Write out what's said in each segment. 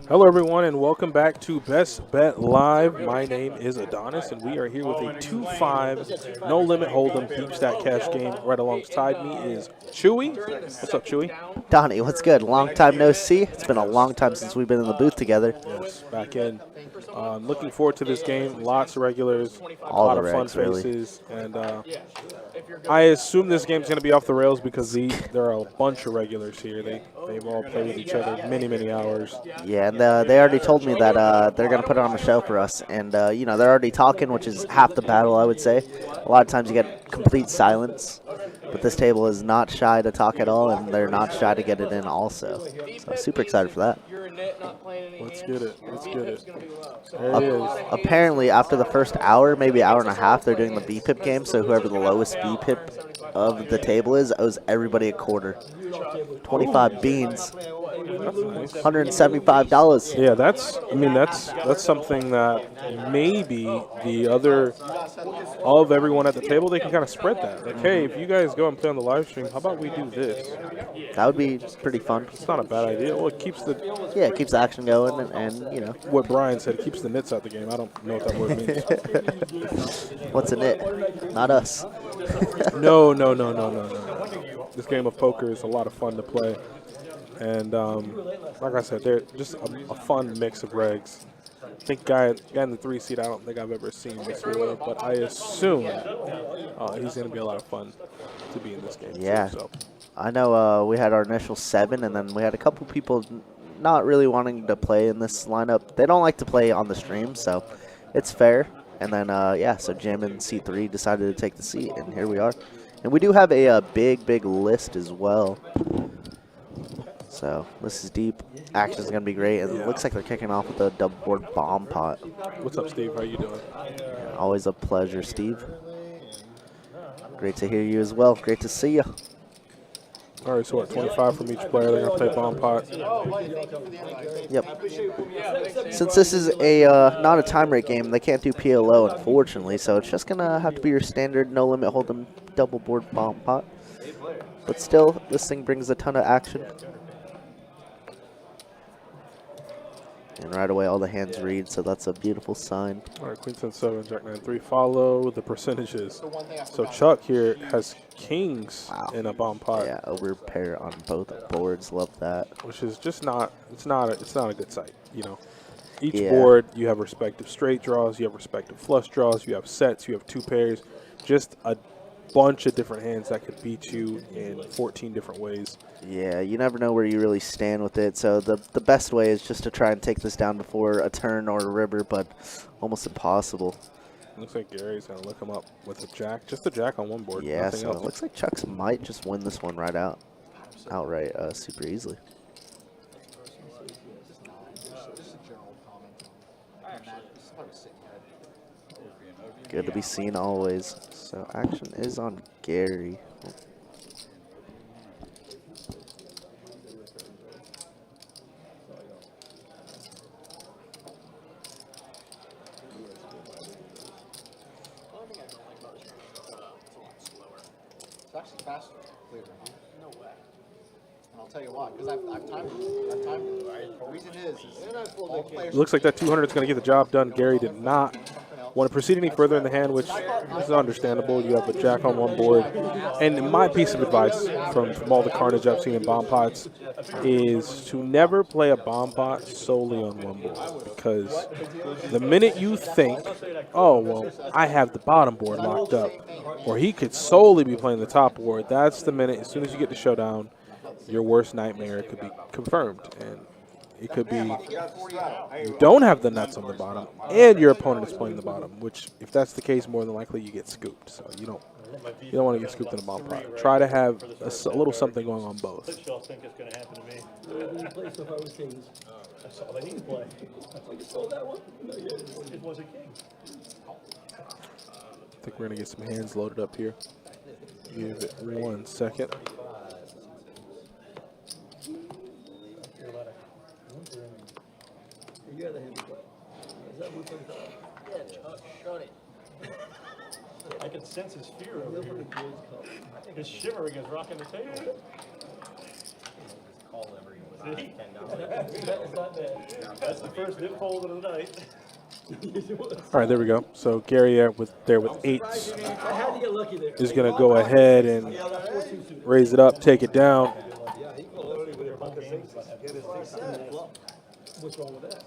Hello, everyone, and welcome back to Best Bet Live. My name is Adonis, and we are here with a 2-5 no limit hold'em deep stack cash game. Right alongside me is Chewy. What's up, Chewy? Donnie, what's good? Long time no see. It's been a long time since we've been in the booth together. Yes, back in. Looking forward to this game. Lots of regulars, a All lot the of fun regs, really. faces, and I assume this game's going to be off the rails because there are a bunch of regulars here. They've all played with each other many hours. Yeah, and they already told me that they're going to put it on the show for us. And, they're already talking, which is half the battle, I would say. A lot of times you get complete silence. But this table is not shy to talk at all, and they're not shy to get it in also. So I'm super excited for that. Let's get it. Let's get it. There it is. Apparently, after the first hour, maybe hour and a half, they're doing the VPIP game. So whoever the lowest VPIP of the table is owes everybody a quarter. 25 beans. That's nice. $175. Yeah, that's something that maybe the other of everyone at the table, they can kind of spread that. Like, hey, if you guys go and play on the live stream, how about we do this? That would be pretty fun. It's not a bad idea. Well, it keeps the It keeps the action going, and what Brian said, it keeps the nits out the game. I don't know what that word means. What's in it? Not us. No. This game of poker is a lot of fun to play. And like I said, they're just a fun mix of regs. I think guy in the 3 seat, I don't think I've ever seen this really, but I assume he's going to be a lot of fun to be in this game. Yeah. Too, so. I know we had our initial 7, and then we had a couple people not really wanting to play in this lineup. They don't like to play on the stream, so it's fair. And then, so Jim and C3 decided to take the seat, and here we are. And we do have a big list as well. So this is deep. Action is going to be great. And it looks like they're kicking off with a double board bomb pot. What's up, Steve? How you doing? Yeah, always a pleasure, Steve. Great to hear you as well. Great to see you. All right, so what, 25 from each player. They're going to play bomb pot. Yep. Since this is a not a time rate game, they can't do PLO, unfortunately. So it's just going to have to be your standard no limit hold'em double board bomb pot. But still, this thing brings a ton of action. And right away, all the hands read, so that's a beautiful sign. All right, Queen 10-7, Jack 9-3. Follow the percentages. So Chuck here has kings in a bomb pot. Yeah, over pair on both boards. Love that. Which is just not. It's not a good sight. You know, each board you have respective straight draws, you have respective flush draws, you have sets, you have 2 pairs. Just a bunch of different hands that could beat you in 14 different ways. Yeah, you never know where you really stand with it. So the best way is just to try and take this down before a turn or a river, but almost impossible. Looks like Gary's going to look him up with a jack. Just a jack on one board. Yeah, Nothing so else. it looks like Chucks might just win this one outright super easily. Good to be seen always. So action is on Gary. It's actually faster. No way. And I'll tell you why. Because I've timed it. The reason is all players. It looks like that 200 is going to get the job done. Gary did not want to proceed any further in the hand, which is understandable. You have a jack on one board. And my piece of advice from all the carnage I've seen in bomb pots is to never play a bomb pot solely on one board. Because the minute you think, oh, well, I have the bottom board locked up, or he could solely be playing the top board, that's the minute, as soon as you get to showdown, your worst nightmare could be confirmed. And it could be you don't have the nuts on the bottom, and your opponent is playing the bottom, which, if that's the case, more than likely you get scooped. So you don't want to get scooped in a bomb pot. Try to have a little something going on both. What y'all think is going to happen to me? That's all they need to play. It was a king. I think we're going to get some hands loaded up here. Give it 1 second. You got a hand play. Is that what yeah, Chuck, shut it. I can sense his fear over here. His shivering is rocking the table. That's not bad. That's the first dip hold of the night. All right, there we go. So Gary with 8s I had to get lucky there. is going to go ahead and raise it up, take it down. What's wrong with that?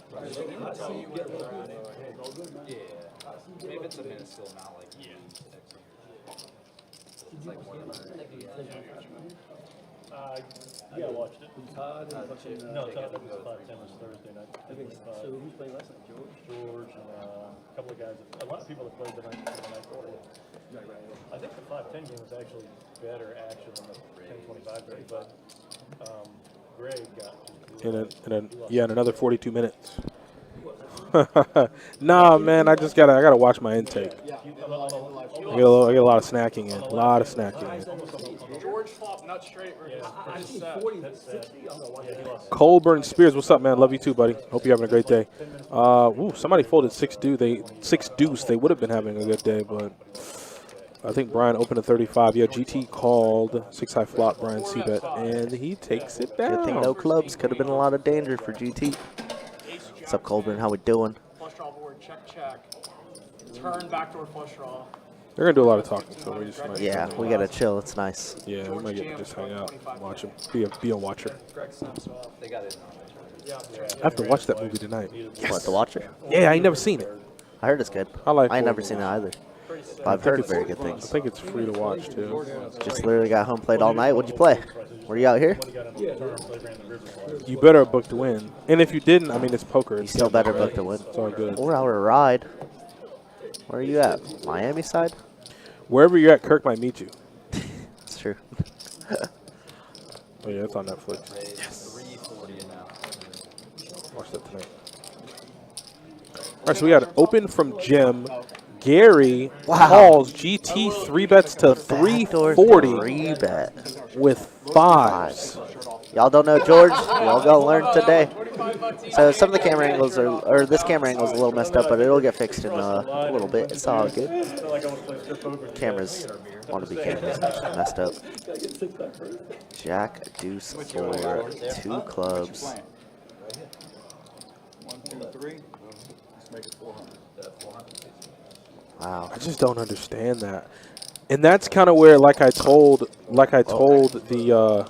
Maybe it's a minuscule amount, like Yeah, I watched it. No, Todd was 5-10 was Thursday night. So who's playing last night? George and a couple of guys. A lot of people that played the night before. I think the 5-10 game was actually better action than the 10-25 game, but Greg got in another 42 minutes. Nah, man, I gotta watch my intake. I get a lot of snacking in. A lot of snacking in. George flopped nut straight versus 40, 60. Colburn Spears, what's up, man? Love you too, buddy. Hope you're having a great day. Somebody folded 6 deuce. They would have been having a good day, but I think Brian opened a 35. Yeah, GT called 6-high flop, Brian Seabet, and he takes it down. Good thing no clubs. Could have been a lot of danger for GT. What's up, Colburn? How we doing? flush draw board, check. Turn backdoor flush draw. They're gonna do a lot of talking, so we just might. Yeah, we gotta chill. It's nice. Yeah, we might get to just hang out, and watch them, be a watcher. They got it. I have to watch that movie tonight. What, The Watcher? Yeah, I ain't never seen it. I heard it's good. I ain't never seen it either. But I've heard very good I things. think it's free to watch too. Just literally got home, played all night. What'd you play? Were you out here? You better book to win, and if you didn't, I mean it's poker. You still better book to win. It's all good. 4-hour ride. Where are you at? Miami side? Wherever you're at, Kirk might meet you. It's true. Oh yeah, it's on Netflix. Yes. Watch that tonight. All right, so we got an open from Jim. Gary calls GT 3-bets to 340 3-bet with 5s. Y'all don't know George? Y'all gonna learn today. So some of the camera angles or this camera angle is a little messed up, but it'll get fixed in a little bit. It's all good. Cameras want to be cameras. Messed up. Jack, deuce, 4, 2 clubs. 1, 2, 3. Let's make it 400. Wow. I just don't understand that, and that's kind of where, like I told the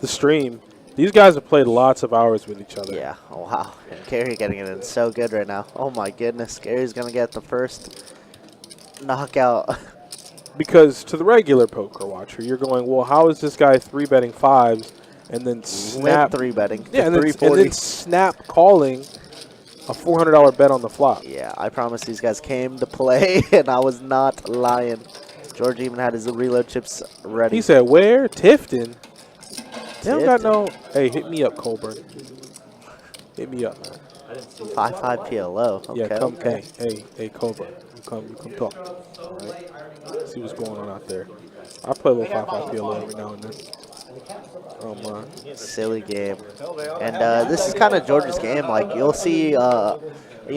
stream, these guys have played lots of hours with each other. Yeah. Oh, wow. And Gary getting it in so good right now. Oh my goodness. Gary's gonna get the first knockout. Because to the regular poker watcher, you're going, well, how is this guy 3-betting 5s and then snap 3-betting? Yeah, and then snap calling a $400 bet on the flop. Yeah, I promise these guys came to play, and I was not lying. George even had his reload chips ready. He said, where? Tifton? They don't got no. Hey, hit me up, Colburn. Hit me up, man. 5-5 PLO. Okay, Yeah, come. okay. Hey, Colburn. You come talk. All right. See what's going on out there. I play a little 5-5 PLO every now and then. Oh my. Silly game. And this is kind of George's game. Like, you'll see, you know,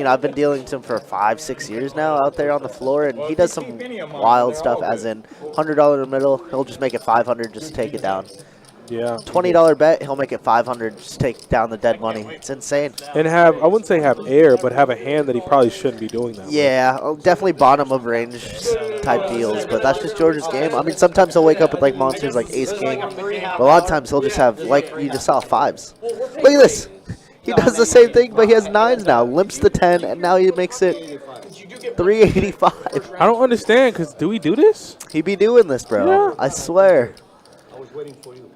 I've been dealing with him for 5-6 years now out there on the floor, and he does some wild stuff, as in $100 in the middle, he'll just make it 500 just to take it down. Yeah. $20 bet, he'll make it 500 just to take down the dead money. It's insane. And I wouldn't say have air, but have a hand that he probably shouldn't be doing that. Yeah, definitely bottom of range type deals, but that's just George's game. I mean, sometimes he'll wake up with like monsters like Ace King, but a lot of times he'll just have, like you just saw, 5s. Look at this. He does the same thing, but he has 9s now. Limps the 10, and now he makes it 385. I don't understand, because do we do this? He be doing this, bro. Yeah. I swear. I was waiting for you.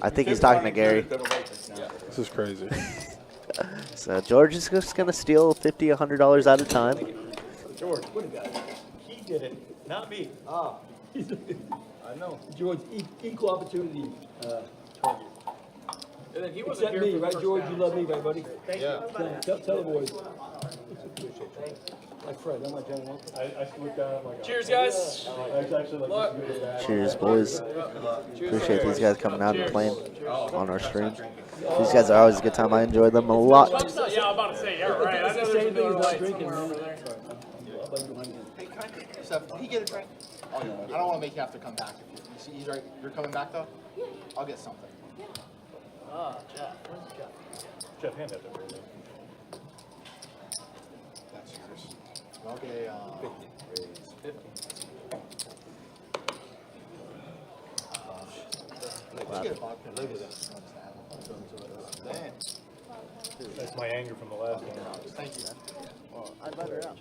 I think he's talking to Gary. This is crazy. So George is just going to steal $50, $100 at a time. George, what a guy. He did it, not me. I know. George, equal opportunity target. And then he Except me, right, George? You love me, right, buddy? Yeah. Tell the boys. Like Fred, I'm like Johnny Walker. I swooped down like. Cheers, guys. Cheers, boys. Appreciate these guys coming out and playing on our stream. These guys are always a good time. I enjoy them a lot. Yeah, I'm about to say, yeah, right. I know there's another light somewhere over there. Hey, Steph, did he get a drink? Oh, yeah. I don't want to make you have to come back. You see, he's right. You're coming back, though? I'll get something. Jeff. Where's Jeff? Jeff, hand that to me. That's yours. Okay, 50. Let's get a vodka. Look at this. Damn. That's my anger from the last one. Thank you, man. Well, I'd let her out.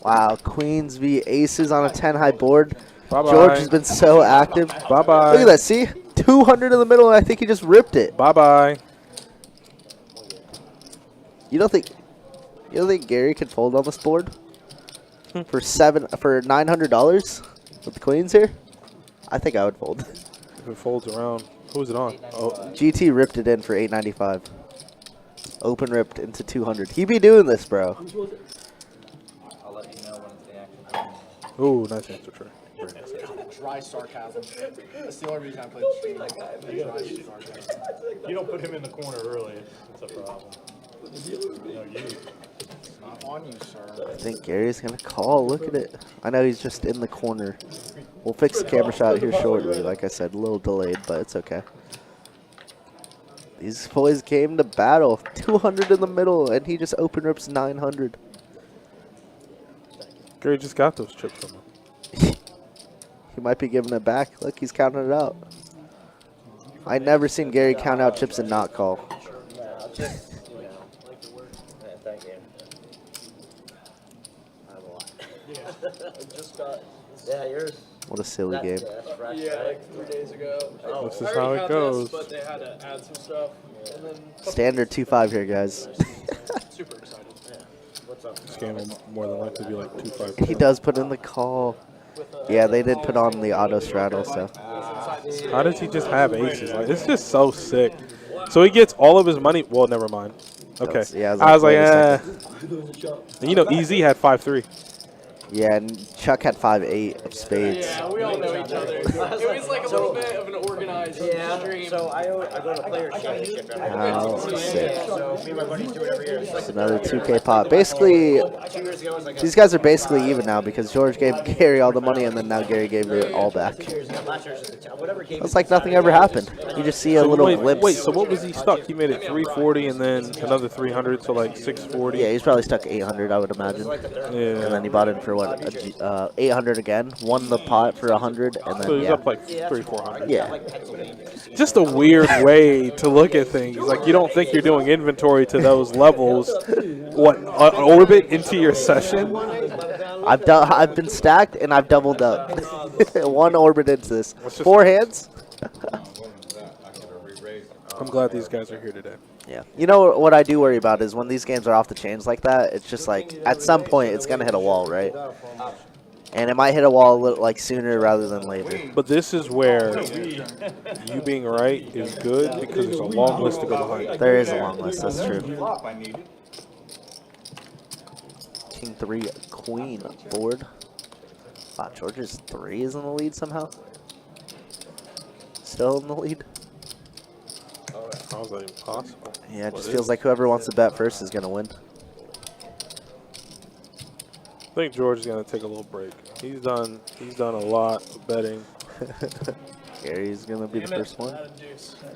Wow, Queens v Aces on a 10 high board. Bye-bye. George has been so active. Bye-bye. Look at that, see? 200 in the middle, and I think he just ripped it. Bye-bye. You don't think Gary could fold on this board for $900 with the queens here? I think I would fold. If it folds around. Who's it on? Oh, GT ripped it in for $895. Open ripped into 200. He be doing this, bro. I'll let you know when it's the action. ooh, nice answer, Trey. Very nice answer. Dry sarcasm. That's the only reason I played the stream. Dry sarcasm. You don't put him in the corner early. It's a problem. No, you. Not on you, sir. I think Gary's going to call. Look at it. I know he's just in the corner. We'll fix the camera shot here shortly. Like I said, a little delayed, but it's okay. These boys came to battle. 200 in the middle, and he just open rips 900. Gary just got those chips from him. He might be giving it back. Look, he's counting it out. I never seen Gary count out chips and not call. Thank you. I have a lot. Just got. Yeah, yours. What a silly game. That's fresh. Yeah, like 3 days ago. Oh, This is I how already it had goes. This, but they had to add some stuff. And then Standard 2-5 here, guys. super excited. what's up? This game will more than likely be like 2-5. He does put in the call. Yeah, they did put on the auto straddle, so. How does he just have aces? Like, it's just so sick. So he gets all of his money. Well, never mind. Okay. Yeah, I was like, wait a eh. second. And you know, EZ had 5-3. Yeah, and Chuck had 5-8 of spades. Yeah, we all know each other. It was like a little bit of an organized stream. So I go to Players Championship every year. Wow, sick. So me and my buddies do it every year. It's like It's another 2K pot. Basically, 2 years ago, it was like these guys are basically even now because George gave Gary all the money and then now Gary gave it all back. last year's whatever game. It's like nothing ever happened. You just see a little glimpse. Wait, so what was he stuck? He made it 340 and then another 300, so like 640. Yeah, he's probably stuck 800, I would imagine. And Yeah. then he bought in for what, 800 again. Won the pot for 100, and So then he's yeah, up like 300-400. yeah. Just a weird way to look at things. Like, you don't think you're doing inventory to those levels. What, orbit into your session? I've been stacked and I've doubled up. One orbit into this. 4 hands. I'm glad these guys are here today. Yeah. You know what I do worry about is when these games are off the chains like that, it's just like at some point it's gonna hit a wall, right? And it might hit a wall like sooner rather than later. But this is where you being right is good because there's a long list to go behind. There is a long list, that's true. King 3, Queen board. Wow, George's 3 is in the lead somehow. Still in the lead. How's that even possible? Yeah, it just feels like whoever wants to bet first is gonna win. I think George is gonna take a little break. He's done a lot of betting. Gary's gonna be the first one.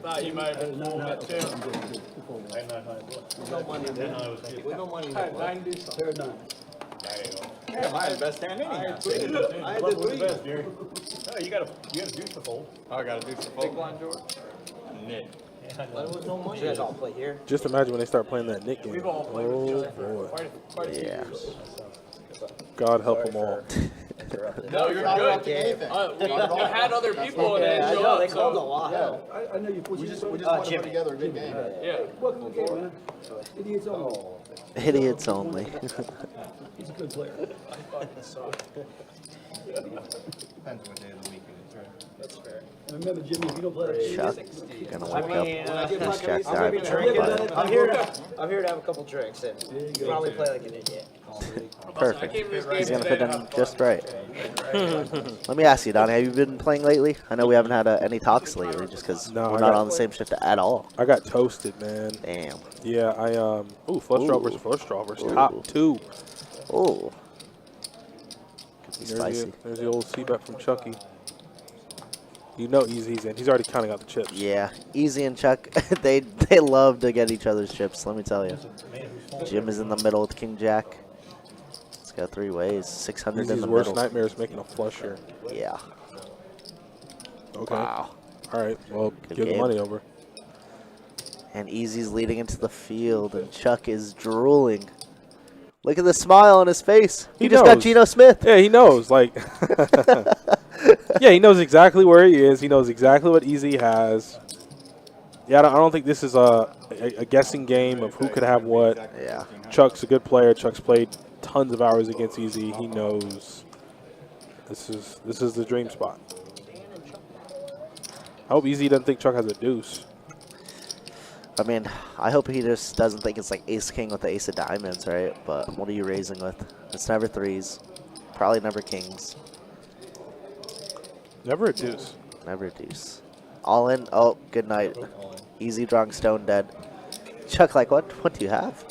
Thought you might have been a little bit too. Had 9 deuce. I had the best hand anyhow. I did the best, Gary. No, you gotta deuce the fold. I got to do some big blind, George. You guys all play here. Just imagine when they start playing that Nick game. We've all played with each Oh other for boy. quite a few Yeah. years. God help them all. No, you're Not good. interrupting anything. We had other people and they Yeah, I showed know, up. they called a So, lot. We just want to put together a good game. yeah. Idiots only. Depends what day of the week it is, right? That's fair. Remember, Jimmy, if you don't play Chuck gonna work mean, up his jack I'm gonna be drinking. but I'm here to have a couple drinks and probably play like an idiot. perfect. came to this He's game gonna today fit to in have just fun. right. Let me ask you, Donnie, have you been playing lately? I know we haven't had any talks lately just because No, we're I not got- on the same shift at all. I got toasted, man. Damn. Yeah, flush draw versus flush draw versus top 2. Oh. Could be There's spicy. the old C-bet from Chucky. You know Easy's in. He's already kind of got the chips. Yeah, Easy and Chuck, they love to get each other's chips, let me tell you. Jim is in the middle with King Jack. It's got 3 ways, 600 in Easy's the worst middle. nightmare is making a flush here. Yeah. Okay. Wow. All right. Well, Good give the game. money over. And Easy's leading into the field, and Chuck is drooling. Look at the smile on his face. He just got knows. Geno Smith. Yeah, he knows. Like, yeah, he knows exactly where he is. He knows exactly what Easy has. Yeah, I don't think this is a guessing game of who could have what. Yeah. Chuck's a good player. Chuck's played tons of hours against Easy. He knows this is the dream spot. I hope Easy doesn't think Chuck has a deuce. I mean, I hope he just doesn't think it's like ace-king with the ace of diamonds, right? But what are you raising with? It's never 3s. Probably never kings. Never a deuce. Never deuce. All in. Oh, good night. Easy drawing stone dead. Chuck, like, what? What do you have?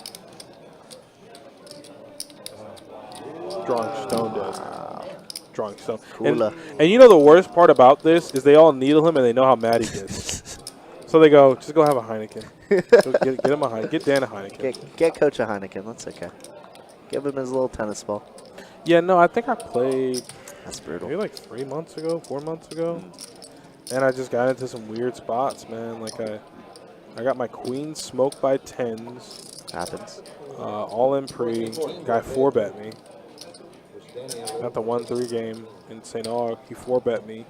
Drawing stone dead. Drawing stone. Cooler. And you know the worst part about this is they all needle him and they know how mad he gets. So they go, just go have a Heineken. Go get him a Heineken. Get Dan a Heineken. Get Coach a Heineken. That's okay. Give him his little tennis ball. Yeah, no, I think I played That's brutal. maybe like 3 months ago, 4 months ago. And I just got into some weird spots, man. Like I got my queen smoked by 10s. Happens. All in pre. Guy 4-bet me. Got the 1-3 game in St. Aug. He 4-bet me.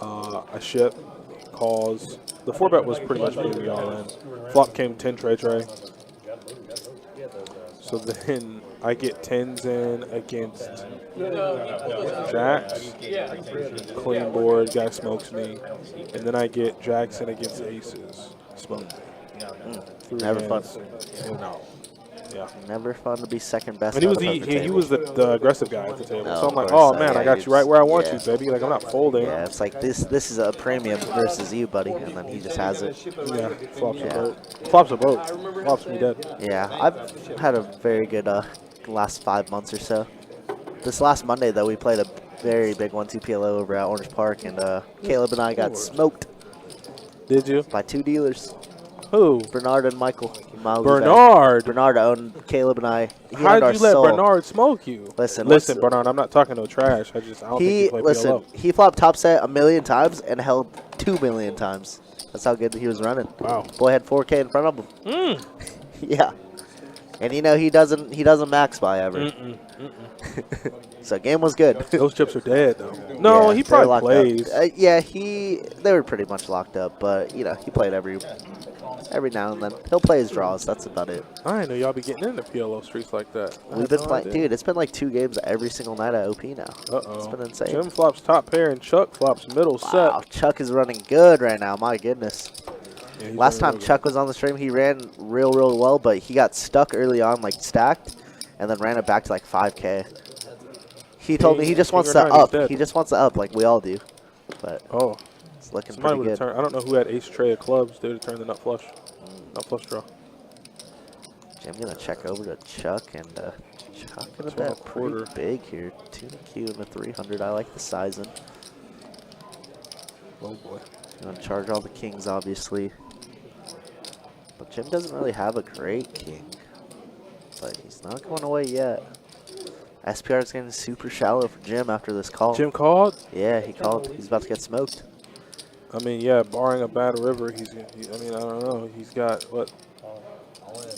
I ship. Calls. The 4-bet was pretty much maybe all in. Flop came 10 tray. So then I get 10s in against Jacks. Clean board. Guy smokes me. And then I get Jacks in against aces. Smoke. Never fun. No. Yeah. Never fun to be second best. And he was out of poker he table. was the aggressive guy at the table. No, So I'm like, of course, oh man, yeah, I got he you right where I want yeah. you, baby. Like I'm not folding. Yeah, it's like this is a premium versus you, buddy, and then he just has it. Yeah, flops Yeah. a boat. Flops a boat. Flops me dead. Yeah, I've had a very good last 5 months or so. This last Monday, though, we played a very big 1-2 PLO over at Orange Park, and Caleb and I got smoked Did you? by 2 dealers, Who? Bernard and Michael. Bernard. Bernard owned Caleb and I. He How owned our did you let soul. Bernard smoke you? Listen, Bernard. I'm not talking no trash. I don't think you play PLO. He flopped top set 1,000,000 times and held 2,000,000 times. That's how good he was running. Wow. Boy had 4K in front of him. Yeah. And you know he doesn't max buy ever. So game was good. Those chips are dead though. No, Yeah, he they were probably locked plays. up. Yeah, they were pretty much locked up, but you know he played every now and then. He'll play his draws. That's about it. I didn't know y'all be getting into PLO streets like that. We've been playing, dude. It's been like 2 games every single night at OP now. It's been insane. Jim flops top pair and Chuck flops middle Wow, set. Chuck is running good right now. My goodness. Yeah, he's Last running time real Chuck was on the stream, he ran real well, but he got stuck early on, like stacked, and then ran it back to like 5K. He told me he just wants to up. He just wants to up like we all do. But good. Oh, it's looking somebody pretty would have good. turned. I don't know who had ace tray of clubs. They would have turned the nut flush. Nut flush draw. I'm going to check over to Chuck, and Chuck gonna Two and a bet pretty quarter. big here. 2Q and a 300. I like the sizing. Oh boy. Going to charge all the kings, obviously. But Jim doesn't really have a great king. But he's not going away yet. SPR is getting super shallow for Jim after this call. Jim called. Yeah, he called. He's about to get smoked. I mean, yeah, barring a bad river, I mean, I don't know. He's got what?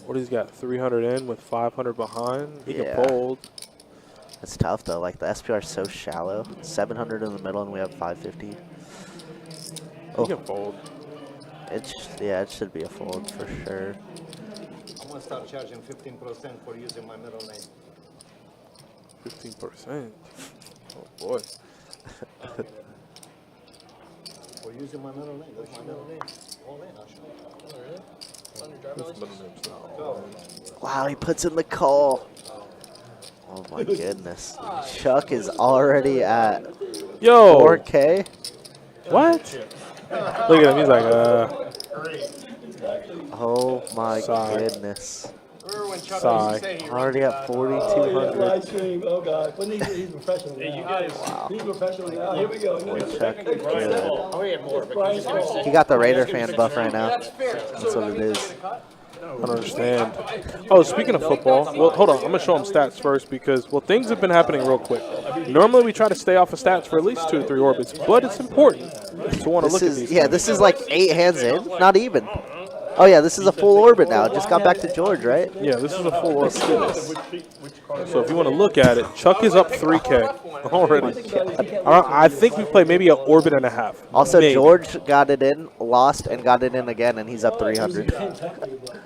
What he's got? 300 in with 500 behind. He Yeah. can fold. It's tough though. Like the SPR is so shallow. 700 in the middle, and we have 550. He can fold. Yeah, it should be a fold for sure. I'm gonna start charging 15% for using my middle name. 15%. Oh boy. For using my middle name. That's my middle name. All in, I'll show you. His middle name's not all in. Wow, he puts in the call. Oh my goodness. Chuck is already at Yo. 4K. What? Look at him. He's like, Oh my Sorry. goodness. when Chuck Sigh. used to say he Already runs at that. 4,200. Live stream. Oh God. But he's professional now. You guys, He's professional now. Here we go. Check. Brian, He got the Raider fan buff right now. That's fair. That's what it is. I don't understand. Oh, speaking of football, well, hold on. I'm going to show them stats first because, well, things have been happening real quick. Normally, we try to stay off of stats for at least 2 or 3 orbits, but it's important to want to look at these Yeah, things. this is like 8 hands in. Not even. Oh, yeah, this is a full orbit now. Just got back to George, right? Yeah, this is a full orbit. So if you want to look at it, Chuck is up 3K already. I think we played maybe an orbit and a half. Also, Maybe. George got it in, lost, and got it in again, and he's up 300.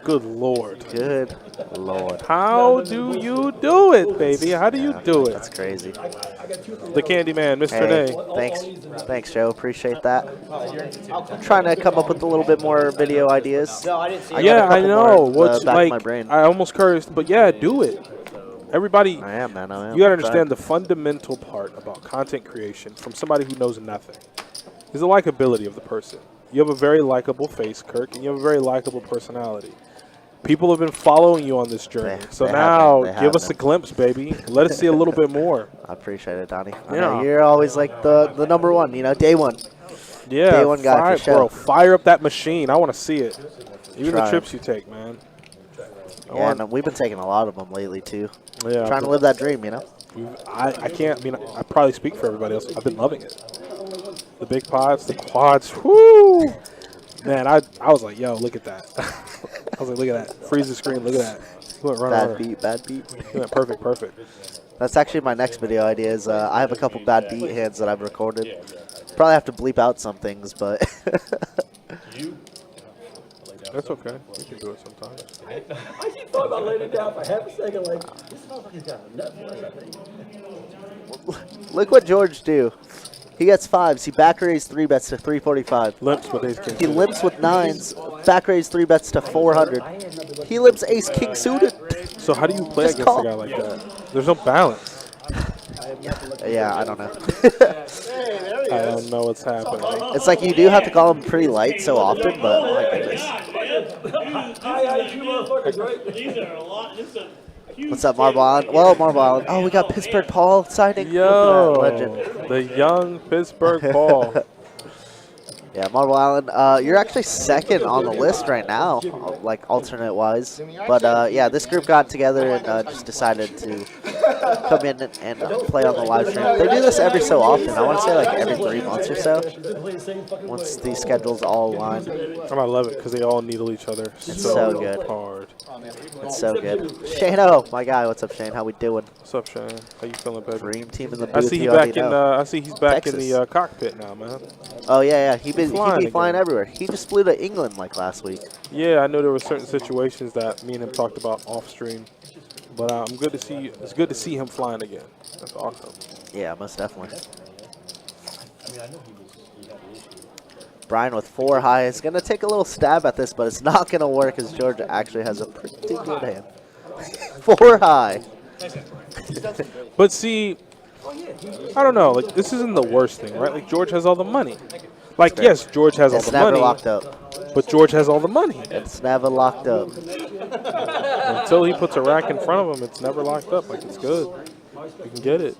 Good Lord. Good Lord. How do you do it, baby? How do you do That's it? crazy. The Candyman, Mr. Hey, Nay. thanks, Joe. Appreciate that. I'm trying to come up with a little bit more video ideas. Yeah, I know. What's back like? of my brain. I almost cursed, but yeah, do it. Everybody, I am, man. I am. you gotta understand the fundamental part about content creation from somebody who knows nothing is the likability of the person. You have a very likable face, Kirk, and you have a very likable personality. People have been following you on this journey, so they now have been. give us a glimpse, baby. Let us see a little bit more. I appreciate it, Donnie. I Yeah. know you're always like the number one, day one. Yeah, Day one guy for bro, sure. fire up that machine. I want to see it. Even the Try. trips you take, man. Yeah, and we've been taking a lot of them lately, too. Yeah, Trying to live that dream, I can't. I mean, I probably speak for everybody else. I've been loving it. The big pods, the quads. Whoo! Man, I was like, yo, look at that. I was like, look at that. Freeze the screen. Look at that. He went Bad beat, bad beat. He went perfect, perfect. That's actually my next video idea is I have a couple bad beat hands that I've recorded. Probably have to bleep out some things, but That's okay. We can do it sometimes. I just thought about laying it down for half a second, like, this motherfucker's got a nut for us, I think. look what George do. He gets 5s. He back raised 3 bets to 345. Limps with ace king. He limps with 9s. Back raised 3 bets to 400. He limps ace king suited. So how do you play Just against call. a guy like that? There's no balance. Yeah, I don't know. I don't know what's happening. It's like you do have to call him pretty light so often, but my goodness. Hi, you motherfuckers, right? What's up, Marble Island? Well, Marble Island. Oh, we got Pittsburgh Paul signing. Yo, Look at that legend. the young Pittsburgh Paul. Yeah, Marble Island. You're actually second on the list right now, like alternate-wise. But yeah, this group got together and just decided to come in and play on the live stream. They do this every so often. I want to say like every 3 months or so. Once these schedules all align. I love it because they all needle each other so good. hard. It's so good. Shane-O, my guy. What's up, Shane? How we doing? What's up, Shane? How you feeling, baby? Dream team in the I booth. see you he's already back in. know. I see he's back Texas. in the cockpit now, man. Oh yeah, he be flying flying again. everywhere. He just flew to England like last week. Yeah, I know there were certain situations that me and him talked about off stream, but I'm good to see. It's good to see him flying again. That's awesome. Yeah, most definitely. Brian with 4 high is gonna take a little stab at this, but it's not gonna work as George actually has a pretty good hand. 4 high. But see, I don't know. Like, this isn't the worst thing, right? Like, George has all the money. Like, yes, George has all It's the never money, locked up. but George has all the money. It's never locked up. Until he puts a rack in front of him, it's never locked up. Like, it's good. You can get it.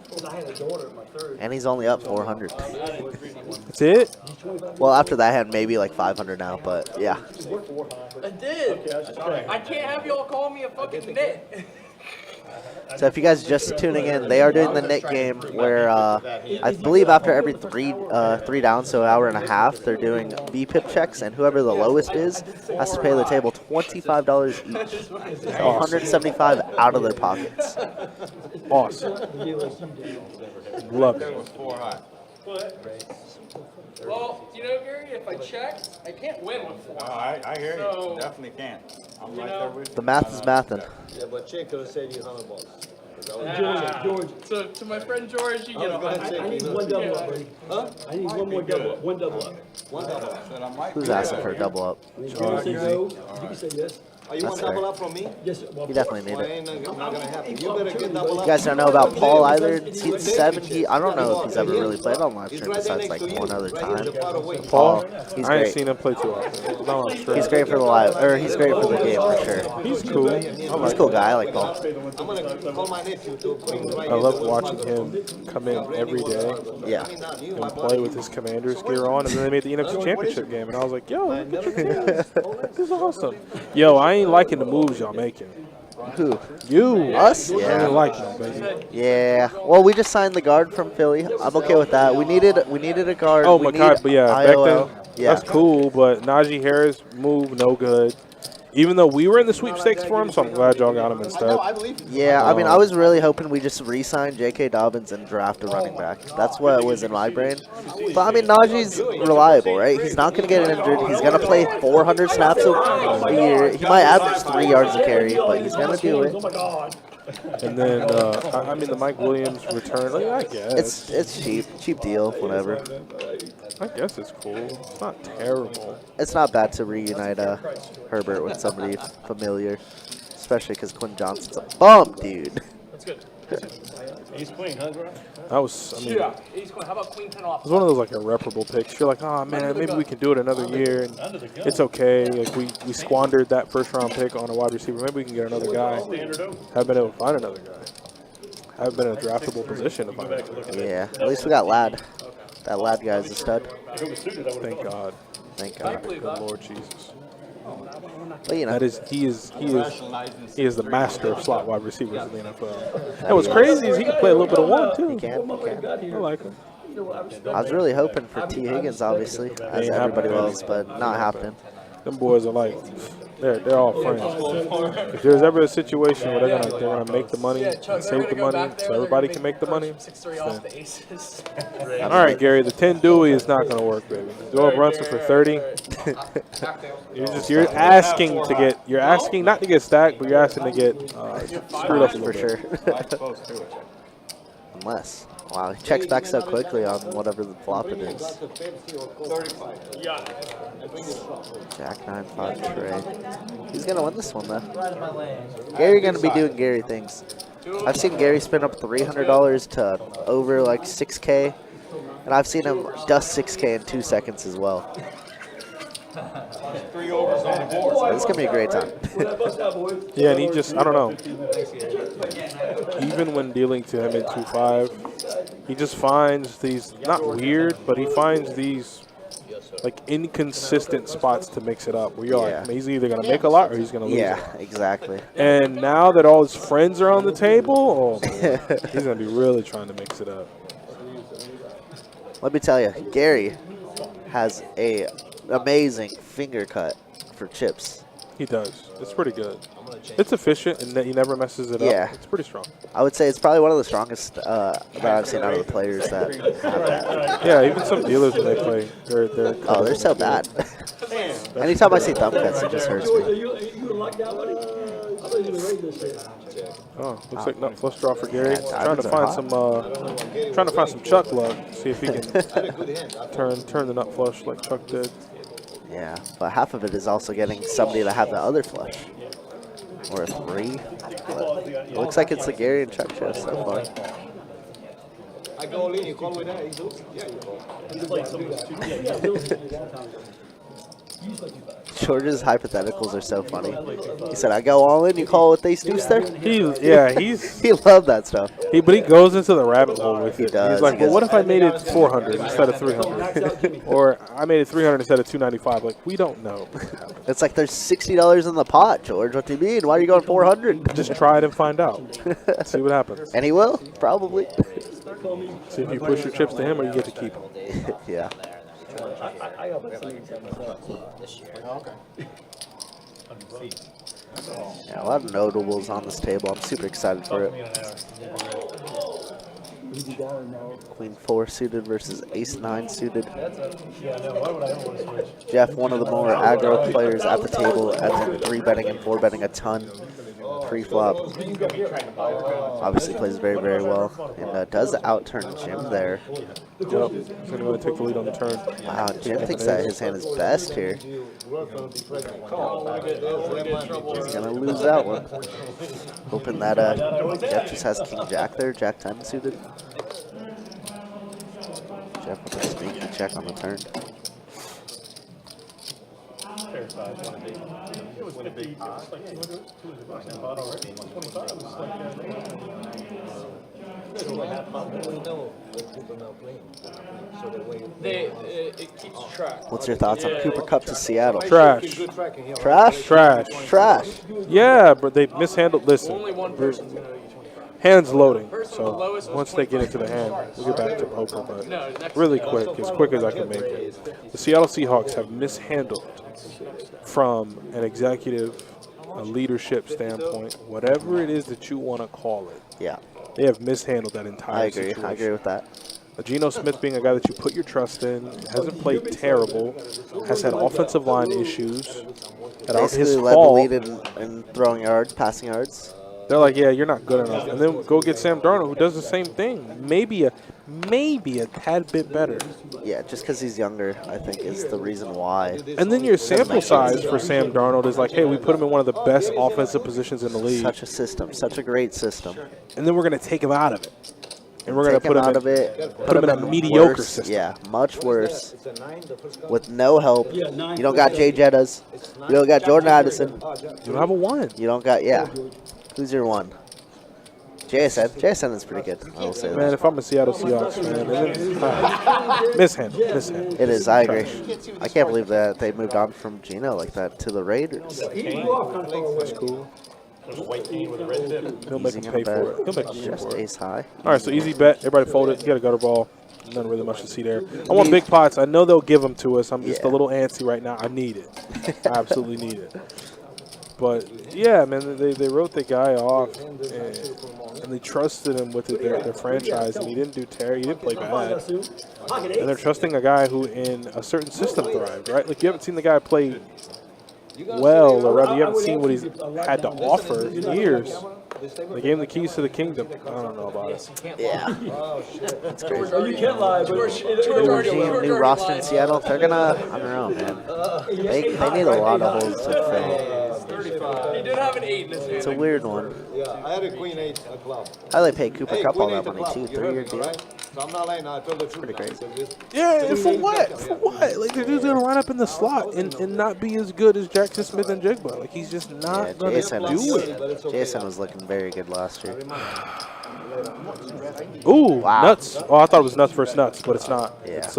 And he's only up 400. That's it. Well, after that hand, maybe like 500 now, but yeah. I did. I can't have y'all call me a fucking nit. So if you guys are just tuning in, they are doing the Nick game where I believe after every three downs, so an hour and a half, they're doing VPIP checks, and whoever the lowest is has to pay the table $25 each. $175 out of their pockets. Awesome. Love it. Well, you know, Gary, if I check, I can't win with 4. I hear So- you. Definitely can. I'm You right know- there with The math is mathin'. Yeah, but Chico said you $100 bucks. Ah. George. So to my friend George, you know, I need one double up, buddy. Huh? I need one more double up. One double up. Who's asking for a double up? You can say no, you can say yes. You That's want fair. double up from me? Yes, sir. Well, He definitely need it. Ain't not gonna happen. You better get double You up. guys don't know about Paul either. He's 7. I don't know if he's ever really played on live stream besides like one other time. Paul, He's I ain't great. seen him play too often. No, I'm sure. He's great for the live, or he's great for the game for sure. He's cool. He's a cool guy. I like Paul. I'm gonna call my nephew to bring right I love watching him come in every day Yeah. and play with his Commander's gear on, and then they made the NFC Championship game, and I was like, yo, look at your gear. This is awesome. Yo, I ain't liking the moves y'all making. Who? You. Us? I Yeah. ain't liking them, baby. Yeah. Well, we just signed the guard from Philly. I'm okay with that. We needed a guard. Oh, We Makai, need but yeah, IOL. Becton, Yeah. that's cool, but Najee Harris move, no good. Even though we were in the sweepstakes for him, so I'm glad y'all got him instead. No, I believe you. Yeah, I mean, I was really hoping we just re-signed J.K. Dobbins and draft a running back. That's what was in my brain. But, I mean, Najee's reliable, right? He's not going to get injured. He's going to play 400 snaps a year. He might average 3 yards a carry, but he's going to do it. Oh my God. And then, I mean, the Mike Williams return, like, I guess. It's cheap deal, whatever. I guess it's cool. It's not terrible. It's not bad to reunite Herbert with somebody familiar, especially because Quinn Johnson's a bum, dude. That's good. Ace queen, huh, bro? That was, I mean, it Ace queen. How about queen 10 off? was one of those, like, irreparable picks. You're like, oh, man, maybe we can do it another year. And it's okay. Like, we squandered that first-round pick on a wide receiver. Maybe we can get another guy. Haven't been able to find another guy. Haven't been in a draftable position to find another guy. Yeah, at least we got Ladd. That Ladd guy's a stud. Thank God. Thank God. Good Lord Jesus. But, you know, That is, he is the master of slot wide receivers in the NFL. And what's crazy is he can play a little bit of one, too. he can. I like him. I was really hoping for T. Higgins, obviously, as everybody was, but not happening. Them boys are like, they're all friends. If there's ever a situation where they're gonna make the money and save the money so everybody can make the money. 6-3 off the aces. All right, Gary, the 10 Dewey is not gonna work, baby. Doyle Brunson for 30. You're asking not to get stacked, but you're asking to get screwed up a little For sure. bit. Unless. Wow, he checks back so quickly on whatever the flop it is. Jack 9-5 Trey. He's going to win this one, though. Gary going to be doing Gary things. I've seen Gary spend up $300 to over like 6K. And I've seen him dust 6K in 2 seconds as well. So this is going to be a great time. Yeah, and he just, I don't know. Even when dealing to him in 2-5, he just finds these, not weird, but he finds these like inconsistent spots to mix it up. Where you're like, he's either going to make a lot or he's going to lose. Yeah, exactly. And now that all his friends are on the table, oh man, he's going to be really trying to mix it up. Let me tell you, Gary has a amazing finger cut for chips. He does. It's pretty good. It's efficient, and he never messes it Yeah. up. It's pretty strong. I would say it's probably one of the strongest that I've seen out of the players that have it. Yeah, even some dealers when they play, they're Oh, they're so bad. Anytime I see thumb cuts, it just hurts me. You locked down, buddy? I thought you were going to raise this shit. Oh, looks like nut flush draw for Gary. Yeah, Trying to diamonds find some Chuck luck. See if he can turn the nut flush like Chuck did. Yeah, but half of it is also getting somebody to have the other flush. Or a 3. But it looks like it's the Gary and Chuck show so far. I go in, you call with that, he's losing. George's hypotheticals are so funny. He said, I go all in, you call with ace deuce there? He loved that stuff. But he goes into the rabbit hole with it. does. He's like, He well, goes- what if I made it 400 instead of 300? Or I made it 300 instead of 295. Like, we don't know. It's like there's $60 in the pot, George. What do you mean? Why are you going 400? Just try it and find out. See what happens. And he will, probably. See if you push your chips to him or you get to keep them. Yeah. I got my singing set myself. Yeah, a lot of notables on this table. I'm super excited for it. Queen 4 suited versus ace 9 suited. Jeff, one of the more aggro players at the table, as in 3-betting and 4-betting a ton. pre-flop. Obviously plays very, very well. And does outturn Jim there. Yep. He's going to go and take the lead on the turn. Wow, Jim thinks that his hand is best here. He's going to lose that one. Hoping that Jeff just has King Jack there, Jack 10 suited. Jeff with a sneaky check on the turn. Fair size, 1-8. It was 50, it was like 200 bucks in the pot already. 125 was like, It keeps track. What's your thoughts on Cooper Cup to Seattle? Trash. Trash? Trash. Trash. Yeah, but they mishandled. Listen, Only one person's going to owe you 25. hands loading. Person with the So lowest was once they get into the 25. hand, we'll get back to poker. But No, next really quick as I can make it. The Seattle Seahawks have mishandled from an executive, a leadership standpoint, whatever it is that you want to call it. Yeah, They have mishandled that entire I agree. situation. I agree with that. Geno Smith being a guy that you put your trust in, hasn't played terrible, has had offensive line issues that aren't his Basically led the fault. lead in throwing yards, passing yards. They're like, yeah, you're not good enough. And then go get Sam Darnold, who does the same thing. Maybe a tad bit better. Yeah, just because he's younger, I think, is the reason why. And then your sample size for Sam Darnold is like, hey, we put him in one of the best offensive positions in the league. Such a system, such a great system. And then we're going to take him out of it. And we're going to Take put him him out of it. put him in a mediocre worse, system. Yeah, much worse. With no help. You don't got Jay Jettas. You don't got Jordan Addison. You don't have a one. You don't got, yeah. Who's your one? JSN. JSN is pretty good. I will say Man, that. if I'm a Seattle Seahawks fan, mishandle. It is. I agree. I can't believe that they moved on from Geno like that to the Raiders. That's cool. there's a white king with a red tip. He'll make him pay for it. He'll make him pay Just for it. ace high. All right, so easy bet. Everybody fold it. You got a gutter ball. Nothing really much to see there. I want big pots. I know they'll give them to us. I'm just a little antsy right now. I need it. I absolutely need it. But, yeah, man, they wrote the guy off, and they trusted him with their franchise, and he didn't do terrible. He didn't play bad. And they're trusting a guy who in a certain system thrived, right? Like, you haven't seen the guy play well, or rather, you haven't seen what he's had to offer in years. They gave him the keys to the kingdom. I don't know about it. Yeah. That's crazy. Oh, you can't lie, but New regime, new roster in Seattle. They're going to, I don't know, man. They need a lot of holes to fill. He did have an 8 in his hand. It's a weird one. Yeah, I had a queen 8 club. How they pay Cooper Hey, Cup all queen that 8 money, too? club. You heard 3-year me, deal. right? So I'm not lying now. I told the truth. Pretty great. Yeah, and for what? For what? Like, the dude's going to line up in the slot and not be as good as Jackson Smith and Jigba. Like, he's just Yeah, not going to do it. Jason was looking very good last year. Ooh, Wow. nuts. Oh, I thought it was nuts versus nuts, but it's not. Yeah. It's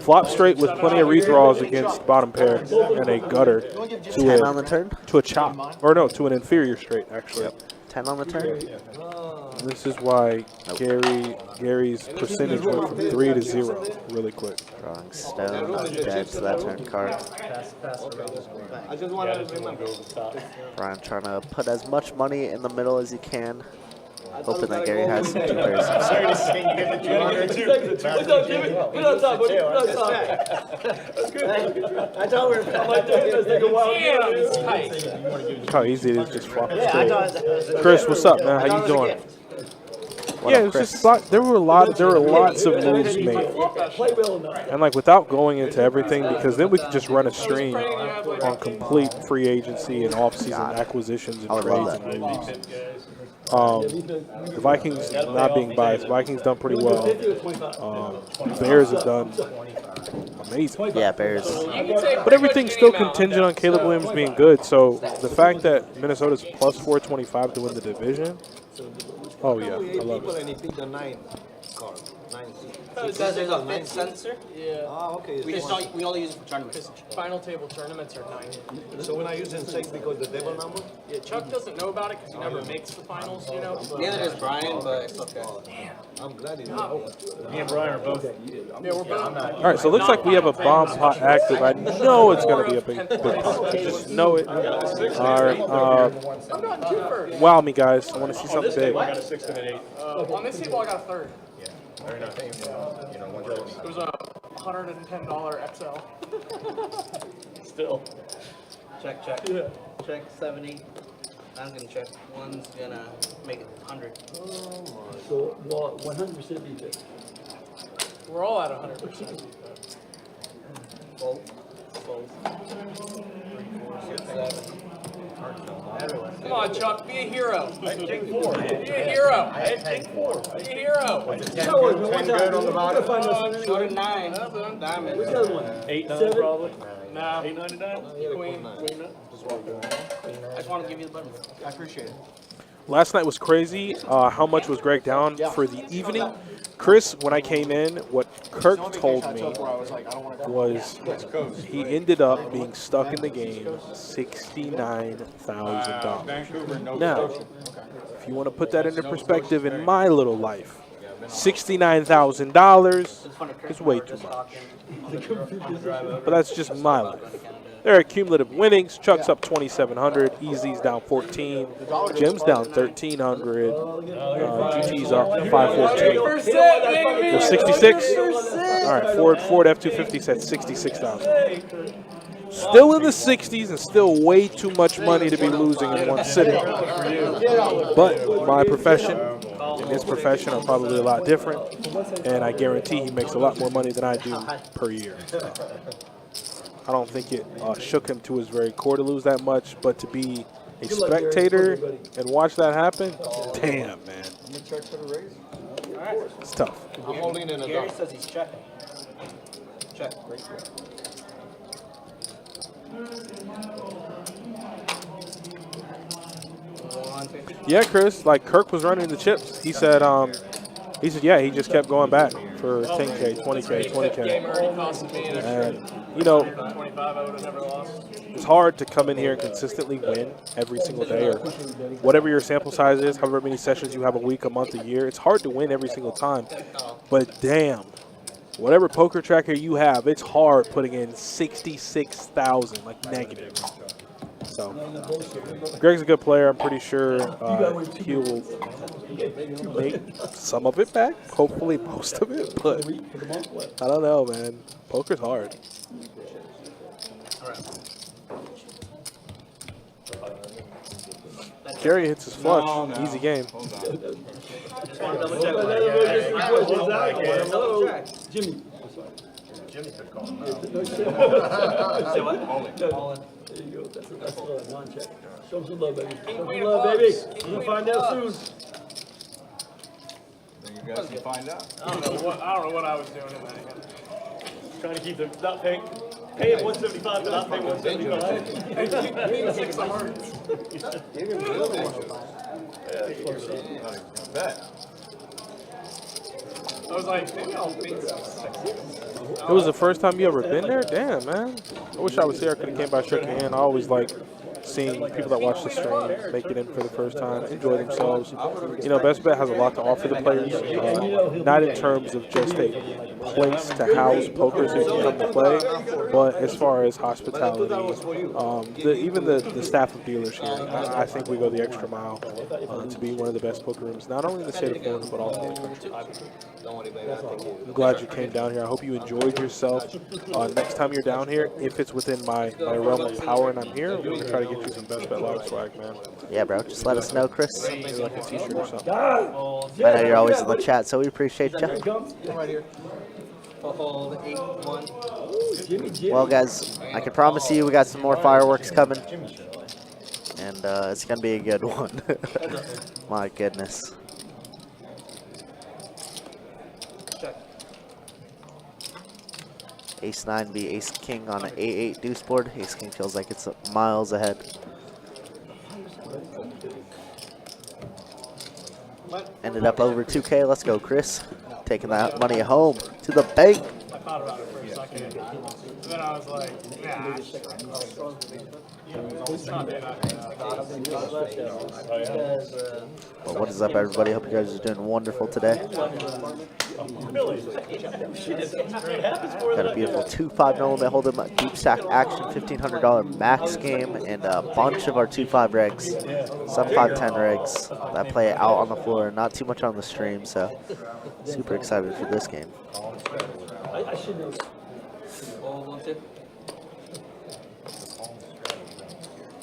flop straight with plenty of redraws against bottom pair and a gutter 10 on the turn? to a chop. Or no, to an inferior straight, actually. 10 on the turn? This is why Gary's percentage went from 3 to 0 really quick. Drawing stone, dead to that turn card. I just wanted to remember. Brian trying to put as much money in the middle as he can. Hoping that Gary has some 2 pairs of sets. Put it on top, buddy. Put it on top. That's good. I thought we were like, this nigga wild. Damn, it's tight. Look how easy it is just flopping straight. Chris, what's up, man? How you doing? Yeah, it was just there were lots of moves made. Play well enough. And like without going into everything, because then we could just run a stream on complete free agency and off-season acquisitions and I would love trades and moves. The Vikings, not being biased, Vikings done pretty well. Bears have done amazing. Yeah, Bears. But everything's still contingent on Caleb Williams being good. So the fact that Minnesota's plus 425 to win the division, oh yeah, I love it. And he picked the 9 card. 9 seed. Because there's a fit sensor. Yeah. Ah, okay. We only use it for tournaments. Final table tournaments are 9. So we're not using 6 because the devil number? Yeah, Chuck doesn't know about it because he never makes the finals, you know. Neither does Brian, but it's okay. I'm glad he knows. Me and Brian are both. Yeah, we're both. All right, so it looks like we have a bomb pot active. I know it's going to be a big pot. I just know it. All right. I'm not in 2 first. Wow me, guys. I want to see something big. I got a 6 and an 8. On this table, I got a 3rd. Very nice. It was a $110 XL. Still. Check. Check 70. I'm gonna check. One's gonna make it 100. So, well, 100% defense. We're all at 100%. Fold. Come on, Chuck, be a hero. Take 4. Be a hero. Take 4. Be a hero. You know what, one time, we're gonna find us. Short of 9. What's Diamond. the other one? 8-9 7? probably. Nah. 8.99. Queen. I just want to give you the button. I appreciate it. Last night was crazy. How much was Greg down for the evening? Chris, when I came in, what Kirk told me was he ended up being stuck in the game $69,000. Now, if you want to put that into perspective in my little life, $69,000 is way too much. But that's just my life. There are cumulative winnings. Chuck's up 2,700. Easy's down 14. Jim's down 1,300. GT's up 514. There's 66. All right, Ford F-250 said 66,000. Still in the 60s and still way too much money to be losing in one sitting. But my profession and his profession are probably a lot different, and I guarantee he makes a lot more money than I do per year. I don't think it shook him to his very core to lose that much, but to be a spectator and watch that happen, damn, man. It's tough. I'm holding in a Gary dunk. says he's checking. Check. Yeah, Chris, like Kirk was running the chips. He said, yeah, he just kept going back for 10K, 20K, 20K. And, you know, 25, I would have never lost. it's hard to come in here and consistently win every single day or whatever your sample size is, however many sessions you have a week, a month, a year. It's hard to win every single time. But damn, whatever poker tracker you have, it's hard putting in 66,000, like negative. So, Greg's a good player. I'm pretty sure he will make some of it back, hopefully most of it, but I don't know, man. Poker's hard. Gary hits his flush. Easy game. Just want to double check. Hello, Jimmy. Jimmy could call him out. Say what? There you go. That's a non-check. Show him some love, baby. Show him some love, baby. You'll find out soon. You guys can find out. I don't know what I was doing in that hand. Trying to keep the not paying. Pay it 175, but not pay 175. Queen 6 of hearts. I was like, maybe I'll think so. It was the first time you ever been there? Damn, man. I wish I was here. I could have came by, shook your hand. I always like seeing people that watch the stream make it in for the first time, enjoy themselves. You know, Best Bet has a lot to offer the players, not in terms of just a place to house pokers who can come to play, but as far as hospitality, even the staff of dealers here, I think we go the extra mile to be one of the best poker rooms, not only in the state of Florida, but also in the country. I'm glad you came down here. I hope you enjoyed yourself. Next time you're down here, if it's within my realm of power and I'm here, we're going to try to get you some Best Bet Live swag, man. Yeah, bro. Just let us know, Chris. Maybe like a t-shirt or something. I know you're always in the chat, so we appreciate you. Come right here. Hold 8-1. Well, guys, I can promise you we got some more fireworks coming. And it's going to be a good one. My goodness. Check. Ace-9 be Ace-King on an 8-8 deuce board. Ace-King feels like it's miles ahead. Ended up over 2K. Let's go, Chris. Taking that money home to the bank. I thought about it for a second. And then I was like, nah. Let's not do that. Well, what is up, everybody? Hope you guys are doing wonderful today. Got a beautiful 2-5 no limit hold'em, deep stack action, $1,500 max game, and a bunch of our 2-5 regs, some 5-10 regs that play out on the floor. Not too much on the stream, so super excited for this game. I should know. Hold 1-2.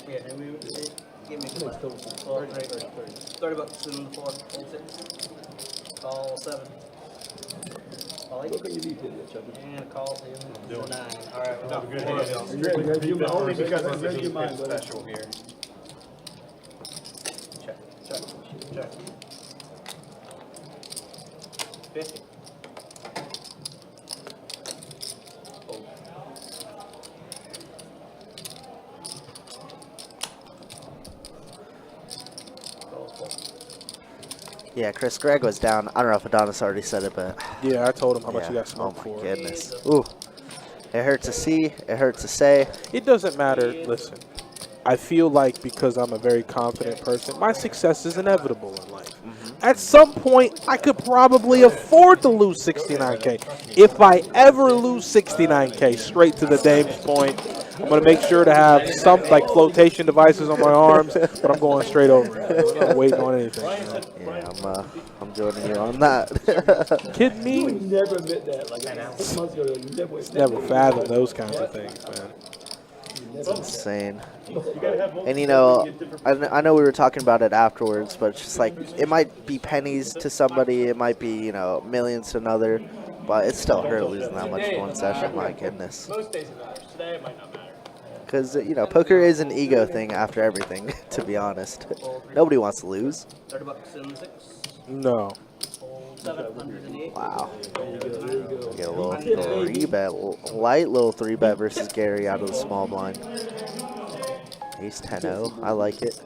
Yeah, and we would say Give me a good one. 30 bucks in the floor. Hold 6. Call 7. Call 8. Look at your detail, Chucky. And call 9. All right, Have a good hand. Read your mind. Only because it's a Read your mind, VPIP brother. special here. Check. Check. Check. 50. Yeah, Chris, Greg was down. I don't know if Adonis already said it, but Yeah, I told him how much yeah. you got smoked Oh my for. goodness. Ooh. It hurts to see. It hurts to say. It doesn't matter. Listen, I feel like because I'm a very confident person, my success is inevitable in life. At some point, I could probably afford to lose 69K. If I ever lose 69K, straight to the Dame's point, I'm going to make sure to have some like flotation devices on my arms, but I'm going straight over it. I'm not waiting on anything. You know? Yeah, I'm joining you on that. Kidding You me? would never admit that. Like 6 months ago, you never would. Never fathom those kinds of things, man. It's insane. And you know, I know we were talking about it afterwards, but it's just like it might be pennies to somebody, it might be, you know, millions to another, but it still hurt losing that much in one session. My goodness. Most days it matters. Today it might not matter. Because, you know, poker is an ego thing after everything, to be honest. Nobody wants to lose. 30 bucks in 6. No. Hold 708. Wow. Get a little 3-bet, light little 3-bet versus Gary out of the small blind. Ace 10-0. I like it.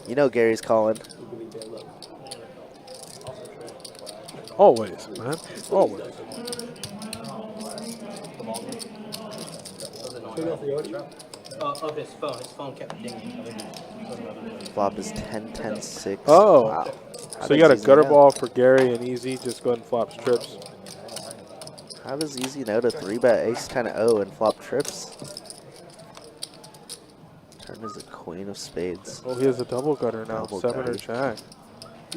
You know Gary's calling. Always, man. Always. Of his phone. His phone kept dinging. Flop is 10-10-6. Oh. Wow. So you got a gutter ball for Gary and Easy. Just go ahead and flop trips. How does Easy know to 3-bet ace 10-0 and flop trips? Turn is a queen of spades. Oh, he has a double gutter now. Double 7 or gutter. jack.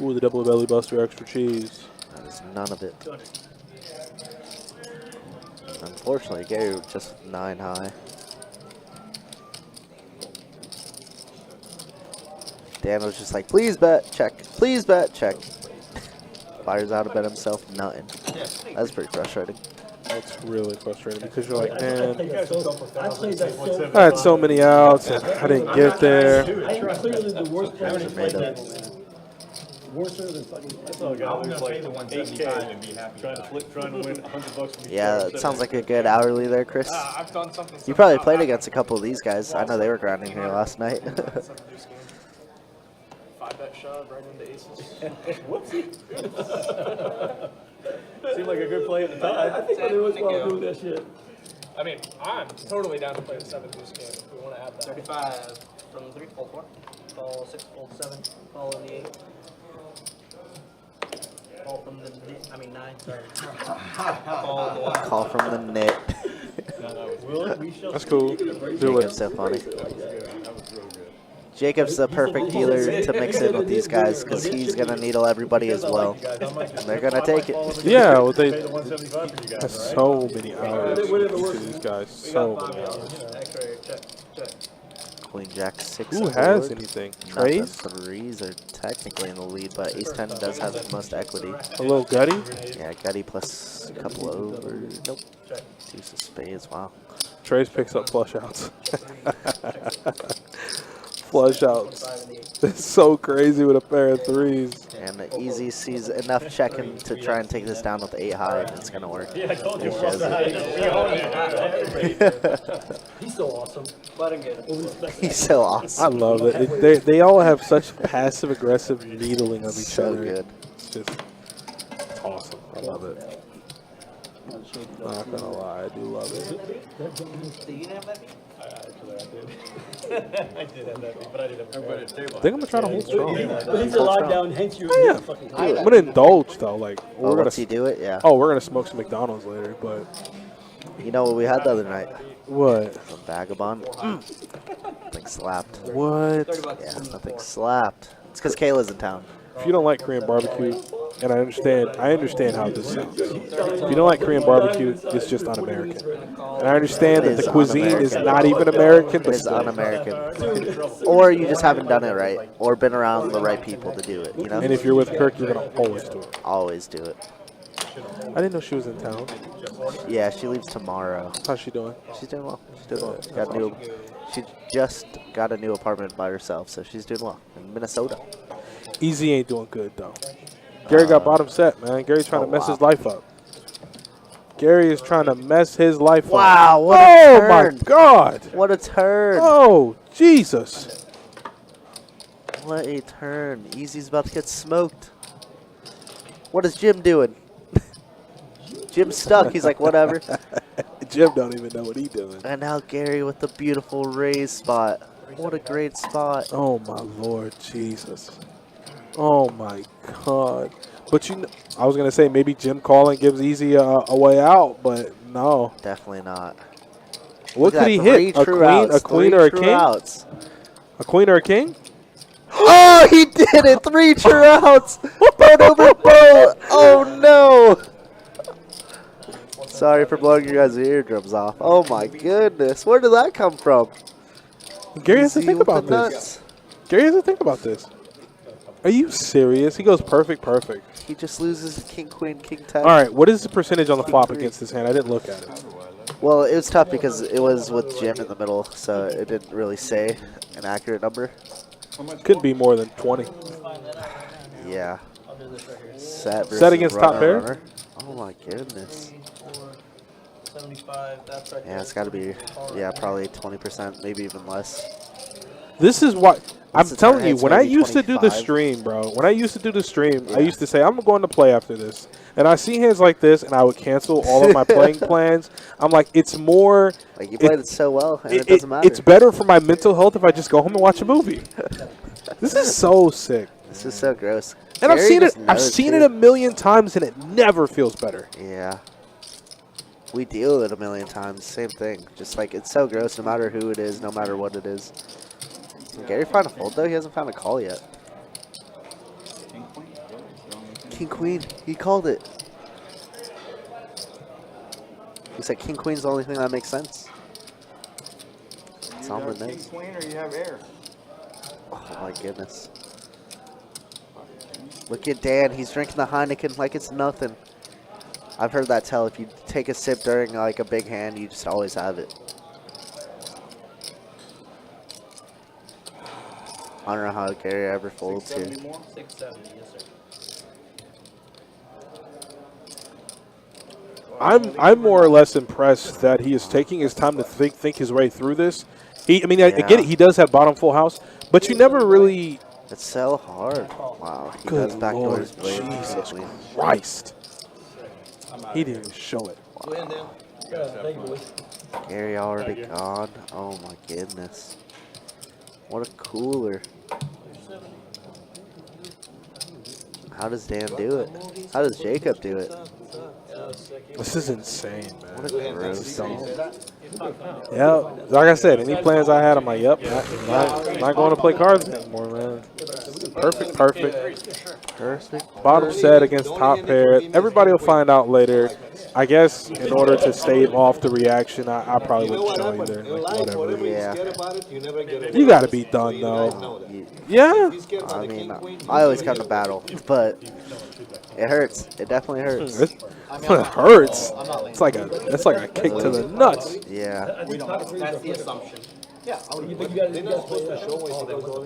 Ooh, the double belly buster, extra cheese. That is none of it. Unfortunately, Gary just 9 high. Dan was just like, please bet, check. Please bet, check. Fires out a bet himself, nothing. That's pretty frustrating. That's really frustrating because you're like, man, I played that so. I had so many outs and I didn't get there. I am clearly the worst player to play that. Worse than fucking. I saw a guy I'm who's gonna pay like the 175 and be 8K happy. trying to flip, trying to win $100 from each Yeah, player. that sounds like a good hourly there, Chris. I've done something. You probably played against a couple of these guys. I know they were grinding here last night. 5-bet shove right into aces. Whoopsie. Seemed like a good play at the time. I think they was going to do that shit. I mean, I'm totally down to play the 7 deuce game if we want to add that. 35 from 3. Hold 4. Call 6. Hold 7. Call in the 8. Call from the 9. Sorry. Call the 1. Call from the net. That's cool. Do Jacob's it. so funny. Jacob's the perfect dealer to mix in with these guys because he's going to needle everybody as well. And they're going to take it. Yeah, well, they Pay the 175 for you guys, have right? so many hours into these guys. So many hours. X-ray. Check. Check. Queen Jack 6. Who on has board. anything? Not the Trace? threes are technically in the lead, but Ace 10 does have the most equity. A little gutty? Yeah, Gutty plus a couple over. Nope. Deuce of spades. Wow. Trace picks up flush outs. Flush outs. It's so crazy with a pair of threes. And the Easy sees enough checking to try and take this down with 8 high, and it's going to work. Yeah, I told you. He shows it. He's so awesome. Let him get it. He's so I awesome. love it. They all have such passive aggressive needling of each So other. good. It's just it's awesome. I love it. Not gonna lie, I do love it. Do you have that? Actually, I did. I did have that, but I didn't have a I think I'm gonna try to hold strong. But he's a lockdown, hence you. Yeah. Fucking I'm gonna indulge though. Like Oh, we're once gonna. you do it, yeah. Oh, we're gonna smoke some McDonald's later. But You know what we had the other night? what? A vagabond. Nothing slapped. What? 30 bucks. Yeah, nothing slapped. It's because Kayla's in town. If you don't like Korean barbecue, and I understand how this sounds. If you don't like Korean barbecue, it's just un-American. And I understand that the cuisine is not even American, but It's still. un-American. Or you just haven't done it right, or been around the right people to do it, you know? And if you're with Kirk, you're going to always do it. Always do it. I didn't know she was in town. Yeah, she leaves tomorrow. How's she doing? She's doing well. She's doing well. She just got a new apartment by herself, so she's doing well in Minnesota. Easy ain't doing good, though. Gary got bottom set, man. Gary's trying to mess his life up. Gary is trying to mess his life up. Wow, what a turn. My God. What a turn. Oh, Jesus. What a turn. Easy's about to get smoked. What is Jim doing? Jim's stuck. He's like, whatever. Jim don't even know what he's doing. And now Gary with the beautiful raise spot. What a great spot. Oh, my Lord Jesus. Oh, my God. But, you know, I was going to say maybe Jim calling gives Easy a way out, but no. Definitely not. What could he hit? A queen or a king? Outs. A queen or a king? Oh, he did it. 3 true outs. Boat over boat. Oh, no. Sorry for blowing your guys' eardrums off. Oh, my goodness. Where did that come from? Gary has to Easy think with about the this. nuts. Gary has to think about this. Are you serious? He goes perfect, perfect. He just loses king, queen, king, 10. All right, what is the percentage on the flop against this hand? I didn't look at it. Well, it was tough because it was with Jim in the middle, so it didn't really say an accurate number. Could be more than 20. Yeah. Set against top pair? runner. Oh, my goodness. 75, that's right. Yeah, it's got to be, yeah, probably 20%, maybe even less. This is what I'm the telling turn you. hits When I maybe used to do the 25. stream, bro. When I used to do the stream, I used to say I'm going to play after this, and I see hands like this, and I would cancel all of my playing plans. I'm like, it's more. Like, you played it so well, and it doesn't matter. It's better for my mental health if I just go home and watch a movie. This is so sick, This is so gross. and I've Gary seen it. just I've knows, seen too. it a million times, and it never feels better. Yeah. We deal with it a million times. Same thing. Just like, it's so gross no matter who it is, no matter what it is. Can Gary find a fold, though? He hasn't found a call yet. King, queen. He called it. He said king, queen's the only thing that makes sense. It's on the nose. Queen or you have air? Oh, my goodness. Look at Dan. He's drinking the Heineken like it's nothing. I've heard that tell. If you take a sip during like a big hand, you just always have it. I don't know how Gary ever folds here. 670, yes, sir. I'm more or less impressed that he is taking his time to think his way through this. I get it. He does have bottom full house, but you never really. It's so hard. Wow. He Good does backdoor Lord, his blade. Jesus Christ! He didn't even show it. Win, Dan. Thank you, boys. Gary already gone. Oh my goodness. What a cooler. How does Dan do it? How does Jacob do it? This is insane, man. What a gross dog. Yeah, like I said, any plans I had, I'm like, yep, not going to play cards anymore, man. Perfect. Perfect. Bottom set against top pair. Everybody will find out later. I guess in order to stave off the reaction, I probably wouldn't show either. Like, whatever. Yeah. You got to be done, though. Yeah. I mean, I always come to battle, but it hurts. It definitely hurts. It hurts. It's like a kick to the nuts. Yeah. That's the assumption. Yeah, I would. They're not supposed to show when they go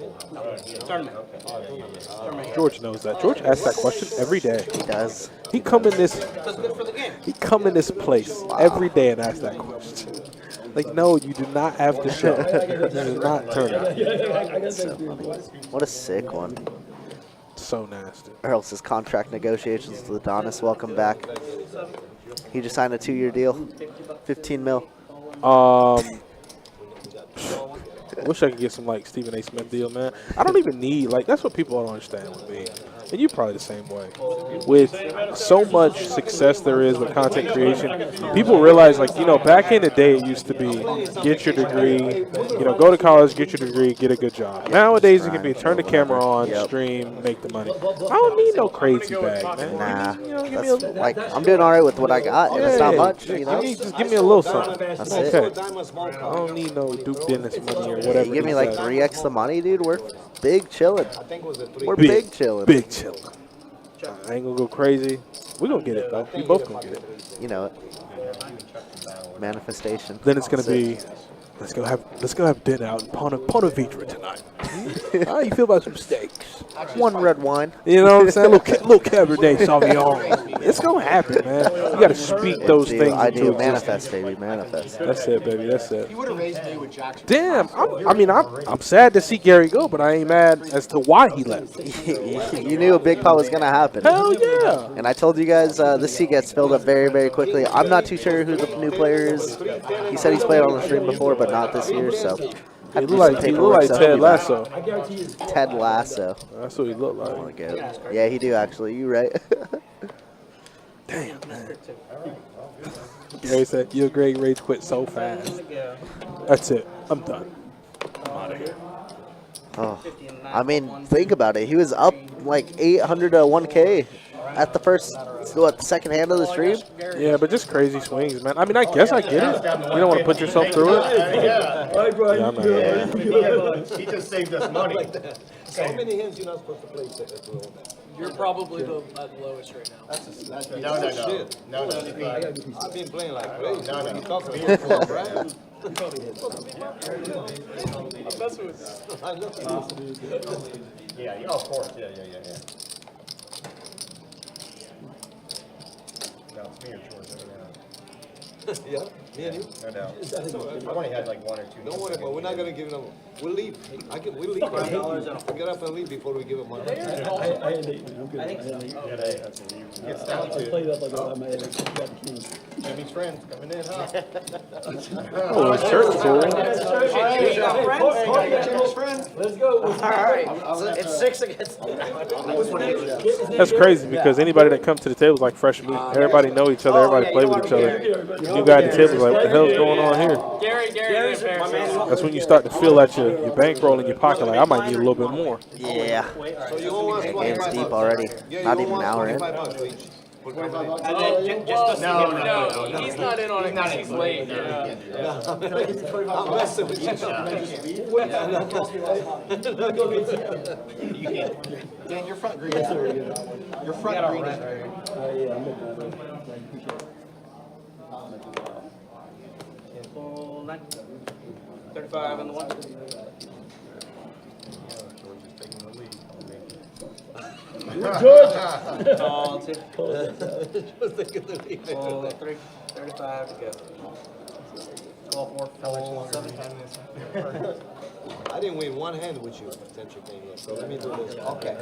in. George knows that. George asks that question every day. He does. He come in this. That's good for the game. He come in this place every day and ask that question. Like, no, you do not have to show. You do not turn it. So funny. What a sick one. So nasty. Earl's contract negotiations with Adonis. Welcome back. He just signed a 2-year deal. 15 mil. Wish I could get some like Stephen A. Smith deal, man. I don't even need that's what people don't understand with me. and you're probably the same way. With so much success there is with content creation, people realize, like, you know, back in the day it used to be get your degree, you know, go to college, get your degree, get a good job. Nowadays it can be turn the camera on, stream, make the money. I don't need no crazy bag, man. Nah, Give me, you know, give me that's, a, like, I'm doing all right with what I got, and it's not much, you know. just give me a little something. That's Okay. it. I don't need no Duke Dennis money or whatever. You give me he like said. 3x the money, dude. We're big chilling. We're Big, big chilling. Big chilling. I ain't gonna go crazy. We gonna get it though. We both gonna get it. You know it. Manifestation. Then it's gonna be, let's go have dinner out in Ponte Vedra tonight. How you feel about some steaks? One red wine. You know what I'm saying? Little Cabernet Sauvignon. It's gonna happen, man. You gotta speak those Dude, things I into do. existence. Manifest, baby. Manifest. That's it, baby. That's it. He would have raised me with Jackson. Damn. I'm sad to see Gary go, but I ain't mad as to why he left. You knew a big pop was going to happen. Hell yeah. And I told you guys this seat gets filled up very, very quickly. I'm not too sure who the new player is. He said he's played on the stream before, but not this year, so. He look like Ted Lasso. Ted Lasso. That's what he look like. Oh, good. Yeah, he do actually. You right. Damn, man. Gary said, your grade rage quit so fast. That's it. I'm done. I'm out of here. Oh, I mean, think about it. He was up like 800 to 1K at the first, the second hand of the stream. Yeah, but just crazy swings, man. I mean, I guess I get it. You don't want to put yourself through it. Yeah. All right, Brian. Yeah, I'm not He just saved us money. How many hands you not supposed to play? You're probably the lowest right now. No. I've been playing like crazy. No. You talk to me, right? Yeah, of course. Yeah. No, it's me or George. Yeah, me and you. No doubt. I've only had like one or two. Don't worry, but we're not gonna give them. We'll leave. We'll leave. We'll get up and leave before we give them money. I had 8, man. I'm good. I had 8. Gets down I to played up like I'm at the king. Jimmy's friends coming in, huh? Oh, it's church, fool. Let's go. All right. It's 6 against. That's crazy because anybody that comes to the table is like fresh meat. Everybody know each other. Everybody play with each other. You guys at the table is like, what the hell's going on here? Gary's my man. That's when you start to feel that your bankroll in your pocket. Like, I might need a little bit more. Yeah. Game's deep already. Not even an hour in. No, he's not in on it because he's late. I'm messing with you. Dan, your front green. Your front green. Yeah, I'm good. Full 9. 35 on the 1. Call 2. Full 3. 35 to go. Call 4. Full 7. I didn't win one hand with you, potential thing yet. So let me do this. Okay.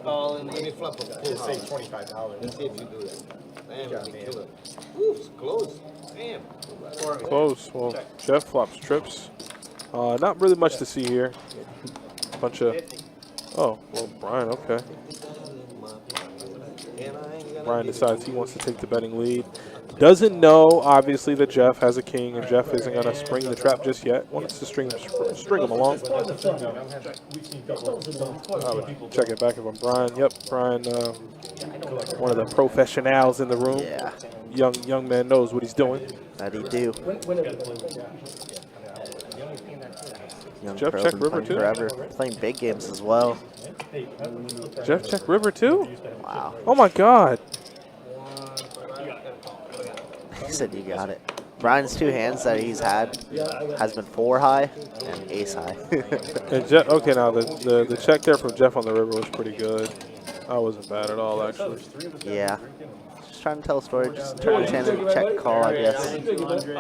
Call in Let me 8. flip them. Let's say $25. Let's see if you do that. Damn, let me kill it. Ooh, it's close. Damn. Close. Well, Jeff flops trips. Not really much to see here. Bunch of. Oh, well, Brian. Okay. Brian decides he wants to take the betting lead. Doesn't know, obviously, that Jeff has a king, and Jeff isn't going to spring the trap just yet. Wants to string him along. I would check it back if I'm Brian. Yep, Brian, one of the professionals in the room. Yeah. Young man knows what he's doing. That he do. Young Jeff pro, check been river playing too? forever. Playing big games as well. Jeff check river too? Wow. Oh my God. He said you got it. Brian's 2 hands that he's had has been 4 high and ace high. And Jeff, okay, now the check there from Jeff on the river was pretty good. That wasn't bad at all, actually. Yeah. Just trying to tell a story. Just turn the channel, check call, I guess. Wouldn't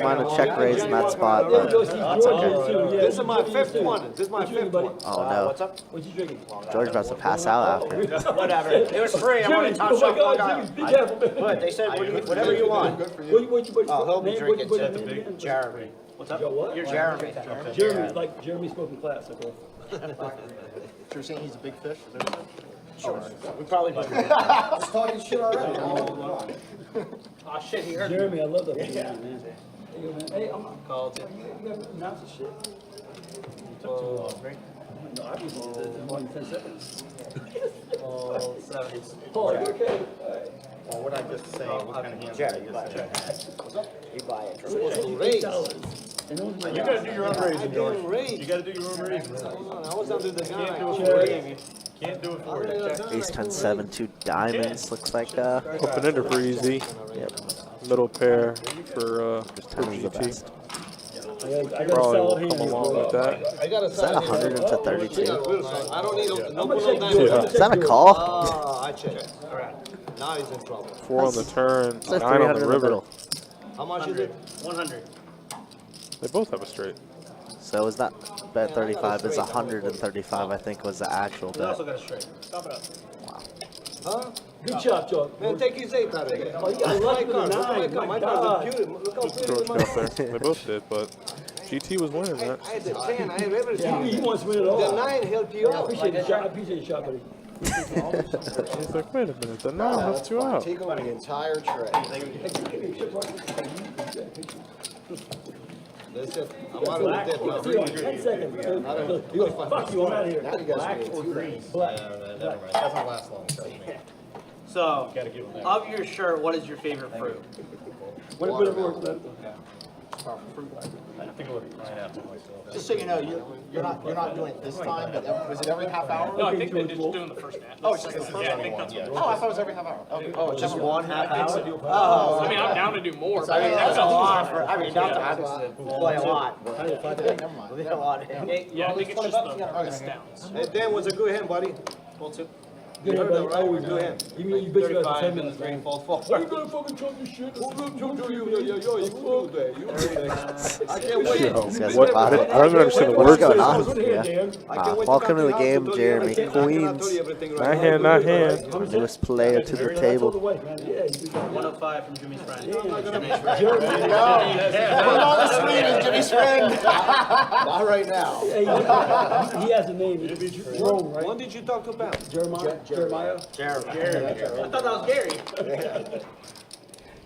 mind a check raise in that spot, but that's okay. This is my 5th one. This is my 5th one. Oh no. What's up? What you drinking? George about to pass out after. Whatever. It was free. I'm on the top shelf. But they said whatever you want. Oh, he'll be drinking. Jeremy. What's up? You're Jeremy. Jeremy, like Jeremy spoke in class, okay? So you're saying he's a big fish? Is that what you said? Sure. We probably do. Just talking shit already. Oh shit, he heard me. Jeremy, I love that man. Hey, I'm Called it. you gotta announce the shit. Took too long, right? No, I was more than 10 seconds. 7. Paul, you okay? Well, what I just say, what kind of hands are you just Raise. And those You gotta do your own raising, George. Raise. You gotta do your own raising. I was under the Can't gun. do it for you. Can't do it for you. Ace 10-7, 2 diamonds. Looks like Open ender for easy. yep. Middle pair for Timing's the GT. best. I got a Probably solid will hand. come along with that. I got a Is that 100 into 32? I don't need no I'm gonna pull check down. yours. Yeah. I'm Is that a call? Ah, I checked. Now he's in trouble. 4 on the turn, It's like 9 on 300 the in the river. middle. How much is it? 100. They both have a straight. So is that bet 35 is 135, I think was the actual We bet. also got a straight. Stop it up. Huh? Good job, George. Man, take his 8 out of there. Oh, you got lucky with a 9. My My card's God. beautiful. Look how pretty George my got there. They both did, but GT was winning that. I had the 10, I have everything. He wants to win it The all. 9 helped you I out. appreciate the shot. I appreciate the shot, buddy. He's like, wait a minute, the 9 helped you out. Take over the entire tray. That's it. I'm out of the dip now. 10 seconds. Fuck you, I'm out of here. Now you guys are getting two Black. Never mind. Doesn't last long. Trust me. So, of your shirt, what is your favorite fruit? What a bit of work, man. I think it was pineapple myself. Just so you know, you're not doing it this time, but was it every half hour? No, I think they're just doing the first half. Oh, it's just the first Yeah, I one. think that's what. Oh, I thought it was every half hour. Okay. Oh, just one half hour? Oh, I mean, I'm down to do more. I mean, that's a lot for, I mean, not to Play a lot. never mind. Play a lot. Yeah, I think it's just the downs. Hey, Dan was a good hand, buddy. Good, heard buddy. that, right? Always Good good. hand. Even though you bitch about 35 10 in minutes, the green man. falls fall. You gonna fucking talk this shit? You do that. I can't wait. This guy's What? spotted. I don't even understand the What's words. going they on? said. Yeah. Welcome to the game, Jeremy. Queens. Not hand, not hand. Our newest player to the table. 105 from Jimmy's friend. Jimmy's friend. Not right now. He has a name. Jerome, When right? did you talk to Pam? Jeremiah? Jeremiah? I thought that was Gary.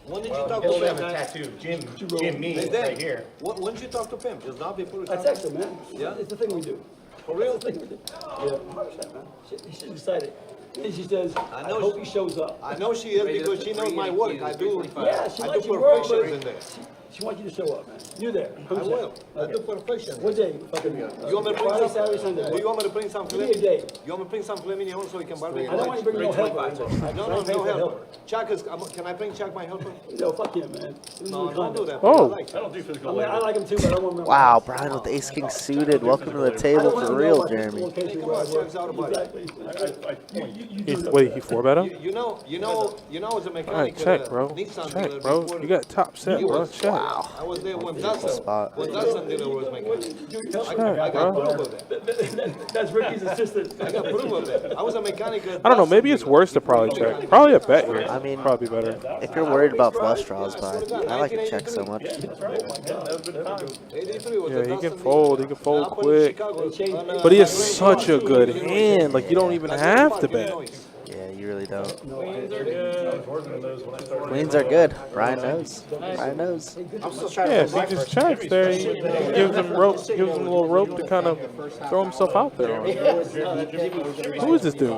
When did you talk to Pam? tattoo. Jim me, Hey, Dan, right here. when did you talk to Pam? Just now before the I text him, man. Yeah? It's the thing we do. For real? It's the thing we do. Yeah, 100%, man. She's excited. And she says, I know hope she- he shows up. I know she is because she knows my work. I do. Yeah, she I likes do your work, perfections in but there. she wants you to show up, man. You're there. I will. I do perfection. What day? Fucking You want me to bring Friday, some? Saturday, Sunday. Do you want me to bring some Give me a filet? day. You want me to bring some filet mignon so we can barbecue? I don't want you to bring no helper. No helper. Chuck is. Can I bring Chuck my helper? No, fuck him, man. No, don't do that. Oh. I like I don't do I physical mean, I labor. like him too, but I don't want him. Wow, Brian with the ace king suited. Welcome to the table for real, Jeremy. Come on, Chuck's out of body. Exactly. Wait, he 4-bet him? You know, as a mechanic. All right, check, bro. Nissan Check, dealer bro. before You got top set, you bro. was- Check. I was there when Dustin spot. dealer was mechanic. I got bro. proof of that. That's Ricky's assistant. I got proof of that. I was a mechanic. I don't know. Maybe it's worse to probably check. Probably a bet here. I mean, probably better. If you're worried about flush draws, but I like to check so much. 83 was Yeah, the he can Dustin fold. He can fold quick. But he has such a good hand. Like, you don't even have to bet. Yeah, you really don't. Queens are good. I was working on those when I started. Queens are good. Brian knows. Brian knows. I'm still trying Yeah, to if he just checks there, he gives him rope, gives him a little rope to kind of throw himself out there on. Who is this dude? You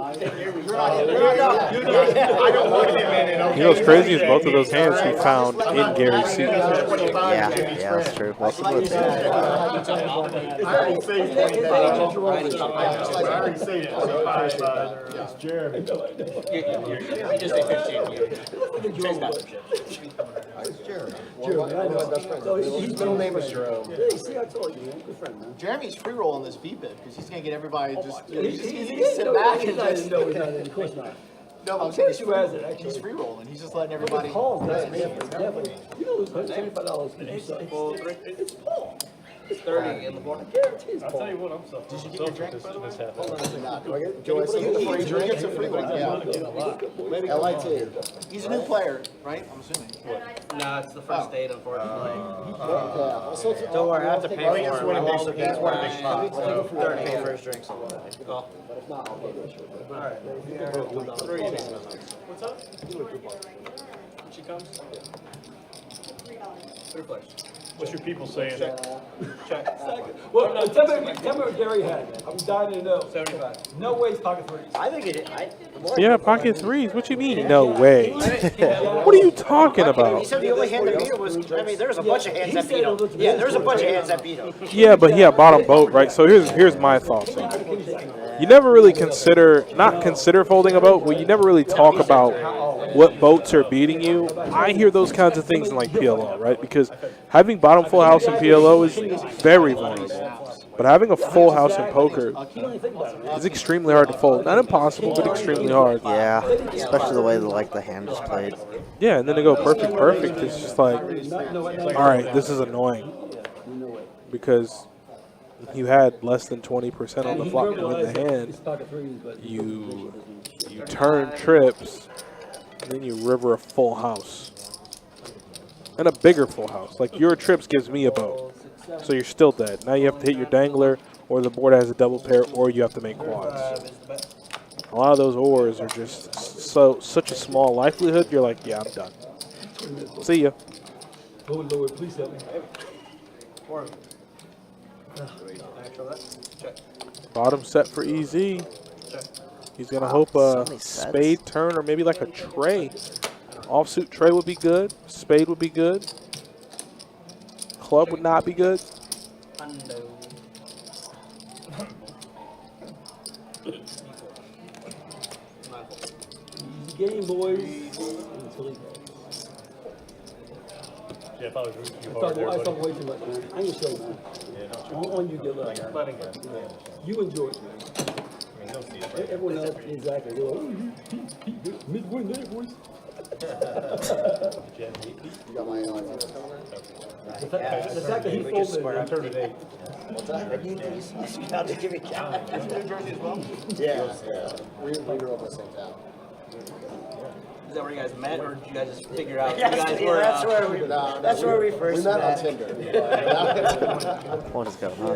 know what's crazy is both of those hands he found in Gary's seat. Yeah, that's true. Welcome to the table. I already say it. It's Jeremy. You just say 15. Jeremy, I know. Best friends. His middle name is Jerome. Hey, see, I told you, man. Good friend, man. Jeremy's free rolling this VPIP because he's gonna get everybody just. He's He's gonna sit back and not, just. no, he's not. Of course not. No, I'm saying he's Who has it, actually? He's free rolling. He's just letting everybody. Paul, definitely. You know, it's $75 for you. It's Paul. It's 30 in the board. I'll tell you what, I'm suffering. Did you get your drink, by the way? Do I get, Joe, I see you get some free ones, yeah. Maybe LIT. He's a new player, right? I'm assuming. No, it's the first date, unfortunately. Don't worry, I have to pay for it. He's one of big spots. 30 pay for his drinks. What's up? She comes? Third place. What's your people saying? Check. Well, tell me what Gary had. I'm dying to know. 75. No way he's pocket threes. I think it. Yeah, pocket threes. What you mean? No way. What are you talking about? He said the only hand that beat him was. I mean, there's a bunch of hands that beat him. Yeah, there's a bunch of hands that beat him. Yeah, but he had bottom boat, right? So here's my thoughts on it. You never really consider folding a boat. Well, you never really talk about what boats are beating you. I hear those kinds of things in like PLO, right? Because having bottom full house in PLO is very vulnerable. But having a full house in poker is extremely hard to fold. Not impossible, but extremely hard. Yeah, especially the way the hand is played. Yeah, and then to go perfect. It's just like, all right, this is annoying because you had less than 20% on the flop to win the hand. You turn trips, and then you river a full house. And a bigger full house. Like your trips gives me a boat. So you're still dead. Now you have to hit your dangler, or the board has a double pair, or you have to make quads. A lot of those ors are just such a small likelihood, you're like, yeah, I'm done. See ya. Oh Lord, please help me. Bottom set for EZ. He's going to hope a spade turn or maybe like a tray. Offsuit tray would be good. Spade would be good. Club would not be good. Game boys. Yeah, if I was rooting too I hard there, thought buddy. way too much, man. I ain't gonna show you, man. On you, good luck. Letting go. You enjoy it. I mean, don't see it. Everyone else, exactly. They're like, oh, mid-win there, boys. Jen, he- You got my The fact that he folded. I turned it 8. Yeah. We grew up in the same town. Is that where you guys met, or did you guys just figure out you guys were? That's where we first met. We met on Tinder. What is going on?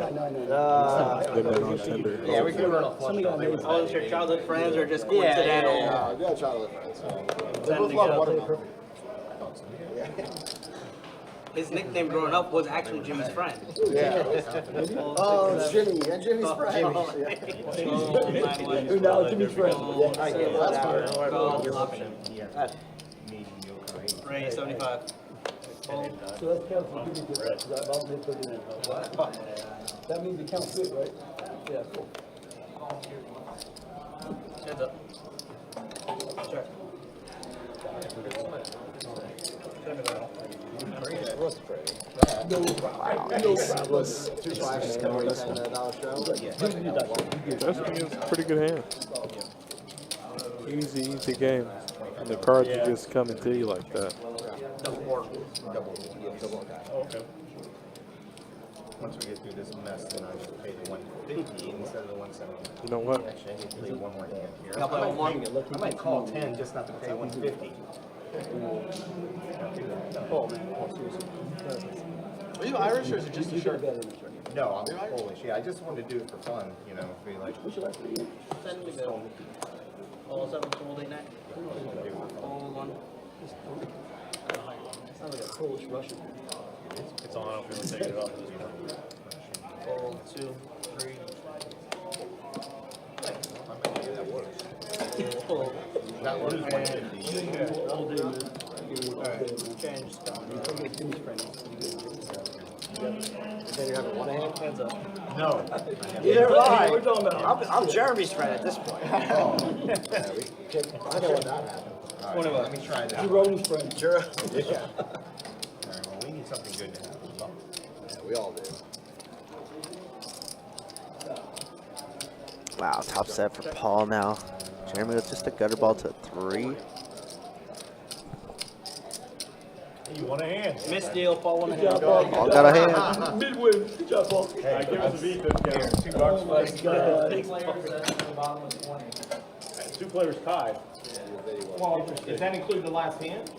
They met on Tinder. Yeah, we grew up on Oh, it's your childhood friends, or just coincidental? Yeah, we had childhood friends. They both love watermelon. His nickname growing up was actually Jimmy's friend. Yeah. Oh, it's Jimmy. And Jimmy's friend. Who now Jimmy's friend. That's Ray, 75. So that's count for Jimmy good, because I volunteered 39. That means it counts good, right? Yeah, cool. Heads up. Check. was 2 5s coming this one. Justin is a pretty good hand. Easy game. And the cards are just coming to you like that. Okay. Once we get through this mess, then I just pay the 150 instead of the 170. You know what? Actually, I need to play one more hand here. Y'all play one? I might call 10 just not to pay 150. Are you Irish or is it just a shirt? No, I'm Polish. Yeah, I just wanted to do it for fun, you know, be like, Send me the all 7, fold 8, 9. Fold 1. Sounds like a Polish Russian. It's on. I don't feel like taking it off at this point. Fold 2, 3. Fold. that one is 150. All day, man. Change. Jimmy's friend. Then you have one hand? Hands up. No. Either What are way. you talking about? I'm Jeremy's friend at this point. I know when that happened. All right, let me try this. Jerome's friend. Sure. All right, well, we need something good to happen. Yeah, we all do. Wow, top set for Paul now. Jeremy with just a gutter ball to 3. You want a hand. Missed deal, Paul won a Good job, hand. Paul. All got a hand. Mid-win. Good job, Paul. I give us a VPIP Here, count. Oh, my God. Two players tied. Well, does that include the last hand?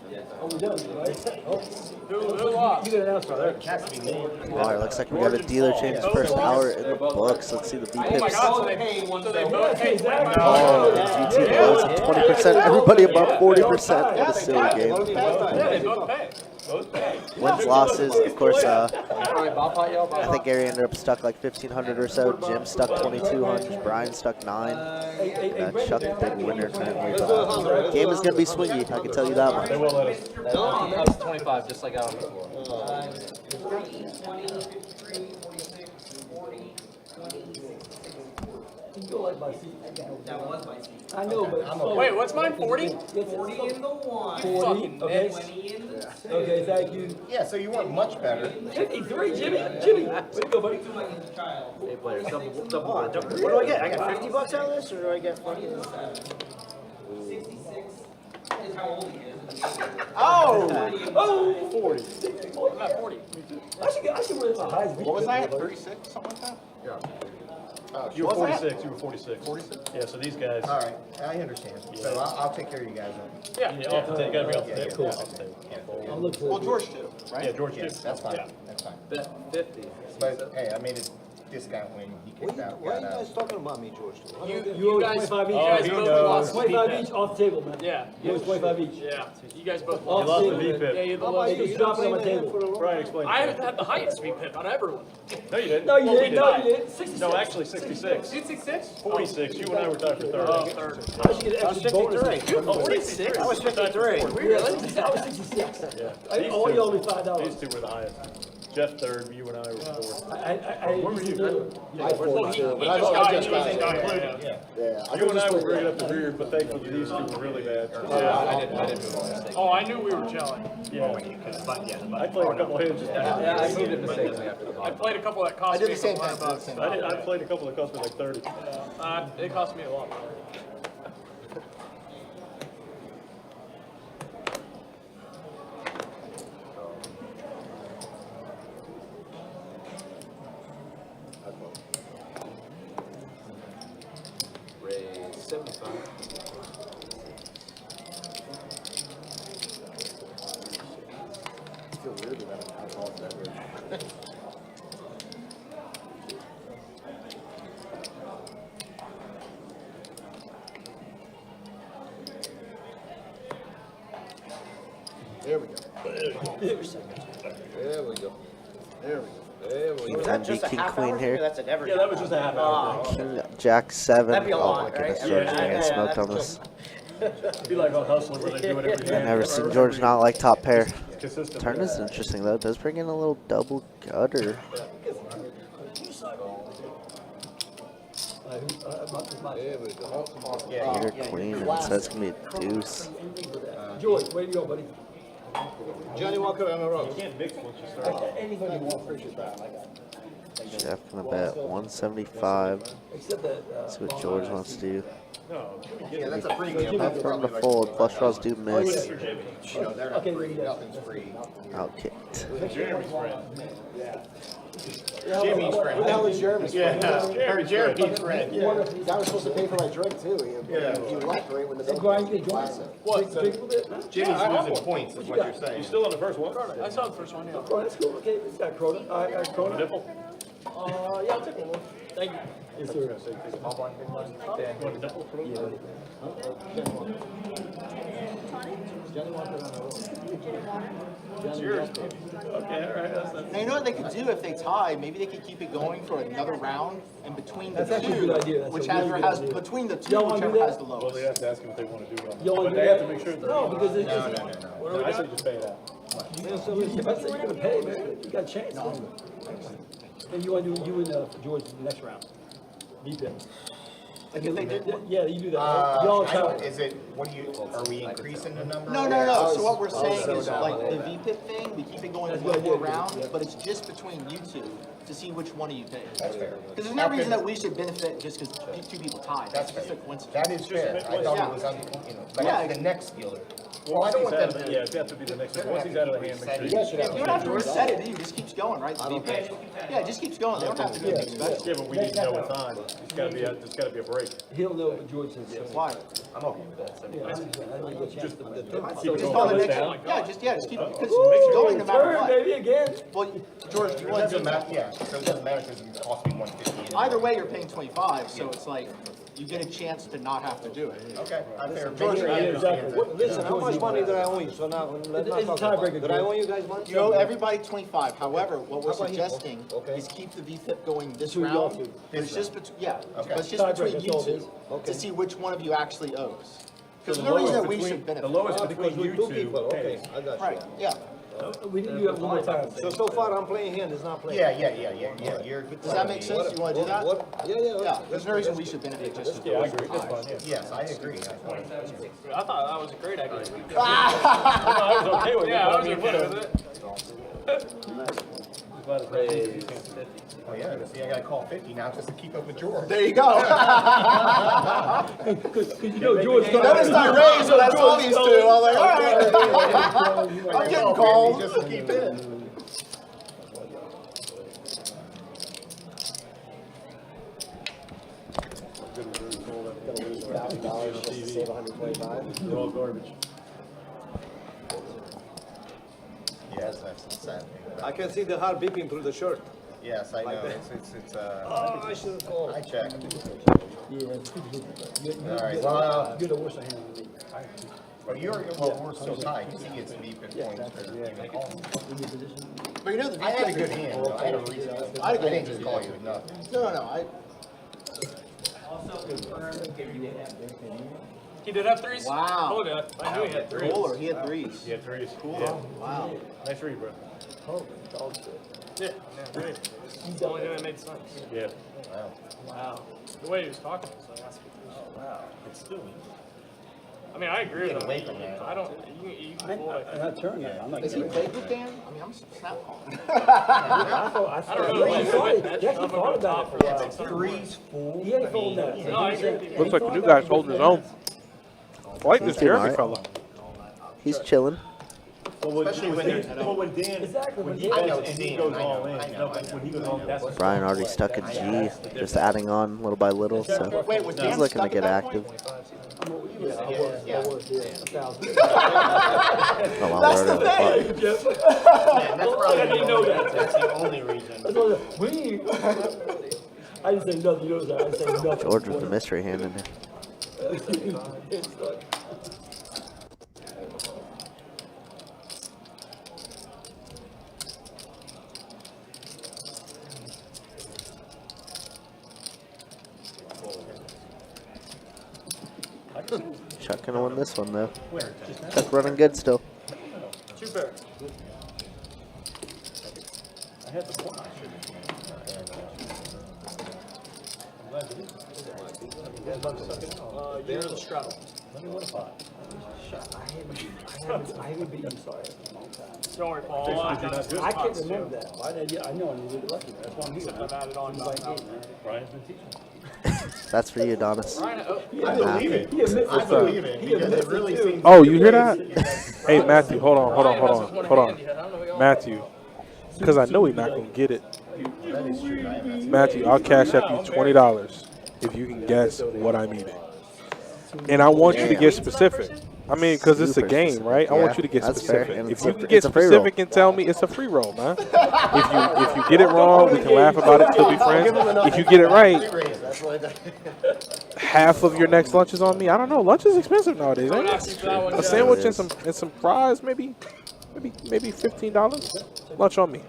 Oh, we're done, right? Oh, Who lost? you got an answer there. It has to be me. All right, looks like we got a dealer change first hour in the books. Let's see the Oh my VPIPs. God! So they both paid $25. Oh, GT blows at 20%. Everybody above 40% in a silly game. Yeah, they both paid. Wins, losses, of course. All right, ball pot, y'all. I think Gary ended up stuck like 1,500 or so. Jim stuck 2,200. Brian stuck 9. And Chuck, the big winner, currently. Game is going to be swingy. I can tell you that much. They won't let us. That was 25, just like I was before. 20, 23, 46, 40, 26. You go like my seat. That was my seat. I know, but. Wait, what's mine? 40? 40 in the one. 40, okay. 20 in the two. Okay, thank you. Yeah, so you want much better. 53, Jimmy. Jimmy, way to go, buddy. Hey, players, double. What do I get? I got 50 bucks out of this, or do I get fucking? 66 is how old he is. Oh! 40. I'm at 40. I should wear my highs. What was that? 36, something like that? You were What was that? 46. You were 46. 46. Yeah, so these guys. All right, I understand. So I'll take care of you guys. Yeah. Off the table. Gotta be off the Yeah, table. yeah, Off the table. I'm looking Well, for George too, right? Yeah, George Yes, too. that's fine. Yeah. That's fine. Bet 50. But hey, I made a discount when he kicked out. Why are you got out. guys talking about me, George? You guys, 25 each. you guys he both knows. lost the 25 VPIP. each off the table, man. Yeah. You was 25 each. Yeah. You guys both You lost. lost the table. Yeah, VPIP. you the How about lowest. you? Just drop it on my table. Brian, explain. I had the highest VPIP on everyone. No, you didn't. No, you Well, we didn't. No, did. you didn't. 66. No, actually 66. 66? 46. You and I were tied for third. Oh, third. I should get an extra bonus. 53. Oh, 46? I was 53. Really? I was 66. Yeah. I owe you only $5. These two were the highest. Jeff third, you and I were fourth. Where were you? I 42, but I just got got it. Yeah. You and I were bringing up the rear, but thankfully these two were really bad. I didn't move on. Oh, I knew we were gelling. Yeah. I played a couple hands just Yeah, I moved it mistakenly after the I bottom. played a couple that cost I did me the same a lot thing. of bucks. I played a couple that cost me like 30. It cost me a lot. Raise 75. I feel weird that I called that rich. There we go. There we go. There we go. There we go. Time King Queen here. That's an every. Yeah, that was just a half hour thing. King Jack 7. That'd be a Oh lot, my goodness, right? George is Yeah. gonna get smoked on this. It'd be like on Hustler where they do it every I've day. never seen George not like top pair. Consistent. Turn is interesting though. It does bring in a little double gutter. There we go. Peter Queen, and so it's gonna be a deuce. George, way to go, buddy. Johnny Walker on the road. You can't mix once you start. Anything you want, appreciate that. Jeff gonna bet 175. Except that. See what George wants to do. No, Yeah, that's a free game. Not from the fold. Flush draws do miss. You know, they're not Okay, free. there you go. Nothing's free. Outkicked. Jeremy's friend. Jimmy's friend. Who the hell is Jeremy's friend? Jeremy's friend. He's not supposed to pay for my drink too. He left right when the Hey, Brian, you can join us. What? Drink a little bit? Jimmy's losing points, is what you're saying. You still on the first one? I saw the first one, yeah. Oh, that's cool. Okay, it's got Crota. All right, Crota. Nipple? Yeah, I'll take one more. Thank you. Yes, sir. You want a nipple for those? It's yours. Okay, all right. That's Now, you know what they could do if they tie? Maybe they could keep it going for another round, and between the That's actually a two, good idea. That's a whichever really good has idea. between the two, Y'all wanna do whichever that? has the well, lowest. they have to ask them if they want to do it. Y'all wanna But do they have that? to make sure that. No, because it's No, I say just pay it out. if I say you're gonna pay, man, you got a chance. And you want to do you and George the next round. VPIP. Like if they did one. Yeah, you do that. Y'all tell. Is it, what do you, are we increasing the number? No, no, no. So what we're saying is like the VPIP thing, we keep it going one more round, but it's just between you two to see which one of you pays. That's fair. Because there's no reason that we should benefit just because two people tied. That's just fair. a coincidence. That is fair. I thought Yeah. it was, like Yeah. the next dealer. Well, Well, I don't want them yeah, to. if you have to be the next one. Once he's out of the hand, make sure You don't have to reset it, it just keeps going, right? The VPIP. Yeah, it just keeps going. They don't have to do anything special. Yeah, but we need to know it's on. There's gotta be a break. He'll know what George says. Why? I'm okay with that. Just So keep just it call the going next down. one. Yeah, just keep it because it's going no matter Turn, what. baby, again. Well, George, do you want to Doesn't matter, yeah, so it doesn't matter because it costs me 150. either way, you're paying 25, so it's like you get a chance to not have to do it. Okay, I'm fair. George, Maybe I yeah, understand exactly. that. What- Listen, how much money did I owe you? So now, let's not It's talk a about tiebreaker, it. Did I George. owe you guys money? You owe everybody 25. However, what we're How about you? suggesting Okay. is keep the VPIP going this Between y'all round. two. But it's just yeah, Okay. but it's just Tiebreaker, between that's you all it two is. Okay. to see which one of you actually owes. Because The there's no reason that lowest we between- should benefit. The lowest Because between we're you two two people, okay, pays. I got you. Right? Yeah. We need to do that one more time. So far I'm playing here and it's not playing. Yeah, you're. Does that make sense? You want to do that? Yeah. There's no reason we should benefit just as Yeah, I agree. That's fine, yeah. Yes, I agree. I thought that was a great idea. I was okay with it. Yeah, I but was mean, okay with it. Glad it's not 50. Oh, yeah, see, I gotta call 50 now just to keep up with George. There you go. Because you know George You noticed I raised when I told these two. I was like, all right. I'm getting calls. Just to keep it. Save 125. They're all garbage. Yes, that's sad. I can see the heart beeping through the shirt. Yes, I know, Oh, I should have called. I checked. Yeah. All right, well, You're the worst hand in the league. we're still tied, because he gets deep in points for even calling. But you know the I had a VPIP good hand, though. I had a reason. I didn't just call you with nothing. No. He did have threes? Wow. Told ya. I knew he had threes. Cooler. He had threes. Yeah, threes. Cool. Yeah. Wow. Nice read, bro. Yeah, great. It's the only thing that made sense. Yeah. Wow. The way he was talking was like, that's Wow. It's still. I mean, I agree with Get him. away from that. I don't, you can fold it. I'm not turning it. I'm not Does he getting play good Dan? I mean, I'm snap calling. I don't know. He thought it. Jackie thought about it for a while. Three's full. He ain't folding that. No, I agree. Looks like the new guy's holding his own. I like this Jeremy alright. fella. He's chilling. Especially when they're. When Dan, Exactly. when he I know goes, and he Dan, goes I know, all in. I know, No, I but know. when he goes all in, that's what. Brian already stuck a G, just adding on little by little, so Wait, was Dan he's looking to stuck get at that active. point? I was, yeah, 1,000. A lot That's the harder than thing. fuck. Yeah, that's probably I didn't know that. That's the only reason. I didn't say nothing. You know that. I didn't say nothing. George with the mystery hand in there. Chuck gonna win this one though. Chuck running good still. Two pair. I had the point. You're the straddle. Let me win a pot. I haven't beaten you, sorry, in a long time. Don't worry, Paul. I can't remember that. Why did I know I needed it lucky. That's why I'm here. I've added on Like, about hey, now. Brian's been teaching. That's for you, Adonis. Brian, oh, I believe it. he admits I it. believe it, because it really seems. Oh, you hear that? Hey, Matthew, hold on. Matthew, because I know he's not going to get it. That is true. I have Matthew, I'll cash up you $20 if you can guess what I'm eating. And I want you to get specific. I mean, because it's a Super game, specific. right? I want Yeah, you to get that's fair, specific. and If it's you a- can it's get a free roll. specific and tell me, it's a free roll, man. If you get it wrong, we can laugh about it, still be friends. If you get it right, That's what I half of your next lunch is on me. I don't know. Lunch is expensive nowadays, ain't it? A sandwich and some fries, maybe $15. Lunch on me.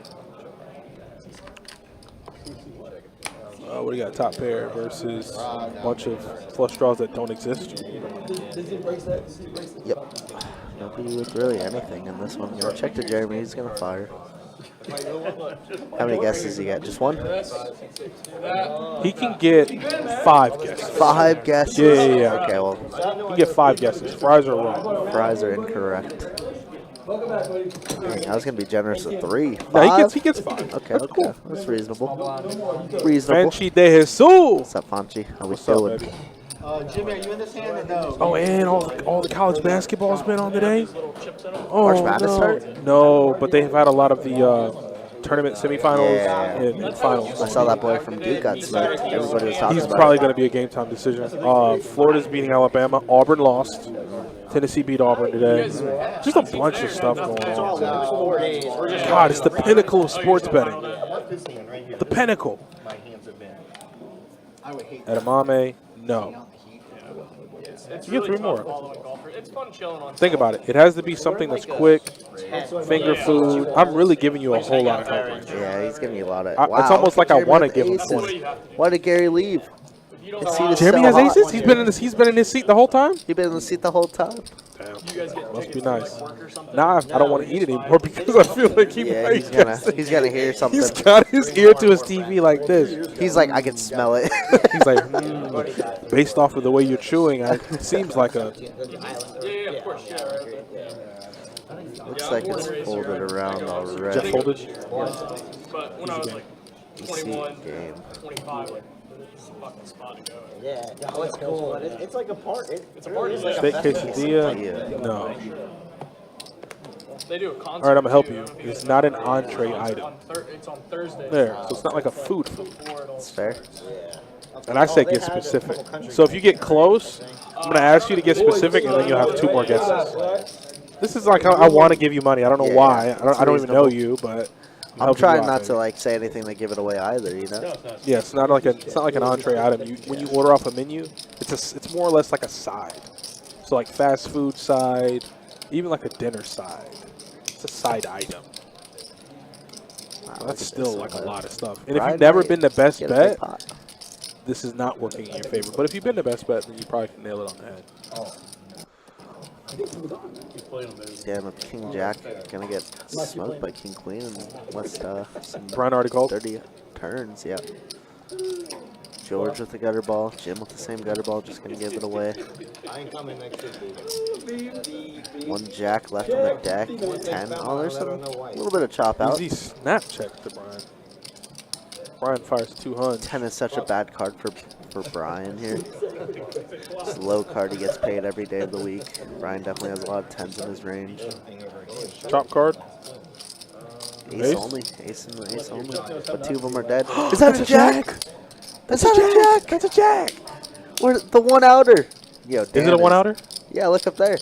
What do you got? Top pair versus a bunch of flush draws that don't exist. Does he brace that? Does he brace it? Yep. Nobody with really anything in this one. Go check to Jeremy. He's gonna fire. How many guesses you got? Just one? He can get 5 guesses. 5 guesses? Yeah. Okay, well, He can get 5 guesses. Fries are wrong. fries are incorrect. Dang, I was going to be generous with 3. No, 5? he gets 5. Okay, okay. That's reasonable. Reasonable. Fanchi de Jesus. What's up, Fanchi? How we What's up, doing? baby? Jimmy, are you in this hand or no? Oh, and all the college basketball's been on today? Oh, March Madness no. start? No, but they've had a lot of the tournament semifinals Yeah. and finals. I saw that boy from Duke got smoked. Everybody was talking He's about probably it. going to be a game time decision. Florida's beating Alabama. Auburn lost. Tennessee beat Auburn today. Just a bunch of stuff going on. God, it's the pinnacle of sports betting. The pinnacle. My hands have been. Edamame, no. It's You get 3 more. following golfer. It's fun chilling on. Think about it. It has to be something that's quick, finger food. I'm really giving you a whole lot of help right now. Yeah, he's giving you a lot of. It's almost like I Jeremy want to with give him aces. 20. Why did Gary leave? His seat is Jeremy so has hot. aces? He's been in his seat the whole time? He's been in the seat the whole time. Must be nice. Nah, I don't want to eat it anymore because I feel like he Yeah, might he's guess gonna it. hear something. He's got his ear to his TV like this. He's like, I can smell it. He's like, based off of the way you're chewing, it seems like a. Yeah, of course. Yeah, right. Looks like it's folded around already. Jeff folded. But when I was like You see 21, game. 25, like, this is a fucking spot to go. Yeah, no, it's cool. But it's like a part. It's a party. Steak quesadilla? Yeah. No. They do a concert. All right, I'm going to help you. It's not an entree item. It's on Thursday. There. So it's not like a food. It's fair. And I said get specific. So if you get close, I'm going to ask you to get specific, and then you'll have 2 more guesses. This is like how I want to give you money. I don't know Yeah, why. I don't even know reasonable. you, but I'm trying not to like say anything that give it away either, you know. Yeah, it's not like an entree item. When you order off a menu, it's more or less like a side. So like fast food side, even like a dinner side. It's a side item. Wow, that's still like a lot of stuff. And if Friday you've never night, been the best get a big bet, pot. this is not working in your favor. But if you've been the best bet, then you probably can nail it on the head. Damn, if King Jack gonna get smoked by King Queen and West some Brian already called. 30 turns, yeah. George with the gutter ball, Jim with the same gutter ball, just gonna give it away. I ain't coming next week. 1 Jack left on the deck, 10. Oh, there's a little bit of chop out. Easy snap check to Brian. Brian fires 200. 10 is such a bad card for Brian here. It's a low card, he gets paid every day of the week. Brian definitely has a lot of 10s in his range. Chop card. Ace only, ace only, but 2 of them are dead. Is that a Jack? That's a Jack! That's a Jack! Where the 1 outer? Yo, Is it a 1 outer? Yeah, look up there.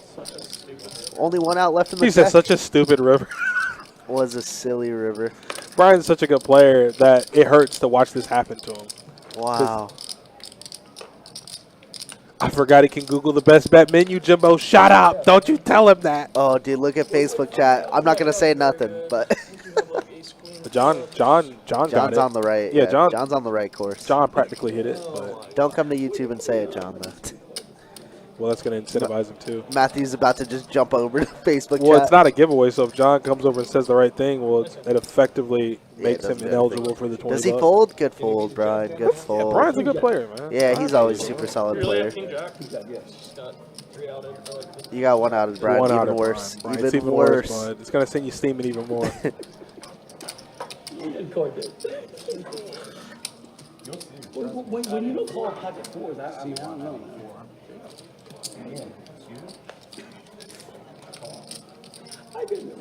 Only 1 out left in the He said deck. such a stupid river. Was a silly river. Brian's such a good player that it hurts to watch this happen to him. Wow. I forgot he can Google the best bet menu, Jimbo. Shut up. Don't you tell him that. Oh, dude, look at Facebook chat. I'm not going to say nothing, but John got it. John's on the right. Yeah, John's on the right course. John practically hit it, but Don't come to YouTube and say it, John, though. well, that's going to incentivize him too. Matthew's about to just jump over to Facebook Well, chat. it's not a giveaway, so if John comes over and says the right thing, well, it effectively makes him doesn't ineligible for the 20 Does he bucks. fold? Good fold, Brian. Good fold. Brian's a good player, man. Yeah, he's always a super solid player. You got 1 out of Brian. One out Even of worse. Brian. It's even worse, bud. It's going to send you steaming even more. When you don't call a pocket 4s, I mean, I don't know. I didn't know.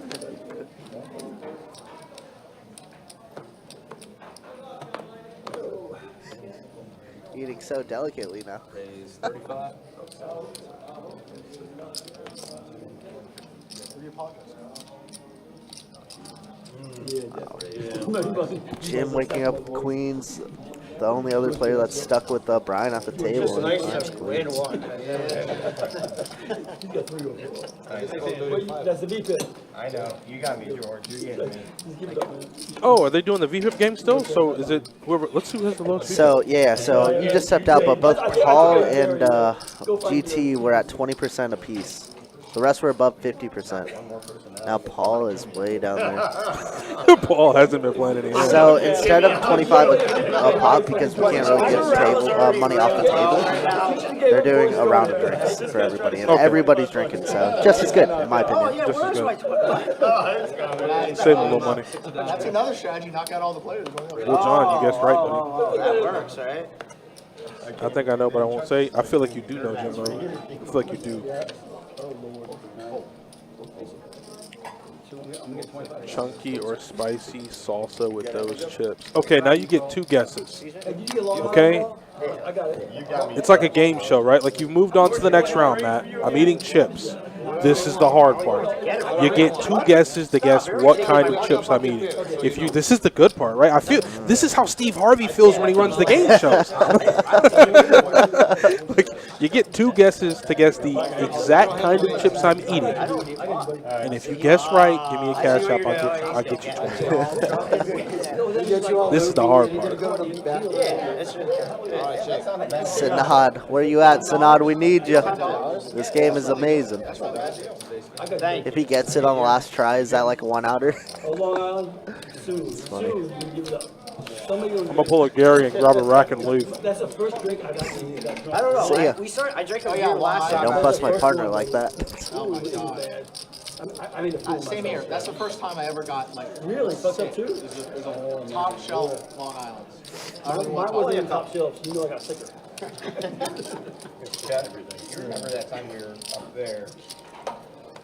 Eating so delicately now. Jim waking up Queens. The only other player that's stuck with Brian at the table. And that's Queens. That's the VPIP. I know. You got me, George. You're getting me. Oh, are they doing the VPIP game still? So is it whoever? Let's see who has the lowest VPIP. So, yeah, so you just stepped out, but both Paul and GT were at 20% apiece. The rest were above 50%. Now Paul is way down there. Paul hasn't been playing any. So instead of 25 a pop, because we can't really get money off the table, they're doing a round of drinks for everybody, and everybody's drinking. So just as good, in my opinion. Just as good. Save a little money. That's another strategy. Knock out all the players. Well, John, you guessed right, buddy. Oh, that works, right? I think I know, but I won't say. I feel like you do know, Jimbo. I feel like you do. Chunky or spicy salsa with those chips. Okay, now you get 2 guesses. Okay? It's like a game show, right? Like you've moved on to the next round, Matt. I'm eating chips. This is the hard part. You get 2 guesses to guess what kind of chips I'm eating. This is the good part, right? I feel this is how Steve Harvey feels when he runs the game shows. Like you get 2 guesses to guess the exact kind of chips I'm eating, and if you guess right, give me a cash app. I'll get you $20. This is the hard part. Sanad, where you at, Sanad? We need you. This game is amazing. If he gets it on the last try, is that like a 1-outer? It's funny. I'm gonna pull a Gary and grab a rack and leave. That's the first drink I've actually I don't know. See ya. I drank a beer last Hey, time. don't bust my partner like that. Oh my god. I mean, Same here. That's the first time I ever got like really fucked up too. It was a top shelf Long Island. Mine wasn't in top shelf, so you know I got sicker. You remember that time we were up there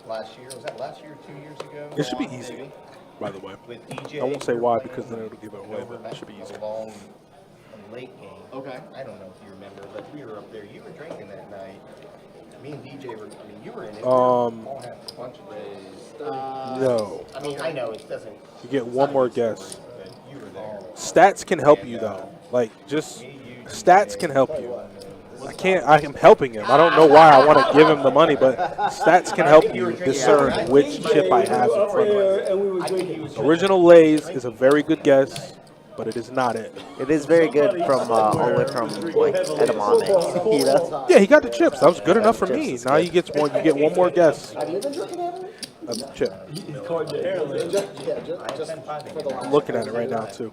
last year? Was that last year or 2 years ago? It should be easy, by the way. With DJ. I won't say why because then it'll give it away, but it should be easy. A long, late game. Okay. I don't know if you remember, but we were up there. You were drinking that night. Me and DJ were. I mean, you were in it. All had a bunch of days. No. I mean, I know it doesn't. You get one more guess. But you were there. Stats can help you though. Like just stats can help you. I am helping him. I don't know why I want to give him the money, but stats can help you discern which chip I have in front of me. Original Lay's is a very good guess, but it is not it. It is very good from all the way from like edamame. You know? Yeah, he got the chips. That was good enough for me. Now you get one more guess. That's the chip. I'm looking at it right now too.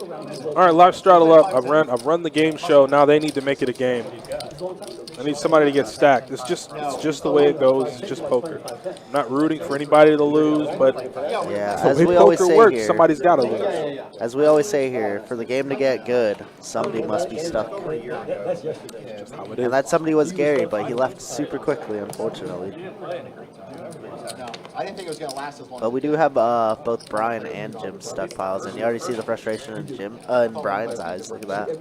All right, live straddle up. I've run the game show. Now they need to make it a game. I need somebody to get stacked. It's just the way it goes. It's just poker. I'm not rooting for anybody to lose, but yeah, the as way we always poker say works, here, somebody's got to lose. As we always say here, for the game to get good, somebody must be stuck. Just how it is. And that somebody was Gary, but he left super quickly, unfortunately. No, I didn't think it was gonna last as long. But we do have both Brian and Jim stockpiles, and you already see the frustration in in Brian's eyes. Look at that. I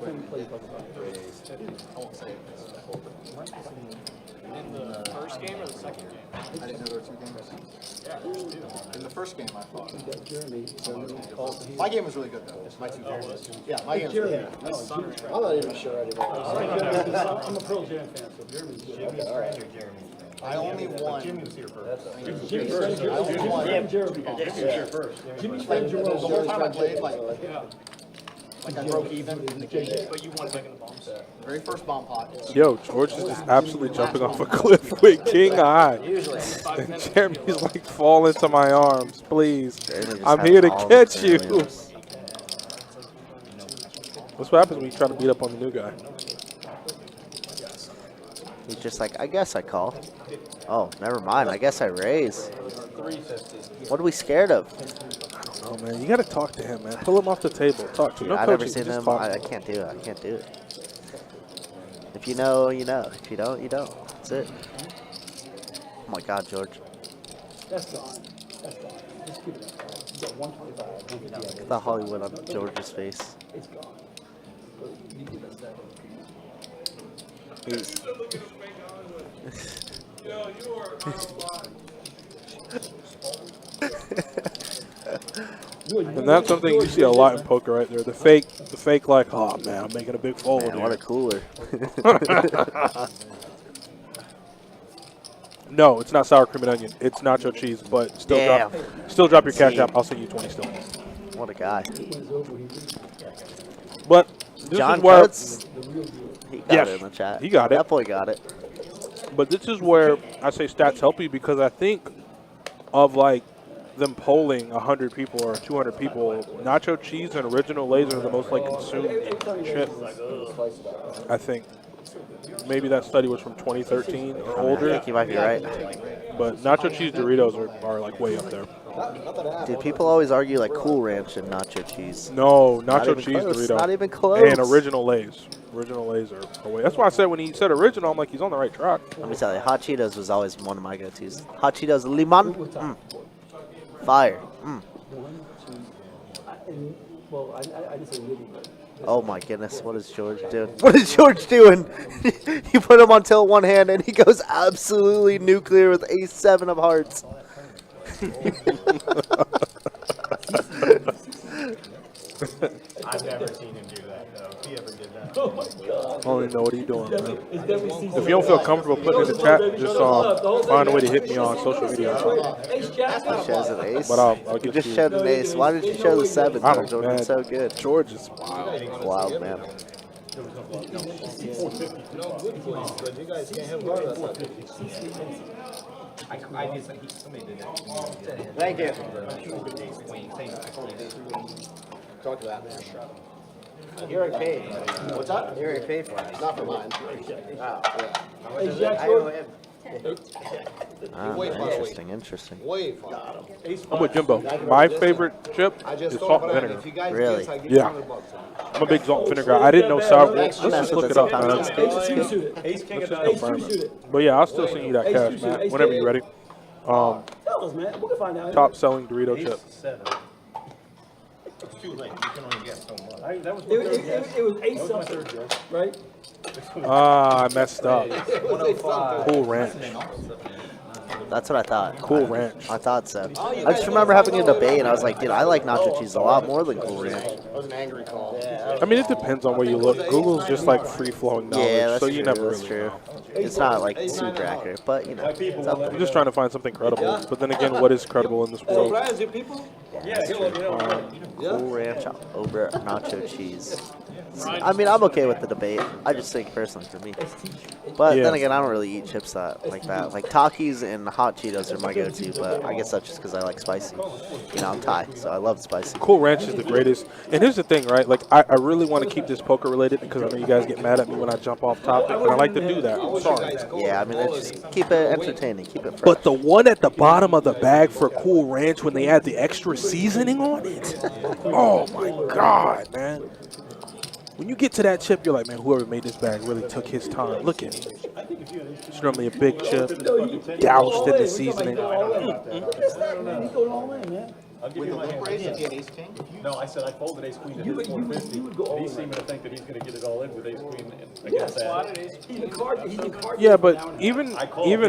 won't say it. In the first game or the second game? I didn't know there were 2 games. In the first game, I thought. My game was really good though. My 2 games. Yeah, my game was really good. I'm not even sure anymore. I'm a Pearl Jam fan, so Jeremy's good. I only won. Jimmy was here first. Jimmy's friend Jeremy. Jeremy. Jimmy's friend Jerome. The whole time I played, like I broke even in the game. But you won back in the bomb set. Very first bomb pot. Yo, George is just absolutely jumping off a cliff with King Eye. And Jeremy's like falling to my arms. Please, I'm here to catch you. That's what happens when you try to beat up on the new guy. He's just like, I guess I call. Oh, never mind. I guess I raise. What are we scared of? Oh man, you gotta talk to him, man. Pull him off the table. Talk to him. No I've never coaching, seen just him. talk. I can't do it. I can't do it. If you know, you know. If you don't, you don't. That's it. Oh my God, George. That's gone. That's gone. Just keep it up. You got 125. Look at the Hollywood on George's face. It's gone. You give us that. And that's something you see a lot in poker right there. The fake like, oh man, I'm making a big fold. Man, what a cooler. No, it's not sour cream and onion. It's nacho cheese, but still drop your cash app. I'll send you 20 still. What a guy. But this John is where Cuts. He got Yes, it in the chat. he got it. That boy got it. But this is where I say stats help you because I think of like them polling 100 people or 200 people. Nacho cheese and original Lay's are the most like consumed chip. I think maybe that study was from 2013 or I older. think you might be right. But nacho cheese Doritos are like way up there. Dude, people always argue like Cool Ranch and nacho cheese. No, Not nacho even cheese close, Doritos. not even close. And original Lay's. Original Lay's are way. That's why I said when he said original, I'm like, he's on the right track. Let me tell you, Hot Cheetos was always one of my go-tos. Hot Cheetos limon, fire. Well, I didn't say really, but. Oh my goodness, what is George doing? What is George doing? You put him on tilt one hand and he goes absolutely nuclear with ace-7 of hearts. I've never seen him do that, though. If he ever did that. Oh my God. I don't even know what he's doing, man. It's definitely season. If you don't feel comfortable putting it in the chat, just find a way to hit me on social media. Ace Jack. He shows an ace. But I'll You get just you. showed an ace. Why did you show the 7? I don't George? know, It's so good. George is wild. Wild, man. No, good for you, but you guys can't have more of that. I did somebody did that. Thank you. Talk to that man. You already paid. What's that? You already paid for it. Not for mine. Ace Jack. I owe him. Ah, Way far away. interesting, interesting. Way far. I'm with Jimbo. My favorite chip I is just salt thought and of that. vinegar. If you guys Really? guess, I give Yeah. you $200. I'm a big salt and vinegar guy. I didn't know sour. Let's mess just with look it it up, sometimes. man. Ace two suited. Ace king of Let's just diamonds. confirm Ace two it. suited. But yeah, I'll still send you that Ace cash, two Matt, suited. whenever you're ready. Tell us, man. We can find out. Top selling Dorito chip. Ace 7. It's too late. You can only guess so much. That was my It third guess. was ace That was my something, third guess. right? Ah, I messed up. 105. Cool Ranch. That's what I thought. Cool Ranch. I thought so. I just remember having a debate, and I was like, dude, I like nacho cheese a lot more than Cool Ranch. That was an angry call. I mean, it depends on where you look. Google's just like free-flowing knowledge, Yeah, that's so you true. never That's really true. know. It's not like super accurate, but you know, it's up there. I'm just trying to find something credible. But then again, what is credible in this world? Surprise you people? Yeah, he'll let me know. Cool Ranch over nacho cheese. I mean, I'm okay with the debate. I just think personally for me. But Yeah. then again, I don't really eat chips like that. Like Takis and hot Cheetos are my go-to, but I guess that's just because I like spicy. You know, I'm Thai, so I love spicy. Cool Ranch is the greatest. And here's the thing, right? Like, I really want to keep this poker related because I know you guys get mad at me when I jump off topic, and I like to do that. I'm sorry. Yeah, I mean, it's just keep it entertaining, keep it fresh. But the one at the bottom of the bag for Cool Ranch when they add the extra seasoning on it, oh my God, man. When you get to that chip, you're like, man, whoever made this bag really took his time. Look at it. It's normally a big chip, doused in the seasoning. He's going all in, man. I'll give you my hand. Raise it, ace king. No, I said I folded ace queen to You his would- you would- 450. you would go all He's in. seeming to think that he's going to get it all in with ace queen Yeah, against that. he's in card. Yeah, but even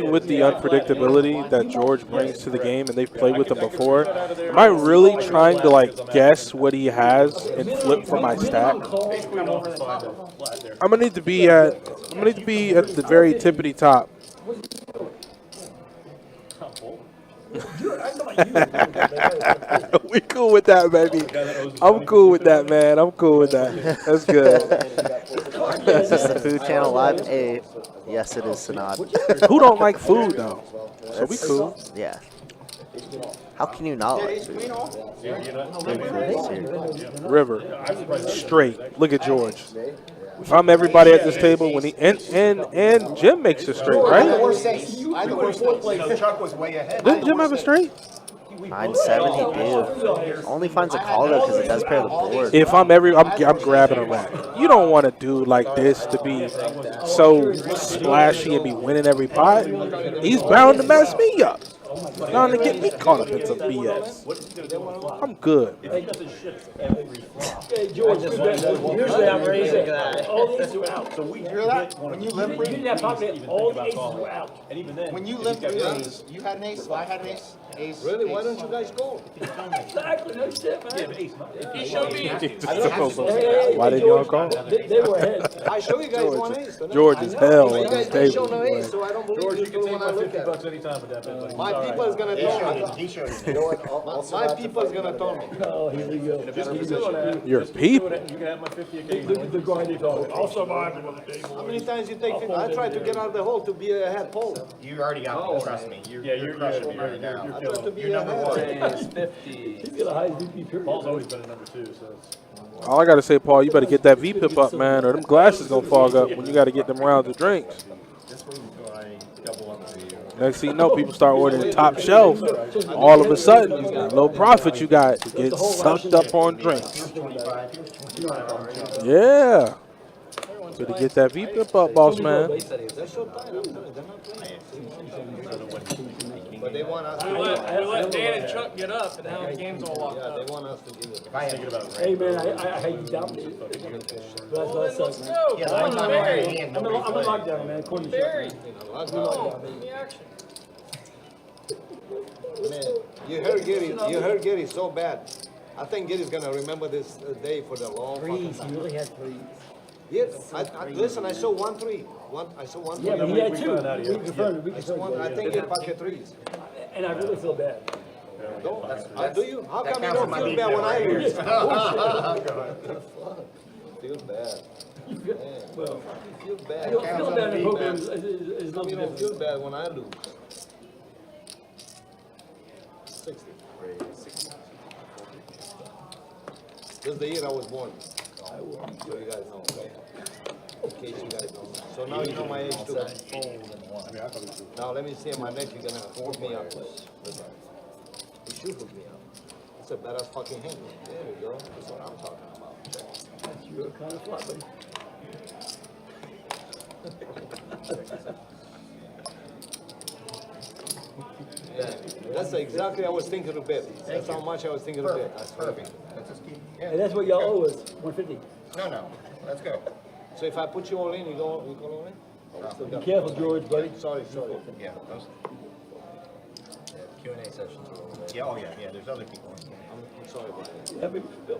with the unpredictability that George brings to the game, and they've played with him before, am I really trying to like guess what he has and flip for my stack? Ace queen off is fine though, flat there. I'm gonna need to be at the very tippity top. We cool with that, baby. I'm cool with that, man. I'm cool with that. That's good. Is this the Food Channel Live? Hey, yes, it is, Sanad. Who don't like food though? So we cool. Yeah. How can you not like food? River, straight. Look at George. If I'm everybody at this table, when he and Jim makes it straight, right? I had the worst ace. So Chuck was way ahead. Didn't Jim have a straight? 9-7, he do. Only finds a call though because it does pair the board. If I'm I'm grabbing a rack. You don't want a dude like this to be so splashy and be winning every pot. He's bound to mess me up. Bound to get me caught up in some BS. I'm good. Hey, George, usually I'm raising. All the aces were out. So we Hear that? When you limp You didn't have pocket, all the aces were out. And even then, When you limp raise, you had an ace, I had an ace, Ace. Really? Why don't you guys go? Exactly, no shit, man. He showed me. Why didn't y'all call? They were ahead. I show you guys one ace. don't I? George is hell But on you this guys didn't show table. no ace, so I don't believe George, you you can till take when I my look 50 at bucks it. anytime with that bet, buddy. My It's all people right. is gonna He tell showed me. you. He showed you. You know what? Also, My people is gonna tell me. Oh, here we go. Just keep doing that. Your Just keep doing people. it. You can have my 50 Look occasionally. at the grinding dog. I'll survive another day, How many boys. times you take 50? I tried to get out of the hole to be a head pole. You already got me. Trust me. Yeah, you're crushing good. me right You're now. good. I You're tried to killing. be You're a number head. one. Ace 50. He's got a high VP period. Paul's always been a number 2, so it's. All I gotta say, Paul, you better get that VPIP up, man, or them glasses gonna fog up when you gotta get them rounds of drinks. Just wait until I double up for you. Next thing you know, people start ordering top shelf. All of a sudden, you got low profit you got gets sucked up on drinks. 25. He was 25 already. Yeah. Better get that VPIP up, boss man. They're so tight. I'm telling you, they're not playing. But they want us to We do it. let Dan and Chuck get up, and now the game's all locked Yeah, they up. want us to do it. If I had Hey, man, I had you down. Well, then let's go. Yeah, Come on, I'm Barry. already in. I'm in lockdown, man. According to Barry. Lock Come down. on, give me action. Man, you heard Gary so bad. I think Gary's gonna remember this day for the long fucking time. He really had threes. Yes, listen, I saw 1-3. I saw 1-3. Yeah, but he had we two. found out he We had- confirmed. We I saw one. I confirmed. think he pocket threes. And I really feel bad. Do you? How That come you counts don't as my feel beat bad when I right lose? here. Feel bad. Well, Feel I bad. don't feel bad in Feel program bad. is a You little don't feel different. bad when I lose. 60. This is the year I was born. So you guys know, okay? In case you guys don't know. So now you know my age too. Now let me see my neck, you're gonna hook me up. You should hook me up. It's a better fucking hand. There we go. That's what I'm talking about. You're kind of flat, buddy. Yeah, that's exactly I was thinking of bet. That's how much I was thinking of bet. That's perfect. Let's just keep. Yeah. And that's what y'all owe us, 150. No. Let's go. So if I put you all in, you go all in? Oh, still Be got- careful, George, buddy. Sorry. Yeah. Those. Q&A sessions are over. Yeah. Oh yeah. Yeah. There's other people. I'm sorry about that. Yeah,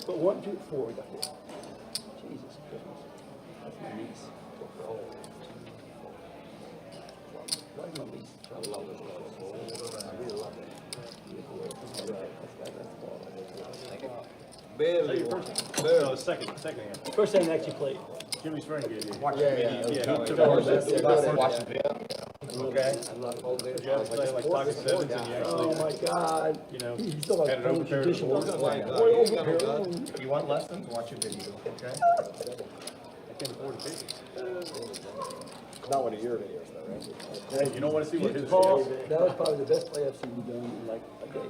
but 1, 2, 4, we got this. Jesus Christmas. That's my niece. Why my niece? I love this guy. I really love it. Barely. No, second hand. First time I actually played. Jimmy's friend gave you. Yeah. He took Watch over. the video. Okay. You have to play like pocket sevens and you Oh actually, my God. you know, He's still like had it playing over there. traditional. Oh my God. Boy, You ain't over got no here. God. If you want lessons, watch your video. Okay. I can't afford to pay you. Not one of your videos, though, right? Hey, you don't want to see what his Paul, is. that was probably the best play I've seen you done in like a day.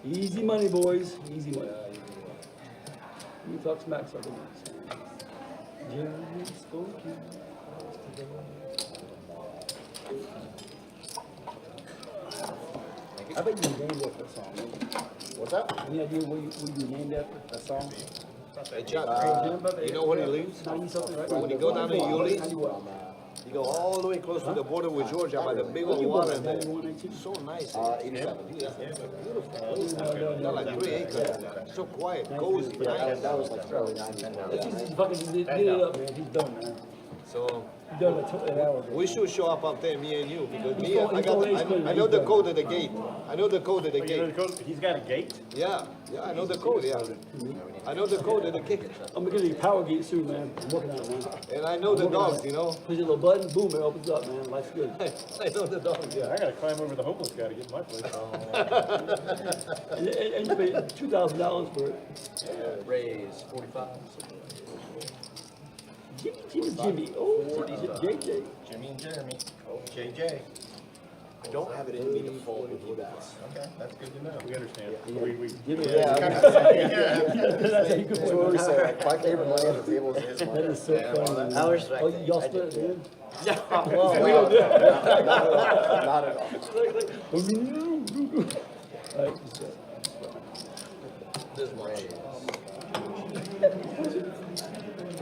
Easy money, boys. Easy money. You talk smack, so I don't Jeremy spoken. I bet you named after a song. What's that? Any idea what you named after a song? Hey, Chuck, you know when he leaves? 90 something, right? When you go down to Yulee, 91. you go all the way close to the border with Georgia by the big old water in there. So nice. 87. Yeah. Got like 3 acres. So quiet, cozy, nice. That was like early 90s. He fucking did it up, man. He's done, man. So He's done an hour ago. we should show up there, me and you, because me, He's going- I know the code of the gate. I know the code of the You know the gate. code? He's got a gate? Yeah, I know the code, yeah. I know the code of the gate. I'm gonna get a power gate soon, man. I'm working on it, man. And I know the dogs, you know. Push a little button, boom, it opens up, man. Life's good. I know the dogs, yeah. I gotta climb over the homeless guy to get my place. And you pay $2,000 for it. Raise 45. Jimmy. Oh, JJ. Jimmy and Jeremy. JJ. I don't have it in me to fold with you guys. Okay, that's good to know. We understand. We, Jimmy. Yeah, That's how you could that's what we say. Like, my favorite money at the table is That money. is so funny. I respect Oh, it. y'all I split do. it, man? Yeah. Well, we don't do it. Not at all. All right, just, This is my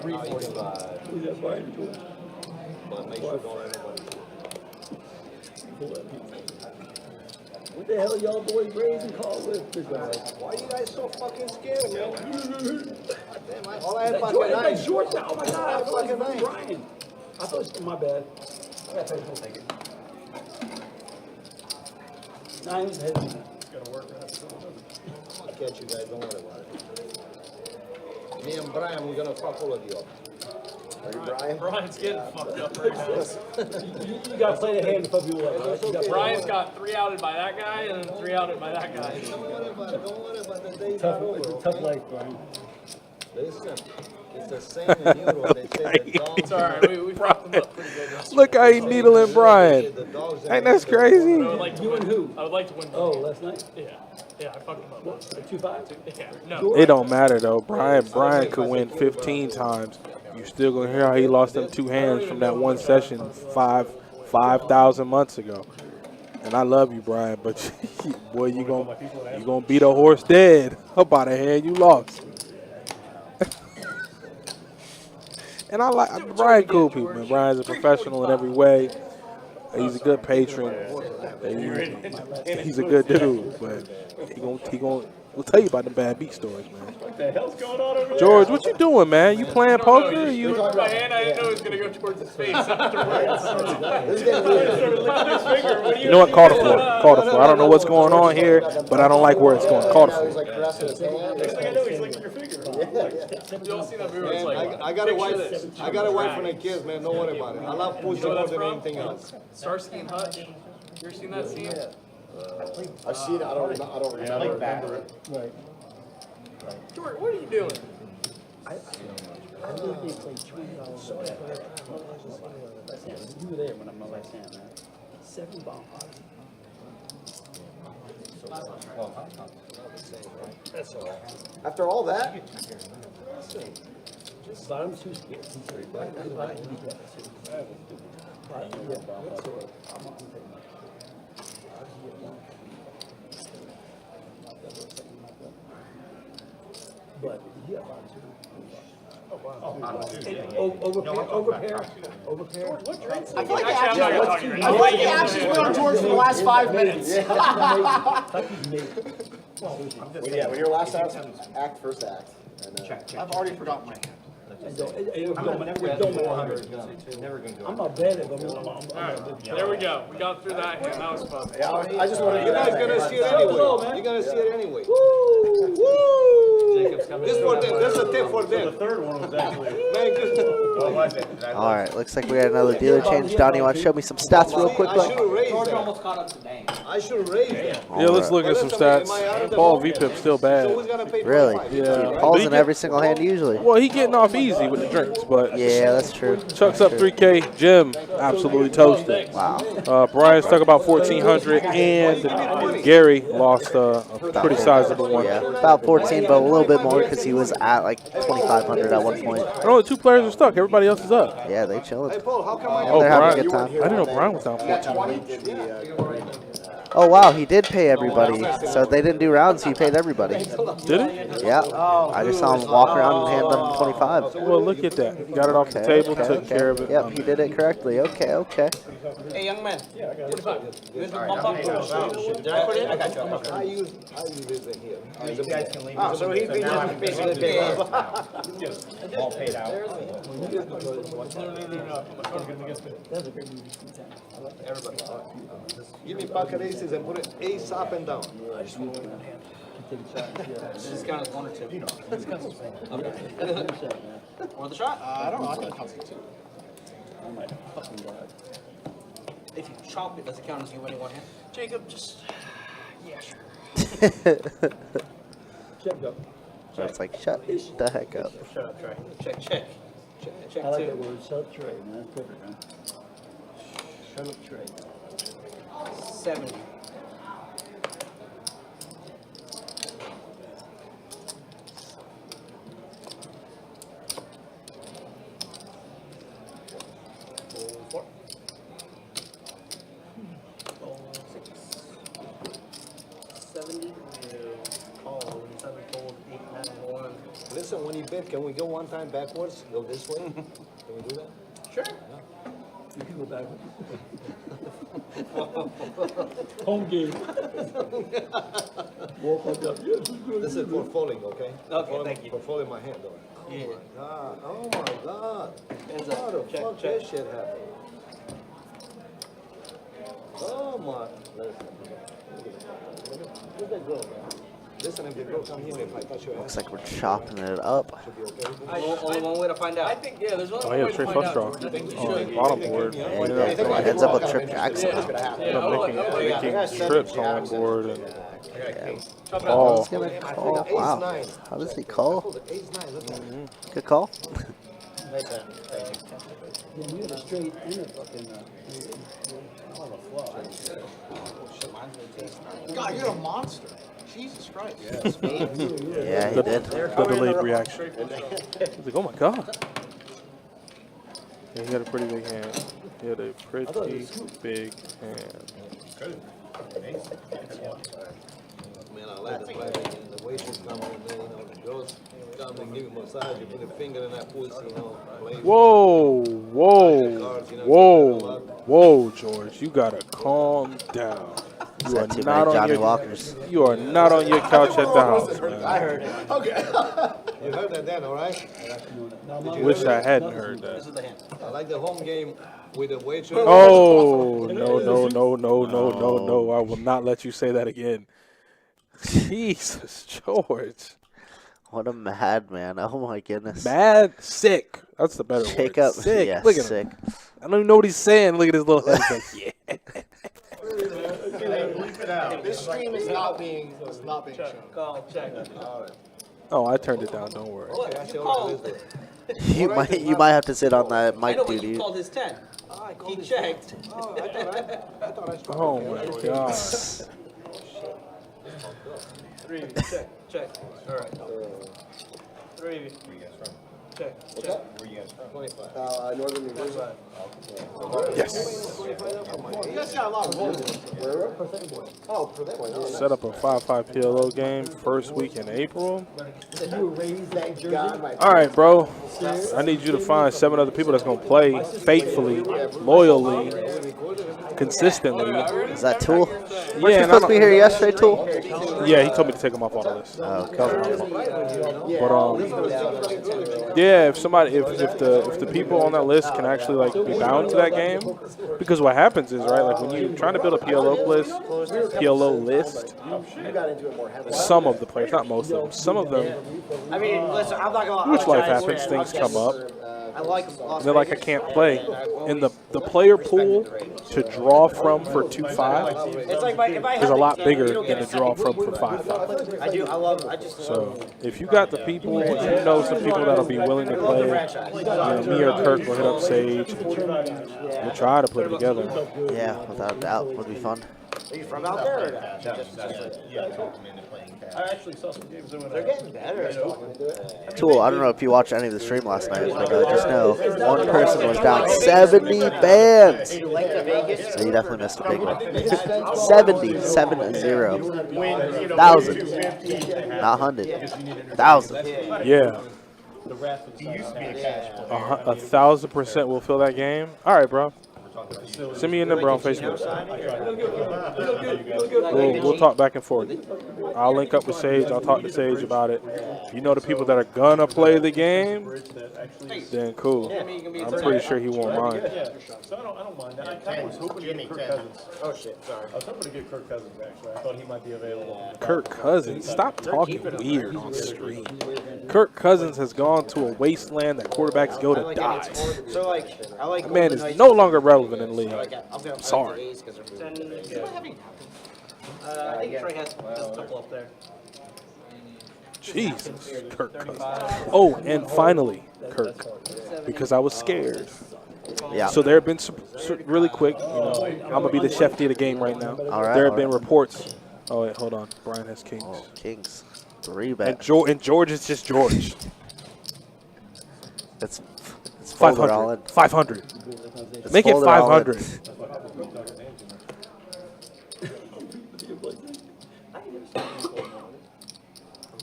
345. Who's that, Brian George? But make sure don't let nobody. What the hell y'all boys raising call with? Why you guys so fucking scared, man? Damn, all I had That fucking George, that nine. George, oh my God, I thought it Fucking was nine. Brian. I thought it was, my bad. Thank you. Nine was heavy. Gotta work on it. I'll catch you guys, don't worry about it. Me and Brian, we're gonna fuck all of you up. Are you Brian? Brian's getting fucked up right now. You gotta play the hand to fuck people up, right? You gotta play Brian's got 3 outed by that guy and then 3 outed by that guy. Don't worry about it, don't worry about the days tough, are over. it's a tough life, Brian. Listen, it's the same in Europe. They say the dogs. It's alright, we fucked him up pretty good. Look how he needling Brian. The dogs Ain't that crazy? I would like to You win. and who? I would like to win. Oh, last night? Yeah, I fucked him up. What, 2-5? Yeah, no. It don't matter though. Brian could win 15 times. You still gonna hear how he lost them 2 hands from that one session 5,000 months ago. And I love you, Brian, but boy, you gonna beat a horse dead about a hand you lost. And I like Brian, cool people, man. Brian's a professional in every way. He's a good patron. He's a good dude, but we'll tell you about the bad beat stories, man. What the hell's going on over George, what you doing, man? You playing poker? Or You you? took my hand, I didn't know it was gonna go towards his face afterwards. You know what? Call the floor. Call the floor. I don't know what's going on here, but I don't like where it's going. Call the floor. Like caressing his hand. Next thing I know, he's licking your finger. You all seen that movie? It's Man, like, I got a picture wife. this. I got a wife and a kids, man. Don't worry about it. I love pussy You know more what than that's anything else. from? Starsky and Hutch. You ever seen that scene? I've seen it, I don't remember. Right. George, what are you doing? I think they played $20. You were there when I'm on last hand, man. 7 bomb pots. After all that, Bottom's too scared. But yeah, overpair. I feel like he actually went on George for the last 5 minutes. yeah, when your last act, first act. And, I've already forgotten my hand. I'm not bad at it, but There we go. We got through that hand. That was fun. I just want to You guys gonna see it anyway. You're gonna see it anyway. Jacob's coming. This for them. That's a tip for them. The third one was actually. Man, just, All right, looks like we got another dealer change. Donnie, you want to show me some stats real quick? I should have raised George that. almost caught up to Dane. I should have raised that. Yeah, let's look at some stats. Paul VPIP still So bad. who's gonna pay Really? 25? Yeah. Paul's But in he every single hand usually. Well, he getting off easy with the drinks, but Yeah, that's true. Chuck's up 3K. Jim absolutely toasted. Wow. Brian stuck about 1,400, and Gary lost a pretty sizable one. Yeah, about 14, but a little bit more because he was at like 2,500 at one point. No, the 2 players are stuck. Everybody else is up. Yeah, they Hey, chilling. Paul, how come I Oh, They're having Brian. a good time. I didn't know Brian was down 14. Oh wow, he did pay everybody. So they didn't do rounds. He paid everybody. Did he? Yeah. I just saw him walk around and hand them 25. Well, look at that. Got it off the table, took care of it. Yep, he did it correctly. Okay, okay. Hey, young man. Yeah, I got it. You bump up? Did I put it? I got you. I use this in here. You guys can leave. Oh, so he just basically paid. All paid out. Give me pocket aces and put it ace up and down. Just count as 1 or 2. Want the shot? I don't know, I think it counts as 2. If you chop it, does it count as you winning 1 hand? Jacob, just. Yeah, sure. So it's like, shut the heck up. Shut up, Trey. Check, check. Check I like 2. that word, shut up Trey, man. That's perfect, man. Shut up Trey. 70. Listen, when you bet, can we go one time backwards? Go this way? Can we do that? Sure. You can go back. Home game. Walk like that. Yes, it's good. This is for falling, okay? Okay, thank you. For falling my hand, though. Yeah. Oh my God. Hands How the up. Check, fuck check. that shit happened? Oh my. Where'd that go, man? Listen, if the girl come here, if I touch your Looks hand, like we're chopping it up. should be okay. Only one way to find out. I think, yeah, there's only Oh, one yeah, way to straight find flush draw. out. I think you On the should. bottom board. Yeah, Ended he up did. throwing- Heads up with Trip Jackson. Yeah, ended up I making like trips on one board. And Chop it Oh. He's gonna call. Wow. How does he call? Good call. Yeah, you had a straight and a fucking. God, you're a monster. Jesus Christ. Yeah, he did. the delayed reaction. He's like, oh my God. Yeah, he had a pretty big hand. He had a pretty big hand. Man, I like the fact that the waitress come in there, you know, the girls come and give you a massage, you put a finger in that pussy, you know, play. Whoa, whoa, whoa, whoa, George. You gotta calm down. You are Too not many on Johnny your Walkers. You are not on your couch at the house, I man. heard it. Okay. You heard that then, all right? Wish I hadn't heard that. I like the home game with the waitress. Oh, no, no, no, no, no, no, no. I will not let you say that again. Jesus, George. What a madman. Oh my goodness. Mad, sick. That's the better word. Jacob. Sick. Yeah, Look at sick. him. I don't even know what he's saying. Look at his little head. He's like, yeah. This stream is not being shown. Call, check. Oh, I turned it down. Don't worry. You called. You might have to sit on that I mic, know, but you dude. called his 10. He checked. Oh, my God. 3, check, check. All right. 3, check, check. Where you guys from? 25. Northern New Jersey. Yes. You guys got a lot of roles. Oh, for that one. Set up a 5-5 PLO game first week in April. You were raised that jersey. All right, bro. I need you to find 7 other people that's going to play faithfully, loyally, consistently. Is that Tool? Yeah, Weren't you and I supposed to be here yesterday, Tool? Yeah, he told me to take him off all the list. Oh, But yeah, if somebody, if the people on that list can actually like be bound to that game, because what happens is right, like when you're trying to build a PLO list, some of the players, not most of them, some of them, I mean, listen, I'm not going to which life happens, things come up. I like And they're like, I can't play. And the player pool to draw from for 2-5 It's like if I is a lot bigger than to draw from for 5-5. I just. So if you got the people, if you know some people that'll be willing to play, me or Kirk will hit up Sage. We'll try to put it together. Yeah, without a doubt. Would be fun. Are you from out there? I actually saw some games doing They're getting better. Tool, I don't know if you watched any of the stream last night, but just know one person was down 70 bands. So you definitely missed a big one. 70, 7-0. 1,000. Not 100. 1,000. Yeah. He used to be a cash player. 1,000% will fill that game. All right, bro. Send me a number on Facebook. We'll talk back and forth. I'll link up with Sage. I'll talk to Sage about it. If you know the people that are gonna play the game, then cool. I'm pretty sure he won't mind. Yeah, so I don't mind that. I kind of was hoping to get Kirk Cousins. Oh shit, sorry. I was hoping to get Kirk Cousins, actually. I thought he might be available. Kirk Cousins, stop talking weird on stream. Kirk Cousins has gone to a wasteland that quarterbacks go to die. So like, I like. The man is no longer relevant in the league. I'm sorry. I think Trey has a couple up there. Jesus, Kirk Cousins. Oh, and finally, Kirk, because I was scared. Yeah. So there have been some really quick, I'm going to be the chef of the game right now. right, There have all been right. reports. Oh, wait, hold on. Brian has Kings. Oh, Kings. 3 bet. And George is just George. It's folded 500. all in. 500. It's Make it folded all in. 500.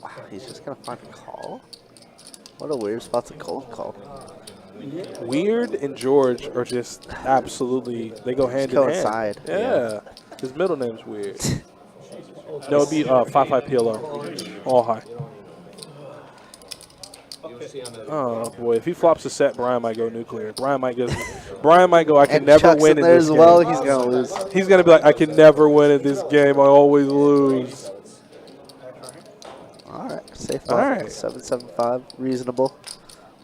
Wow, he's just going to find a call? What a weird spot to cold call. Weird and George are just absolutely, they go hand in hand. Coincide. Yeah. His middle name's weird. No, it'd be 5-5 PLO. All high. Oh boy, if he flops a set, Brian might go nuclear. Brian might go. I can And never Chuck's win in in there this as game. well. He's gonna lose. He's gonna be like, I can never win in this game. I always lose. All right, safe. All right. 775, reasonable.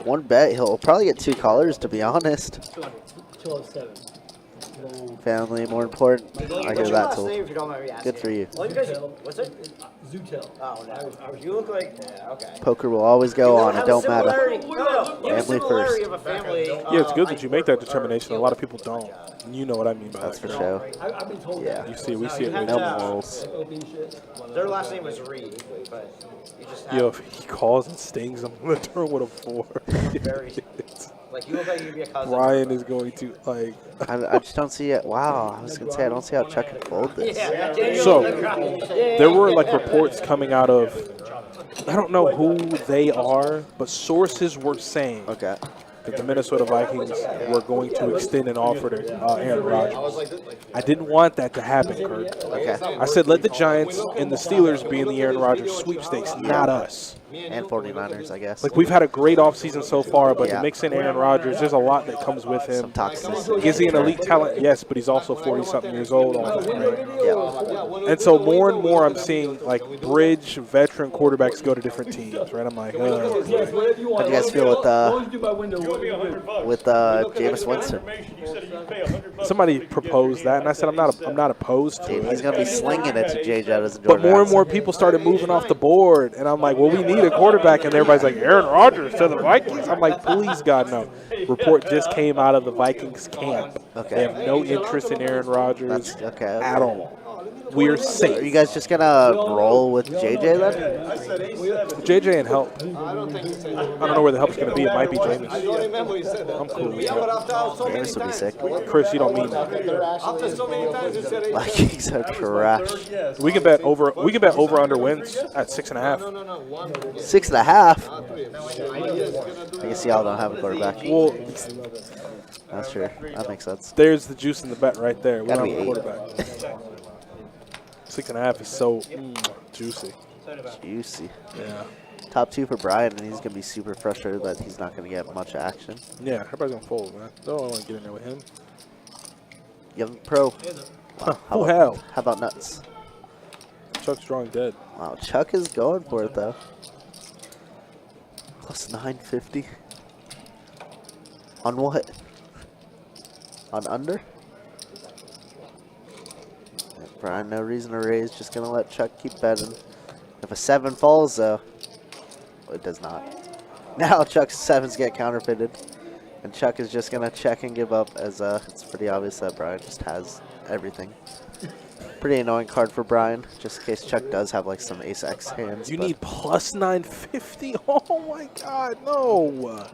One bet, he'll probably get 2 callers. To be honest, 207. family more important. I hear that last too. name, if you don't mind me asking? Good for you. Well, you guys, what's it? Zutel. Oh, no. You look like, yeah, okay. Poker will always go on. It don't matter. You have a Family similarity first. of a family. Yeah, it's good that you make that determination. A lot of people don't. And you know what I mean by That's that. for sure. I've been told Yeah. that. We see it. No morals. Open shit. Their last name was Reed, but you just have Yo, if he calls and stings, I'm gonna turn with a 4. very, like, you look like you'd be a cousin. Brian is going to like. I just don't see it. Wow, I was gonna say I don't see how Chuck can fold this. Yeah. So there were like reports coming out of, I don't know who they are, but sources were saying Okay. that the Minnesota Vikings were going to extend an offer to Aaron Rodgers. I didn't want that to happen, Kurt. Okay. I said let the Giants and the Steelers be in the Aaron Rodgers sweepstakes, not us. And 49ers, I guess. Like, we've had a great offseason so far, but Yeah. to mix in Aaron Rodgers, there's a lot that comes with him. Some toxicity. Is he an elite talent? Yes, but he's also 40-something years old. All that, right? Yeah. And so more and more I'm seeing, like, bridge veteran quarterbacks go to different teams, right? I'm like, How do you guys feel with Jameis Winston? somebody proposed that, and I said I'm not opposed to Dude, it. he's gonna be slinging it to J.J. Jones and But Jordan more and more Addison. people started moving off the board, and I'm like, well, we need a quarterback, and everybody's like, Aaron Rodgers to the Vikings? I'm like, please, God, no. Report just came out of the Vikings camp. Okay. They have no interest in Aaron Rodgers That's okay. at all. We're Are safe. you guys just gonna roll with JJ then? JJ and help. I don't know where the help's going to be. It might be Jameis. I'm cool with that. Jameis would be sick. Chris, you don't mean that. Vikings are trash. We can bet over. We can bet over under wins at 6.5. 6.5. I can see y'all don't have a quarterback. Well, That's true. That makes sense. there's the juice in the bet right there. We Gotta don't have a be 8. quarterback. 6.5 is so juicy. Juicy. Yeah. Top 2 for Brian, and he's gonna be super frustrated that he's not gonna get much action. Yeah, everybody's gonna fold, man. Don't want to get in there with him. Young pro. Wow. Oh, hell. How about nuts? Chuck's drawing dead. Wow, Chuck is going for it though. Plus 950. On what? On under? Brian, no reason to raise. Just gonna let Chuck keep betting. If a 7 falls though, it does not. Now Chuck's 7s get counterfeited, and Chuck is just gonna check and give up, as it's pretty obvious that Brian just has everything. Pretty annoying card for Brian, just in case Chuck does have like some ace-x hands. You but need plus 950? Oh my God, no!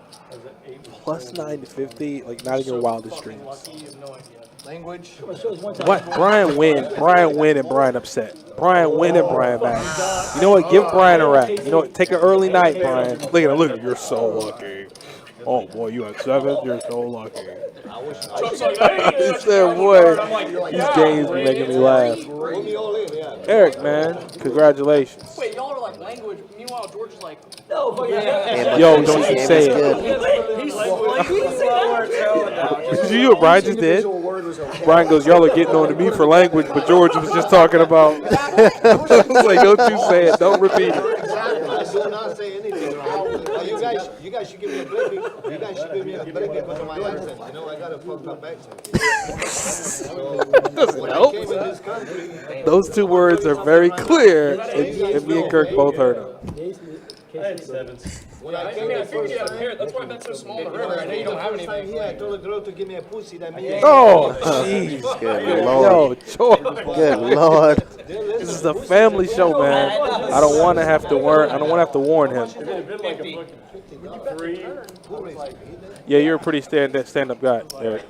Plus 950, like not in your wildest dreams. Language. What? Brian win, and Brian upset. Brian win and Brian back. You know what? Give Brian a rack. You know what? Take an early night, Brian. Look at him. Look at him. You're so lucky. Oh boy, you had 7. You're so lucky. He said, boy, these games be making me laugh. Eric, man, congratulations. Wait, y'all are like language. Meanwhile, George is like, Yeah, Yo, but don't this you game say is it. good. Did you hear what Brian just did? Brian goes, y'all are getting on to me for language, but George was just talking about. I was like, don't you say it. Don't repeat it. I do not say anything wrong. You guys should give me a break. You guys should give me a break because of my accent. You know, I got a fucked up accent. When I came in this country, Those 2 words are very clear, and me and Kirk both heard them. I had 7s. when I I came mean, I the figured first you had a time, pair. That's why I bet so small in the river. I know you don't have first time anything. here, I told a girl to give me a pussy. That means Oh, jeez. Good Yo, lord. George. Good lord. This is a family show, man. I don't want to have to warn. I don't want to have to warn him. Like a fucking 3. Yeah, you're a pretty stand-up guy, Eric.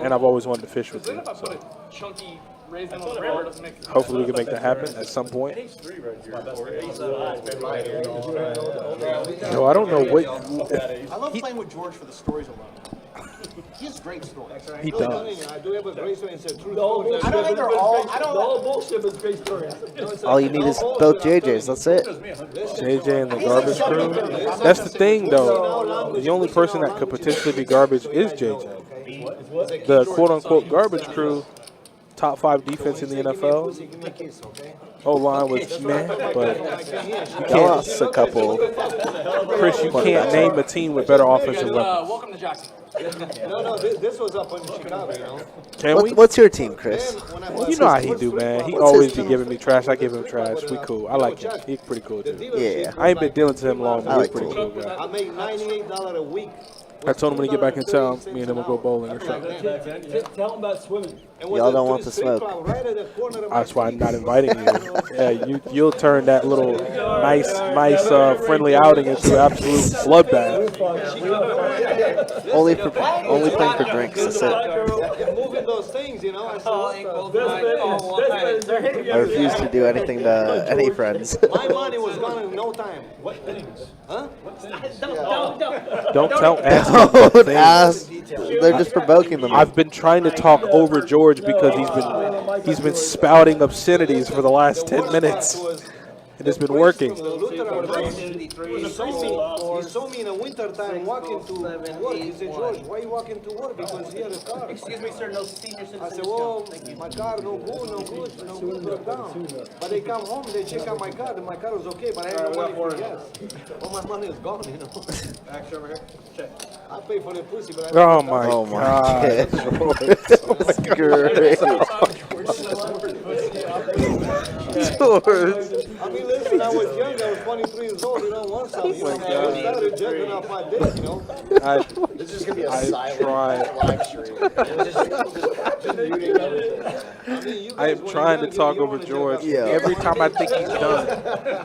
and I've always wanted to fish with you. So Chunky raisin on the river doesn't make sense. hopefully we can make that happen at some point. No, I don't know what I love playing with George for the stories alone. He has great stories. he does. I do have a great story. It's a true No, story. I don't think they're all. I The don't. whole bullshit was great story. All you need is both JJs. That's it. JJ and the garbage crew. That's the thing, though. The only person that could potentially be garbage is JJ. The quote-unquote garbage crew, top 5 defense in the NFL. Give me a kiss, okay? O-line was meh, but They lost a couple. Chris, you can't name a team with better offensive weapons. Welcome to Jackson. No, this was up in Chicago, you know. Can we? What's your team, Chris? You know how he do, man. He always be giving me trash. I give him trash. We cool. I like him. He's pretty cool, too. Yeah. I ain't been dealing to him long, but he's I like pretty him. cool guy. I make $98 a week. I told him when he get back in town, me and him will go bowling or something. Tell them about swimming. Y'all don't want the smoke. That's why I'm not inviting you. Yeah, you'll turn that little nice, friendly outing into an absolute bloodbath. Only playing for drinks. That's it. Moving those things, you know. I I refuse to do anything to any friends. my money was gone in no time. What things? Huh? Don't tell Don't ask. They're just provoking them. I've been trying to talk over George because he's been spouting obscenities for the last 10 minutes. And it's been working. He saw me in the winter time walking to work. He said, George, why are you walking to work? Because he had a car. Excuse me, sir, no senior citizen. I said, well, my car no good, broke down. But they come home, they check out my car, and my car was okay, but I had no money for gas. All my money is gone, you know. Action over here. Check. I pay for the pussy, but I Oh my Oh God. my god. Great. George. I mean, listen, I was young, I was 23 years old, you know, once I started jerking off my dick, you know. This is gonna be a I silent tried. live stream. Just muting everything. I am trying to talk over George. Yeah. Every time I think he's done,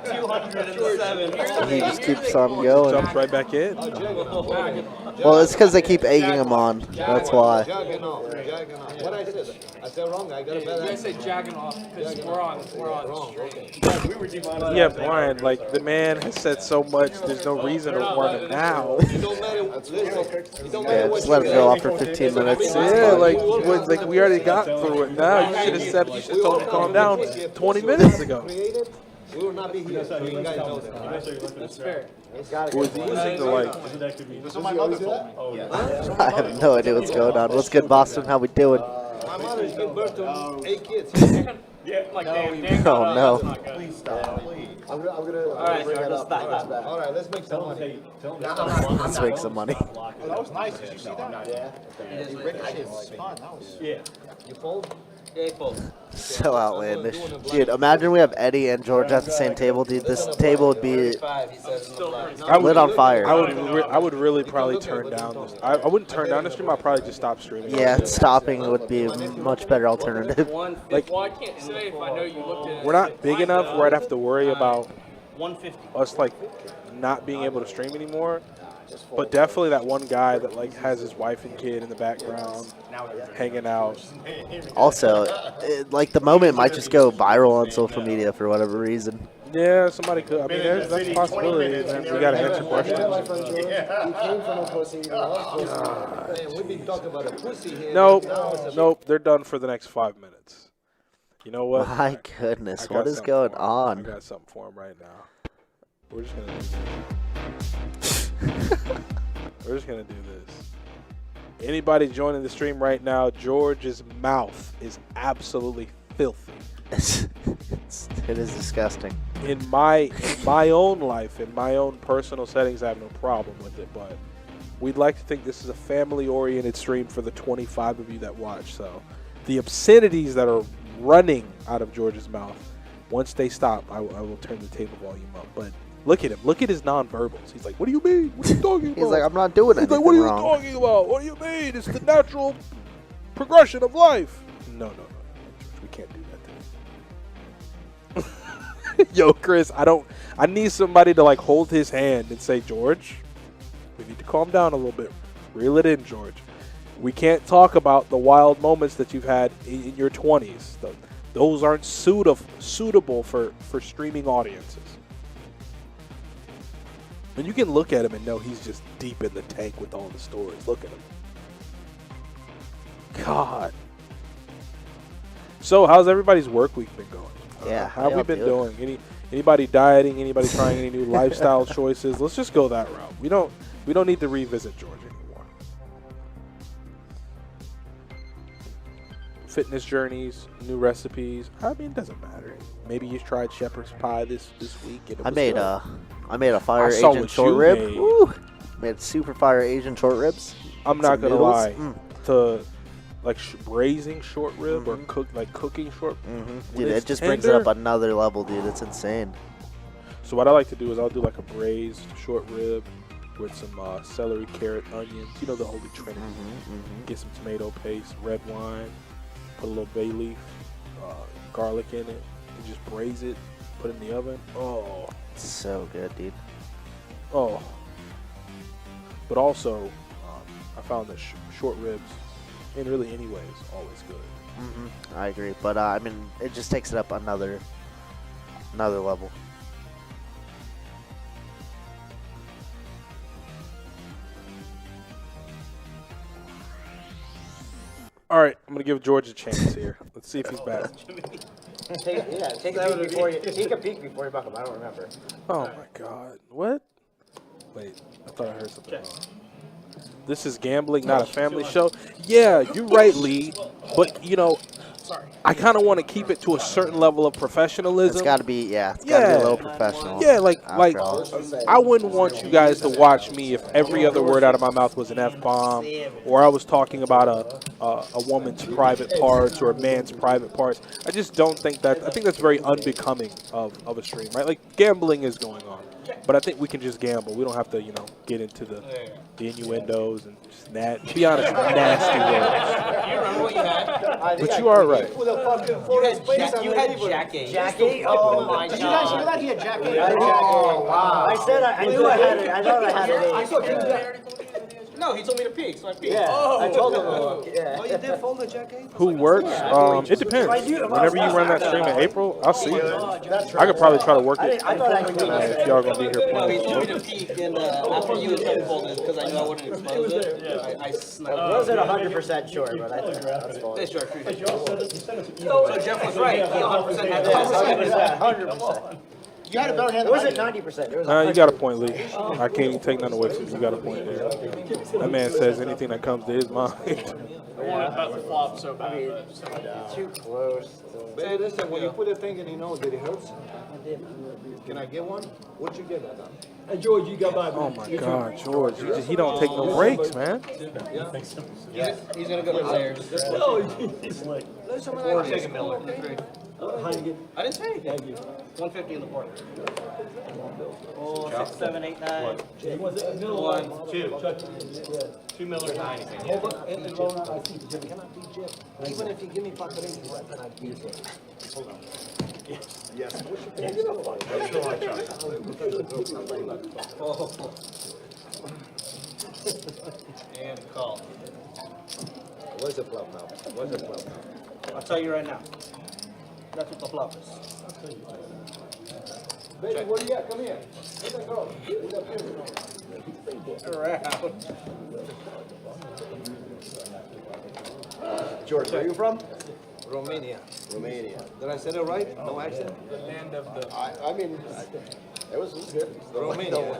207. He just keeps on going. jumps right back in. Well, it's because they keep egging him on. That's why. Jagging off. What I said? I said wrong, I got a bad I answer. say jagging off because we're on. Yeah, Brian, like the man has said so much, there's no reason to warn him now. It don't matter, listen, it don't Yeah, matter what just let you him go off for 15 minutes. Yeah, like we already got through it. Now you should have said you should have told him to calm down 20 minutes ago. created, we will not be here. So you guys know that. That's fair. It was easy to like. That's what my mother told me. I have no idea what's going on. What's good, Boston? How we doing? My mother's gave birth to 8 kids. Oh no. Please stop, please. I'm gonna right, bring that let's up. stop. All right, let's make some money. Let's make some money. Oh, that was nice. Did you see that? Yeah. He ricocheted. It was fun. That was. Yeah. You fold? Yeah, folks. So outlandish. Dude, imagine we have Eddie and George at the same table, dude. This table would be 5, he says in the black. lit on fire. I would really probably turn down this. I wouldn't turn down the stream. I'd probably just stop streaming. Yeah, stopping would be a much better alternative. Like, Well, I can't say if I know you looked at it. we're not big enough where I'd have to worry about 150. us like not being able to stream anymore. But definitely that one guy that like has his wife and kid in the background, hanging out. Also, like the moment might just go viral on social media for whatever reason. Yeah, somebody could. I mean, that's a possibility. Man. We gotta answer My questions. friend George, he came from a pussy. He loves pussy. Man, we've been talking about a pussy here. Nope. They're done for the next 5 minutes. You know what? My I goodness, got what is something going for him. I on? got something for him right now. We're just gonna. We're just gonna do this. Anybody joining the stream right now, George's mouth is absolutely filthy. It is disgusting. In my own life, in my own personal settings, I have no problem with it. But we'd like to think this is a family-oriented stream for the 25 of you that watch. So the obscenities that are running out of George's mouth, once they stop, I will turn the table volume up. But look at him. Look at his nonverbals. He's like, what do you mean? What are you talking about? He's like, I'm not doing He's anything like, what are you wrong. talking about? What do you mean? It's the natural progression of life. No. We can't do that to him. Yo, Chris, I need somebody to like hold his hand and say, George, we need to calm down a little bit. Reel it in, George. We can't talk about the wild moments that you've had in your 20s. Those aren't suitable for streaming audiences. And you can look at him and know he's just deep in the tank with all the stories. Look at him. God. So, how's everybody's work week been going? Yeah, how have we been doing? Anybody dieting? Anybody trying any new lifestyle choices? Let's just go that route. We don't need to revisit George anymore. Fitness journeys, new recipes. I mean, it doesn't matter. Maybe you tried shepherd's pie this week. And I made a fire I saw Asian what short you rib. made. Woo! Made super fire Asian short ribs. I'm not gonna noodles. lie. To like braising short rib or cooking short. Dude, it just brings it up another level, dude. It's insane. So what I like to do is I'll do like a braised short rib with some celery, carrot, onions. You know, the holy trinity. Get some tomato paste, red wine, put a little bay leaf, garlic in it, and just braise it. Put it in the oven. Oh, so good, dude. Oh. But also, I found that short ribs, and really any way, is always good. I agree, but I mean, it just takes it up another level. All right, I'm gonna give George a chance here. Let's see if he's back. Take a peek before you take a peek before you buck him. I don't remember. Oh my God! What? Wait, I thought I heard something wrong. This is gambling, not a family show. Yeah, you're right, Lee. But you know, I kind of want to keep it to a certain level of professionalism. It's got to be, it's got to be a little professional. Yeah, like I wouldn't want you guys to watch me if every other word out of my mouth was an F-bomb, or I was talking about a woman's private parts or a man's private parts. I just don't think that. I think that's very unbecoming of a stream, right? Like gambling is going on, but I think we can just gamble. We don't have to, get into the innuendos and just be honest, nasty words. You remember what you had? But you are right. You had Jack 8. Jack 8? Oh my God. Did you guys hear that? He had Jack 8. Oh, wow. I said I knew I had it. I thought I had it. I saw King. No, he told me to peek, so I peeked. Yeah, I told him. Oh, you did fold the Jack 8? Who works? It depends. Whenever you run that stream in April, I'll see you. I could probably try to work it if y'all gonna be here No, he playing. told me to peek, and after you had folded, because I knew I wouldn't expose it, I sniped. I wasn't 100% sure, but I think that's fine. Thanks, George. Appreciate it. So Jeff was right. He 100% had the 100%. You had a better hand. It wasn't 90%. It was You got a point, Lee. I can't even take none away from you. You got a point there. That man says anything that comes to his mind. I wanted about to flop so bad. too close. Hey, listen, when you put a thing in your nose, did it hurt? Can I get one? What you get, Adam? Hey, George, you got by. Oh my God, George! He don't take no breaks, man. He's going to go upstairs. Listen, man, Or take a Miller. I didn't say anything. Thank you. 150 in the park. 4, 6, 7, 8, 9. 1, 2. 2 Millers, 9. even if you give me Pacarini, what can I beat it? Hold on. Yes. And call. Where's the flop now? Where's the flop now? I'll tell you right now. That's what the flop is. Baby, what do you got? Come here. Where's that girl? George, where are you from? Romania. Romania. Did I say it right? No accent? The land of the. I mean, it was good. Romania.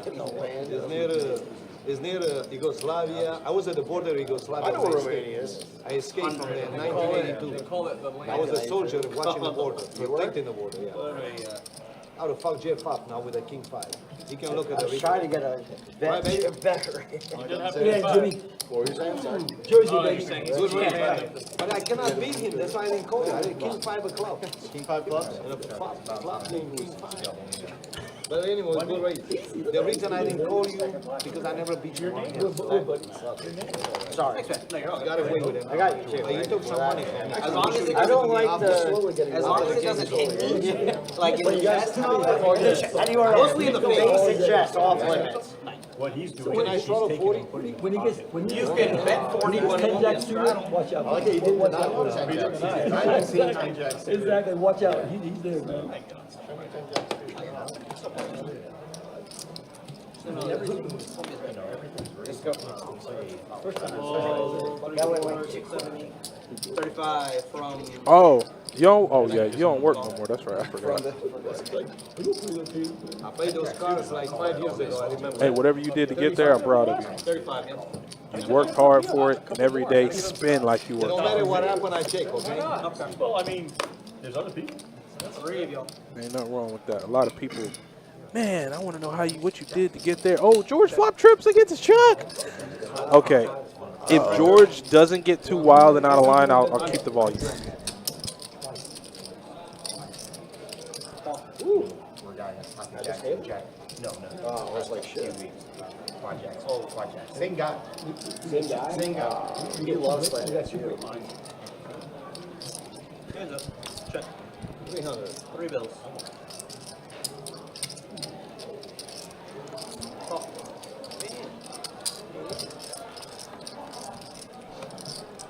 It's near Yugoslavia. I was at the border of Yugoslavia. I know where Romania is. I escaped from there in 1982. They call it the land. I was a soldier watching the border, protecting the border, yeah. How the fuck Jeff up now with a King 5? He can look at I the was trying to get a better. Yeah, Jimmy. What were you saying? Sorry. Jersey, Oh, you're baby. saying he's Good king. man. But I cannot beat him, that's why I didn't call you. I did King 5 of clubs. King 5 clubs? And a flop named King 5. But anyway, it's good race. The reason I didn't call you, because I never beat you. Sorry. You got away with it. I got you too. But you took some money from me. As long as it I don't doesn't, like the. as long as it doesn't hit me, like in the chest, Anywhere else. mostly in the face. Basic chest off limits. what he's doing Can I is he's swallow taking 40? and putting it When he in gets, pocket. when he You gets can bet 41 10 when jacks you to it, straddle. watch out. I like it, he didn't Watch deny out. one ten jacks. I haven't seen 9 jacks. Exactly, watch out. He's there, man. Oh, 3, 4, 6, 7, 8. 35 from. Oh, yeah, you don't work no more. That's right, I forgot. I played those cards like 5 years ago, I remember. Hey, whatever you did to get there, I'm proud of you. 35, yeah. You worked hard for it, and every day spin like you No worked matter hard. what happened, I check, okay? Well, I mean, there's other people. 3 of y'all. Ain't nothing wrong with that. A lot of people, man, I want to know what you did to get there. Oh, George flop trips against Chuck. Okay, if George doesn't get too wild and out of line, I'll keep the volume. We're down at Jack. No. Oh, I was like, shit. Quad Jacks. Oh, Quad Jacks. Same guy. Same guy? Same guy. He loves that. Hands up. Check. 300. 3 bills.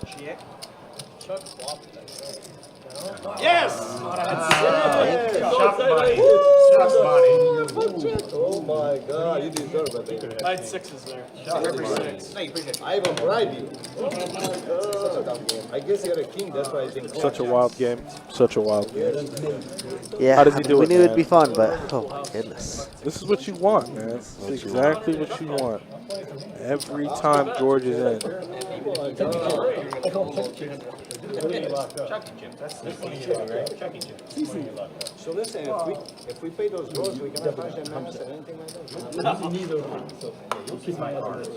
Check. Chuck flopped that. Yes! Oh my God, you deserve it, baby. I had 6s there. Every 6. No, you appreciate it. I even bribe you. Oh my God. I guess you're a king, that's why I think. Such a wild game. Such a wild game. Yeah, How does he do we it, knew it'd man? be fun, but oh my goodness. This is what you want, man. This is exactly what you want. Every time George is in. So listen, if we pay those bills, we cannot touch them minus or anything like that? Neither of them. So, keep my eye on it.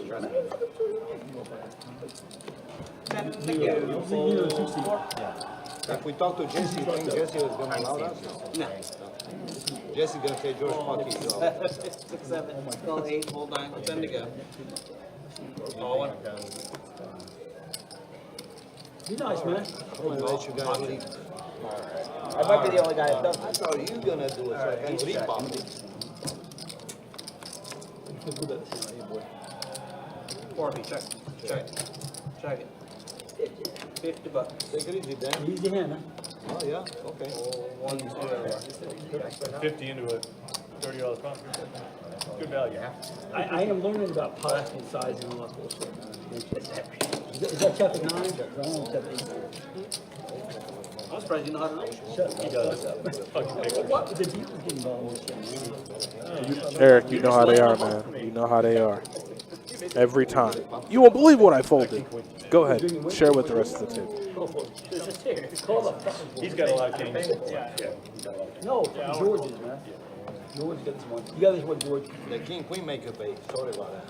If we talk to Jesse, you think Jesse was gonna allow us? No. Jesse gonna say, George, fuck you. So, 6, 7, call 8, hold 9, 10 to go. Call 1. Be nice, man. I'm gonna let you guys leave. I might be the only guy that does. I thought you gonna do it, so I can leave, Bob. Put that here, boy. 4B, check. Check. Check it. 50 bucks. Take it easy, Dan. Easy hand, man. Oh, yeah, okay. 1, 2. 50 into a $30 profit. Good value. I am learning about pot and size and all that bullshit. Is that chapter 9? I don't know chapter 8. I'm surprised you know how to read. Shut up. What? The deep is getting involved with shit. Eric, you know how they are, man. You know how they are. Every time. You won't believe what I folded. Go ahead. Share with the rest of the table. He's got a lot of kings. No, George's, man. George got this one. You got this one, George. The king queen make a pay. Sorry about that.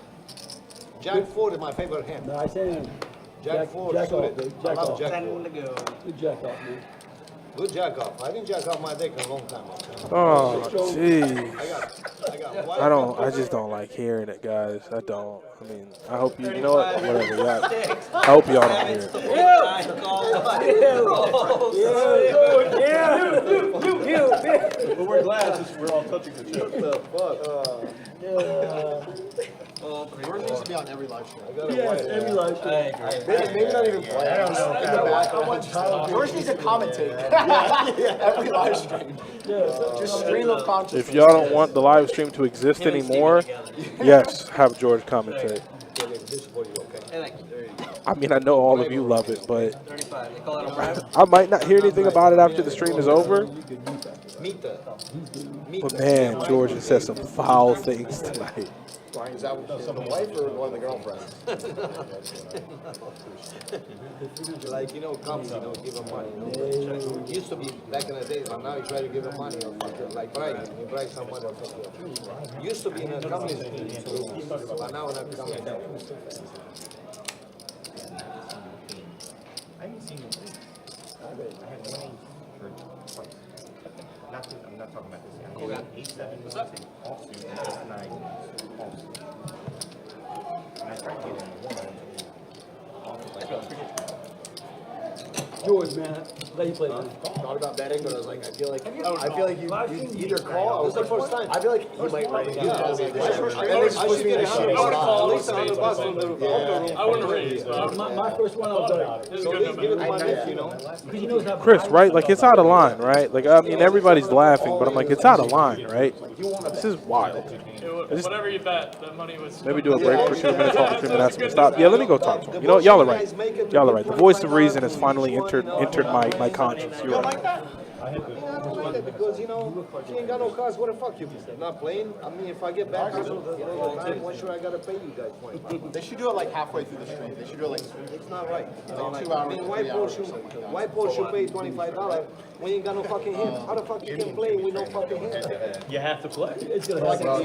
Jack 4 is my favorite hand. No, I said Jack 4 Jack suited. off, babe. I Jack love off. Jack 10 4. to go. good jack off, man. Good jack off. I didn't jack off my deck in a long time. Oh, jeez. I got white. I just don't like hearing it, guys. I don't. I mean, I hope you know what? Whatever. Y'all, I hope y'all don't hear it. But we're glad since we're all touching the chip. George needs to be on every live stream. Yes, every live stream. Maybe not even play. I don't know. In the back, I want George needs to commentate. Every live stream. Just stream of consciousness. If y'all don't want the live stream to exist anymore, yes, have George commentate. I mean, I know all of you love it, but 35. They call it a private. I might not hear anything about it after the stream is over. But man, George has said some foul things tonight. Is that the wife or one of the girlfriends? Like, comes, give him money. It used to be back in the days, but now you try to give him money or fuck it. Like bribe, you bribe someone or fuck it. Used to be in a communist, but now we're not communist. I haven't seen him play. I had winning for twice. I'm not talking about this. I had 8-7 offsuit and 8-9 offsuit. And I tried to get him one. George, man, let you play, man. Thought about betting, but I was like, I feel like you either call. This is the first time. I feel like he might raise. I wouldn't raise. My first one, I was like, This is good. Give it to my nephew, you know. because he knows how. Chris, right? Like, it's out of line, right? Like, I mean, everybody's laughing, but I'm like, it's out of line, right? This is wild. Whatever you bet, the money was. Maybe do a break for 2 minutes, talk for 2 minutes, and stop. Yeah, let me go talk to him. You know what? Y'all are right. Y'all are right. The voice of reason has finally entered my conscience. You're right. Because, you know, she ain't got no cars, what the fuck you not playing? I mean, if I get back, you know, why should I gotta pay you guys $25? They should do it like halfway through the stream. They should do it like It's not right. like 2 I hours. mean, white Paul should pay $25 when you ain't got no fucking hands. How the fuck you can play with no fucking hands? You have to play. It's gonna happen. Mine's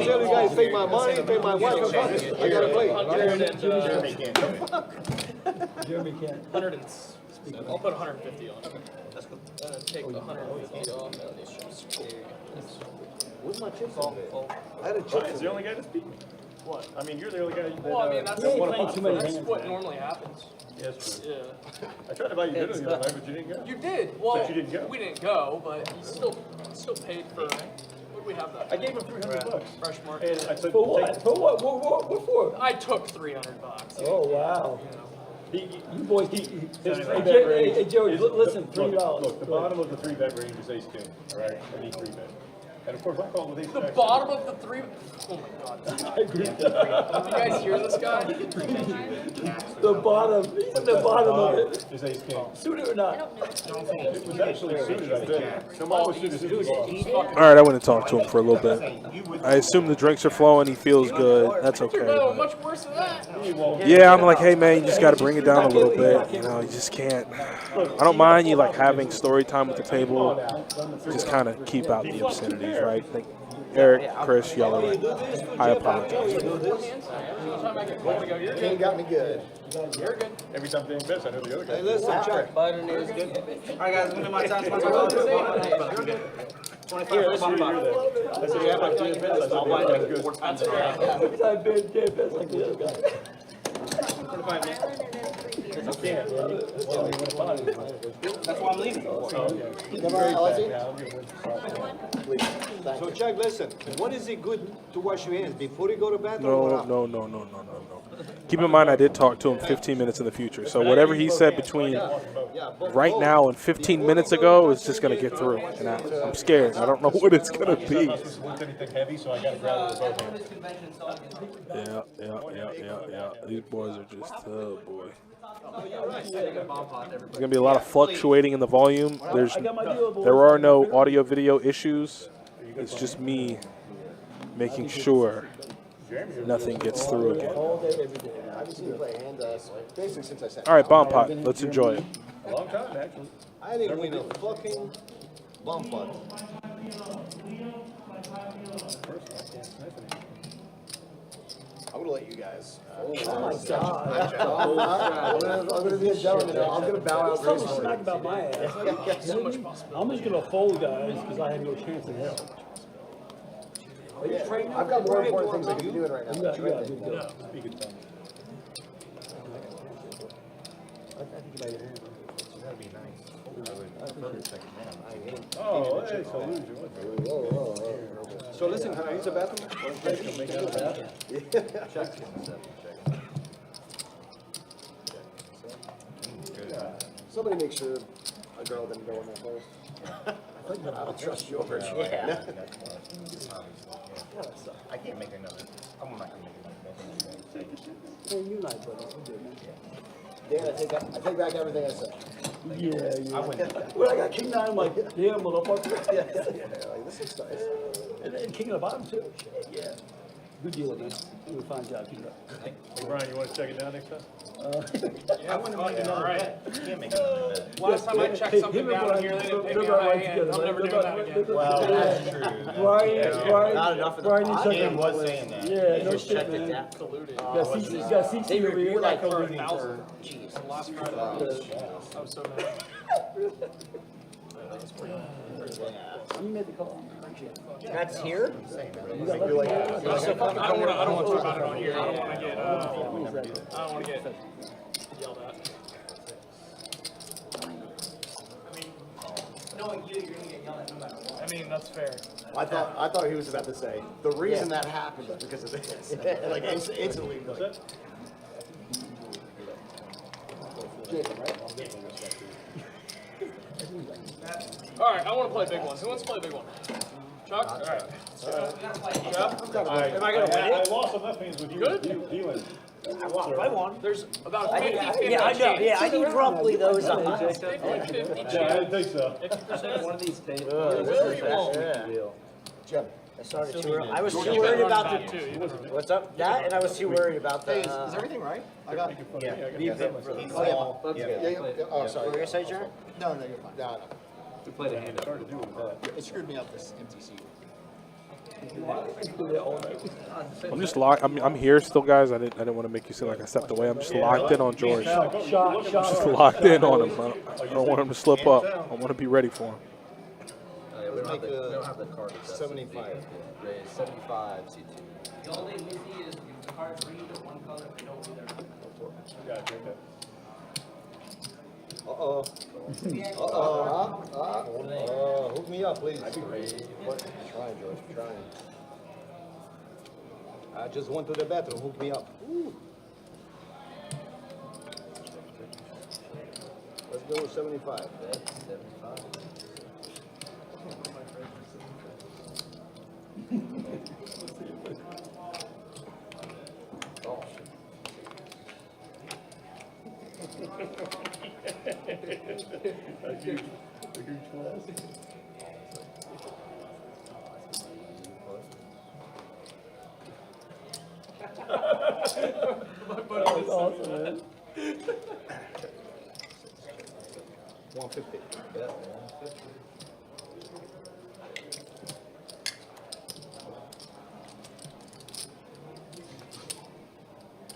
you guys pay my money, pay my wife, and fuck it. I gotta play. Jeremy can't. I'll put 150 on. That's good. Take 150 off. Where's my chips on? I had a chip. Brian's the only guy that's beat me. What? I mean, you're the only guy that. Well, I mean, that's He ain't won a playing pot. too many that's hands. what normally happens. Yes, true. Yeah. I tried to buy you dinner the other night, but you didn't go. You did. Well, But you didn't go. we didn't go, but you still paid for. What did we have that? I gave him $300. Fresh market. And I said, For what? For what? What for? I took $300. Oh, wow. He, You boys, his hey, three-bet range. hey, Joey, is- listen, look, $3. Look, the bottom of the 3-bet range is ace king, all right? And he 3-bet. And of course, I call with ace The jack. bottom of the three. Oh my god. You guys hear this guy? The bottom, he's at the bottom of it. Is ace king. Suited or not? It was actually suited, I think. Some always suited his All right, I went and talked to him for a little bit. I assume the drinks are flowing. He feels good. That's okay. No, but- much worse than that. Yeah, I'm like, hey man, you just got to bring it down a little bit. You know, you just can't. I don't mind you like having story time at the table. Just kind of keep out the obscenities, right? Think, Eric, Chris, y'all are right. I apologize. You ain't got me good. You're good. Every time they bets, I know the other guy. Hey, listen, Chuck. Biden is good. All right, guys, look at my time. Here, let's hear that. I said, you have like 10 bets? I said, yeah, that's good. That's right. Every time Ben can't pass like the other guy. That's why I'm leaving. So Chuck, listen, when is it good to wash your hands? Before you go to bed or No. Keep in mind, I did talk to him 15 minutes in the future. So whatever he said between right now and 15 minutes ago is just going to get through. And I'm scared. I don't know what it's going to be. I'm not supposed to lift anything heavy, so I got to grab it with both hands. Yeah. These boys are just, oh boy. There's going to be a lot of fluctuating in the volume. There are no audio-video issues. It's just me making sure nothing gets through again. All day, every day. I haven't seen you play hand basically since I said. All right, Bomb Pot, let's enjoy it. A long time, actually. I didn't win a fucking bump pot. I'm gonna let you guys. Oh my God. I'm gonna be a gentleman. I'm gonna bow out Something gracefully. smack about my ass. I'm just gonna fold, guys, because I have no chance in hell. Are you training? I've got more important things I could be doing right now. You got to do good. Speak it time. That'd be nice. Oh, hey, salute. So listen, can I use the bathroom? Somebody make sure a girl didn't go in there first. I don't trust yours. I can't make another. I'm not gonna make another. Hey, you like, brother. I'm good, man. Dan, I take back everything I said. Yeah. I wouldn't. When I got king nine, I'm like, damn, motherfucker. Like, this looks nice. And then king of the bottom, too. Shit, yeah. Good deal, man. You did a fine job, keep it up. Hey, Brian, you want to check it down next time? I wouldn't make another bet. You can't make another bet. Last time I checked something down here, they didn't pay me a high hand. I'm never doing that again. Well, that's true. Brian, Not enough in the Brian, pot. Dan was saying that. Yeah, no shit, man. Colluded. You got CC over here. Like for 1,000. Jeez. Last Friday. I was so mad. You made the call. That's here? I don't want to talk about it on here. I don't want to get yelled at. Knowing you, you're gonna get yelled at no matter what. I mean, that's fair. I thought he was about to say the reason that happened is because of this. Like instantly. Like, All right, I want to play big ones. Who wants to play a big one? Chuck? All right. Am I going to win it? I lost on left hands with you. Good. Dealing. I won. There's about 50 Yeah, I know. Yeah, I need roughly those. 50 Yeah, I didn't think so. 50%. One of these days. Whatever you want. Jim. I started too early. I was too worried about the. What's up? That, and I was too worried about the. Hey, is everything right? I got. Yeah. Oh, yeah. Oh, sorry. What were you gonna say, Jared? No, you're fine. No. We played a hand. It screwed me up this empty seat. I'm just locked. I'm here still, guys. I didn't want to make you seem like I stepped away. I'm just locked in on George. Just locked in on him. I don't want him to slip up. I want to be ready for him. We don't have the card. 75. 75 C2. The only thing we see is the cards read one color, they don't read their Hook me up, please. Trying, George, trying. I just went to the bathroom. Hook me up. Let's go with 75. 75. That was awesome, man. 150. Yeah.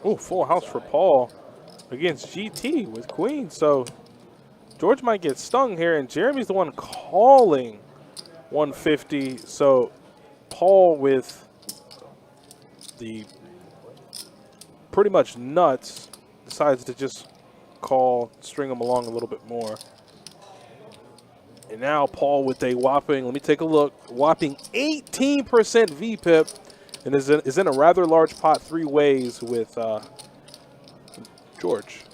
Oh, full house for Paul against GT with Queen. So George might get stung here, and Jeremy's the one calling 150. So Paul with the pretty much nuts decides to just call, string him along a little bit more. And now Paul with a whopping, let me take a look, whopping 18% VPIP, and is in a rather large pot three ways with George.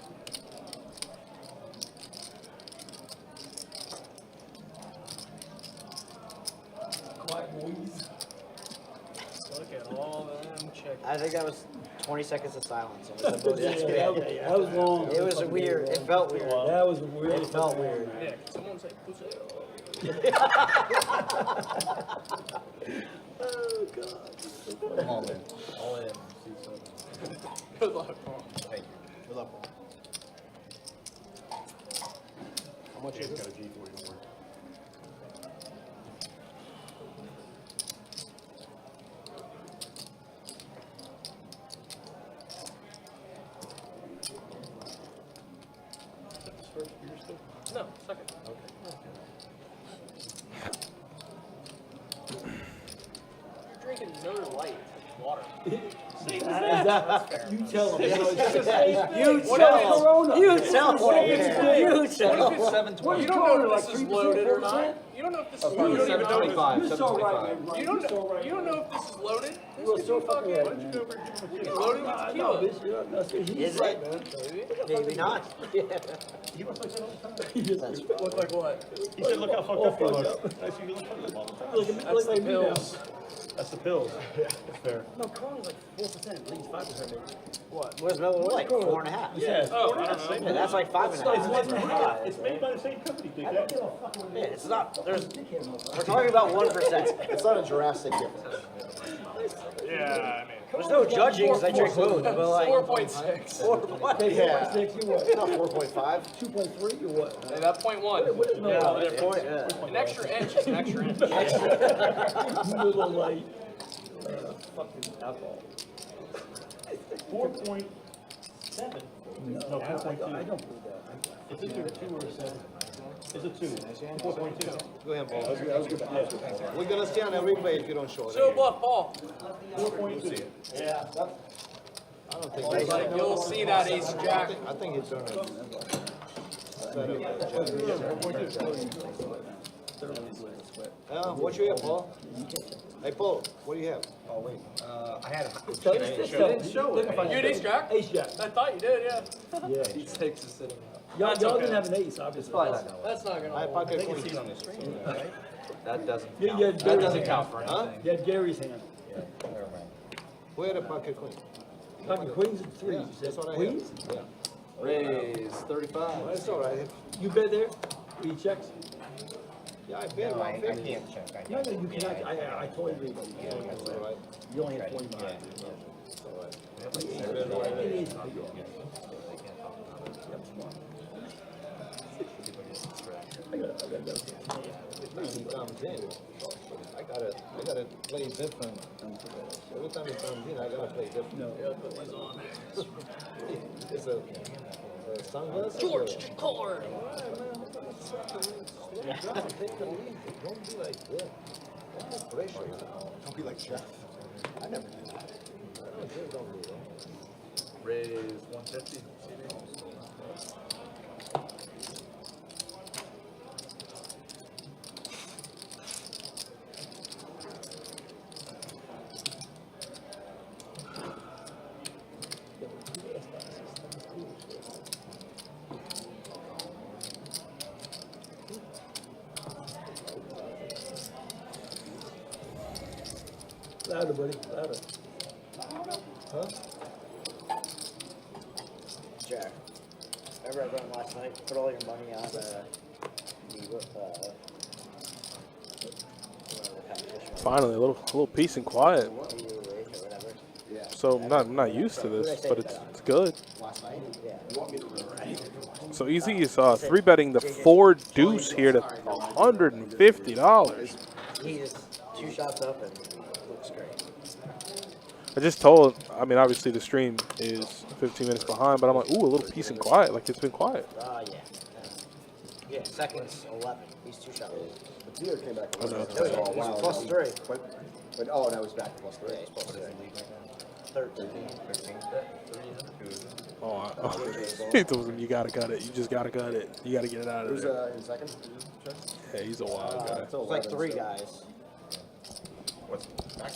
Look at all them checks. I think that was 20 seconds of silence. That was long. It was weird. It felt weird. That was weird. It felt weird. Nick, someone say pussy. Oh, God. I'm all in. All in. Good luck, Paul. Thank you. Good luck, Paul. How much is this? No, second. You're drinking Miller Lite water. You tell him. You tell him. You tell him. You tell him. You don't know if this is loaded or not. You don't know if this is loaded. You don't even know if You're so right, man. you don't know if this is loaded. This You're could so be fucking fucking right, man. it's loaded with No, tequila. bitch, you're not. He's Is right, it? man. Maybe not. Look like what? He said, look how fucked Oh, up you fucked look. up. I see you look fucked up all the time. Look at me, That's look the like me now. pills. That's the pills. That's fair. No, Corona's like 4%, at least 5% maybe. What? What's Miller Lite? 4.5. Yeah. Oh, I don't know. Yeah, that's like 5.5. It's made by the same company, I don't dickhead. give a fuck what it Yeah, is. it's not. There's. Dickhead, motherfucker. We're talking about 1%. It's not a Jurassic difference. Yeah, I mean. There's no judging because I drink both, but like 4.6. 4.1. Hey, Yeah. 4.6, you what? Not 4.5. 2.3, you what? Hey, that point one. What is Miller Lite? Yeah, point, yeah. An extra inch is an extra inch. Miller Lite. Fucking alcohol. 4.6. 7? No, No, I 4.2. don't believe that. It's either a 2 or a 7. It's a 2. 4.2. Go ahead, Paul. That was good. We're gonna see on the replay if you don't show it. Show bluff, Paul. 4.2. Yeah. I don't think so. You'll see that ace jack. I think he's doing it. What you have, Paul? Hey, Paul, what do you have? Oh, wait, I had a. Tell us this, though. You had ace jack? Ace jack. I thought you did, yeah. Yeah. Six is sitting out. Y'all That's okay. didn't have an ace, obviously. That's not gonna I hold. pocket They can queen. see it on the screen, right? That doesn't Yeah, count. yeah, That Gary's doesn't hand. count for Huh? anything. You had Gary's hand. Yeah, never mind. Where the pocket queen? Pocket queens and threes. Yeah, You that's said what I queens? have. Yeah. Raise 35. That's all right. You bet there? He checks? Yeah, I bet No, I 150. can't check. No, no, you cannot. I told you. That's all right. You only have 25. It is. I got to go. Every time he comes in, I gotta play different. Every time he comes in, I gotta play different. No. It's a sunglasses. George, core. Take the lead. Don't be like that. Don't put pressure. Don't be like Jeff. I never did that. Don't do that. Raise 150. Louder, buddy. Louder. Huh? Jack. Remember I went last night? Put all your money on the Finally, a little peace and quiet. So I'm not used to this, but it's good. So Easy is 3-betting the 4 deuce here to $150. He is 2 shots up and looks great. I just told, I mean, obviously the stream is 15 minutes behind, but I'm like, ooh, a little peace and quiet. Like, it's been quiet. Yeah. Yeah, seconds 11. He's 2 shots. The Theo came back. I know. Oh, wow. Plus 3. But oh, now he's back to plus 3. Yeah, he's plus 3. 13. Oh, he told him, you gotta cut it. You just gotta cut it. You gotta get it out of Who's there. in second? Yeah, he's a wild guy. It's like 3 guys. What's back?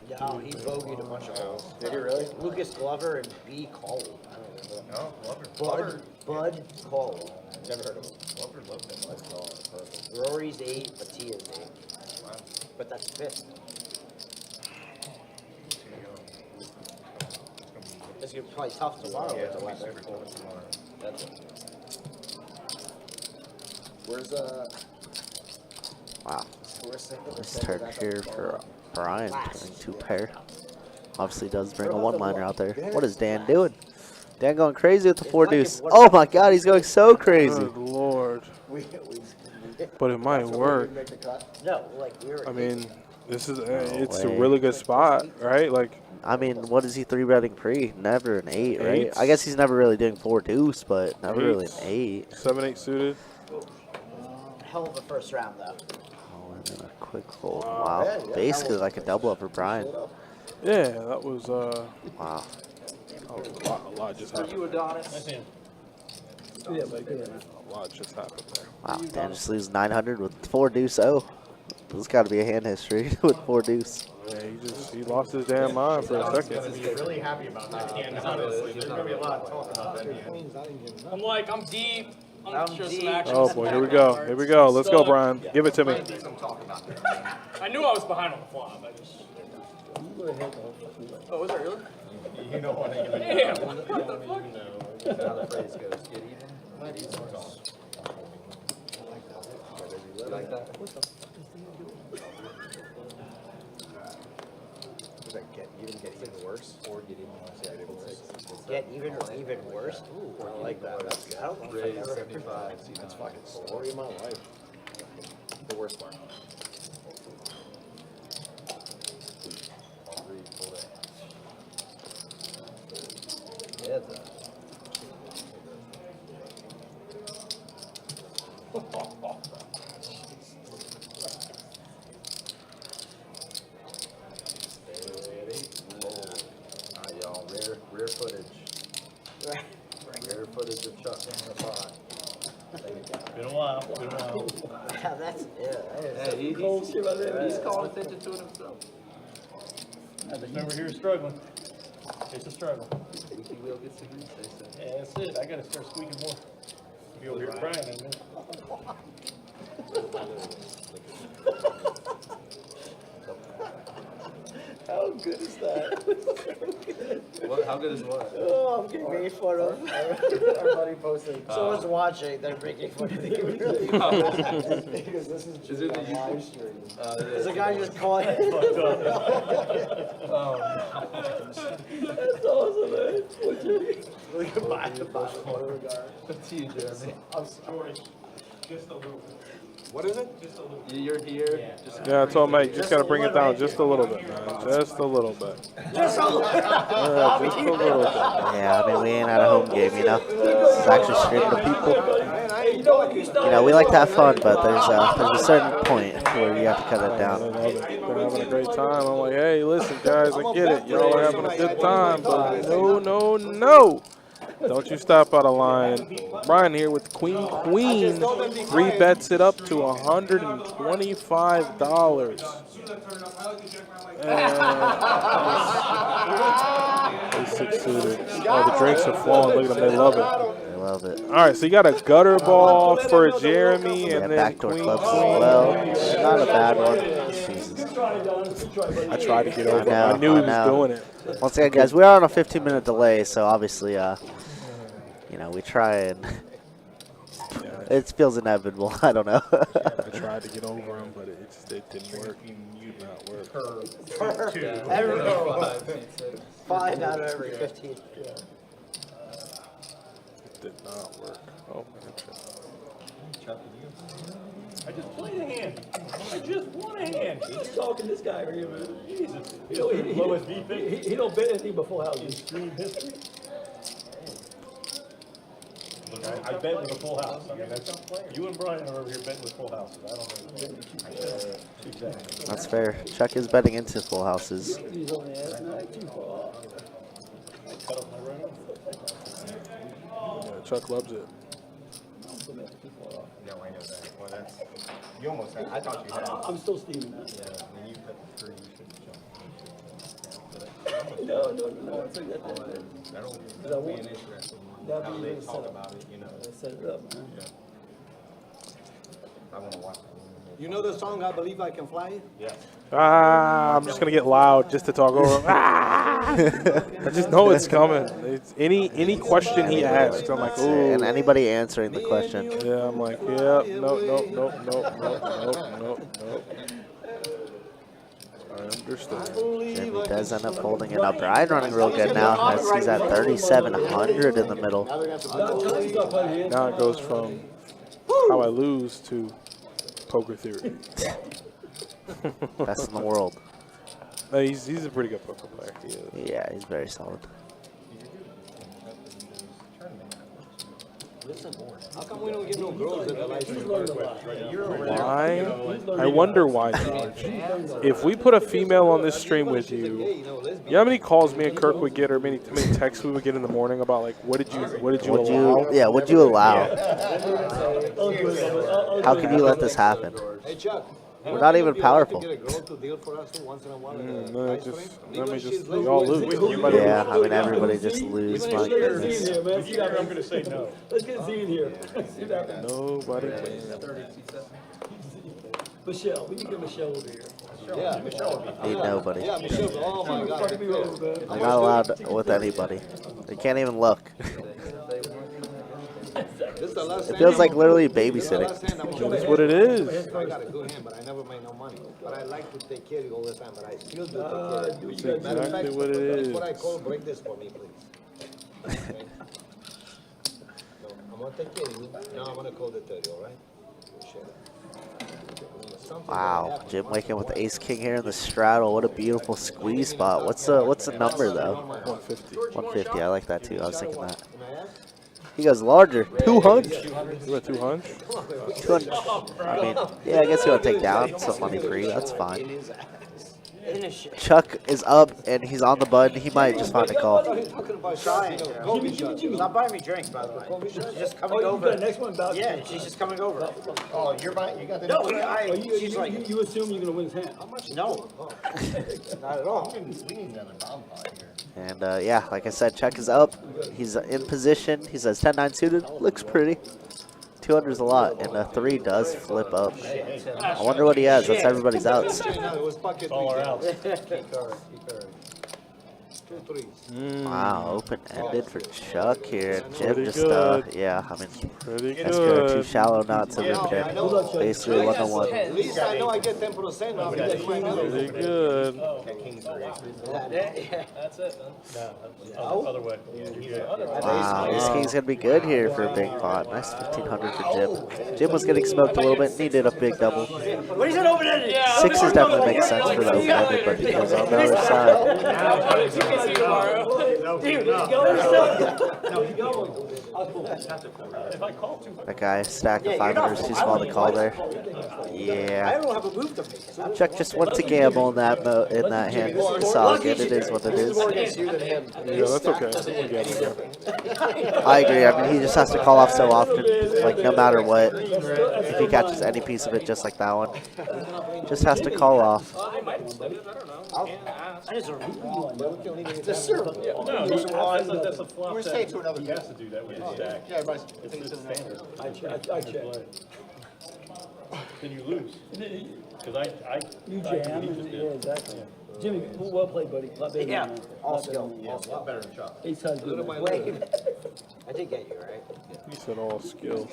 Yeah, he bogeyed a bunch of holes. Did he really? Lucas Glover and B. Cole. I don't remember. No, Bud Cole. Never heard of him. Glover loved it. Rory's 8, but T is 8. But that's 5th. It's gonna be probably tough tomorrow Yeah, with it's the gonna be weather. super cold tomorrow. That's it. Where's Wow. where's This turn here for Brian, turning 2 pair. Obviously does bring a 1-liner out there. What is Dan doing? Dan going crazy with the 4 deuce. Oh my God, he's going so crazy. Good Lord. But it might work. No, like we're. I mean, this is it's a really good spot, right? Like, I mean, what is he 3-betting pre? Never an 8, right? Eights. I guess he's never really doing 4 deuce, but never really an 8. 7-8 suited. Hell of a first round though. Oh, and then a quick hold. Wow. Wow. Basically like a double up for Brian. Yeah, that was Wow. a lot just happened. You Adonis. Nice hand. Yeah, but good. A lot just happened there. Wow. Dan just leaves 900 with 4 deuce. Oh, this got to be a hand history with 4 deuce. Yeah, he lost his damn mind for a second. Be really happy about that hand, honestly. There's gonna be a lot of talk about that hand. I'm like, I'm deep. I'm just deep. some action. Oh boy, here we go. Here we go. Let's go, Brian. Give it to me. Some talk about that. I knew I was behind on the flop. I just. Oh, was that really? You know what I mean? Damn. How the phrase goes, get even. Let even talk. You like that? Does that get even worse? Or get even worse? Yeah, get worse. Get even or even worse? Ooh, I like that. I don't know if I've ever 75. That's fucking story of my life. The worst part. Yeah, Alright, y'all. Rare footage. Rare footage of Chuck in the pot. Been a while. Been a while. Yeah, that's, Hey, he's calling attention to it himself. Just over here struggling. It's a struggle. Squeaky wheel gets the grease, they say. Yeah, that's it. I gotta start squeaking more. Be over here crying in a minute. how good is that? What? How good is what? Oh, I'm getting made fun of. Our buddy posted. Someone's watching, they're making fun of you. Because this is just Is it a the live stream. There's a guy just calling. That's awesome, man. Goodbye. To you, Jeremy. I'm sorry. Just a little bit. What is it? Just a little bit. You're here. Just Yeah, I told Mike, you just got to bring it down just a little bit, man. Just a little bit. Just a little. Yeah, just a little bit. Yeah, I mean, we ain't at a home game, you know. This is actually streamed to people. You know, we like to have fun, but there's a certain point where you have to cut it They down. love it. They're having a great time. I'm like, hey, listen, guys, I get it. Y'all are having a good time, but no, no, no. Don't you stop out of line. Brian here with Queen. 3-bets it up to $125. They succeeded. Oh, the drinks are flowing. Look at them. They love it. They love it. All right, so you got a gutter ball for Jeremy, Yeah, and then backdoor Queen. clubs as well. Not a bad one. Jesus. I tried to get over him. know, I knew he I was know. doing it. Once again, guys, we are on a 15-minute delay, so obviously, you know, we try and it feels inevitable. I don't know. I tried to get over him, but it didn't work. You not work. Every 5 out of every 15. It did not work. Oh, gotcha. I just played a hand. I just won a hand. He's talking this guy right here, man. Jesus. You know, Lowest VP. he don't bet anything but full houses. Extreme history. Look, I bet with a full house. I mean, that's you and Brian are over here betting with full houses. I don't know. Exactly. That's fair. Chuck is betting into full houses. He's on the ass, not too far. Cut off my right arm. Yeah, Chuck loves it. No, I know that. Well, that's. You almost had. I thought you had. I'm still steaming that. Yeah, when you put 3, you should jump. No, it's like that. That'll be an interesting one. That'd How be they really talk set up. about it, you know. I set it up, man. Yeah. I want to watch that one. You know the song I Believe I Can Fly? Yeah. I'm just gonna get loud just to talk over him. I just know it's coming. It's any question he asks, I'm like, ooh. And anybody answering the question. Yeah, I'm like, yeah, nope. I understand. Jeremy does end up holding it up. Brian running real good now as he's at 3,700 in the middle. Now it goes from how I lose to poker theory. Best in the world. No, he's a pretty good poker player. He is. Yeah, he's very solid. How come we don't get no girls at the live stream? Why? I wonder why, George. If we put a female on this stream with you, you know how many calls me and Kirk would get, or how many texts we would get in the morning about like, what did you allow? What'd you allow? How can you let this happen? Hey, Chuck. We're not even powerful. Get a girl to deal for us once in a while. We all lose. Yeah, I mean, everybody just lose. My goodness. Here, man. I'm going to say no. Let's get Z in here. Nobody wins. Michelle, we can get Michelle over here. Yeah, Michelle. Ain't nobody. Yeah, Michelle. Oh my God. Fuck me over, man. They're not allowed with anybody. They can't even look. This is the last It feels like literally babysitting. That's what it is. I got a good hand, but I never made no money. But I like to take care of you all the time, but I still do take care of you. That's exactly what it That's is. what I call break this for me, please. Okay? No, I'm gonna take care of you. Now I'm gonna call the 30, all right? Shut up. Something Wow, that happened. Jim waking with the ace king here in the straddle. What a beautiful squeeze spot. What's the number though? 150. 150. I like that too. I was thinking that. Can I ask? He goes larger. 200. You went 200? 200. I mean, yeah, I guess you want to take down some money free. That's fine. Chuck is up and he's on the button. He might just find a call. She's not buying me drinks, by the way. She's just coming Oh, you over. got the next one about? Yeah, she's just coming over. Oh, you're buying, you got the. No, Oh, she's like, you assume you're gonna win his hand? no. Not at all. We need another bomb pot here. And yeah, like I said, Chuck is up. He's in position. He says 10-9 suited. Looks pretty. 200 is a lot, and a 3 does flip up. I wonder what he has. That's everybody's outs. All our outs. Wow, open-ended for Chuck here. Jim Pretty just, good. yeah, I mean, Pretty that's good. Too good. shallow not to rip Jim. Basically 1-on-1. At least I know I get 10% now. Pretty good. That's it, man. Other way. Wow, this king's gonna be good here for a big pot. Nice 1,500 for Jim. Jim was getting smoked a little bit, needed a big double. What is it open-ended? Sixes definitely makes sense for the open-ended, but because on the other side, that guy stacked the 500s too small to call there. I Yeah, don't have a move to make. Chuck just wants to gamble in that hand. It's all good. It is what it is. More against you than him. Yeah, that's okay. We got it. I agree. I mean, he just has to call off so often, like no matter what. If he catches any piece of it, just like that one, just has to call off. I just just serve him. No, that's a flop. We're staying to another He has to do that with his stack. Yeah, everybody's. It's just standard. I check. Then you lose. Because I You I jam, he and, just yeah, did. exactly. Jimmy, well played, buddy. A lot better Yeah, than that. all Lot better skill. than A lot better than Chuck. that. Ace high good. Wait. I did get you, right? He said all skills.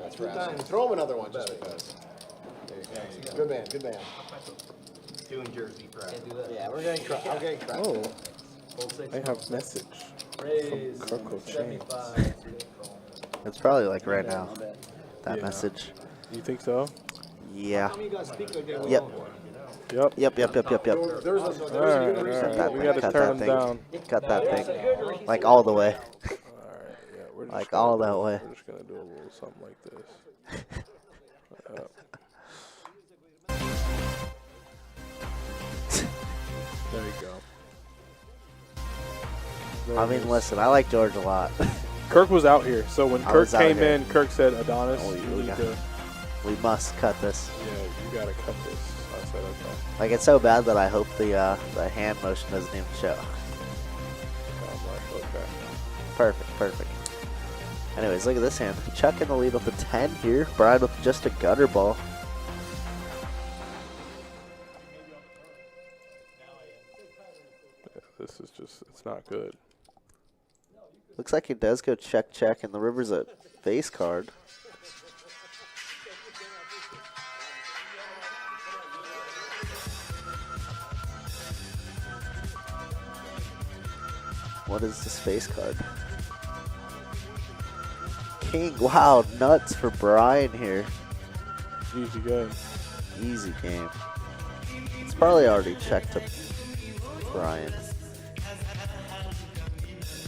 That's right. Throw him another one just because. Good man, good man. Doing Jersey prep. Yeah, we're getting crushed. I'm getting crushed. Oh, I have message from Coco Chain. It's probably like right now. That Yeah. message. You think so? Yeah. You got speaker there. Yep. Yep. Yep. There's a, All right, Cut all that right. We thing. got to Cut turn that them thing. down. Cut that thing. Like all the way. All right, yeah, we're just Like gonna all do- that way. We're just gonna do a little something like this. There you go. There I it mean, is. listen, I like George a lot. Kirk was out here, so when I Kirk was out came here. in, Kirk said, "Adonis, Oh, you we need got- to, We must cut this. yeah, you gotta cut this." I said, "Okay." Like, it's so bad that I hope the hand motion doesn't even show. I'm like, "Okay." Perfect. Anyways, look at this hand. Chuck in the lead with a 10 here. Brian with just a gutter ball. Yeah, this is just—it's not good. Looks like he does go check, and the river's a face card. What is this face card? King. Wow, nuts for Brian here. Easy game. Easy game. It's probably already checked to Brian.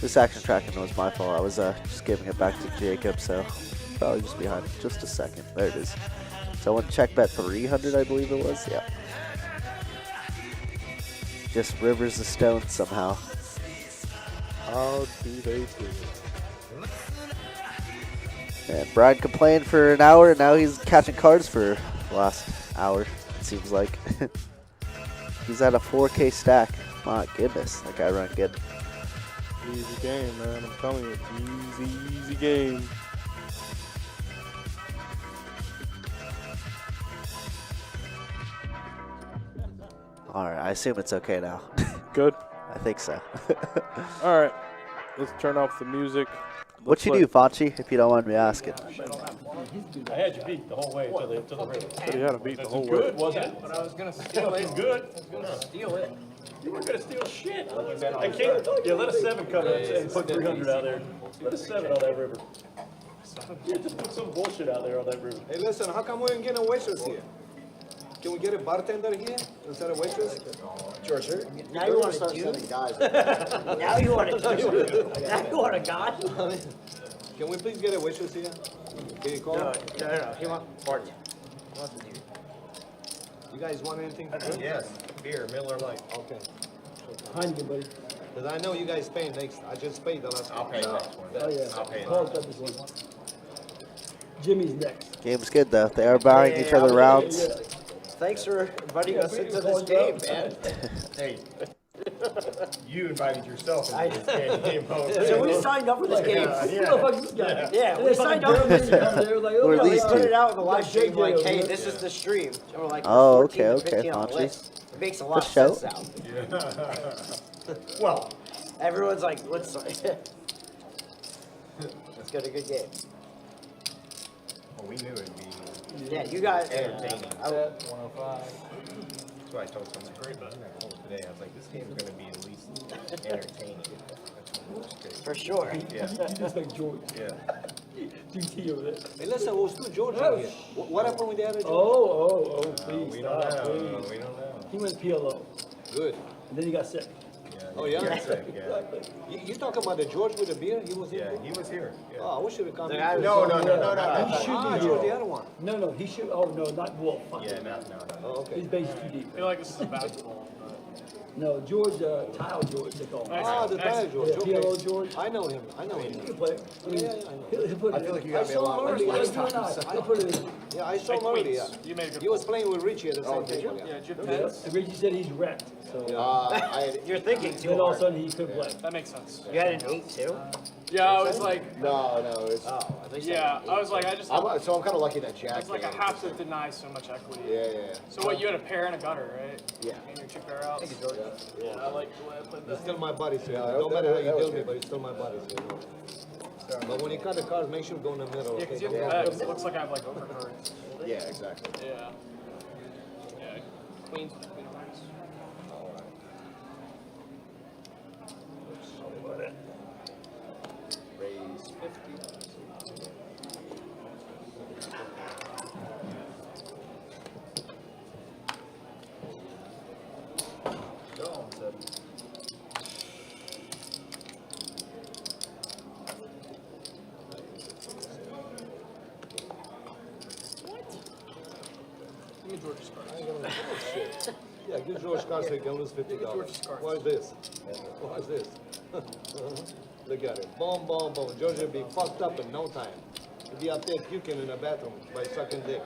This action tracking was my fault. I was just giving it back to Jacob, so probably just behind just a second. There it is. So I went check bet 300, I believe it was. Yeah. Just rivers the stone somehow. How do they do it? And Brian complained for an hour, and now he's catching cards for the last hour, it seems like. He's at a 4K stack. My goodness, that guy run good. Easy game, man. I'm telling you, easy game. All right, I assume it's okay now. Good. I think so. All right, let's turn off the music. What you do, Facci, if you don't mind me asking? I had you beat the whole way to the river. Said he had to beat the whole way. Good, wasn't it? But I was gonna steal it. Good. I was gonna steal it. You weren't gonna steal shit. I can't. Yeah, let a 7 come in and put 300 out there. Let a 7 on that river. Yeah, just put some bullshit out there on that river. Hey, listen, how come we ain't getting a waitress here? Can we get a bartender here instead of waitress? George, sir? Now you want to do? Now you want to do? Now you want a guy? Can we please get a wishes here? Can you call? No. He wants party. He wants to do. You guys want anything? Yes, beer, Miller Lite. Okay. Heineken, buddy. Because I know you guys pay next. I just paid the last I'll one. pay next one. Oh, yeah. I'll pay Paul's next. got this one. Jimmy's next. Game's good though. They are buying each other rounds. Thanks for inviting us into this game, man. Hey, you invited yourself I- into this game. So we signed up for this game. Who the fuck is this guy? Yeah, we signed up for this. They were like, Who are oh, They these put two? it out in the live stream like, JJ hey, over this is the stream. And we're like, Oh, 14 to okay, 15 on the Fonchie. list. It makes a lot Good of show. sense now. Well, Everyone's like, let's let's get a good game. well, we knew it'd be Yeah, you guys. entertaining. I- 105. That's why I told someone today. I was like, this game's going to be at least entertaining. For sure. Yeah, Just like George. yeah. GT over there. Hey, listen, we'll still George out here. What happened with the other George? Oh, please We don't stop, know. please. We don't know. He went PLO, Good. and then he got sick. Oh, yeah? He was sick, yeah. You talking about the George with the beer? He was Yeah, here? he was here. Yeah. Oh, I wish you would come. The in. guy was- No, He should Ah, be George, the here. other one. No, he should. Oh no, not Wolf. Fuck Yeah, him. no. Oh, okay. His base is too I deep. feel like this is a basketball. No, George, Tile George, they call him. Ah, the tire George. Yeah, Okay. PLO George. I know him. I know him. He can play. I mean, Yeah, I know. he'll put it I feel like in. you got me a lot. early. He'll put it in. Yeah, I saw Hey, him early. Queens, Yeah. you made a good He was playing with Richie at the same did you? time. Yeah, Jim Yeah, Pence. and Reggie said he's wrecked. So You're thinking too then all of a hard. sudden he couldn't play. That makes sense. You had an 8 too? Yeah, I was like, No, it's. Oh, at least yeah, I was like, I just, So I'm kind of lucky that Jack. it's like I came. have to deny so much equity. Yeah. So what, you had a pair and a gutter, right? Yeah. And your 2 pair outs? Yeah, I like the way I played He's that. still my buddy, so Yeah, no that- matter how that you was deal me, good. but he's still my buddy. So. But when you cut the cards, make sure you go in the middle. Yeah, because Okay? you have the bags. It looks like I have like overcards. Yeah, exactly. Yeah. Yeah. Queens between the rings. Raise 50. Give me George's cards. I ain't gonna oh, shit. Yeah, give George cards so you can lose $50. George's cards. What is this? What is this? Look at it. Boom, boom, boom. George will be fucked up in no time. He'll be out there puking in the bathroom by sucking dick.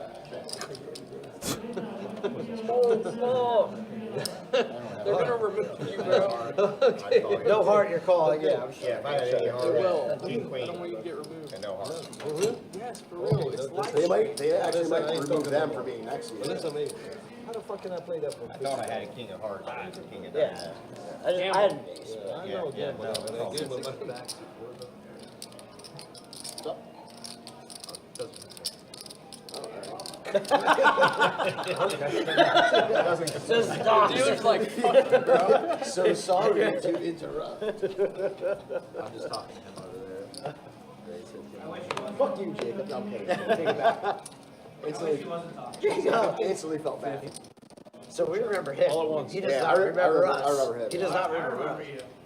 They're gonna remove you, bro. No heart, you're calling. Yeah, I'm sure. Yeah, if I had any hard, will. King I Queen, don't want you to get removed. and no hard. For real? Yes, for real. It's live. They actually Listen, might I ain't remove talking them about- for being next to you. Listen to me. How the fuck can I play that for I thought I had a King of Hearts, but it's a King of Yeah. Diamonds. I had an ace. Yeah, I Yeah, know, yeah, gamble. no, but no. I gamble, but- Just stop. Dealer's like, fuck you, bro. So sorry to interrupt. I'm just talking to him over there. Fuck you, Jacob. No, I'm kidding. Take it back. Instantly felt bad. So we remember him. All at once. He does Yeah, not I remember remember- us. I remember him. He does not remember us.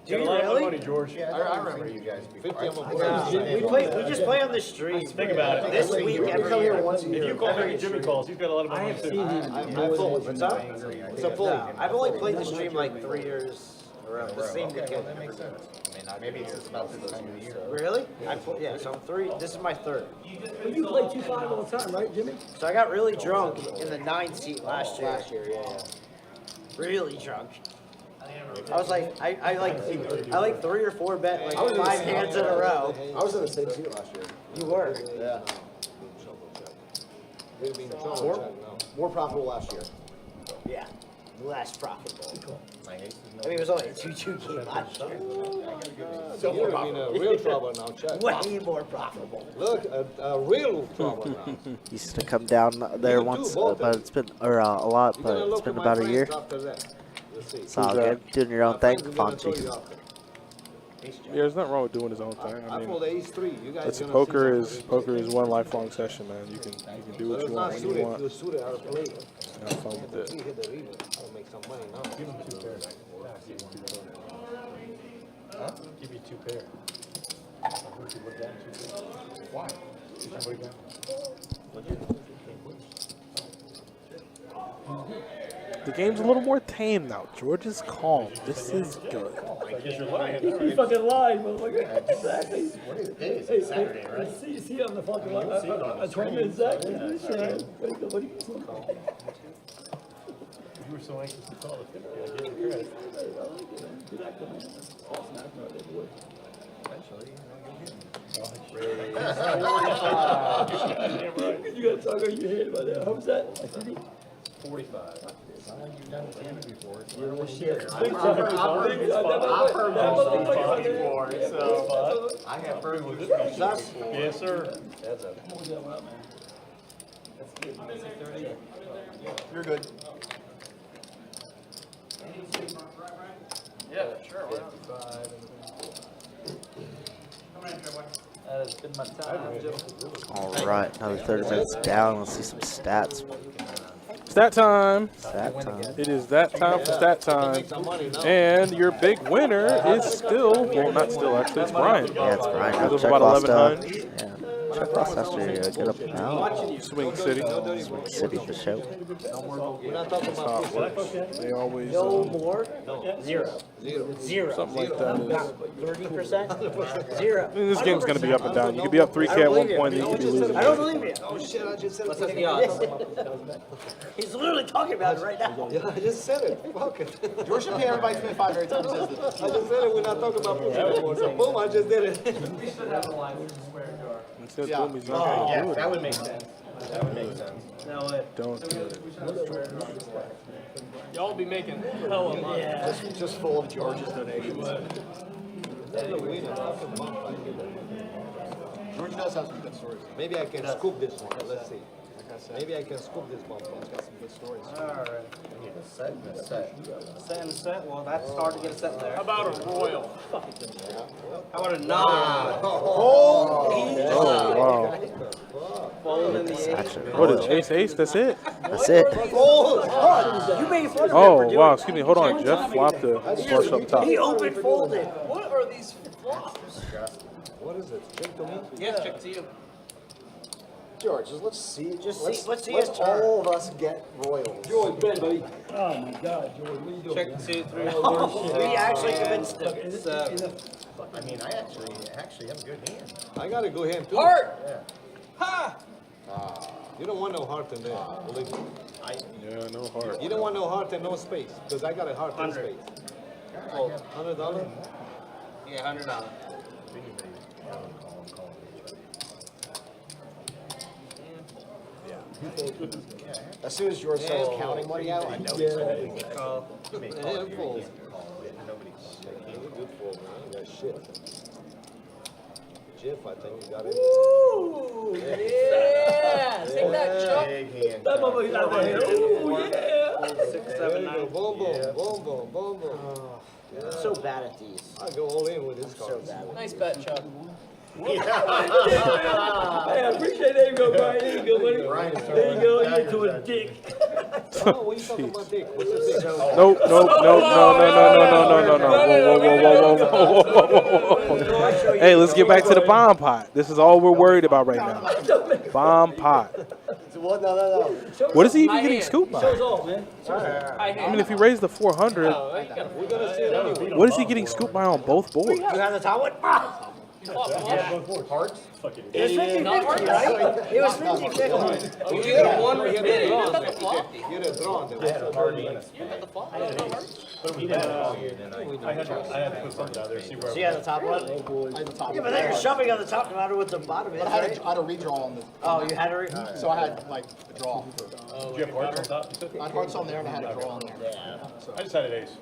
Do Got you a lot of really? money, George. Yeah, I remember you guys before. 50 of them. We just play on the stream. Think about it. This week We every come here year. once a If year. you call Harry Jimmy calls, he's got a lot of money too. What's up? It's a full. No, I've only played the stream like 3 years in a row. The same Okay, good well, kid. that makes sense. Maybe it's just about this time of year. Really? Yeah, so I'm 3. This is my 3rd. But you play 2-5 all the time, right, Jimmy? So I got really drunk in the 9 seat last year. Last year, yeah. Really drunk. I was like, I like 3 or 4 bet like I was in the 5 same- hands in a row. I was in the same seat last year. You were. Yeah. We've been trouble check now. More profitable last year. Yeah. Less profitable. My ace is I mean, it was only a 2-2 game last year. So you're in real trouble now, check. Way more profitable. Look, real trouble now. Used to come down there You once, do, both but of it's been a lot, You're but gonna it's look been at my about a friends year. after that. You'll see. It's all good. Doing your own My thing, friends are gonna throw you Fonchie. out there. Yeah, there's nothing wrong with doing his own thing. I I mean, pulled ace 3. You guys that's gonna poker see is something. poker is one lifelong session, man. You can do But what it's you not want when suited. you If want. you're suited, I'll play it. Have fun with He it. hit the river. I'll make some money now. Give him 2 pairs. Huh? Give me 2 pair. Look down 2 pair. Why? The game's a little more tame now. George is calm. This is good. I guess you're lying. You fucking lied, motherfucker. Exactly. What is it? It's Saturday, right? You see on the fucking line. I told you exactly. You were so anxious to call the 50. I gave you credit. You gotta talk on your head about that. How was that? 45. You've done it before. I have heard with this. Yes, sir. You're good. Yeah, sure. That has been my time, Joe. All right, another 30 minutes down. Let's see some stats. Stat time. Stat time. It is that time for stat time. And your big winner is still, well, not still, actually, it's Brian. Yeah, it's Brian. It was Check about lost, 1100. yeah. Check lost after a good up and out. Swing City. Swing City for show. We're not talking about They always, No more? Zero. Zero. something like that is. 30%? Zero. I mean, this game's going to be up and down. You could be up 3K at one point, then you could be losing. I don't believe you. Oh shit, I just said it. What's the odds? He's literally talking about it right now. Yeah, I just said it. Fuck it. George should pay everybody $25 every time he says this. I just said it. We're not talking about poop anymore. So boom, I just did it. Instead, Yeah. boom, he's not going to do Yeah, it. that would make sense. That would make sense. No way. Don't do it. Y'all be making hell of money. Yeah. Just full of George's donations. George does have some good stories. Maybe I can scoop this one. Let's see. Maybe I can scoop this one. He's got some good stories. Alright. Set and a set. Set and a set? Well, that's hard to get a set there. How about a royal? How about a nine? Oh, wow. Fold in the eight. Action. What is ace, ace? That's it? That's it. You made fun of him Oh, for doing wow. it. Excuse me. Hold on. Jeff flopped the flush up top. He open folded. What are these flops? What is it? Check to me? Yes, check to you. George, let's see. Let's see his turn. all of us get royals. George, Ben, buddy. Oh my God, George, what are you doing? Check to see 3. We actually convinced him. I mean, I actually have a good hand. I got a good hand too. Heart! Yeah. Ha! You don't want no heart in there. Believe me. Yeah, no heart. You don't want no heart and no space. Because I got a heart and space. Oh, $100? Yeah, $100. As soon as George starts counting money out, I know he's going to Call. Make Yeah, call full. here, you can call it. Nobody calls it. Good for man. That shit. Jeff, I think you got it. Ooh! Yeah! Take that, Chuck. Big hand. That motherfucker's out there. Ooh, yeah. 6, There 7, you 9. go. Boom, boom, boom, boom, boom, boom. I'm so bad at these. I go all in with this So card. bad. Nice bet, Chuck. Hey, I appreciate that. There you go, Brian. There you go, buddy. There you go. You're into a dick. Oh, what are you talking about, Dick? What's the dick? Nope, nope, nope, no. Whoa. Hey, let's get back to the bomb pot. This is all we're worried about right now. Bomb pot. What? No. What is he even getting scooped by? Show's off, man. I mean, if he raised the 400, We're gonna see it anyway. what is he getting scooped by on both boards? You have the top one? Ah! Hearts? It was 50-50, right? It was 50-50. You get one minute. Get a draw on there. He didn't call you, then I had to put something out there, see where. So you had the top one? I had the top. Yeah, but then you're shoving on the top no matter what the bottom is, But I had right? a redraw on the. Oh, you had to read? So I had like a draw. Do you have hearts on top? You said? I had hearts on there and I had a draw on there. I just had an ace.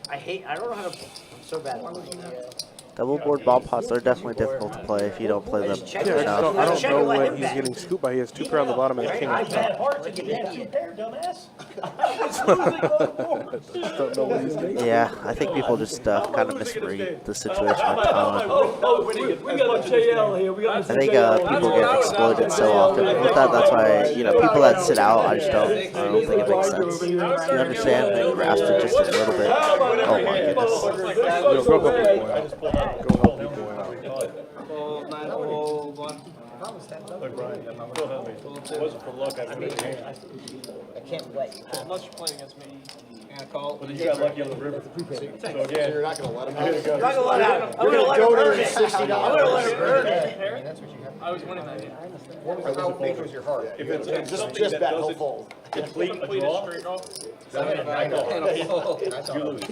I don't know how to, I'm so bad at it. Double board bomb pots are definitely difficult to play if you don't play them Check Yeah, I enough. don't know what he's getting scooped by. He has 2 pair on the bottom and a king on top. Hearts and you have 2 pair, dumbass. Don't know what he's getting. Yeah, I think people just kind of misread the situation a ton. We got a JL here. We got I think people get exploited so often with that. That's why, people that sit out, I don't think it makes sense. You understand? They grasp it just a little bit. Oh my goodness. Yo, go help your boy out. Go help your boy out. Fold 9 Hold one. Look, Brian, Phil help me. If it wasn't for luck, I'd win the game. I can't wait. Unless you're playing against me. And call. But then you got lucky on the river. So again, You're not gonna let him here to out. go. I'm not gonna let him. I'm gonna let him burn it. I'm gonna let him burn it. I was winning that game. How big was your heart? If it's something Just that bet he'll doesn't fold. complete a Completed draw, straight draw. you lose.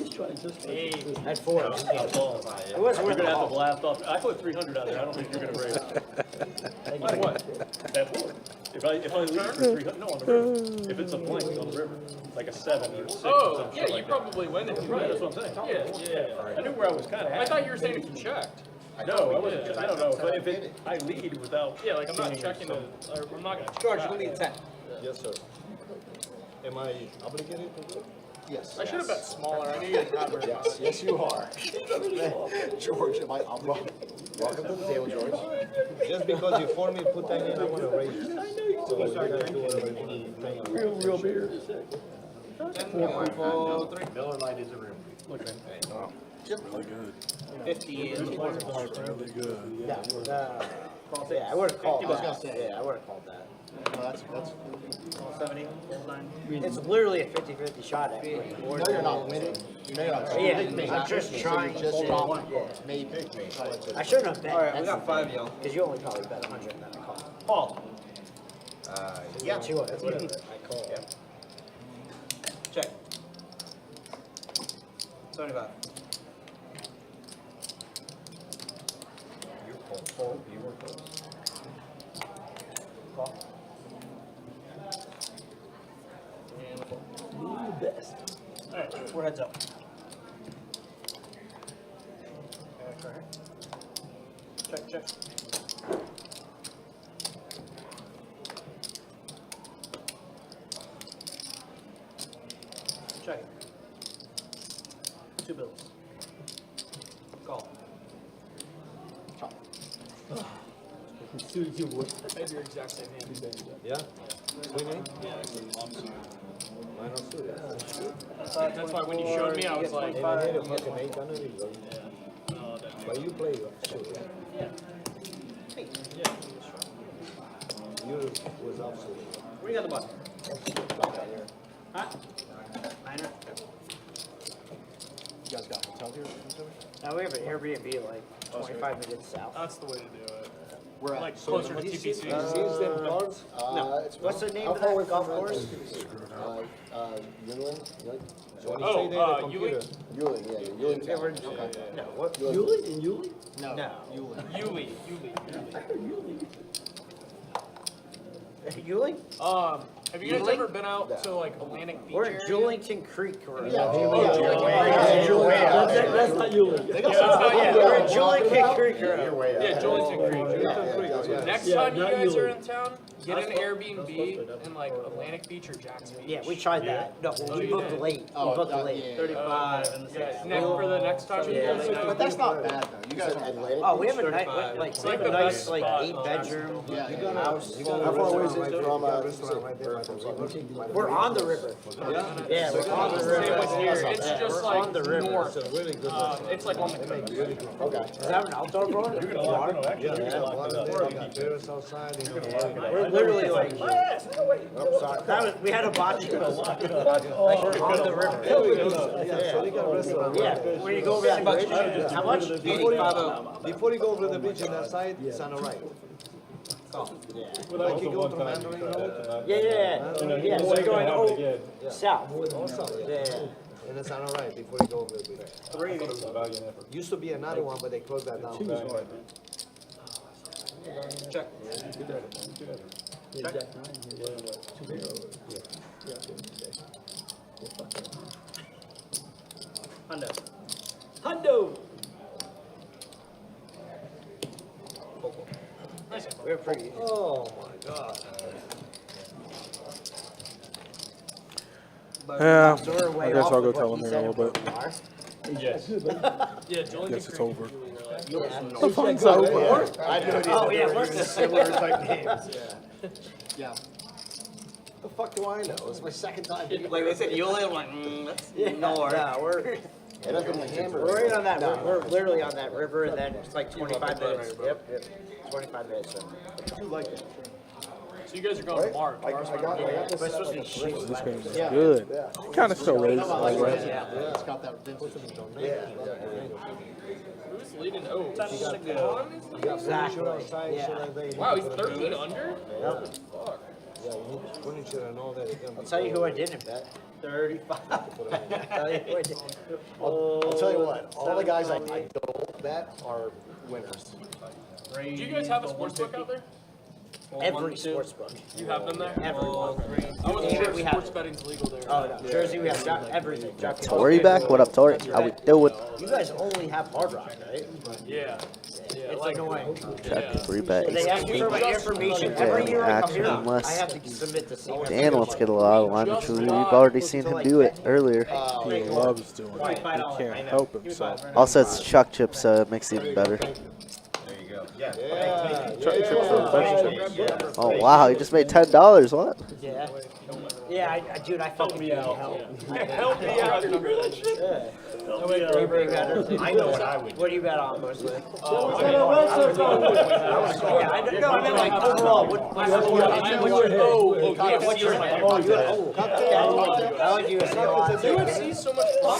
At 4. It was you're gonna have to blast off. I put 300 out there. I don't think you're gonna raise it. Like what? At 4. If I leave for 300, no, on the river. If it's a blank on the river, like a 7 or 6 or Oh, something yeah, you like that. probably win if you Right, win. that's what I'm saying. Yeah. I knew where I was kind of I at. thought you were saying if you checked. No, I wasn't. I don't know. But if it, I lead without. Yeah, like I'm not seeing checking so- the, or I'm not gonna. George, you need 10. Yes, sir. Am I obligated to do it? Yes. I should have bet smaller. I knew you didn't have very much. Yes, you are. George, welcome to the table, George. Just because you forced me to put that in, I want to raise it. I know you. So you gotta do it. Real beer. 3. Miller Lite is a real. Look, man. Really good. 50 is. Really good. Yeah, I would have called that. Yeah, I would have called that. No, that's, 70, 9. It's literally a 50-50 shot at me. you know you're not winning. You know you're not Yeah, winning. I'm just trying Just to- drop yeah. maybe. I shouldn't have bet. All right, we got 5, y'all. Because you only probably bet 100 and then I call. Paul. Yeah, 200. Whatever. I call. Check. 75. You were close. You were close. Call. The best. Alright, we're heads up. Check. Check. 2 bills. Call. As soon as you would. I had your exact same hand. Yeah? Winning? That's why when you showed me, I was like, And I hit a fucking 8 on it. oh, that But you play, shoot. You was absolutely. What do you got the button? Huh? Niner? You guys got a hotel here? Now we have an Airbnb like 25 minutes south. that's the way to do it. We're at. Like closer to He TPC. sees them cards? It's What's the name how of far that away golf from course? Yuling? So when you Oh, say that, the computer. Yuling, yeah, Yuling. Okay. No, what? Yuli and Yuli? No. No. Yuli. I heard Yuli. Yuling? Have you guys ever been out to like Atlantic Beach We're in area? Julington Creek. That's not Yuli. We're in Julington Creek. Yeah, Julington Creek. Next Yeah, time you not guys Yulee. are in town, get an Airbnb in like Atlantic Beach or Jackson Beach. Yeah, we tried that. No, we booked late. We booked late. 35 and the for the next time you guys are But that's not bad though. You guys are Atlantic. Oh, we have a nice, like, like the nice, best like spot. 8-bedroom house. How far away is it from, We're on the river. Yeah, we're on the Same with here. river. It's just on like the river. north. It's a really good It's like on the coast. Does that have an outdoor bar? You're gonna lock it. Actually, you're gonna lock it up. Terrace outside, you know. We're literally like, that was, we had a bocce. Like we're on the river. Yeah, so they got a restaurant. Yeah, when you go over that bridge, how much? Before you go over the beach on that side, it's on the right. Like you go to Mandarin Road. Yeah. So you're going south. Yeah. And it's on the right before you go over the beach. Used to be another one, but they closed that down. Check. Hundo. Nice. We're pretty. Oh my God. Yeah, So we're way I guess off I'll go with tell what him he here in a said little bit. we are. Yes. Yeah, Julington Guess it's Creek. over. Yeah. The fun's over. Oh yeah, what's the similar type names? Yeah. The fuck do I know? It's my second time. Like they said, Yuli, I'm like, let's ignore. Yeah, we're We're right on that. We're literally on that river, and then it's like 25 minutes. Yep. 25 minutes. You like it. So you guys are going to Mark. Mark's I got this. But it's supposed to be shit. This game is good. Kind of still is. Like, right? Yeah, it's got that vintage. Who's leading? Oh, Statistical. Exactly. wow, he's 13 under? Fuck. Yeah, you need furniture and all that. I'll tell you who I didn't bet. 35. I'll tell you who I didn't. I'll tell you what, all the guys I don't bet are winners. Do you guys have a sports book out there? Every sports book. You have them there? Everyone. I wasn't sure if We sports have- betting's legal there. Oh, no. Jersey, we have everything. Tori back? What up, Tori? How we doing? You guys only have Hard Rock, right? Yeah. Yeah, It's like, annoying. Check 3 bet. They ask me for my information. Every year I come here, Actionless. I have to submit the same. Dan wants to get a lot of line between. We've already seen him do it earlier. He loves doing it. He can't help himself. Also, it's Chuck Chip, so it makes it even better. There you go. Yeah. Chuck chips for the bench chips. Oh, wow. He just made $10. What? Yeah. Yeah, dude, I fucking need help. help me out. Remember that shit? I know what I would do. What do you bet on mostly? Yeah, Yeah, I don't know. I mean, like overall, what's your I like UFC a lot. UFC's so much fun.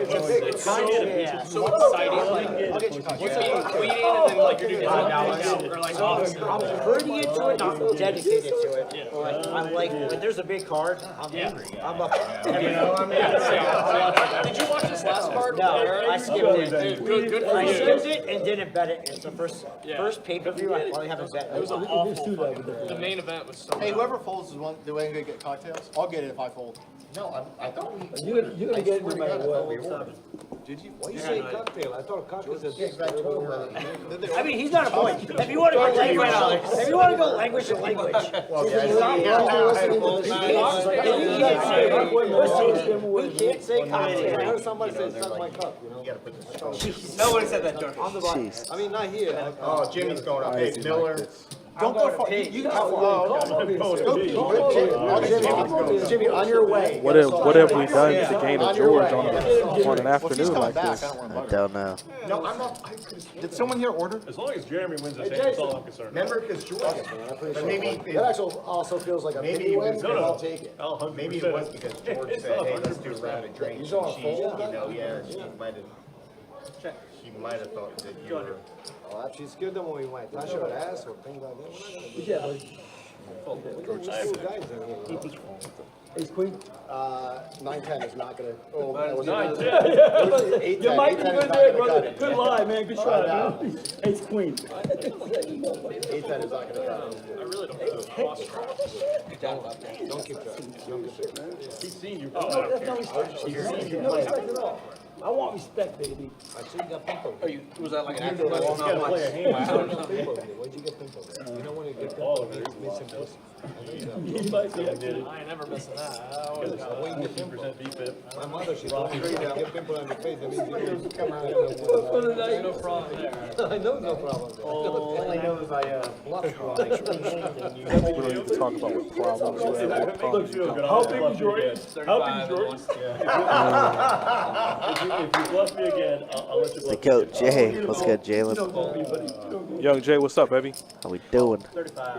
It's so exciting. Like, you're being tweeting and then like you're doing $5 or like, I'm pretty into it, not dedicated to it. But I'm like, when there's a big card, I'm angry. I'm up. you know, I mean, did you watch this last card? No, I skipped it. Dude, good for I you. skipped it and didn't bet it. It's the first pay-per-view I probably haven't bet. It was an awful fight. The main event was so Hey, bad. whoever folds is one. Do I gonna get cocktails? I'll get it if I fold. No, I thought we. You're gonna get it no matter what. Did you? Why you say cocktail? I thought cocktail is I mean, he's not a point. If you want to go language to language. We can't say cocktail. I heard somebody say suck my cup, you know? No one said that, Jordan. Jeez. I mean, not here. Oh, Jimmy's going up. Hey, Miller. Don't go far. You can go Jimmy, on your way. What have we done to gain a George on an afternoon like this? I don't know. No, I'm not. Did someone here order? As long as Jeremy wins this hand, that's all I'm concerned about. Remember, because George. But maybe. That actually also feels like a Maybe pity it win, was- but I'll take it. Maybe it was because George said, hey, let's do a round of drinks. You And saw she, a you fold? know, yeah, she might have thought that you were. Oh, she scared them when we went. Touch her ass or things like that. Yeah, buddy. Look at these guys in here. Ace queen. 9-10 is not gonna. Oh, that was 9-10. You might be good there, brother. Good lie, man. Good shot, man. Ace queen. 8-10 is not gonna cut it. I really don't know. Don't keep track. He's seen you. That's no respect. No respect at all. I want respect, baby. I see you got pimple. Was that like an He's got to play a hand. Where'd you get pimple? You know when you get All pimple, of it. it's missing pussy. You might be. I ain't never missing that. When you get 15% VPIP. My mother, she told me, you get pimple on your face, that means you come out. No problem there. I know no problem. All I know is I bluff We don't need to talk about what problems you have. What problems you don't. How big is your age? How big is your age? If you bluff me again, I'll let you The bluff. goat, Jay. What's good, Jalen? Young Jay, what's up, baby? How we doing?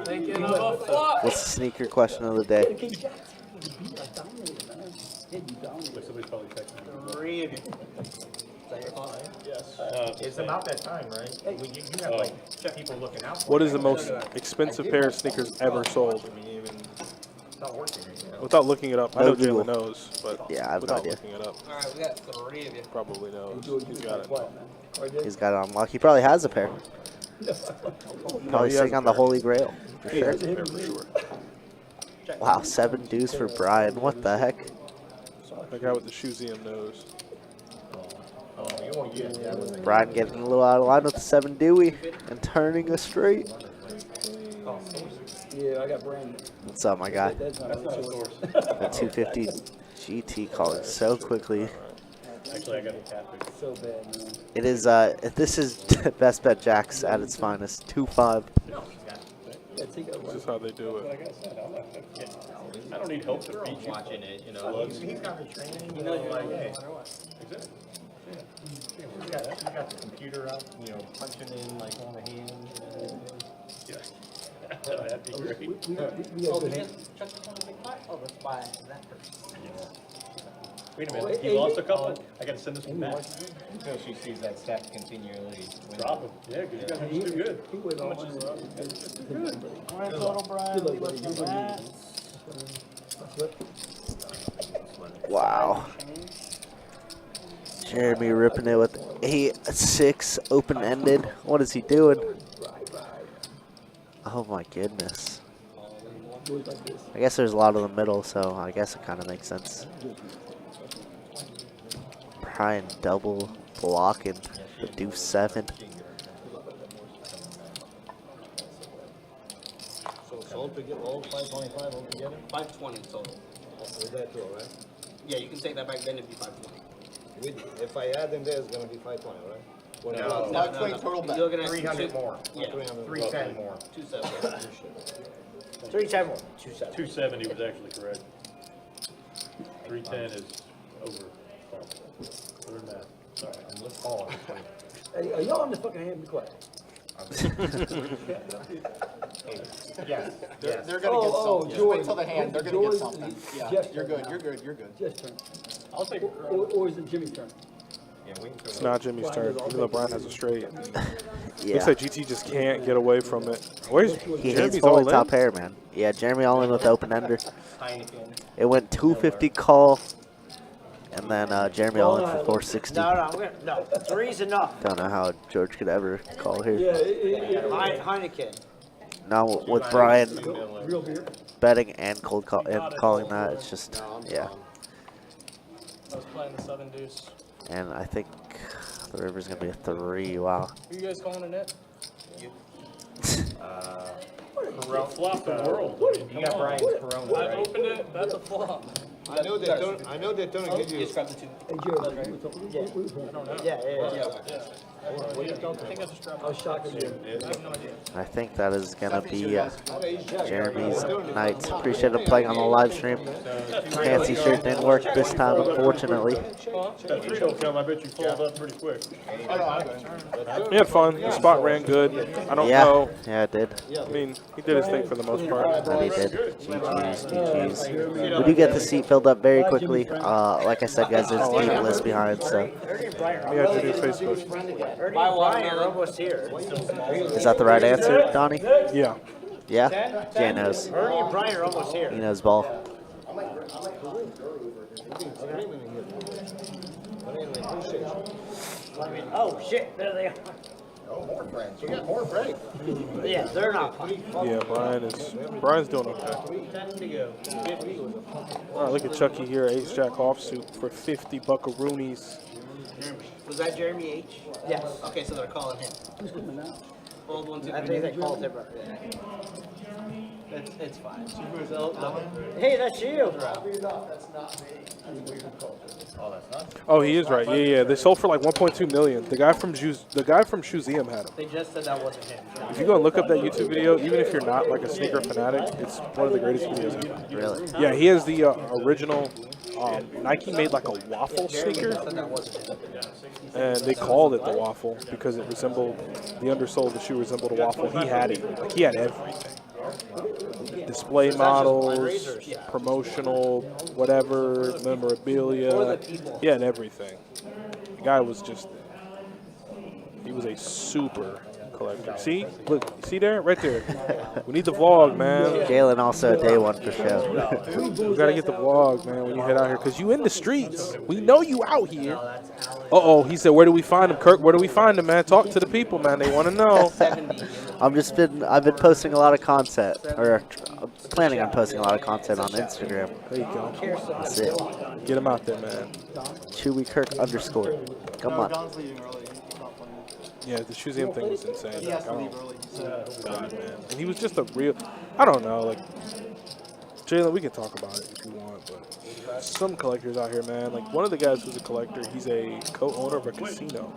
Thinking of a flop. What's the sneaker question of the day? Somebody's probably texting me. 3 of you. Yes. It's about that time, right? You have like people looking out for What you. is the most expensive pair of sneakers ever sold? I mean, even it's not working right now. Without looking it up, I No know Google. Jalen knows, but Yeah, I have no without idea. looking it up, All right, we got 3 of you. probably knows. He's got it. He's got it on lock. He probably has a pair. No, Probably he has sitting a on the pair. Holy Grail. For He sure. has a pair for sure. Wow, 7 dues for Brian. What the heck? That guy with the Shoesium knows. Brian getting a little out of line with the 7 Dewey and turning a straight. Yeah, I got Brandon. What's up, my guy? That's not Not a really source. The 250 GT calling so quickly. Actually, I got a catfish. so bad, man. It is, this is Best Bet Jacks at its finest. 2-5. Yeah, take it This is how they do it. Like I said, I don't need help to beat you. Watching it, you know. He's got the training, you know, like, hey. Exactly. You got the computer out, you know, punching in like on the hand. Yeah. That'd be great. We got good hands. Oh, let's buy that person. Wait a minute, he lost a couple. I gotta send this one back. Until she sees that stat continually. Drop him. Yeah, because you guys are just too good. He was How on much one. is All right, total, Brian. Good luck, We buddy. looked You're at gonna that. Wow. Jeremy ripping it with 8-6 open-ended. What is he doing? Oh my goodness. I guess there's a lot of the middle, so I guess it kind of makes sense. Brian double blocking the deuce 7. So altogether, all 525 altogether? 520 total. With that too, right? Yeah, you can take that back then, it'd be 520. If I add in there, it's gonna be 520, right? When No. no. 520 total back. You're looking at 300 more. Yeah. 310 more. 270. 310 more. 270. 270 was actually correct. 310 is over. Other than that. Sorry. And let's call it. Hey, are y'all on the fucking hand? Be quiet. Yes. They're gonna get something. Just wait till the hand, they're gonna get something. Yeah, Jeff's you're turn good, now. you're good, you're good. Jeff's turn. I'll take it. Or is it Jimmy's turn? Yeah, we can It's not Jimmy's turn, even though Brian has a straight. Yeah. Looks like GT just can't get away from it. Where's He hates Jeremy's all folding in? top pair, man. Yeah, Jeremy all in with the open ender. Heineken. It went 250 call, and then Jeremy all in for 460. No, three's enough. Don't know how George could ever call here. Yeah, Heineken. Now with Brian real beer. betting and cold call and calling that, it's just yeah. I was playing the Southern Deuce. And I think the river's gonna be a 3. Wow. Who you guys calling in it? Flop the world. You got Brian's Corona, I right? opened it, that's a flop. I know they're gonna give you. Just grab the two. Hey, Jared, Yeah. I think I just grabbed I was shocked at you. I have no idea. I think that is gonna be Jeremy's night. Appreciate him playing on the live stream. Fancy shirt didn't work this time, unfortunately. That 3 don't come, I bet you fold up pretty quick. He had fun. The spot ran good. I don't Yeah, know. yeah, it did. I mean, he did his thing for the most part. That he did. GG's. We do get the seat filled up very quickly. Like I said, guys, there's 8 lists behind, so Let me add your new Facebook. Ernie and Brian are almost here. is that the right answer, Donnie? Yeah. Yeah? Jay knows. Ernie and Brian are almost here. He knows ball. Oh shit, there they are. Oh, more friends. You got more friends. Yeah, they're not playing. Yeah, Brian's doing okay. 10 to go. All right, look at Chucky here, ace jack offsuit for 50 buckaroonies. Was that Jeremy H? Yes. Okay, so they're calling him. Fold 1, 2, 3. I think they called him. It's fine. So, Hey, that's you. Oh, he is right. Yeah. They sold for like 1.2 million. The guy from Shoeseum had him. they just said that wasn't him. If you go and look up that YouTube video, even if you're not like a sneaker fanatic, it's one of the greatest videos ever. Really? Yeah, he has the original. Nike made like a waffle sneaker, That wasn't him. and they called it the waffle because it resembled the undersole of the shoe resembled a waffle. He had it. Like he had everything. Display models, promotional, whatever, memorabilia. He had everything. The guy was just. He was a super collector. See? Look, see there? Right there. We need the vlog, man. Jalen also a day one for show. We gotta get the vlog, man, when you head out here, because you in the streets. We know you out here. Uh-oh, he said, where do we find him, Kirk? Where do we find him, man? Talk to the people, man. They want to know. I've been posting a lot of content, or planning on posting a lot of content on Instagram. There you go. That's it. Get him out there, man. Chewy Kirk _ Come on. Yeah, the Shoeseum thing was insane. Like, God, man. And he was just a real, I don't know, like, Jalen, we can talk about it if you want, but some collectors out here, man. Like, one of the guys who's a collector, he's a co-owner of a casino.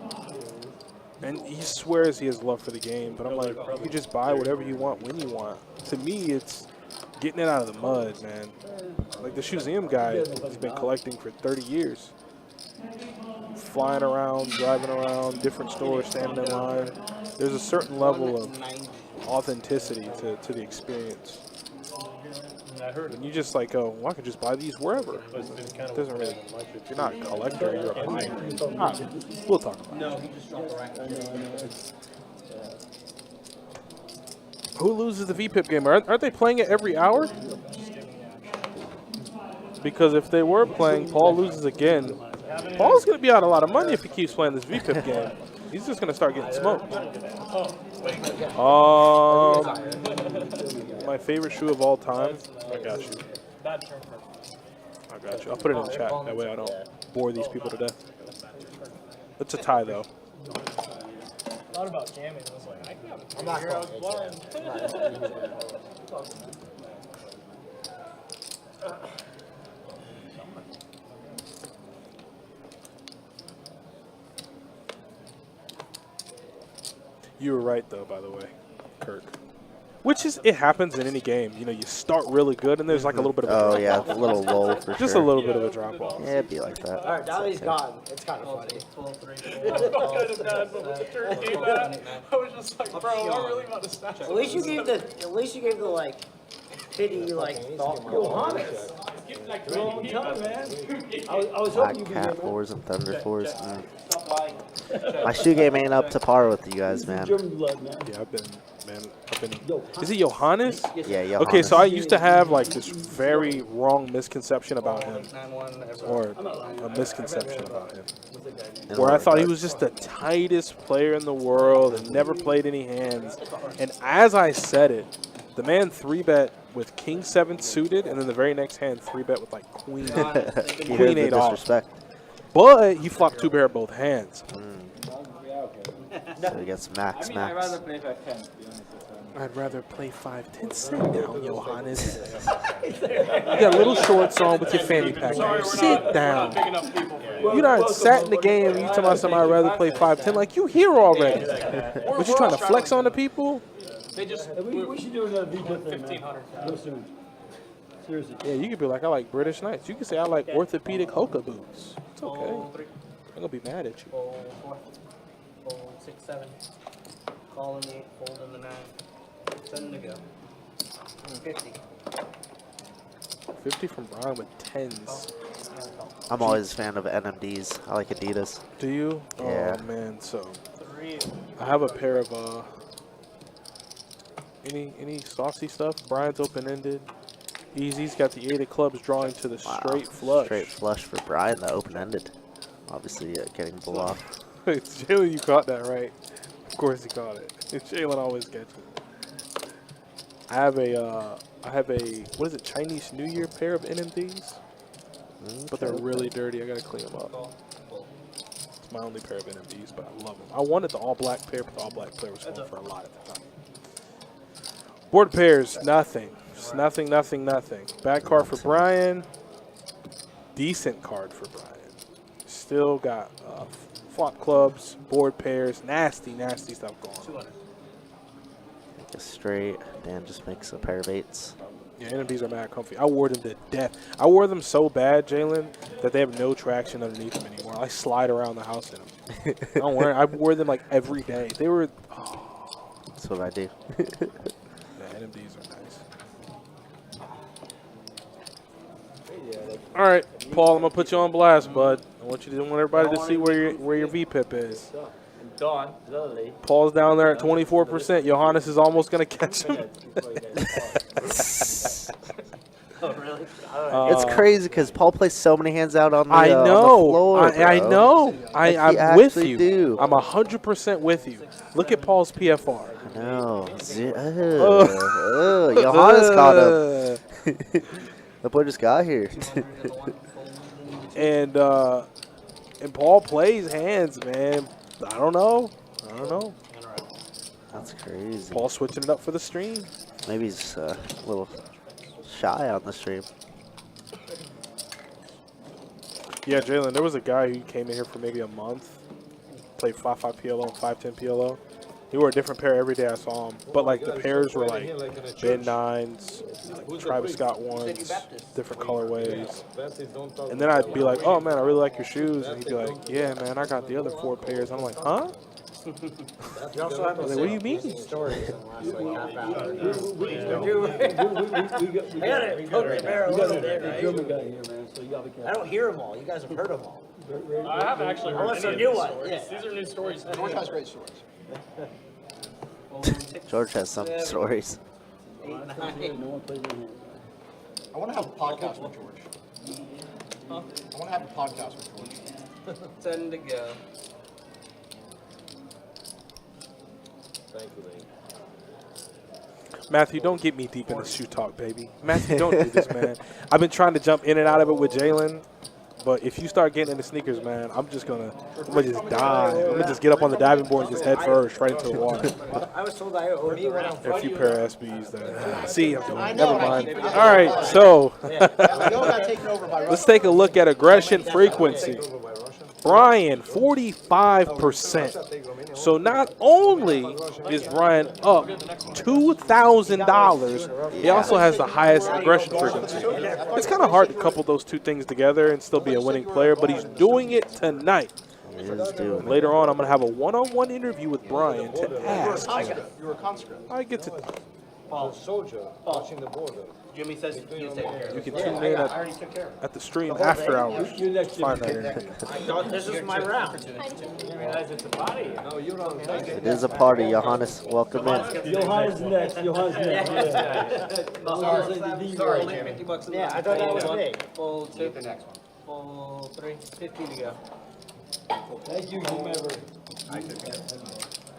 And he swears he has love for the game, but I'm like, you can just buy whatever you want when you want. To me, it's getting it out of the mud, man. Like, the Shoeseum guy has been collecting for 30 years. flying around, driving around, different stores, standing in line. There's a certain level of authenticity to the experience. I heard And you just like go, well, I could just buy these wherever. it was kind It of doesn't really. You're not a collector. You're a buyer. All right, we'll talk about it. No, he just dropped the racket. Who loses the VPIP game? Aren't they playing it every hour? Because if they were playing, Paul loses again. Paul's going to be out a lot of money if he keeps playing this VPIP game. He's just going to start getting smoked. My favorite shoe of all time. I got you. I got you. I'll put it in the chat. That way I don't bore these people to death. It's a tie, though. Thought about jamming. I was like, I can't. I'm not going to. You were right, though, by the way, Kirk. Which is, it happens in any game. You know, you start really good, and there's like a little bit of a Oh, drop yeah, off. a little lull for Just sure. a little bit of a drop off. Yeah, it'd be like that. All right, now that he's gone, it's kind of funny. I was just like, bro, I'm really about to snatch. At least you gave the like pity like thought. Johannes. Well, I'm telling you, man. I was Black hoping you could Cat get one. 4s and Thunder 4s. My shoe game ain't up to par with you guys, man. German blood, man. Yeah, I've been. Is it Johannes? Yeah, Johannes. Okay, so I used to have like this very wrong misconception about him, or a misconception about him, where I thought he was just the tightest player in the world and never played any hands. And as I said it, the man 3-bet with King 7 suited, and then the very next hand 3-bet with like Queen You heard Queen the 8 off. disrespect. But he flopped 2-bear both hands. So he gets max. Play 5-10, to be honest. I'd rather play 5-10. Sit down, Johannes. You got little shorts on with your fanny pack. Sit down. You done sat in the game and you tell me something I'd rather play 5-10. Like, you here already. Was you trying to flex on the people? They just We should do another VPIP thing, man. 1,500. Real soon. Seriously. Yeah, you could be like, I like British Knights. You could say I like orthopedic Hoka boots. It's okay. I'm going to be mad at you. Fold 4, fold 6, 7. Call in the 8, fold in the 9. 7 to go. 50. 50 from Brian with 10s. I'm always a fan of NMDs. I like Adidas. Do you? Yeah. Oh, man. So, I have a pair of, any saucy stuff? Brian's open-ended. Easy's got the 8 of clubs drawing to the straight flush. Straight flush for Brian, the open-ended. Obviously, getting bull off. Jalen, you caught that right. Of course he caught it. Jalen always gets it. I have a, what is it, Chinese New Year pair of NMDs? But they're really dirty. I got to clean them up. It's my only pair of NMDs, but I love them. I wanted the all-black pair, but the all-black pair was going for a lot at the time. Board pairs, nothing. Just nothing. Bad card for Brian. Decent card for Brian. Still got flop clubs, board pairs, nasty stuff going on. Make a straight. Dan just makes a pair of 8s. Yeah, NMDs are mad comfy. I wore them to death. I wore them so bad, Jalen, that they have no traction underneath them anymore. I slide around the house in them. Don't worry. I wore them like every day. They were. Oh. That's what I do. Yeah, NMDs are nice. All right, Paul, I'm gonna put you on blast, bud. I want everybody to see where your VPIP is. Dawn, literally. Paul's down there at 24%. Johannes is almost gonna catch him. Oh, really? It's crazy because Paul plays so many hands out on the, I know. on the floor, I bro. know. Like, I'm he with actually you. do. I'm 100% with you. Look at Paul's PFR. I know. Johannes caught him. The boy just got here. And Paul plays hands, man. I don't know. That's crazy. Paul switching it up for the stream. Maybe he's a little shy on the stream. Yeah, Jalen, there was a guy who came in here for maybe a month, played 5-5 PLO and 5-10 PLO. He wore a different pair every day I saw him. But like the pairs were like Ben 9s, like Travis Scott ones, different colorways. And then I'd be like, oh man, I really like your shoes. And he'd be like, yeah man, I got the other 4 pairs. I'm like, huh? You also have Like, what do you mean? stories in the last like half hour. We got a German guy here, man, so you gotta be careful. I don't hear them all. You guys have heard them all. I haven't actually heard Unless any they're of new these ones, stories. yeah. These are new stories. George has great stories. George has some stories. 8, 9. No one plays in here. I want to have a podcast with George. I want to have a podcast with George. 10 to go. Thank you, lady. Matthew, don't get me deep in the shoe talk, baby. Matthew, don't do this, man. I've been trying to jump in and out of it with Jalen, but if you start getting into sneakers, man, I'm just gonna just dive. I'm gonna just get up on the diving board and just head first right into the water. I was told I owed you around There are a few pair of SBs that see. I'm doing it. Never mind. All right, so let's take a look at aggression frequency. Brian, 45%. So not only is Brian up $2,000, he also has the highest aggression frequency. It's kind of hard to couple those two things together and still be a winning player, but he's doing it tonight. He is doing it. Later on, I'm going to have a one-on-one interview with Brian to ask. You were a conscript. I get to. A soldier watching the border. Jimmy says you take care of You it. can tune in at the stream after hours. You're next to Find that in. I thought this was my round. No, you don't take it. It is a party, Johannes. Welcome in. Johannes next. Johannes next. Sorry, Jimmy. $50 Yeah, I thought that was me. Full 2. The next one. Full 3. 50 to go. Thank you, whomever.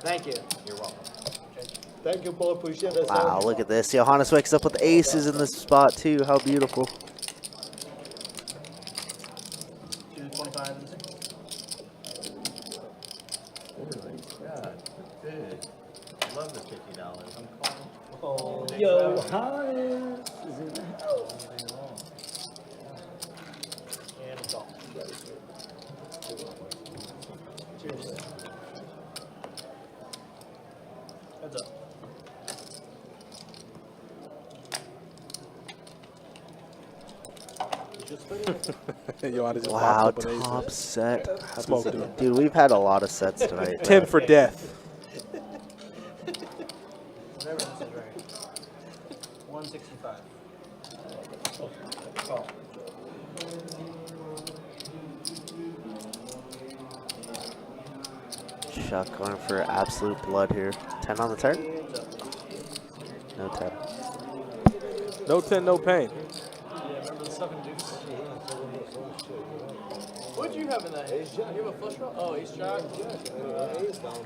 Thank you. You're welcome. Thank you, Paul. Appreciate it. Wow, look at this. Johannes wakes up with aces in this spot, too. How beautiful. 225 and 6. Love the $50. I'm calling. Johannes is in the house. And it's off. Cheers. Heads up. Johannes just Wow, popped up an ace. top set. How Smoke, does dude. it- Dude, we've had a lot of sets tonight. 10 for death. Whatever this is right. 165. Chuck going for absolute blood here. 10 on the turn? No 10. No 10, no pain. Remember the 7 deuce? What did you have in that? Ace jack. You have a flush draw? Oh, ace jack.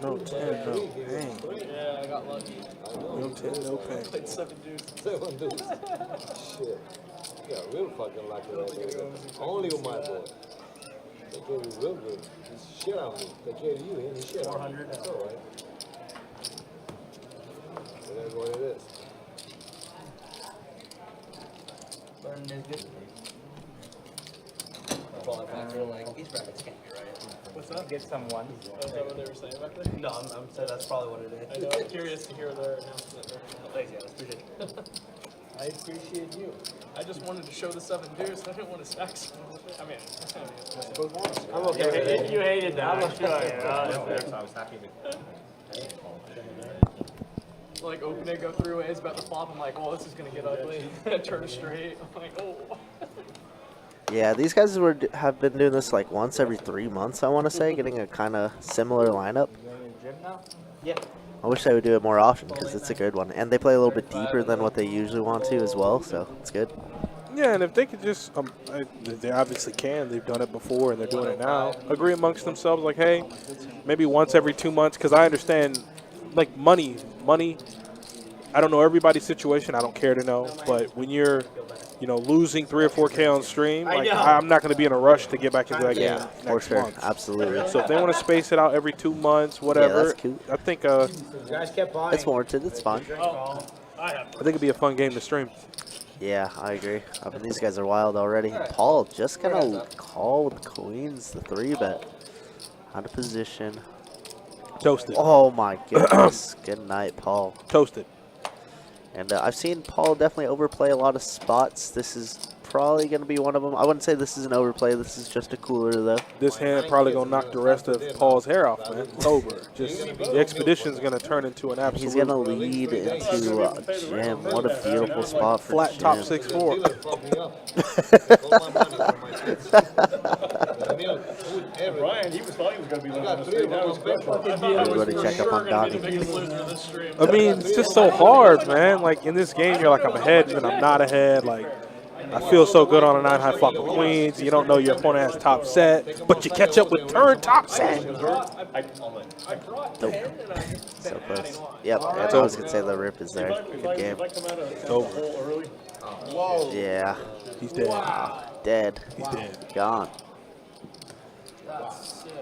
No 10, no pain. Yeah, I got lucky. No 10, no pain. Played 7 deuce. Shit. You got real fucking lucky right there. Only with my boy. They gave you real good. He's shit on me. They gave you and he shit on me. 400. That's all right. So that's what it is. Burn is good. Fall it back to like these rabbits can't be right. What's that? Get someone. Oh, is that what they were saying back there? No, I'm saying that's probably what it I is. know. I'm curious to hear their announcement. Thanks, guys. Appreciate it. I appreciate you. I just wanted to show the 7 deuce. I didn't want to stack some. I mean, I'm okay with it. you hated that. I'm sure. So I was happy to. Like open it, go through it. It's about to flop. I'm like, well, this is gonna get ugly. Turn straight. I'm like, oh. Yeah, these guys have been doing this like once every 3 months, I want to say, getting a kind of similar lineup. Yeah. I wish they would do it more often because it's a good one. And they play a little bit deeper than what they usually want to as well, so it's good. Yeah, and if they could just, they obviously can. They've done it before and they're doing it now. Agree amongst themselves, like, hey, maybe once every 2 months, because I understand, like, money. I don't know everybody's situation. I don't care to know. But when you're, losing 3 or 4K on stream, like, I'm not going to be in a rush to get back into that game For next sure. month. Absolutely. So if they want to space it out every 2 months, whatever, that's cute. I think You guys kept buying. It's warranted. It's fine. I think it'd be a fun game to stream. Yeah, I agree. I mean, these guys are wild already. Paul just going to call with the queens, the 3-bet. Out of position. Toasted. Oh my goodness. Good night, Paul. Toasted. And I've seen Paul definitely overplay a lot of spots. This is probably going to be one of them. I wouldn't say this is an overplay. This is just a cooler, though. This hand probably going to knock the rest of Paul's hair off, man. It's over. Just the expedition's going to turn into an absolute. He's going to lead into Jim. What a beautiful spot for flat Jim. top 6'4". Brian, he thought he was going to be losing the stream. Now he's crushing. Everybody check up on Donnie. I mean, it's just so hard, man. Like, in this game, you're like, I'm ahead, and then I'm not ahead. Like, I feel so good on a 9-high flop of queens. You don't know your opponent has top set, but you catch up with turn top set. Nope. So close. Yep, I was going to say the rip is there. Good game. It's over. Yeah. He's dead. Dead. He's dead. Gone.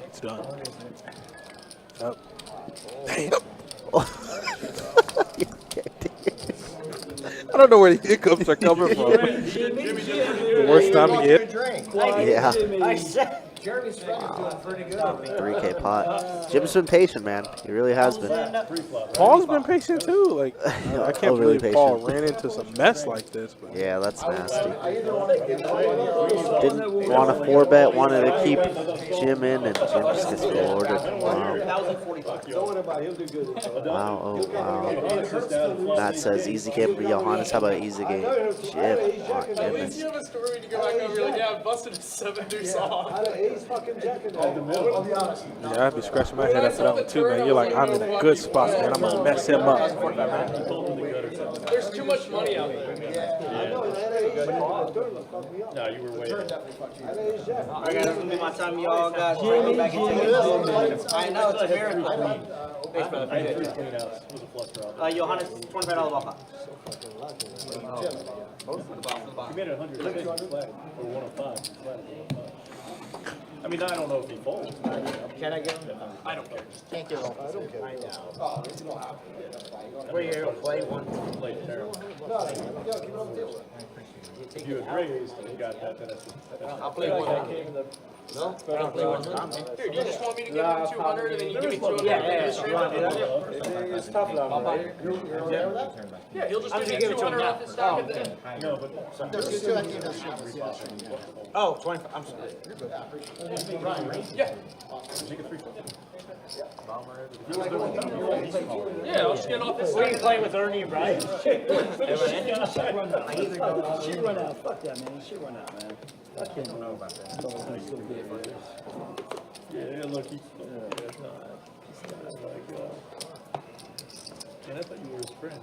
It's done. Yep. Damn. I don't know where the hiccups are coming from. The worst time to get. Yeah. Jeremy's friend is doing pretty good. 3K pot. Jim's been patient, man. He really has been. Paul's been patient too. Like, I can't Overly believe Paul patient. ran into some mess like this. But Yeah, that's nasty. Didn't want to 4-bet, wanted to keep Jim in, and Jim just gets rewarded. Wow. Wow, oh wow. Matt says easy game for Johannes. How about easy game? Jim, my goodness. You have a story to go back over. You're like, yeah, I busted a 7-deuce off. yeah, I'd be scratching my head after that one too, man. You're like, I'm in a good spot, man. I'm gonna mess him up. There's too much money out there. No, you were way ahead. Alright, guys, this is gonna be my time. Y'all got to go back and take it. I know it's a miracle. I had 3 clean outs. It was a flush draw. Johannes, $25 ball pot. He made it 100 flat, or 105. Flat, 105. I mean, I don't know if he folds. Can I get him? I don't care. Can't get him. I know. Where you gonna play one? Played terrible. If you had raised, you got that. I'll play one. No? I'll play one. Here, do you just want me to give him 200 and then you give me 200? It's tough now, right? Yeah, he'll just give me 200 off his stack. No, but Oh, 25. I'm sorry. Yeah. Yeah, I'll just get off this Where you stack. playing with Ernie and Brian? She run out. Fuck that, man. She run out, man. I can't know about that. yeah, look, he's like, and I thought you were his friend.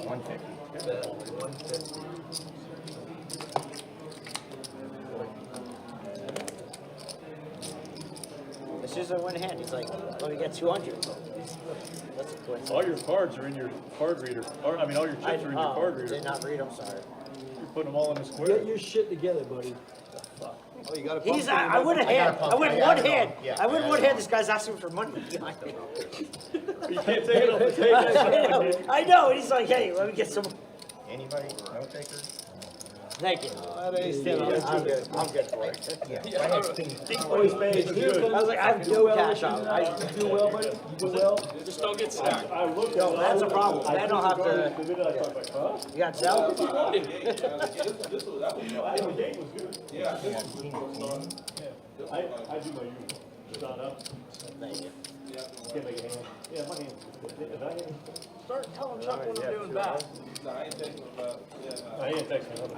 150. As soon as I went hand, he's like, let me get 200. That's a coincidence. All your cards are in your card reader. Or, I mean, all your chips are in your card reader. Did not read, I'm sorry. You're putting them all in the square. Get your shit together, buddy. Oh, you got a He's, I went ahead. I went one hand. Yeah. I went one hand. This guy's asking for money. You can't take it off the table. I know. He's like, hey, let me get some. Anybody? No takers? Thank you. I'm good. I'm good for it. Yeah. I had king. Always pays is good. I was like, I have no cash out. You do well, buddy. You do well. Just don't get stacked. I looked Yo, that's a problem. I don't have to. the minute I thought, like, huh? You got Zell? And the game was good. Yeah. I do my usual. Shot up. Thank you. Can't make a hand. Yeah, my hand. If I hit him, Start telling Chuck what I'm doing bad. I ain't texting him.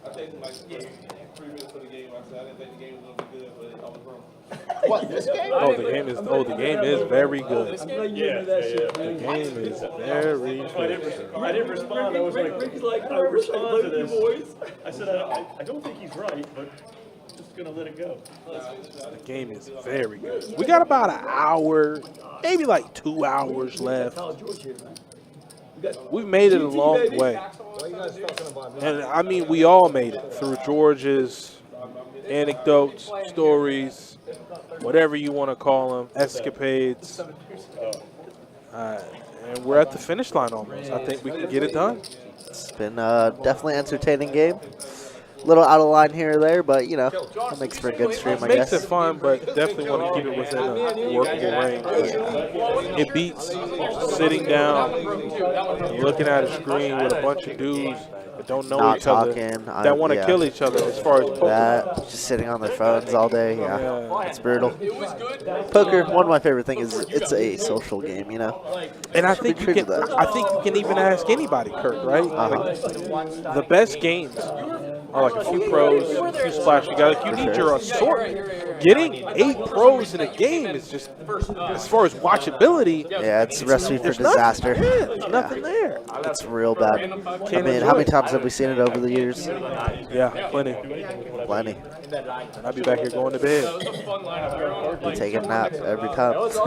I think like 3 minutes for the game. I said I didn't think the game was gonna be good, but I was wrong. What, this game? oh, the game is very good. I'm glad you into that shit, The man. game is very I good. didn't respond. I was like, Rick's like, I I wish I respond to played with you this. boys. I said, I don't think he's right, but I'm just gonna let it go. The game is very good. We got about an hour, maybe like 2 hours left. Kyle George here, man. We've made it a long way. What are you guys talking about? And I mean, we all made it through George's anecdotes, stories, whatever you want to call them, escapades. And we're at the finish line almost. I think we can get it done. It's been a definitely entertaining game. little out of line here or there, but you know, that makes for a good stream, I Makes guess. it fun, but definitely want to keep it within a workable range. It beats sitting down and looking at a screen with a bunch of dudes that don't know Not each other, talking, that want to yeah. kill each other as far as poker. That, just sitting on their phones all day, yeah, Yeah. it's brutal. Poker, one of my favorite things is it's a social game, you know. And I think you can even ask anybody, Kirk, right? Like, the best games are like a few pros, a few splash together. Like, you need your assortment. Getting 8 pros in a game is just, as far as watchability, Yeah, it's a recipe for there's disaster. Nothing, yeah, there's nothing there. It's real bad. I mean, how many times have we seen it over the years? Yeah, plenty. Plenty. And I'll be back here going to bed. We take a nap every time. So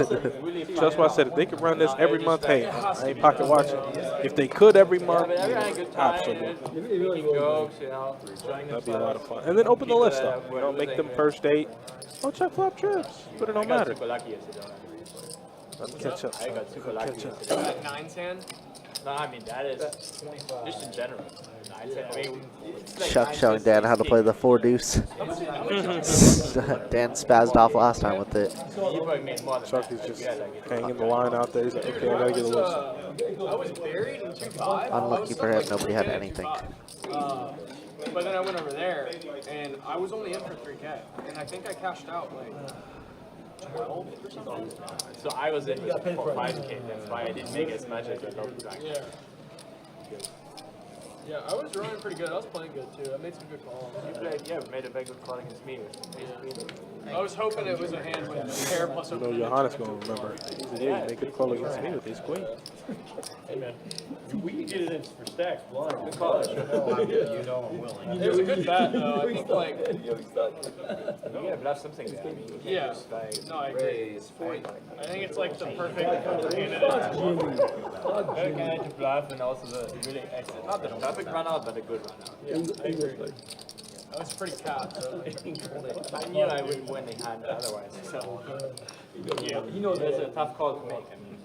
that's why I said if they could run this every month, hey, I ain't pocket watching. If they could every month, absolutely. That'd be a lot of fun. And then open the list up. You know, make them first date. Oh, check flop trips, but it don't matter. Let's catch up. Son. Catch up. 9-10? No, I mean, that is just in general. 9-10. I mean, Chuck showing Dan how to play the 4 deuce. Dan spazzed off last time with it. Chuck is just hanging the line out there. He's like, okay, I gotta get a list. I was buried in 2-5. Unlucky for him, nobody had anything. But then I went over there, and I was only in for 3K, and I think I cashed out like 12 or something. So I was in for 5K. That's why I didn't make as much as I hoped to. Yeah, I was running pretty good. I was playing good too. I made some good calls. You played, yeah, made a very good call against me. I was hoping it was a hand with pair plus You know, Johannes gonna remember. He said, yeah, you make a call against me with ace queen. Hey, man, we can get it in for stacks blind. Good call. You know I'm willing. It was a good bet though. I think like Yeah, bluff something there. I mean, you can't yeah. just like No, I agree. I think it's like the perfect hand. very kind to bluff and also the really excellent, not the perfect run out, but a good run out. Yeah, I agree. I was pretty capped. So I knew I wouldn't win the hand otherwise. So yeah, you know that's a tough call to make. I mean,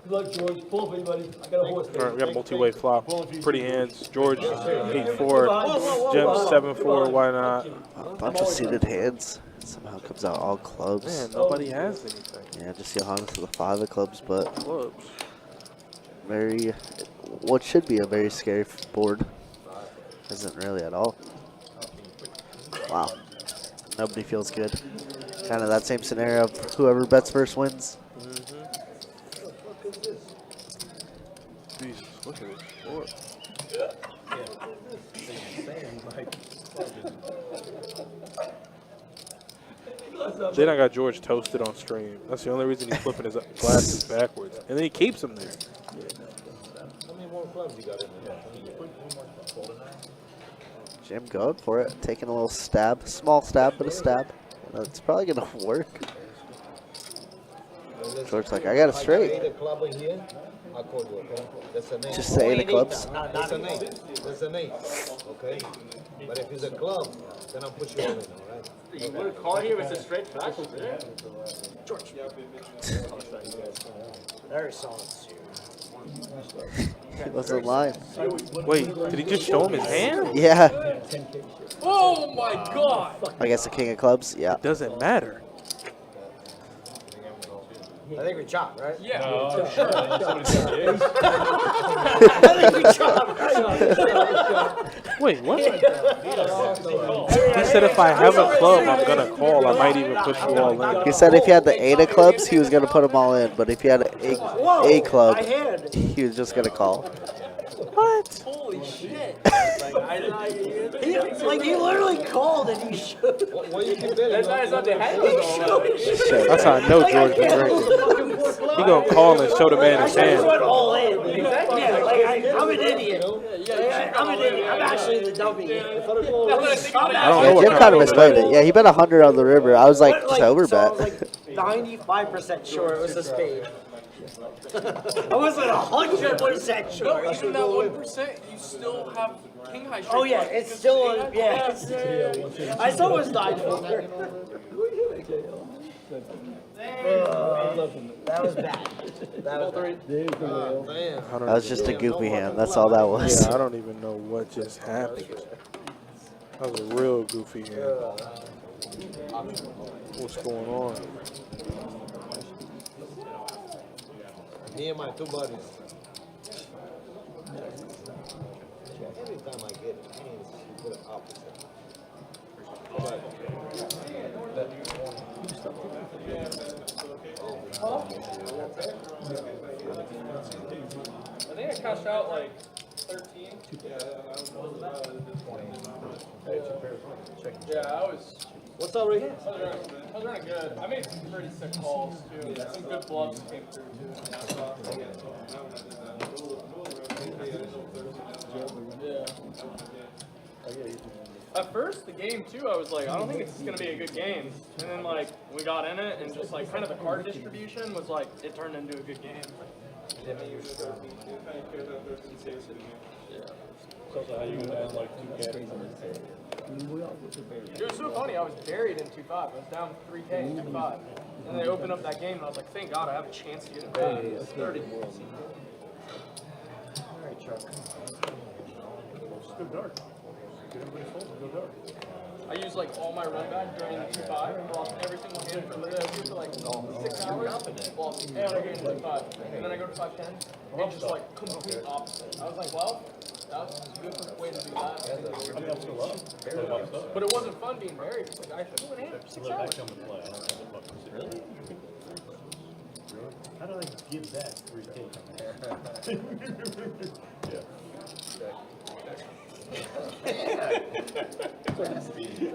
Good luck, George. Pull up, anybody. I got a horse. All right, we got multi-way flop. Pretty hands. George 8-4, Jim 7-4. Why not? A bunch of suited hands. Somehow comes out all clubs. Man, nobody has anything. Yeah, just Johannes with a 5 of clubs, but Clubs. very, what should be a very scary board. Isn't really at all. Wow. Nobody feels good. Kind of that same scenario of whoever bets first wins. Jesus, look at this board. Then I got George toasted on stream. That's the only reason he's flipping his glasses backwards. And then he keeps them there. How many more clubs you got in there? Jim going for it. Taking a little stab. Small stab, but a stab. It's probably going to work. George's like, I got a straight. Eight of club in here, I'll call you, okay? That's an eight. Just the 8 of clubs. That's an eight. That's an eight, okay? But if it's a club, then I'll put you all in, all right? you want to call here with a straight flush? George. Very solid suit. He wasn't lying. Wait, did he just show him his hand? Yeah. Oh my God! I guess the king of clubs. Yeah. Doesn't matter. I think we chopped, right? Yeah. Oh, sure. I think we chopped. Wait, what? He said if I have a club, I'm going to call. I might even push you all in. He said if he had the 8 of clubs, he was going to put them all in. But if he had a club, I had. he was just going to call. What? Holy shit! He literally called and he showed. What you keep betting? That's not the hand. That's how I know George been drinking. He going to call and show the man his I hand. went all in. Yeah, like I'm an idiot. I'm an idiot. I'm actually the dummy. I don't know Yeah, what Jim kind of misplayed it. Yeah, he bet 100 on the river. I was like, just over so I bet. was like 95% sure it was a spade. I wasn't 100% sure. No, even that 1%, you still have king high straight. Oh yeah, it's still I saw it was 9-4. That was bad. That was bad. Damn. That was just a goofy hand. That's all that was. Yeah, I don't even know what just happened. That was a real goofy hand. What's going on? Me and my two buddies. Every time I get hands, you put it opposite. I think I cashed out like 13. Yeah, I was. What's up, Ricky? I was running good. I made some pretty sick calls too. Some good bluffs came through too. Yeah. At first, the game too, I was like, I don't think it's gonna be a good game. And then like we got in it, and just like kind of the card distribution was like it turned into a good game. Yeah. So how you had like 2K? It was so funny. I was buried in 2-5. I was down 3K in 2-5, and they opened up that game, and I was like, thank God I have a chance to get it back. It's 30. Just go dark. Get everybody fold, go dark. I used like all my run back during the 2-5, lost every single hand for literally for like 6 hours. Lost every game in 2-5, and then I go to 5-10, and just like complete opposite. I was like, well, that was a good way to do that. But it wasn't fun being buried. It's like I should have went in for 6 Let hours. that come into play. I don't know what the fuck. Really? How do I give that 3K? Yeah.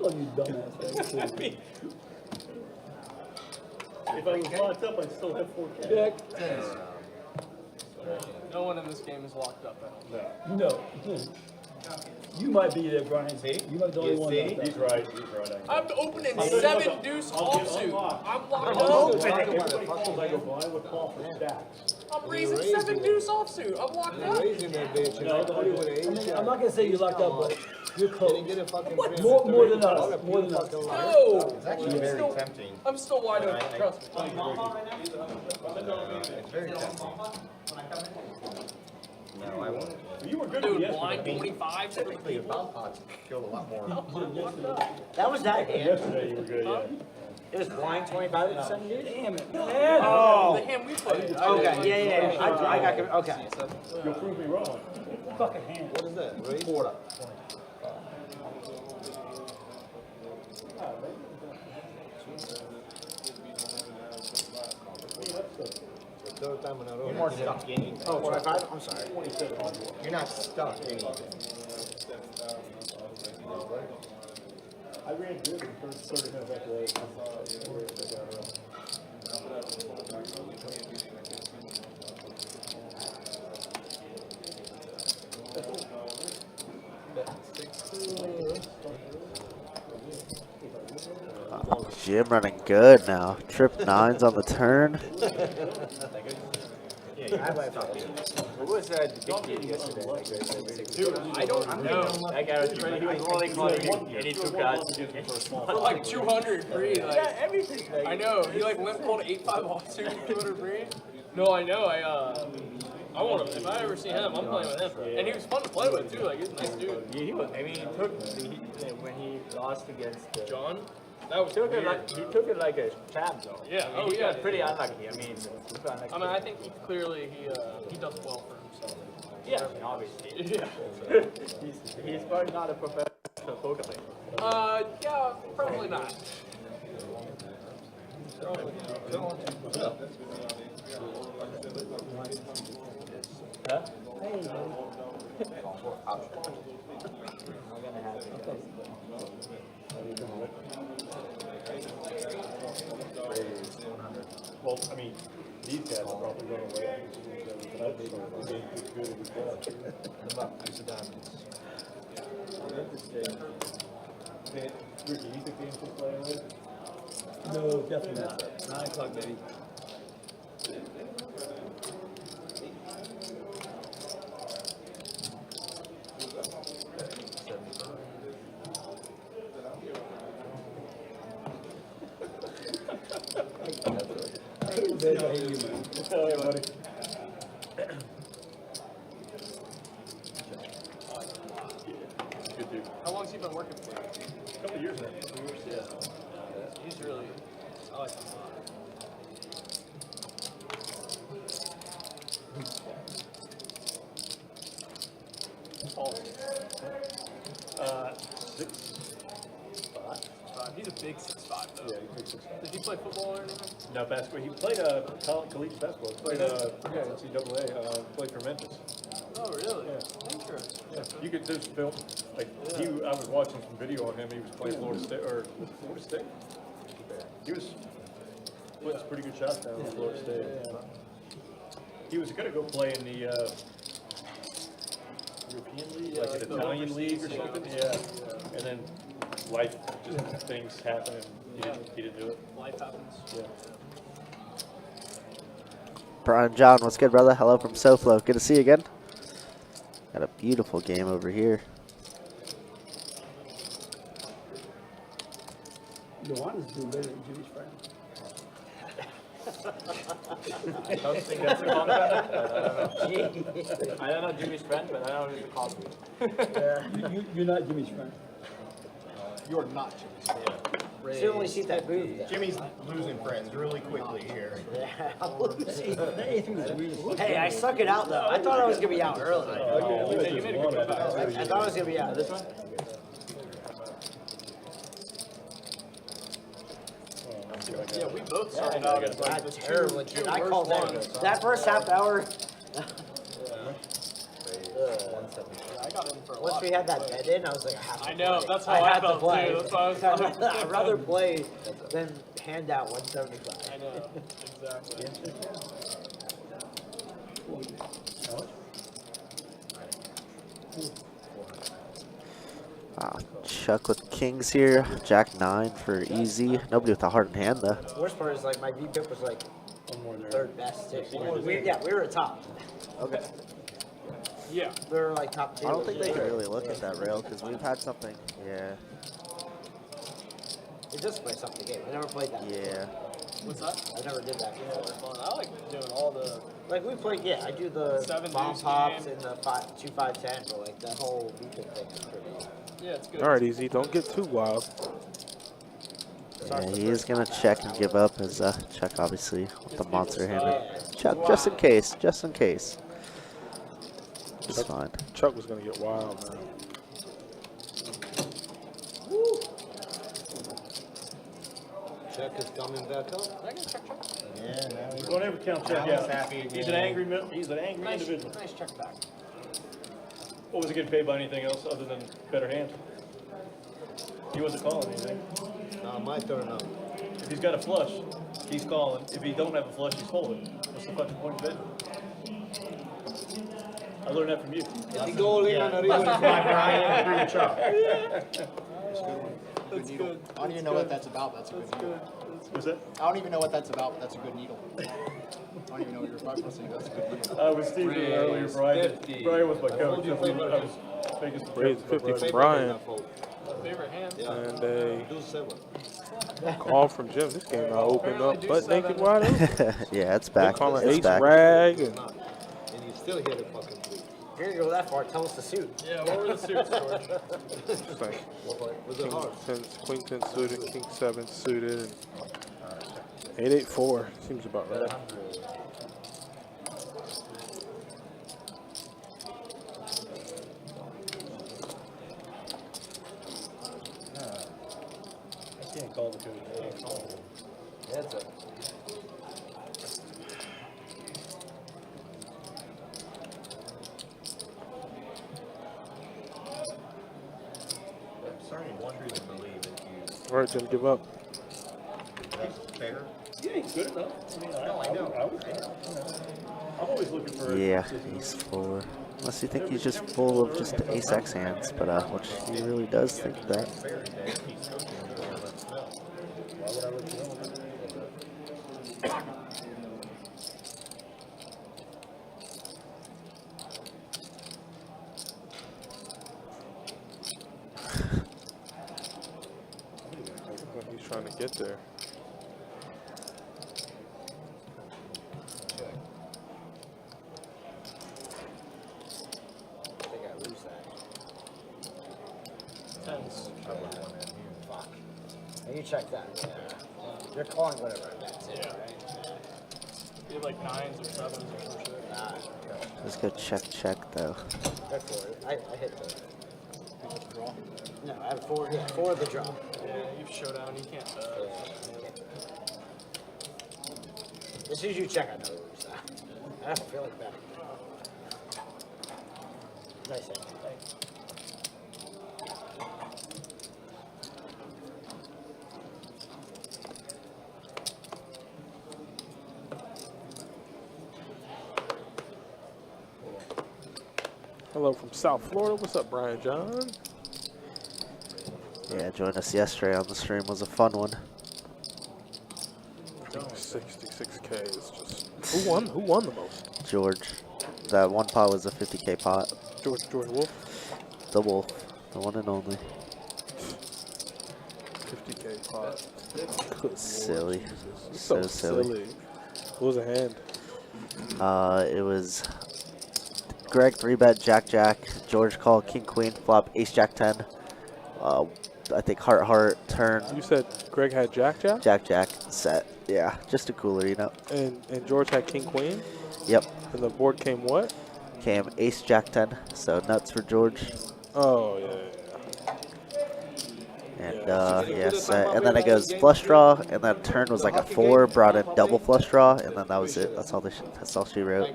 You dumbass, right? If I was locked up, I'd still have 4K. No one in this game is locked up. No. You might be there, Brian. You might be the only one. He's right. I'm opening 7 deuce offsuit. I'm locked up. I go blind with call for stacks. I'm raising 7 deuce offsuit. I'm locked up. Raising that bitch. You know, I'm not gonna say you're locked up, but you're close. get a fucking More than us. More than us. No. It's actually very tempting. I'm still wide open. Trust me. It's very tempting. No, I won't. You were good Dude, yesterday. blind 25 to Typically, your foul pots feel a lot more. That was that hand. Yesterday you were good, yeah. It was blind 25 and 7 dude. Damn it. Oh. The hand we played. Okay, yeah. I got okay. You'll prove me wrong. Fucking hand. What is that? Raise? Quarter. Third time in a row. You're more stuck anything. Oh, 25? I'm sorry. You're not stuck anything. I ran good in the first 30 minutes after Jim running good now. Trip 9s on the turn. What was that big game yesterday? Dude, I don't know. That guy was ready. He was rolling and he took out For like 200 free. Like, everything. I know. He like limp pulled 8-5 offsuit, 200 free. No, I know. I want him. If I ever see him, I'm playing with him. And he was fun to play with too. Like he's a nice dude. He was. I mean, he took when he lost against John. That was he took weird. he took it like a tab though. Yeah. I mean, he got pretty unlucky. I mean, I think he clearly he does well for himself. Yeah, I mean, obviously. Yeah. he's probably not a professional poker player. Yeah, probably not. Huh? Well, I mean, these guys are probably going away. But I think the game is good as well. Ricky, you think games will play away? No, definitely not. 9 o'clock, baby. Good too. How long's he been working for? A couple of years now. Yeah. He's really, I like him a lot. Tall. 6'5". He's a big 6'5" though. Yeah, he's 6'5". Did he play football or anything? No, basketball. He played collegiate basketball. He played NCAA. Played for Memphis. Oh, really? Yeah. Interesting. Yeah. You could just film. Like I was watching some video on him. He was playing Florida State or Florida State. He was putting some pretty good shots down in Florida State. He was going to go play in the European League, like an Italian league or something. Yeah. And then life, just things happen, and he didn't do it. Life happens. Yeah. Brian John, what's good, brother? Hello from SoFlo. Good to see you again. Got a beautiful game over here. Luana's doing better than Jimmy's friend. I don't think that's a compliment. I don't know Jimmy's friend, but I know he's a compliment. You're not Jimmy's friend. You're not Jimmy's friend. It's the only seat that moved. Jimmy's losing friends really quickly here. Hey, I suck it out though. I thought I was gonna be out early. I thought I was gonna be out. This one? Yeah, we both started out as like the Terrible. two I worst called ones. that first half hour. I got in for a Once lot. we had that bed in, I was like, I have to I know, play. that's how I had felt to play. too. That's why I was like, I'd rather play than hand out 175. I know, exactly. Chuck with kings here. Jack 9 for easy. Nobody with a heart in hand, though. The worst part is like my VPIP was like One more there. third best too. We were at top. Okay. Yeah. We were like top 2. I don't think they can really look at that rail because we've had something. Yeah. We just played something game. I never played that. Yeah. What's that? I never did that Yeah, before. it's fun. I like doing all the. Like we played, yeah. I do the 7 bomb deuce pops game. and the 2 5 10, but like the whole VPIP thing is pretty. Yeah, it's good. All right, Easy. Don't get too wild. Yeah, he is going to check and give up as Chuck obviously with the monster hand. Chuck, just in case. Just in case. It's fine. Chuck was going to get wild, man. Check is coming back up. Yeah, now he's Don't ever count Chuck Alan's out. happy He's an again. angry individual. Nice check back. What was he getting paid by anything else other than better hands? He wasn't calling anything. Now my turn now. If he's got a flush, he's calling. If he don't have a flush, he's holding. What's the fucking point of it? I learned that from you. If you go in on a That's why Brian threw the chop. Good needle. I don't even know what that's about. That's a good needle. Was that? I don't even know what that's about, but that's a good needle. I don't even know what you're supposed to say. That's a good needle. I was Steve earlier. Brian was my coach. I was biggest Raise 50 for Brian. Favorite hand? And a Do 7. call from Jim. This game now opened up butt naked wide open. Yeah, it's They back. call it It's ace back. rag. And And you still hit it fucking three. If you're gonna go that far, tell us the suit. Yeah, what were the suits, George? it's like Was it hard? Queen 10 suited, King 7 suited, and 8-8-4 seems about right. I can't call the coach. That's a. I'm starting to wonder and believe if All right, Jim, give up. that's fair. He ain't good enough. I mean, I know. I'm always looking for. Yeah, ace 4. Unless you think he's just full of just ace-x hands, but which he really does think that. Fair that if he's coaching, he'll let us know. Why would I let you know? He's trying to get there. I think I lose that. check that. Yeah. You're calling whatever it is. Yeah. You have like 9s or 7s or some shit. Let's go check though. That's 4. I hit the draw. No, I have 4. Yeah, 4 of the draw. Yeah, you showdown, you can't. As soon as you check, I know who's that. I don't feel like that. Nice hit. Thanks. Hello from South Florida. What's up, Brian John? Yeah, joined us yesterday on the stream. Was a fun one. 66K is just. Who won? Who won the most? George. That one pot was a 50K pot. George Wolf. The Wolf, the one and only. 50K pot. Silly. So silly. What was the hand? It was Greg 3-bet Jack. George called King Queen flop Ace Jack 10. I think heart turn. You said Greg had Jack. Jack set. Yeah, just a cooler, you know. And George had King Queen. Yep. And the board came what? Came Ace Jack 10. So nuts for George. Oh yeah. And yeah, set. And then it goes flush draw, and then turn was like a 4, brought in double flush draw, and then that was it. That's all she wrote.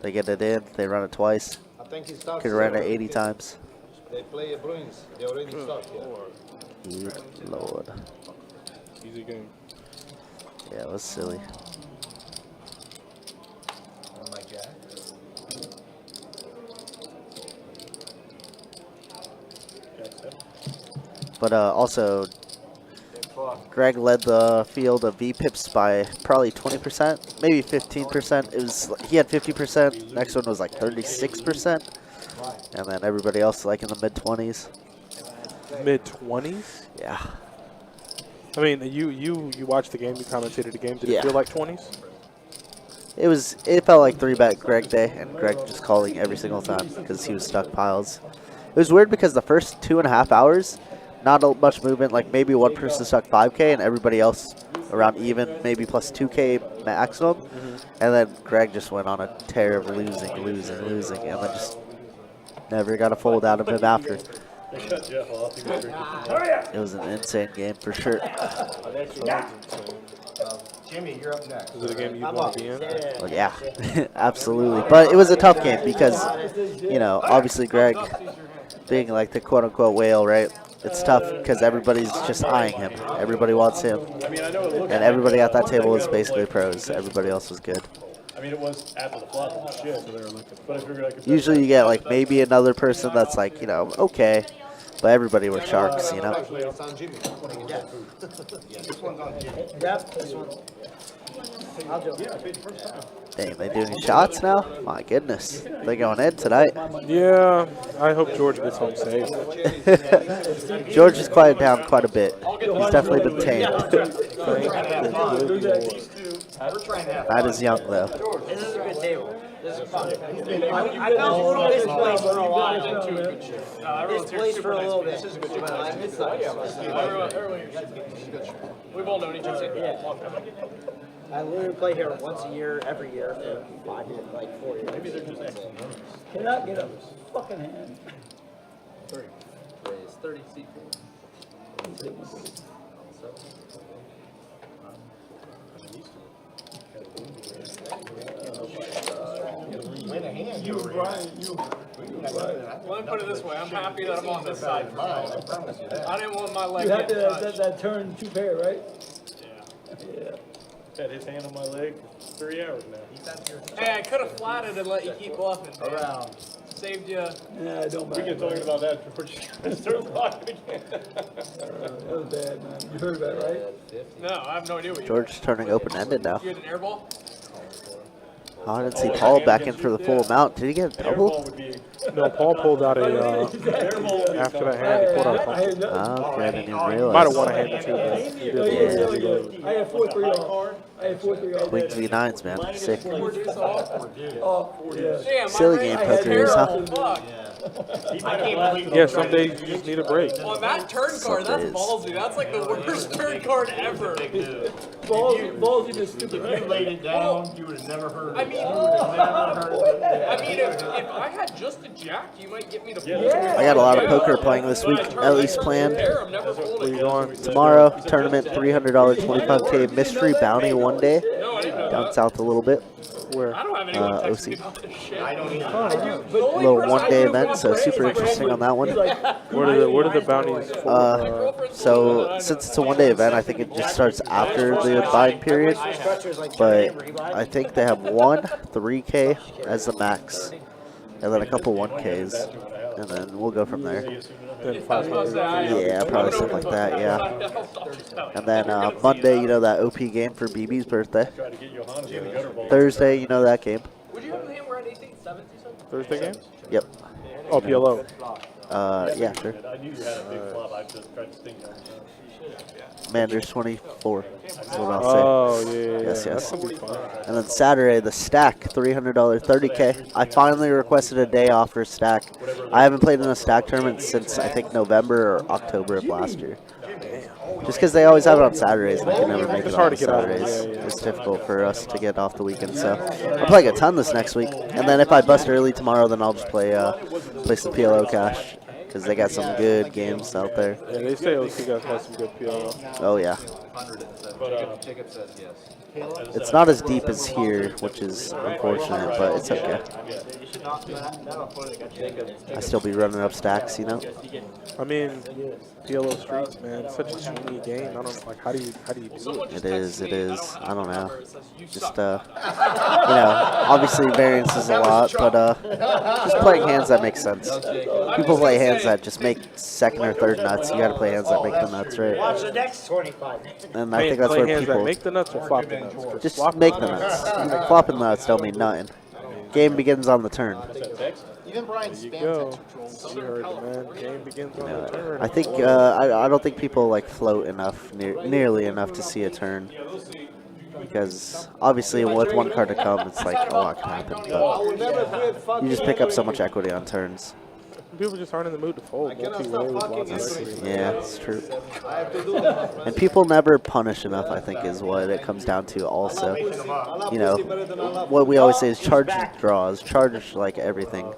They get it in, they run it twice. Could have ran it 80 times. They play a Bruins. They already stopped here. Good lord. Easy game. Yeah, it was silly. On my jack. But also, Greg led the field of VPIPs by probably 20%, maybe 15%. It was he had 50%. Next one was like 36%, and then everybody else like in the mid 20s. Mid 20s? Yeah. I mean, you watched the game, you commentated the game. Did Yeah. it feel like 20s? It felt like 3-bet Greg day, and Greg just calling every single time because he was stuck piles. It was weird because the first 2.5 hours, not much movement. Like maybe one person stuck 5K and everybody else around even, maybe plus 2K maximum. And then Greg just went on a tear of losing, and then just never got a fold out of him after. It was an insane game for sure. Jimmy, you're up next. Is it a game you want to be in? Well, yeah, absolutely. But it was a tough game because, you know, obviously Greg being like the quote-unquote whale, right? It's tough because everybody's just eyeing him. Everybody wants him. And everybody at that table was basically pros. Everybody else was good. I mean, it was after the flop was shit, so they were looking. But I figured I could. Usually you get like maybe another person that's like, you know, okay. But everybody were sharks, you know? It's on Jimmy. This one's on Jimmy. Yep, this one. I'll do it. Dang, they do any shots now? My goodness. They're going in tonight. Yeah, I hope George gets home safe. George has quieted down quite a bit. He's definitely been tamed. That is young, though. This is a good table. This is fun. I've known this place for a while. This place for a little bit. This is a good table. We've all known each other. Yeah. I literally play here once a year, every year for 5 years, like 4 years. Maybe they're just Cannot get a fucking hand. 30. Raise 30 C4. Win a hand. You, Brian, you. Let me put it this way. I'm happy that I'm on this side. I promise you that. I didn't want my leg You had getting touched. that turn 2 pair, right? Yeah. Had his hand on my leg for 3 hours now. Hey, I could have flatted and let you keep bluffing. Around. Saved you. Yeah, it don't We matter. get talking about that before you start blocking again. That was bad, man. You heard that, right? No, I have no idea what you George is turning open-ended now. You had an air ball? Oh, I didn't see Paul back in for the full amount. Did he get a double? No, Paul pulled out a, after that hand, he pulled out a pump. Oh, okay, I didn't even Might have realize. won a hand or two, but he did. I had 4-3 off. I had 4-3 off. Queens V9s, man. Sick. Oh, yeah. Damn, Silly my game range is poker is, huh? terrible. Fuck. He might have blasted Yeah, on some the days you just need a break. On that turn card, that's ballsy. That's like the worst turn card ever. Ballsy to stupid. If you laid it down, you would have never heard it. I mean, You would have never heard it. I mean, if I had just a jack, you might get me to fold. I got a lot of poker playing this week, at least planned. I'm never Where folding. you going? Tomorrow, tournament, $300, 25K mystery bounty one day. No, I didn't know Down that. south a little bit. Where? I don't have anyone texting OC. me about this shit. I don't even. A little one-day event, so super interesting on that one. What are the bounties for? So since it's a one-day event, I think it just starts after the buying period. But I think they have one 3K as the max, and then a couple 1Ks, and then we'll go from there. Then 500. Yeah, probably something like that. Yeah. And then Monday, you know that OP game for BB's birthday. Thursday, you know that game. Would you have him we're at 18th, 7th, you said? Thursday game? Yep. Oh, PLO. Yeah, sure. I knew you had a big flop. I just tried to sting you. Manders 24. That's what I'll say. Oh, yeah. Yes, That's yes. gonna be fun. And then Saturday, the stack, $300, 30K. I finally requested a day off for stack. I haven't played in a stack tournament since I think November or October of last year. Just because they always have it on Saturdays, and I can never make It's it hard on to get out of it, Saturdays. yeah. It's difficult for us to get off the weekend, so I'm playing a ton this next week. And then if I bust early tomorrow, then I'll just play some PLO cash, because they got some good games out there. Yeah, they say OC guys have some good PLO. Oh yeah. Jacob says yes. It's not as deep as here, which is unfortunate, but it's okay. I still be running up stacks, you know. I mean, PLO Streets, man, it's such a swingy game. I don't like how do you do it? It is. I don't know. Just you know, obviously variance is a lot, but just playing hands that make sense. People play hands that just make second or third nuts. You got to play hands that make the nuts, right? Watch the next 25. And I think that's Play where hands that people make the nuts or flop the nuts. 'Cause just flop make the nuts. Flopping the nuts don't mean nothing. Game begins on the turn. Even Brian There you spam go. text You heard the man. Game begins on the turn. I think I don't think people like float enough, nearly enough to see a turn. Because obviously with one card to come, it's like a lot can happen. But you just pick up so much equity on turns. People just aren't in the mood to fold. Multi-way with lots of equity. Yeah, it's true. And people never punish enough, I think, is what it comes down to also. You know, what we always say is charge draws, charge like everything.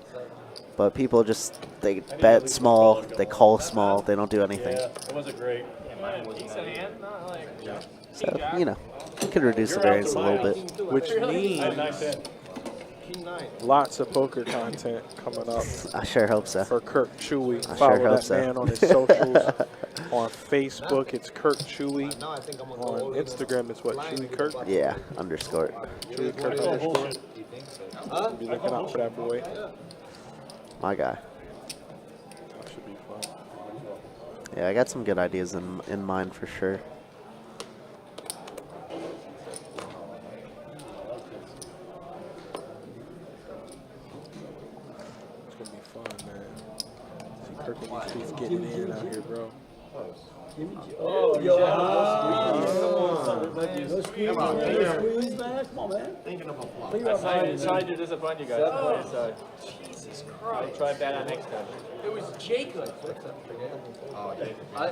But people just, they bet small, they call small, they don't do anything. Yeah, it wasn't great. Decent hand, not like. So, you know, you could reduce the variance a little bit. Which means lots of poker content coming up I sure hope so. for Kirk Chewy. I Follow sure hope that so. man on his socials. On Facebook, it's Kirk Chewy. On Instagram, it's what, Chewy Kirk? Yeah, underscore. Chewy Kirk underscore. Be looking out for that boy. My guy. That should be fun. Yeah, I got some good ideas in mind for sure. It's gonna be fun, man. See Kirk and these streets getting in out here, bro. Oh, yo. No squeeze, man. Come on, man. Sorry to disappoint you guys. Sorry. Jesus I'll Christ. try better next time. It was Jacob. I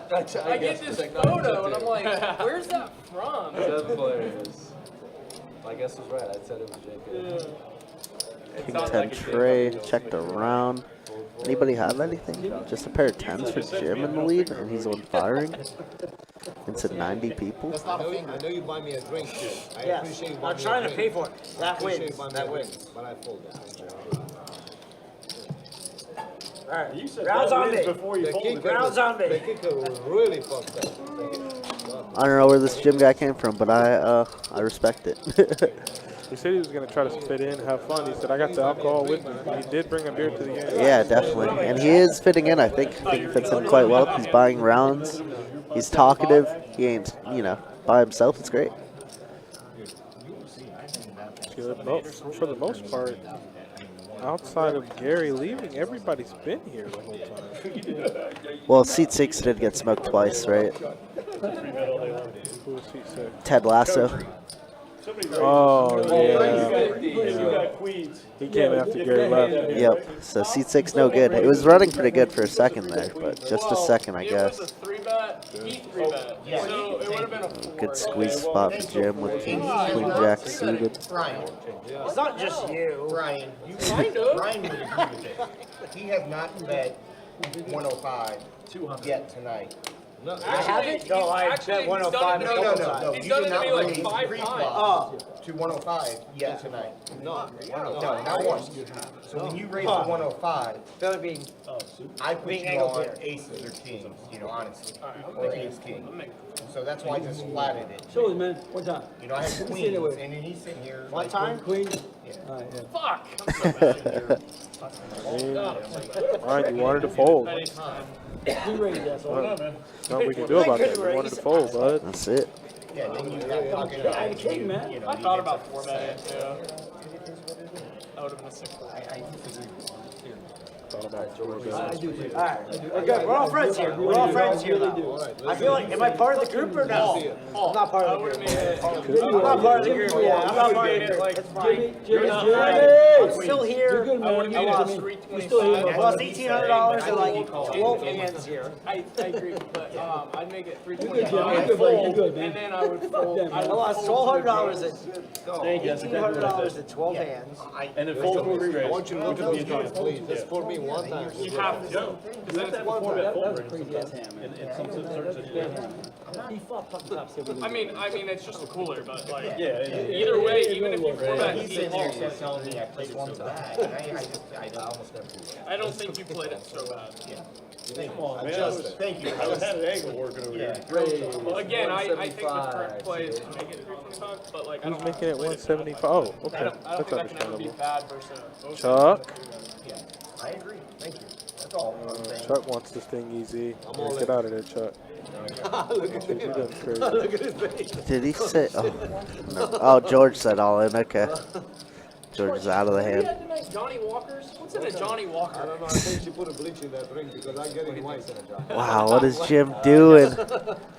I get this photo and I'm like, where's that from? Seven players. My guess was right. I said it was Jacob. King 10 tray, checked around. Anybody have anything? Just a pair of 10s for Jim in the lead, and he's on firing into 90 people. I know you buy me a drink. I appreciate you buying I'm me trying a to drink. pay for it. That Appreciate wins. you buying me That a wins. drink, but I fold it. All right. You said Rounds that on wins me. before you The folded. kicker, Rounds on me. the kicker was really fucked up. I don't know where this Jim guy came from, but I respect it. He said he was gonna try to fit in, have fun. He said, I got the alcohol with me. He did bring a beer to the game. Yeah, definitely. And he is fitting in, I think. I think he fits in quite well. He's buying rounds. He's talkative. He ain't, you know, by himself. It's great. For the most part, outside of Gary leaving, everybody's been here the whole time. Well, seat 6 did get smoked twice, right? Who was seat 6? Ted Lasso. Oh, yeah. You got Queens. He came after Gary left. Yep. So seat 6 no good. It was running pretty good for a second there, but just a second, I It was a guess. 3-bet, he 3-bet. So it would have been a 4. Good squeeze spot for Jim with king, queen jack suited. Brian, It's not just you. Brian, you Kind of. Brian would agree with it. He has not bet 105 yet tonight. I haven't? No, I bet 105 a No, no, couple no, times. no. He's You done did it to not me like raise 5 pre-flop times. to 105 yet tonight. No. No, not once. So when you raise to 105, Instead of being, I put Being you angled on here. aces or kings, you know, honestly. Or ace king. So that's why I just flatted it. Show us, man. One time. You know, I had queens, and then he's sitting here. what time? Queen. Yeah. All right, yeah. Fuck. I'm so bad. All right, you wanted to fold. You raised that, so. Nothing we can do about that. You wanted to fold, bud. That's it. Yeah, then you got pocket Yeah, nines, king, you- man. you know, I you thought get about to 4-betting too. That would have been a 6. Thought about four I bets. do too. Alright, okay, we're all friends here. We're all friends here now. I feel like, am I part of the group or no? I'm not part of the group. I'm not part of the group, yeah. I'm not part of the group. It's fine. Jimmy, I'm still You're here. good, man. I lost You're still here, I man. lost $1,800 and like 12 hands here. I agree, but I'd make it You're good, Jimmy. You're 325. good, buddy. You're good, And man. then I would fold. them, I I would lost fold $1,200 at $1,800 at 12 Yeah. hands. And then fold four I straight. want you to look at those cards, please. Just for me one time. You have to. Because that's that 4-bet fold That's a range crazy ass sometimes. hand, man. In some circumstances. He fought fucking top seven. I mean, it's just a cooler, but like, Yeah. either way, even if you 4-bet, He's he sitting here calls. telling me I played one so bad, and I almost got through it. I don't think you played it so bad. Thank Come on, you. man. Thank you. I had an angle working over here. Well, again, I think the correct play is to make it 325, but like, I Who's don't making it 175? Oh, I okay. don't think That's that can ever be understandable. bad versus Chuck. Yeah, I agree. Thank you. That's all. Chuck wants this thing easy. Get out of there, Chuck. Look at You're done crazy. Look at his face. Did he say? Oh, no. Oh, George said all in. Okay. George is out of the What do you hand. have tonight? Johnny Walker's? What's in a Johnny I Walker? don't know. I think she put a bleach in that drink because I get it white. Wow, what is Jim doing?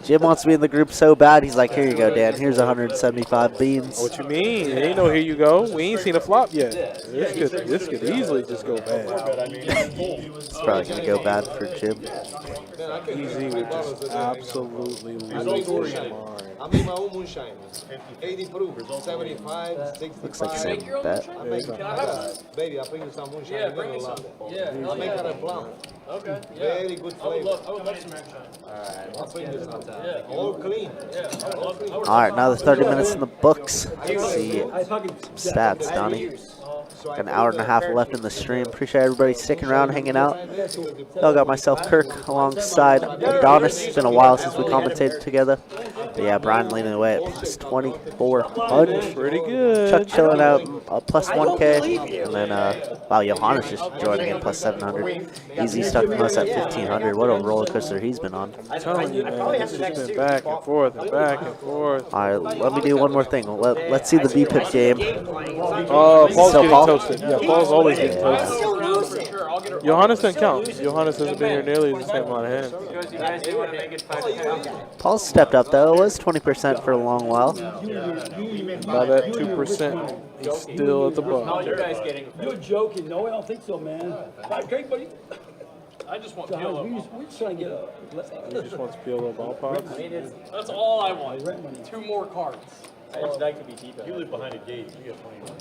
Jim wants to be in the group so bad. He's like, here you go, Dan. Here's 175 beans. What you mean? Ain't no here you go. We ain't seen a flop yet. This could easily just go bad. But I mean, it's fold. It's probably going to go bad for Jim. Man, I can Easy would just absolutely lose his mind. I made my own moonshine. 80 proof, 75, 65. Looks like Make same your own bet. moonshine? Yeah, he's Can not I have some? Baby, I'll bring you some moonshine. Yeah, You're bring gonna me some. love it. Yeah, I'll make it a plum. Okay, yeah. Very good I would flavor. love some moonshine. I'll bring you some. Yeah. All clean. Yeah, I would love All right, now the 30 minutes in the books. Let's see I fucking. stats, Donnie. Got an hour and a half left in the stream. Appreciate everybody sticking around, hanging out. Still got myself, Kirk, alongside Adonis. It's been a while since we commentated together. But yeah, Brian leading away at plus 2,400. Pretty good. Chuck chilling out plus 1K. And then, wow, Johannes just joining in plus 700. Easy stuck to us at 1,500. What a roller coaster he's been on. I'm telling you, man, it's just been back and forth and back and forth. All right, let me do one more thing. Let's see the VPIP game. Oh, Paul's So getting Paul? toasted. Yeah, Paul's always getting I'm toasted. still losing. Sure, I'll get it. Johannes doesn't count. Johannes hasn't been here nearly the same amount of hands. Because you guys didn't want to make it 5K. Paul's stepped up, though. It was 20% for a long while. By that 2%, he's still at the How bottom. you guys getting? You're joking. No, I don't think so, man. Great, buddy. I just want John, PLO. we're just trying to get a. He just wants PLO ball pops. That's all I want. Rent money. 2 more cards. I'd like to be deep. You live behind a gate, you get 21.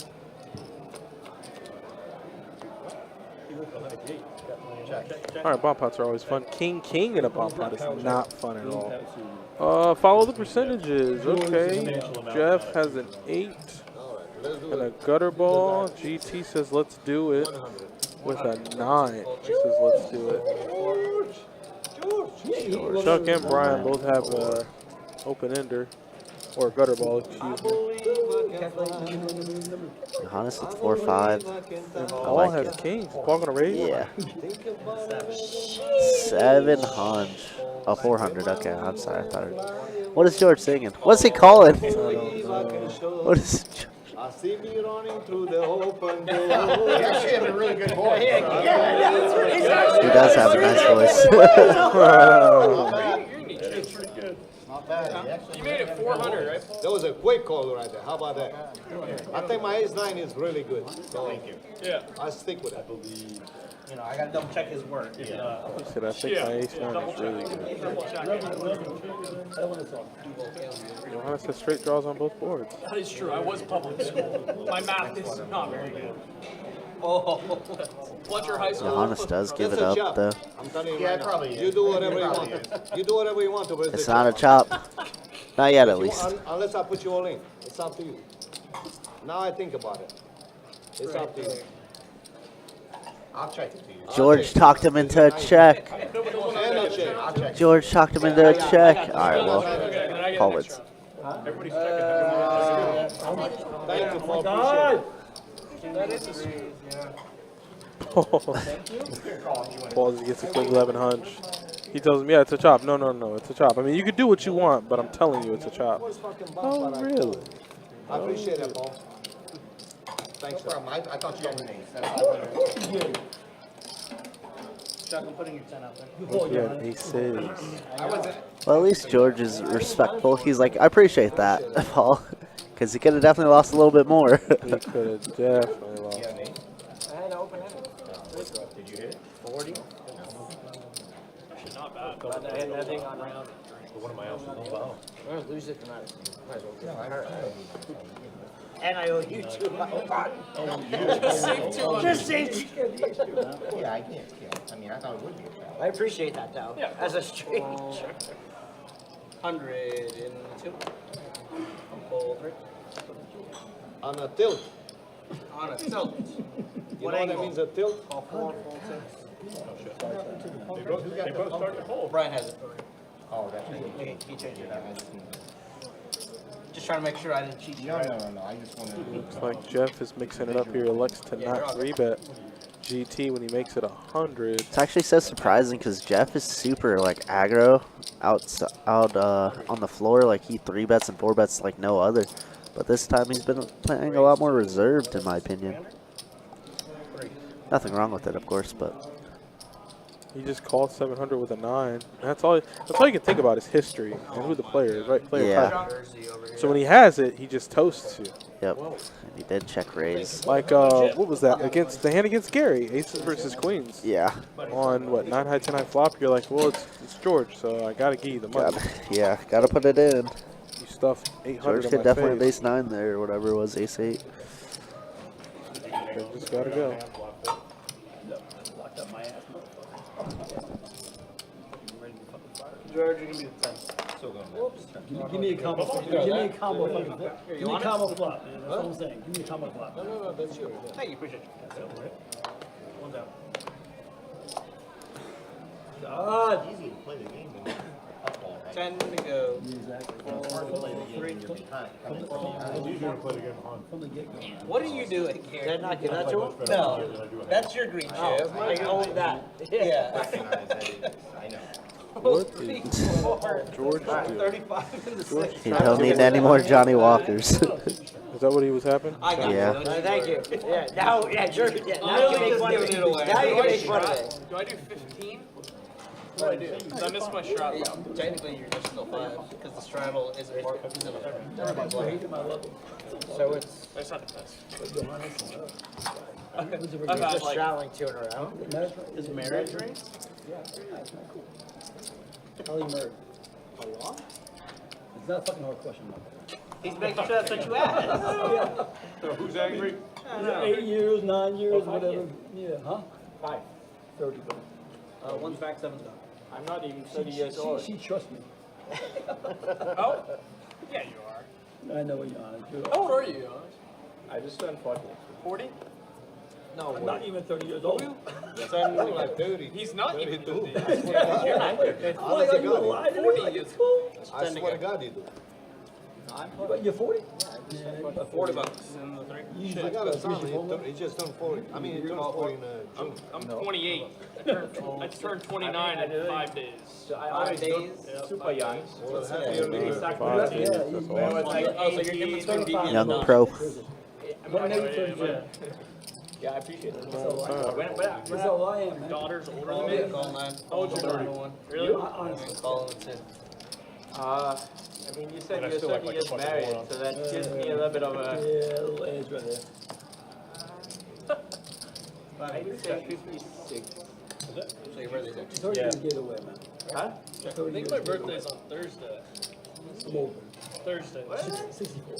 You live behind a gate, you got 21. All right, bomb pots are always fun. King in a bomb pot is not fun at all. Follow the percentages. Okay. Jeff has an 8 and a gutter ball. GT says let's do it with a 9. He says let's do it. Chuck and Brian both have a open ender or gutter ball. Excuse me. Johannes with 4-5. I Paul like has it. kings. Paul gonna raise? Yeah. 700. Oh, 400. Okay, I'm sorry. I thought what is George singing? What's he calling? What is I see me running through the open door. You actually have a really good voice. He does have a nice voice. You made it 400, right? That was a great call right there. How about that? I think my ace-9 is really good. So thank you. Yeah. I stick with it. You know, I gotta double check his work. I said I think my ace-9 is really good. Johannes has straight draws on both boards. That is true. I was public school. My math is not very good. Oh. Fletcher High School. Johannes does give it That's a up, chop. though. I'm telling you Yeah, right it now. probably is. You do whatever It you probably want. You do whatever you want to. But It's not a chop. Not yet, at least. Unless I put you all in. It's up to you. Now I think about it. It's up to you. I'll check it to you. George talked him into a check. And a check. I'll check. George talked him into a check. All right, well, call it. Everybody's checking. Thank you for appreciating. That is a sweet. Paul just gets a quick 11 hunch. He tells him, yeah, it's a chop. No, it's a chop. I mean, you could do what you want, but I'm telling you, it's a chop. Oh, really? I appreciate it, Paul. Thanks, No sir. problem. I thought you had an ace. Chuck, I'm putting your 10 out there. Yeah, aces. Well, at least George is respectful. He's like, I appreciate that, Paul, because he could have definitely lost a little bit more. He could have definitely lost. I had to open it. Did you hit it? 40. Not bad. But I had that thing on round. One of my else's on bow. We're gonna lose it tonight. Might as well. And I owe you 2. Oh, God. Just save 200. Just saved. Yeah, I can't. I mean, I thought it would be a foul. I appreciate that, though. Yeah. As a strange. 102. Fold. On a tilt. On a tilt. You know what that means, a tilt? All 4, fold 6. Who got the fold? Brian has it. Oh, that's right. He changed it. Just trying to make sure I didn't cheat you. No. I just want to. Looks like Jeff is mixing it up here. Elects to not 3-bet GT when he makes it 100. It's actually so surprising because Jeff is super like aggro out on the floor. Like he 3-bets and 4-bets like no other. But this time he's been playing a lot more reserved, in my opinion. Nothing wrong with it, of course, but He just called 700 with a 9. That's all you can think about is history and who the player is, right? Player Yeah. type. So when he has it, he just toasts you. yep. And he did check raise. Like what was that against the hand against Gary, aces versus queens. Yeah. On what 9 high 10 high flop, you're like, well, it's George, so I gotta give you the money. Gotta put it in. You stuffed 800 George in could my definitely have face. ace 9 there or whatever it was, ace 8. You just gotta go. Locked up my ass. George, you're gonna be the 10. Give me a combo. Give me a combo. Give me a combo flop, man. That's what I'm saying. Give me a combo flop. No, that's yours. Thank you, appreciate you. One down. God. Easy to play the game when you're up all night. 10 to go. Hard to play the game when you're behind. From the get-go. What are you doing here? Did I not give that to him? No. That's your green chip. I own that. Yeah. I know. What did George do? 35 in the 6. He don't need any more Johnny Walkers. Is that what he was having? I got Yeah. you. Thank you. Yeah, now, sure. Yeah, now you can make fun of it. Now you can make fun of it. Do I do 15? What do I do? 'Cause I missed my straddle. Technically, you're just still 5 because the straddle isn't part of the everybody's like. So it's. I just had to test. I'm just straddling 2 in a row. Is marriage ring? How are you married? It's not a fucking hard question. He's making sure that's what you asked. So who's angry? 8 years, 9 years, whatever. Yeah, huh? 5. 30. One's back, 7's gone. I'm not even 30 years old. She trusts me. Oh? Yeah, you are. I know what you're on. How old are you? I just turned 40. 40? No, I'm not even 30 years old. Yes, I'm like 30. He's not even 30. Why are you alive? 40 is cool. I swear to God you do. You're 40? 40 bucks in the 3. I got a son, he just turned 40. I mean, he turned 40 in June. I'm 28. I turned 29 in 5 days. 5 days. Super young. Well, happy early birthday. 5 days. That's awesome. Oh, so you're giving 25. Young pro. Yeah, I appreciate it. That's all I am, man. Daughter's older than me. Call 9. How old's your daughter? One. Really? Honestly. Call it 2. I mean, you said And I you're still like 30 a years fucking married, moron. so that gives me a little bit of a. Yeah, little edge right there. I'd say 56. It's hard to get away, man. Huh? It's hard I to think get my away. birthday's on Thursday. I'm open. Thursday. 64.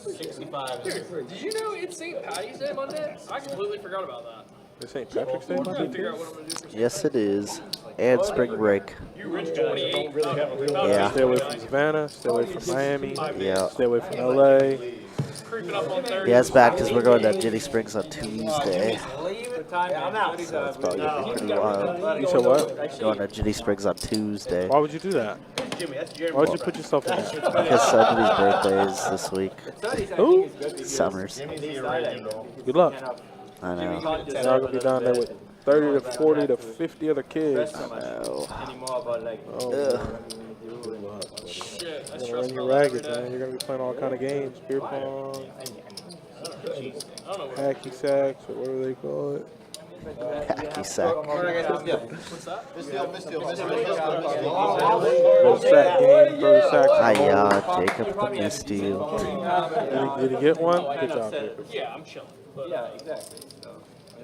65. Dude, did you know it's St. Patty's Day Monday? I completely forgot about that. It's St. Patrick's Day I'm trying Monday to figure out too? what I'm gonna do for St. Yes, it is. And spring break. You rich guys don't really have a real Yeah. Stay away from Savannah, stay away from Miami, Yeah. stay away from LA. Creeping up on 30. Yeah, it's bad because we're going to Ginny Springs on Tuesday. I'm out. So it's probably going to be pretty wild. You said what? Going to Ginny Springs on Tuesday. Why would you do that? Why would you put yourself in that? Because somebody's birthday is this week. Who? Summers. Good luck. I know. You're not going to be down there with 30 to 40 to 50 other kids. No. Anymore about like. Ugh. Shit, I You're going to stress run you about that every ragged, man. day. You're going to be playing all kind of games. Beer pong, I don't know what. hacky sacks, or whatever they call it. Hacky sack. What's that? Little sack game, throw the sacks. Hiya, Jacob the Misty. Did he get one? Good job, Jacob. Yeah, I'm chilling. But, Yeah, exactly. So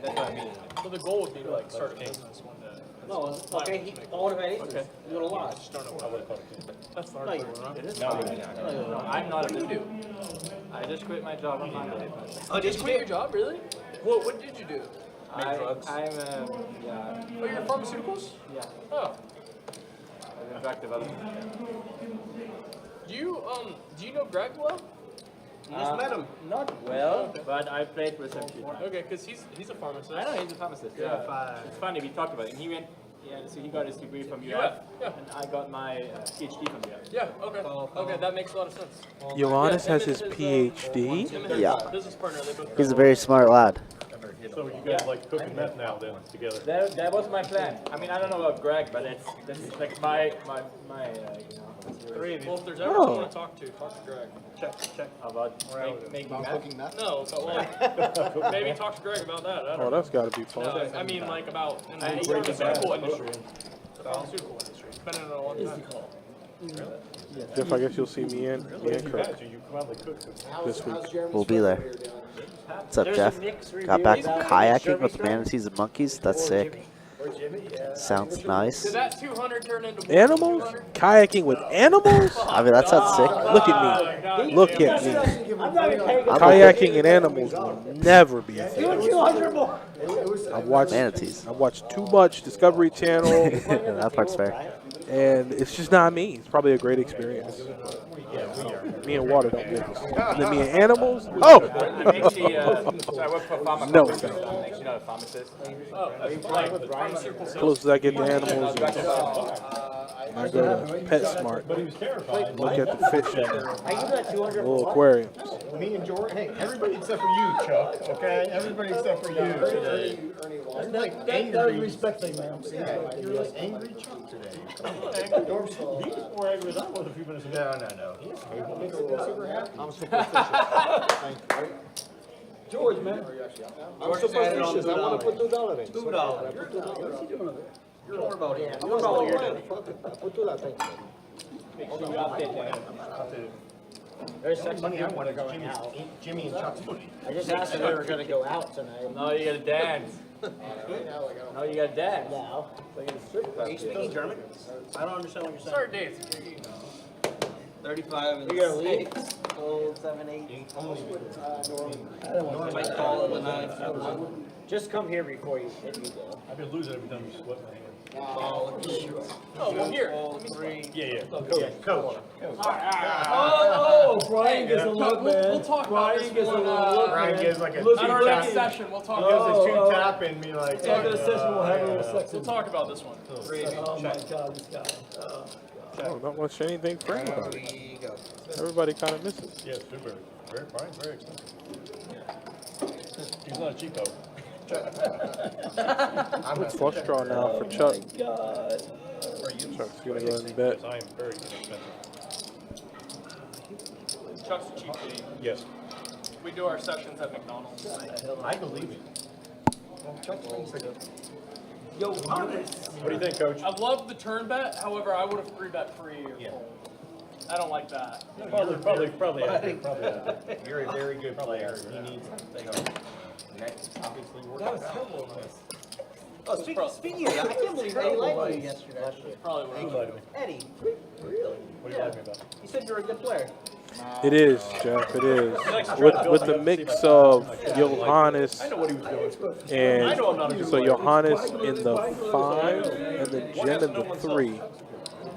that's what I mean. so the goal would be to like start a business one day. No, okay, all of it is. You got a lot. Just don't know what I would call it. That's the hard part, right? No, I'm not a do. I just quit my job on Monday. Oh, did you quit your job, really? What did you do? I'm yeah. Oh, you're in pharmaceuticals? Yeah. Oh. I'm in drug development. Do you know Greg well? You just met him. Not well, but I played with him. Okay, because he's a pharmacist. I know he's a pharmacist. Yeah. It's funny we talked about it. He went. Yeah, so he got his degree from UF, Yeah. and I got my PhD from UF. Yeah, okay. Okay, that makes a lot of sense. Ioannis Yeah, has him his and PhD. him and his Yeah. business partner, they both He's a very smart lad. So you guys like cooking meth now then together? That was my plan. I mean, I don't know about Greg, but that's like my you know. Well, if there's ever Oh. someone to talk to Greg. Check about making I'm meth. cooking meth. No, but like, maybe talk to Greg about that. I Oh, don't know. that's got to be fun. No, I mean, like about in the I- pharmaceutical industry. The pharmaceutical industry. It's been in it a long time. Jeff, I guess you'll see me and Kirk You probably cook. this week. We'll be there. What's up, Jeff? Got back from kayaking with the manatees and monkeys? That's sick. Sounds Did nice. that 200 turn into more Animals? than 200? Kayaking with animals? I mean, that sounds sick. Look at me. Look at me. I'm not even paying Kayaking and animals will never be a thing. 200 more. I've watched Manatees. I've watched too much Discovery Channel, That part's fair. and it's just not me. It's probably a great experience. Me and water don't mix. Then me and animals? Oh! I'm actually, so I work for a pharma No. company, so I'm actually not a pharmacist. Like pharmaceutical sales. Closest I get to animals is I go to PetSmart. But he was terrified. Look at the fish in there. I give that 200 Little aquariums. Me and George, hey, everybody except for you, Chuck, okay? Everybody except for you today. You're like That was a angry. respect thing, man. Yeah, you're like angry Chuck today. He was more angry than I was a few minutes ago. No. I'm superstitious. Thank you. George, man. I'm superstitious. I want to put $2 in. $2. What's he doing over there? What about it? I'm not going to put $2, thank you. There's section Money I people wanted are is going out. Jimmy and Chuck's money. I just asked if they were gonna go out tonight. No, you gotta dance. No, you gotta dance. Now. Like in a strip club. Speaking German? I don't understand what you're saying. Start dancing. 35 and You're gonna leave? 6. 7, 8. I don't want Might call it the 9. Just come here before you go. I've been losing every time you sweat my hand. Oh, well, here. Yeah. Coach. Oh, Brian gets a look, man. We'll talk about this Brian gets a one, look, Brian man. gives like a Look At at our next two-tap. session, we'll talk Gives about a this. two-tap and be like. Talk to the session, we'll have a little sex. We'll talk about this one. Oh my God, this guy. Oh, not much anything for anybody. Here we go. Everybody kind of misses. Yeah, super. Brian's very expensive. He's not a cheapo. I'm a flush draw now for Chuck. God. Chuck's going to go ahead and bet. Because I am very inexpensive. Chuck's a cheap date. Yes. We do our sessions at McDonald's. I believe it. Well, Chuck brings like Yo, honest. What do you think, Coach? I love the turn bet. However, I would have 3-bet free or fold. I don't like that. Probably. You're a very good player. He needs, next, obviously, work That was out. terrible. Oh, speaking of that, I can't believe Eddie lied to you yesterday. Probably what I Who would lied to me? Eddie, Really? What do you like me about? you said you were a good player. It is, Jeff. It is. likes to try to build With me the up, mix see if I of can- Johannes I know what he was doing. and I know I'm not a good so player. Johannes in the 5 and then Jim in the 3.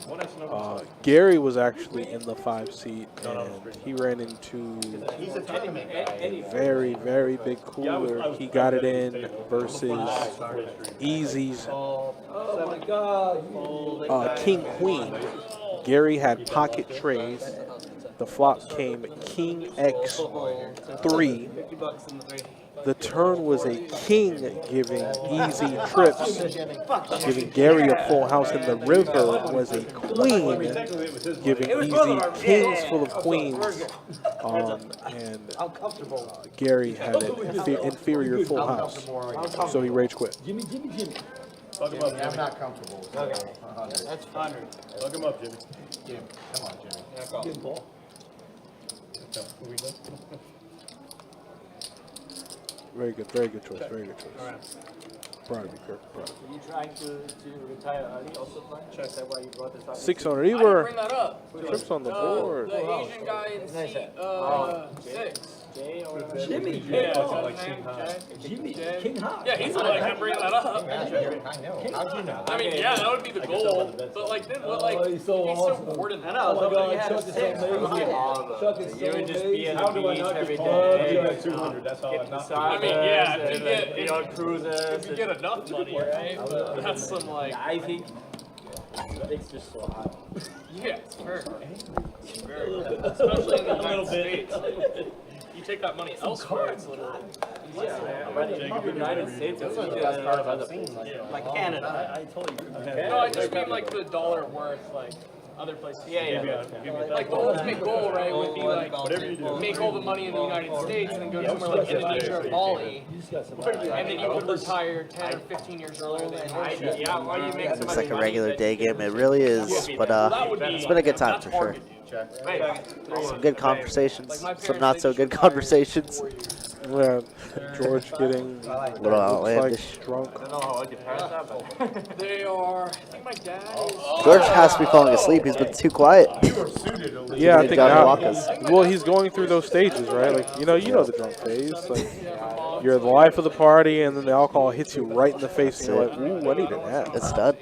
One has to know oneself. Gary was actually in the 5 seat, and he ran into He's a tournament guy. very, very big cooler. He got it in versus Easy's Oh my God. King Queen. Gary had pocket trays. The flop came King X3. The turn was a king giving Easy trips, giving Gary a full house, and the river was a queen giving Easy kings full of queens. And Gary had an inferior full house, so he rage quit. Jimmy. Fuck him up, I'm Jimmy. not comfortable. Okay. That's fun. Fuck him up, Jimmy. Jim, come on, Jimmy. Good ball. Who we done? Very good choice, very good choice. Proud of you, Kirk. Proud of you. You trying to retire early also, Frank? Is that why you brought this up? 600. I You didn't were bring that up. trips on the board. The Asian guy in seat 6. Jay or Jimmy. Yeah, Oh, it's like King High. Jimmy. Jay. King High. Yeah, he's the one that bring that up. I know. How'd you know? I mean, yeah, that would be the goal. But like, then what? Like, Oh, he's he's so so awesome. bored in that. Oh my God, he had Chuck a is six. so amazing. Chuck is so You would just be amazing. at the beach every day. 200, that's all I'm not. I mean, yeah, if you get be on cruises. if you get enough money, right? But that's some like, I think it's just so hot. yeah, it's very hard. It's very hard. Especially in the United States. You take that money elsewhere, it's a little. Yeah, but in the United States, it's easier than other places. Like Canada. I told you. No, I just mean like the dollar worth, like other places. Yeah. Like the ultimate goal, right, would be like Whatever you do. make all the money in the United States and then go somewhere like Indonesia or Bali, You just got some. and then you could retire 10 or 15 years earlier than Yeah, why you make so It's much like a money regular that- day game. It really is, but it's been a good time for sure. Some good conversations, some not so good conversations. Yeah, George getting A little outlandish. like drunk. I don't know how old your parents are, but They are, I think my dad is. George has to be falling asleep. He's been too quiet. Yeah, I Too many think Johnny now. Walkers. Well, he's going through those stages, right? Like you know the drunk phase. Like you're the life of the party, and then the alcohol hits you right in the face, and you're like, "Ooh, I need a nap." It's done.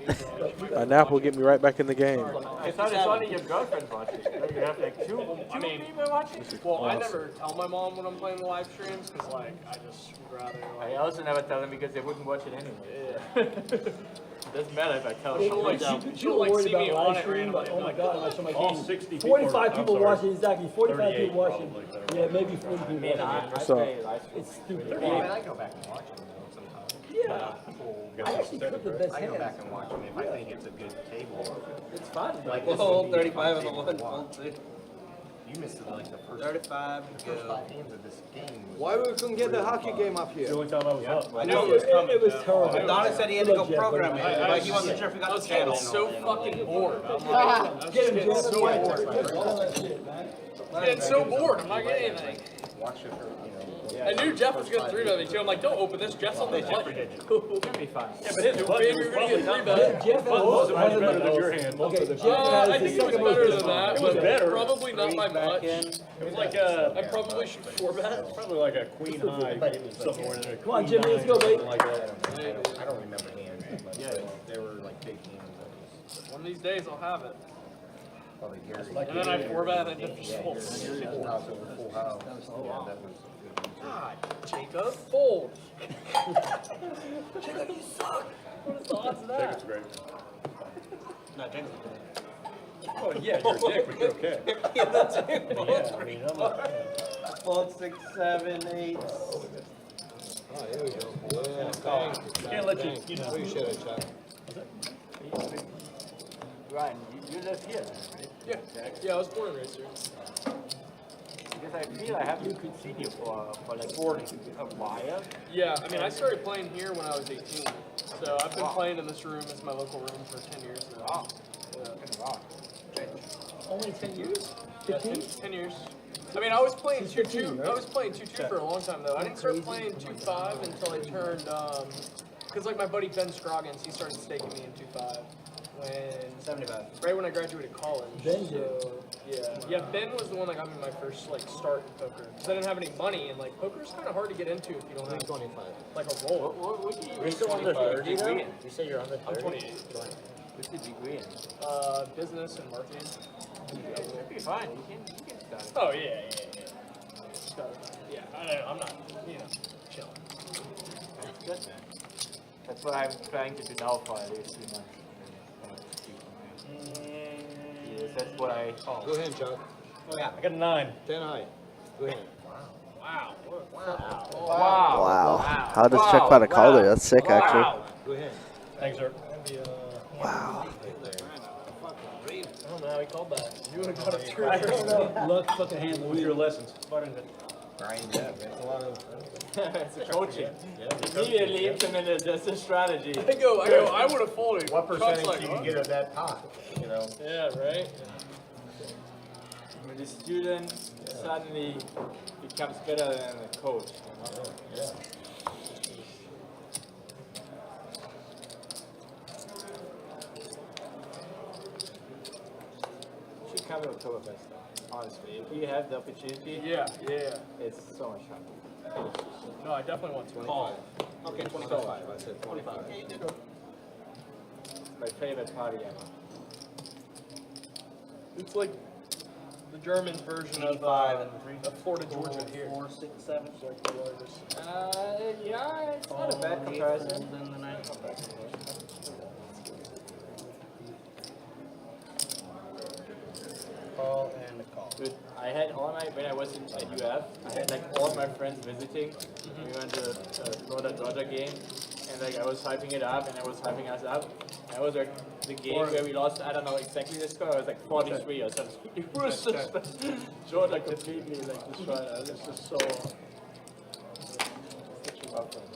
A nap will get me right back in the game. it's only your girlfriend's watching. You have like two people watching? Well, I never tell my mom when I'm playing the live streams because, like, I just would rather. I Like, also never tell them because they wouldn't watch it anyway. Doesn't matter if I tell them. she'll like, she'll like worried see me about on live it stream, randomly. but oh my God, I saw my All game. 60 people. 45 people I'm sorry. watching, exactly. 45 38 people watching. probably. Yeah, maybe 40 people Man, watching. I So- play live stream. It's stupid. I go back and watch them sometimes. Yeah. I actually put the best I go back hands. and watch them if I think it's a good table. It's fun. Like Well, this would be 35 a on the fun one. table to watch. You missed like the first 35. 5 games of this game. Why we couldn't get the hockey game up The here? only time I was up. I knew it was coming. It was terrible. Donna said he had to go programming, but he wasn't sure if he I got was the getting channel. so fucking bored. I'm like, I was just Get him, getting Jeff. so bored. All that shit, man. Getting so bored. I'm not getting anything. Watch it for, I knew Jeff was going to 3-bet me too. I'm like, don't open this. Jeff's on the play. It'll be fine. Yeah, but his Big, button you're was going to get probably 3-bet. Jeff wasn't much better than your hand. Okay, Jeff I has the think it was second better most. than that, It was but better. probably not by much. It was like I probably should 4-bet. probably like a queen high, somewhere in there. Come on, Jimmy, let's go, baby. Like that. I don't remember hands, but they were like big hands. One of these days I'll have it. Probably Gary. And then I 4-bet and it just Yeah, folds. full house over full house. Yeah, that was. God, Jacob, fold. Jacob, you suck. What is the odds of that? It's great. No, James. Oh, yeah, you're a dick, but you're okay. Yeah, that's it. Yeah, I mean, I'm not. 4, 6, 7, 8. Oh, here we go. Yeah, thanks. Can't let you know. Appreciate it, Chuck. Ryan, you live here, right? Yeah, I was born and raised here. Because I feel I haven't seen you for like a while. Yeah, I mean, I started playing here when I was 18. So I've been playing in this room. It's my local room for 10 years now. Wow. Yeah. Only 10 years? Yeah, 15? 10 years. I mean, I was playing Since 2-2. 15, right? I was playing 2-2 for a long time though. I didn't start playing 2-5 until I turned, because like my buddy Ben Scroggins, he started staking me in 2-5 when 75. right when I graduated college. Ben so yeah, Ben was the one that got me my first like start in poker because I didn't have any money and like poker's kind of hard to get into if you don't have 25. like a roll. What do you You're still under 30 though? degree in? You say you're under 30? I'm 28. What's the degree in? Business and marketing. You'll be fine. You can start. Oh yeah. So, yeah, I'm not, chilling. That's good, man. That's what I'm trying to do now for at least 3 months. Yes, that's what I. Go ahead, Chuck. Oh yeah. I got a 9. 10 high. Go ahead. Wow. Wow. How does Chuck find a call there? That's sick, actually. Go ahead. Thanks, sir. Wow. I don't know how he called that. You would have got a 2 I don't know. Luck fucking handle What's your lessons? Grind up. That's a lot of. It's a coaching. Immediately implemented that's a strategy. I go, I would have folded. What Chuck's percentage like, you huh? can get of that pot, you know? Yeah, right? When the student suddenly becomes better than the coach. Yeah. You should come to Oktoberfest, honestly. If you have the opportunity, Yeah. it's so much fun. No, I definitely want to. Okay, 25. I said 25. My favorite party ever. It's like the German version of Florida, Georgia here. 4, 6, 7. Like the largest. Yeah, it's not a bad comparison. Call and a call. Dude, I had all my, when I was at UF, I had like all my friends visiting. We went to a Florida Georgia game, and like I was hyping it up, and I was hyping us up. And it was like the game where we lost, I don't know exactly the score, it was like 43 or something. It was just like, Georgia completely like destroyed us. It's just so. Such a rough one.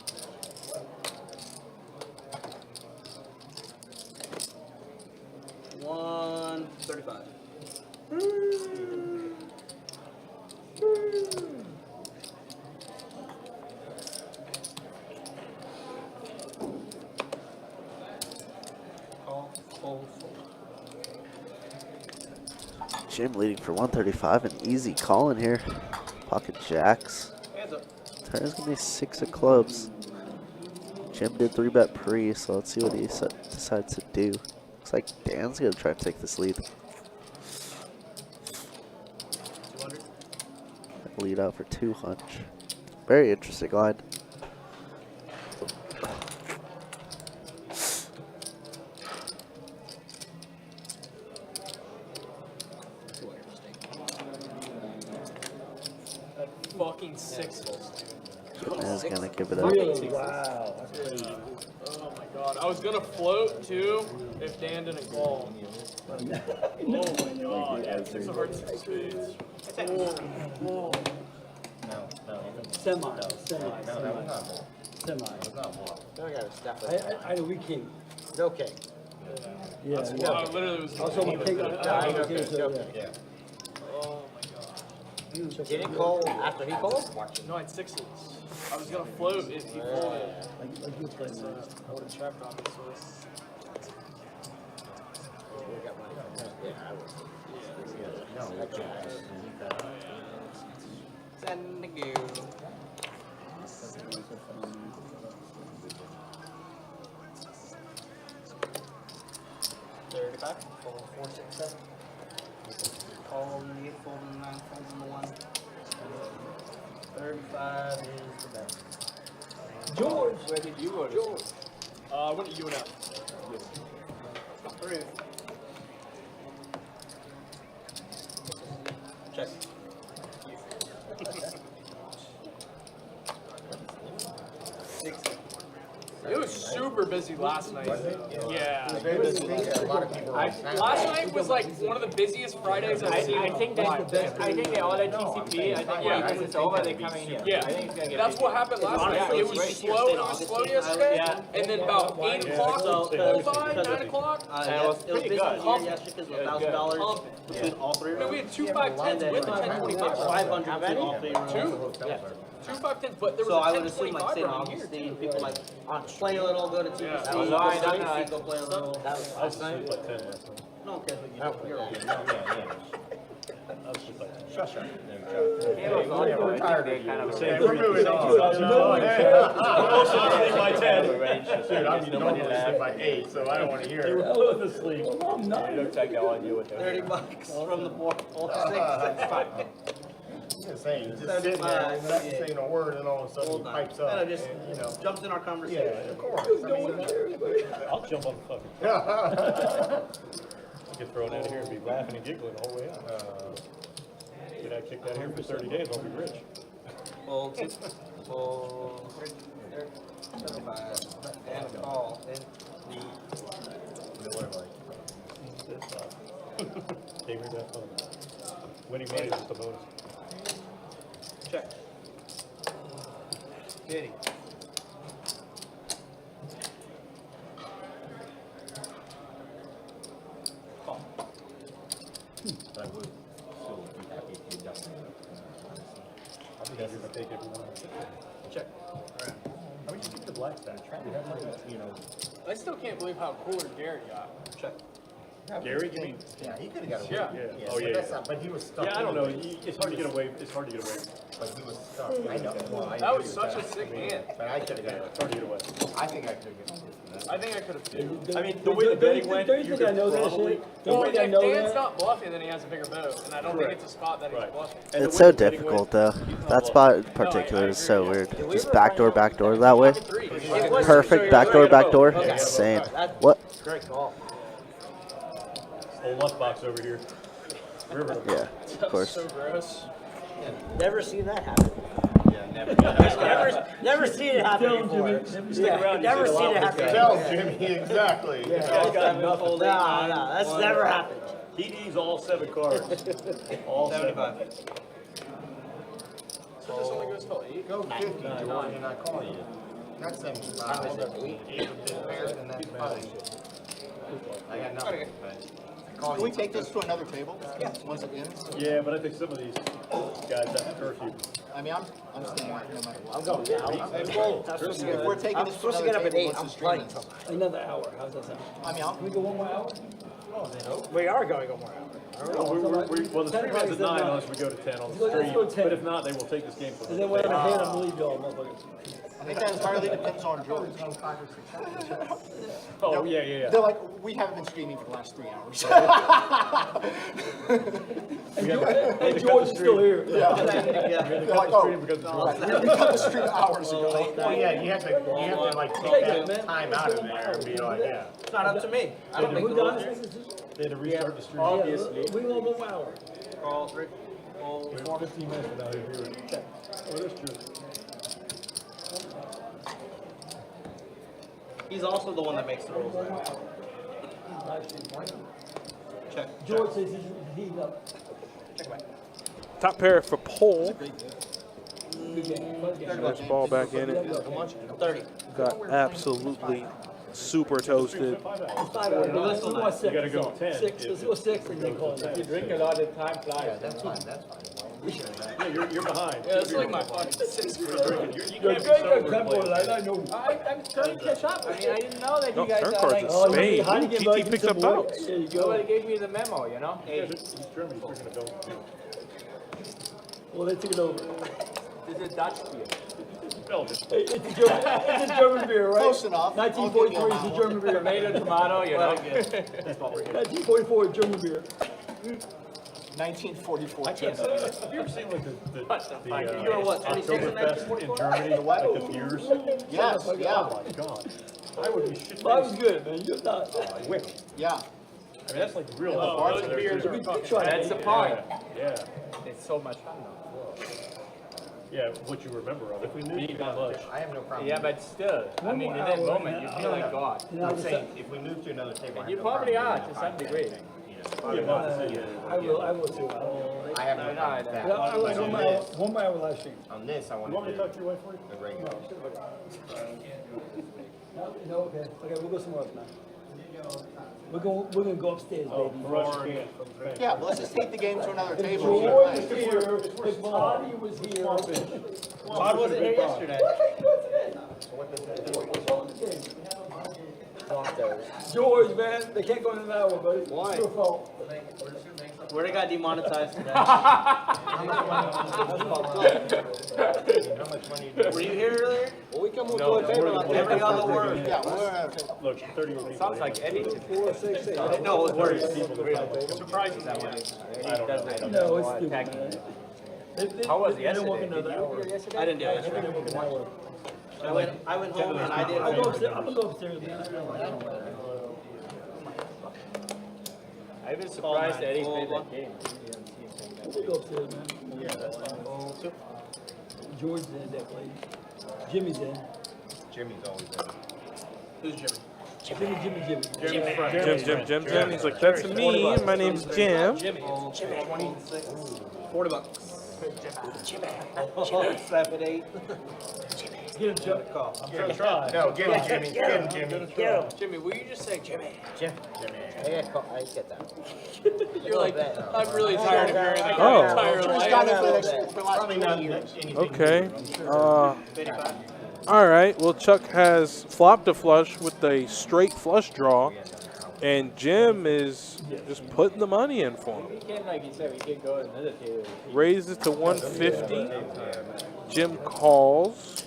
Jim leading for 135, an easy call in here. Pocket jacks. Turn is going to be 6 of clubs. Jim did 3-bet pre, so let's see what he decides to do. Looks like Dan's going to try to take this lead. 200. Lead out for 200. Very interesting line. Fucking sixes. Dan's going to give it up. Wow. Oh my god. I was gonna float too if Dan didn't call. Oh my god. Yeah, 6 of hearts, 6 spades. Whoa. Semi. No, that was not more. Semi. That was not more. No, I got a step. I had a weak king. No king. Yeah. Wow, I literally was. Also, my king. Yeah. Oh my god. Did he call after he called? No, I had 6s. I was gonna float if he folded. Like you play, man. I would have checked on it. So it's, Send you. Fold 4, 6, 7. Call in the 8, fold in the 9, fold in the 1. 35 is the best. George. Where did you go? George. I went to UNF. Approved. Check. It was super busy last night. Yeah. Very busy. A lot of people. Last night was like one of the busiest Fridays I've seen. I think they all at TCP. I think once it's over, they come in here. Yeah, I think it's gonna get that's what happened last night. It was slow. It was slow yesterday, and then about 8 o'clock, bullseye, 9 o'clock. it was busy good. here yesterday because of $1,000 between all three I mean, we rooms. had 2 510s with the 1045. 500 between all three rooms. 2 510s, but there was So a I would assume like 1045 St. around here. Augustine, people like play a little, go to TBC, Yeah. go No, I don't know. go play a little. That was I was asleep like 10 last night. no, okay, but you're okay. I was asleep like 10. Shush up. It was on here, but I think they kind of We're moving on. Most of them by 10. Dude, I'm normally asleep by 8, so I don't want to hear They were it. both asleep. It looks like they all knew what they were doing. $30 from the 4 6. I'm just saying, just sitting there, and not saying a word, and all of a sudden he pipes up. That just and, you know. jumps in our conversation. Yeah, of course. I mean, I'll jump on the fucking get thrown out of here and be laughing and giggling the whole way out. Get out kicked out of here for 30 days, I'll be rich. Full, full, and call, and Came here that fun. Winning money is just a bonus. check. Kitty. But I would still be happy if you definitely. I'll be happy if I take everyone. Check. How would you keep the black stack? We have like, You know, I still can't believe how cooler Gary got. Check. Gary, you mean? yeah, he could have got away. Yeah. Yeah. Oh, but yeah, that's yeah. not- But he was stuck. Yeah, I don't know. anyway. It's hard to get away. It's hard to get away. But he was stuck. I know. Well, I That agree was with such a that. sick hand. But I could have got it. It's hard to get away. I think I could have gotten away from that. I think I could have too. I mean, the way the betting went, Don't you you think I could know that probably. shit? Well, Don't you if think I know Dan's that? not bluffing, then he has a bigger boat, and I don't Correct. think it's a spot that he's Right. bluffing. And the It's way so the betting difficult went, though. That spot in particular is so weird. Just backdoor that way. Perfect backdoor. Insane. What? Great call. Old luck box over here. River. Yeah, of course. So gross. Never seen that happen. Yeah, never. Never seen it happen before. around, Never you see a seen lot it of happen. Tell Jimmy exactly. Guy's got nothing. No, that's never happened. He needs all 7 cards. All 7. 75. So this only goes till 8? Go 50, George, and I call you. Not 75. 8 or 10 pairs, and that's fine. I got nothing. Can we take this to another table? Yeah. Once it ends? Yeah, but I think some of these guys have curfew. I mean, I'm staying no matter what. I'm going now. If we're taking I'm this to supposed to get another up at table, 8. once I'm the stream playing ends. till 9. Another hour, how's that sound? I mean, Can we go 1 more hour? We are going one more hour. Well, the stream ends at 9 unless we go to 10 on the Let's stream. go 10. But if not, they will take this game for And then when I'm ahead, I'm gonna leave y'all, motherfuckers. I think that entirely depends on George. Oh, yeah. They're like, we haven't been streaming for the last 3 hours. And George is still here. Yeah. They're like, oh, stream because it's Right. We cut the stream hours ago. Well, yeah, you have to like take that time out of there and be like, yeah. It's not up to me. I don't make Who the done rules. They had to restart the stream. Obviously. We want 1 more hour. Call 3. We have 15 minutes without a viewer. Oh, that's true. He's also the one that makes the rules. Check. George says he's heating up. Top pair for Pole. Good game. Fun game. Nice ball back in it. 30. Got absolutely super toasted. 5 hours. Let's do 6. You gotta go 10. 6. Let's do 6 and then call it. Drink a lot of time flies. That's fine, that's fine. Yeah, you're behind. Yeah, it's like my fucking 6th grade. You can't be sober and play. I know. I'm trying to catch up. I mean, I didn't know that No, you guys turn are cards like. is Oh, you spade. hide Ooh, again, TT buddy. picks Get up some more. outs. There you go. Nobody gave me the memo, you know? He's German, he's drinking a dope. Well, they took it over. This is Dutch beer. Belgian. Hey, it's a German beer, right? Close enough. 1943 is a German beer. Tomato, tomato, you know? 1944 German beer. 1944. I can't say. Have you ever seen like the You were what, 26 in Oktoberfest in Germany? The what? Like the beers? Yes, Oh yeah, my god. I would be shit Mine was good, man. You're not. Wicked. yeah. I mean, that's like real. Oh, those beers are Big fucking. try. That's the point. Yeah. It's so much fun though. Yeah, what you remember of it. Being that much. I have no problem. Yeah, but still, I mean, in that moment, you feel like God. I'm saying, if we move to another table, I have You no probably problem are doing to the some degree. 5-10 thing, you know. I will too. I have no problem with that. I was But one by our live stream. on this, I want You want me to to do talk to your wife for you? the regular. No, okay. Okay, we'll go somewhere else now. We're gonna go upstairs, baby. Yeah, but let's just take the game to another table. Joy was here. If Toddy was here. Todd wasn't here yesterday. George, man, they can't go into that one, buddy. Why? It's your fault. Where they got demonetized today. How much money do Were you here earlier? Well, we come to a table. Every other word. Yeah, we're at a table. Look, 30 people. Sounds like Eddington. 4, 6, 8. No, it was worse. Surprises that way. I don't know. No, it's stupid, man. How was They it didn't work yesterday? another hour. I didn't do it yesterday. They didn't work an hour. I went home and I did. I'll go upstairs. I'm gonna go upstairs, man. I've been surprised that Eddie played that game. We'll go upstairs, man. Yeah, that's fine. George's in that place. Jimmy's in. Jimmy's always there. Who's Jimmy? Jim. He's like, that's me. My name's Jim. Jimmy. 40 bucks. Jimmy. 7-8. Get him, Chuck. I'm gonna try. No, get him, Jimmy. Get him, Jimmy. Jimmy, will you just say Jimmy? I get that. You're like, I'm really tired of hearing that Oh. entire Drew's got it life. for the last Probably 20 not years. anything. Okay. All right. Well, Chuck has flopped a flush with a straight flush draw, and Jim is just putting the money in for him. We can't, like you said, we can't go to another table. Raises to 150. Jim calls.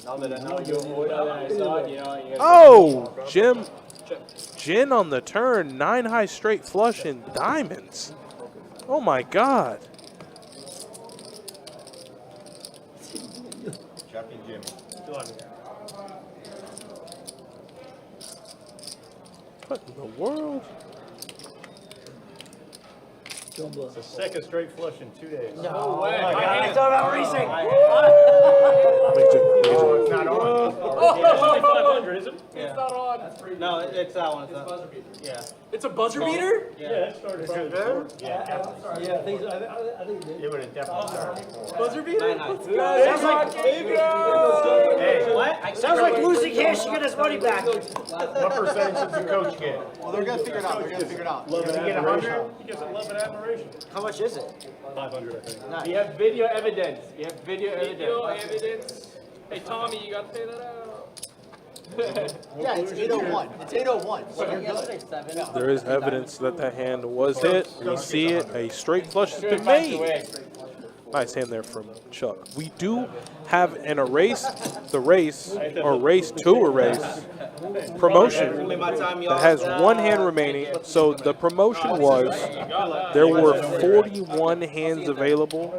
Now that I know you're older than I thought, you know. You Oh, Jim. Gin on the turn. 9 high straight flush in diamonds. Oh my God. Chuck and Jimmy. What in the world? It's the second straight flush in 2 days. No way. I thought about racing. It's not on. It's only 500, is it? It's not on. No, it's that one. It's buzzer beater. Yeah. It's a buzzer beater? Yeah, it started probably before. Yeah, definitely. Yeah, I think so. I think it It did. would have definitely started before. Buzzer beater? Sounds Sounds Hey, like sounds like losing cash to get his money back. what percentage does the coach get? Well, they're gonna figure it out. They're gonna figure it out. Does he get 100? He gets a love and admiration. How much is it? 500, I think. We have video evidence. We have video evidence. Hey, Tommy, you got to pay that out. Yeah, it's 801. It's 801. So you're good. There is evidence that that hand was hit. We see it. A straight flush has been made. Nice hand there from Chuck. We do have an race to erase promotion that has one hand remaining. So the promotion was there were 41 hands available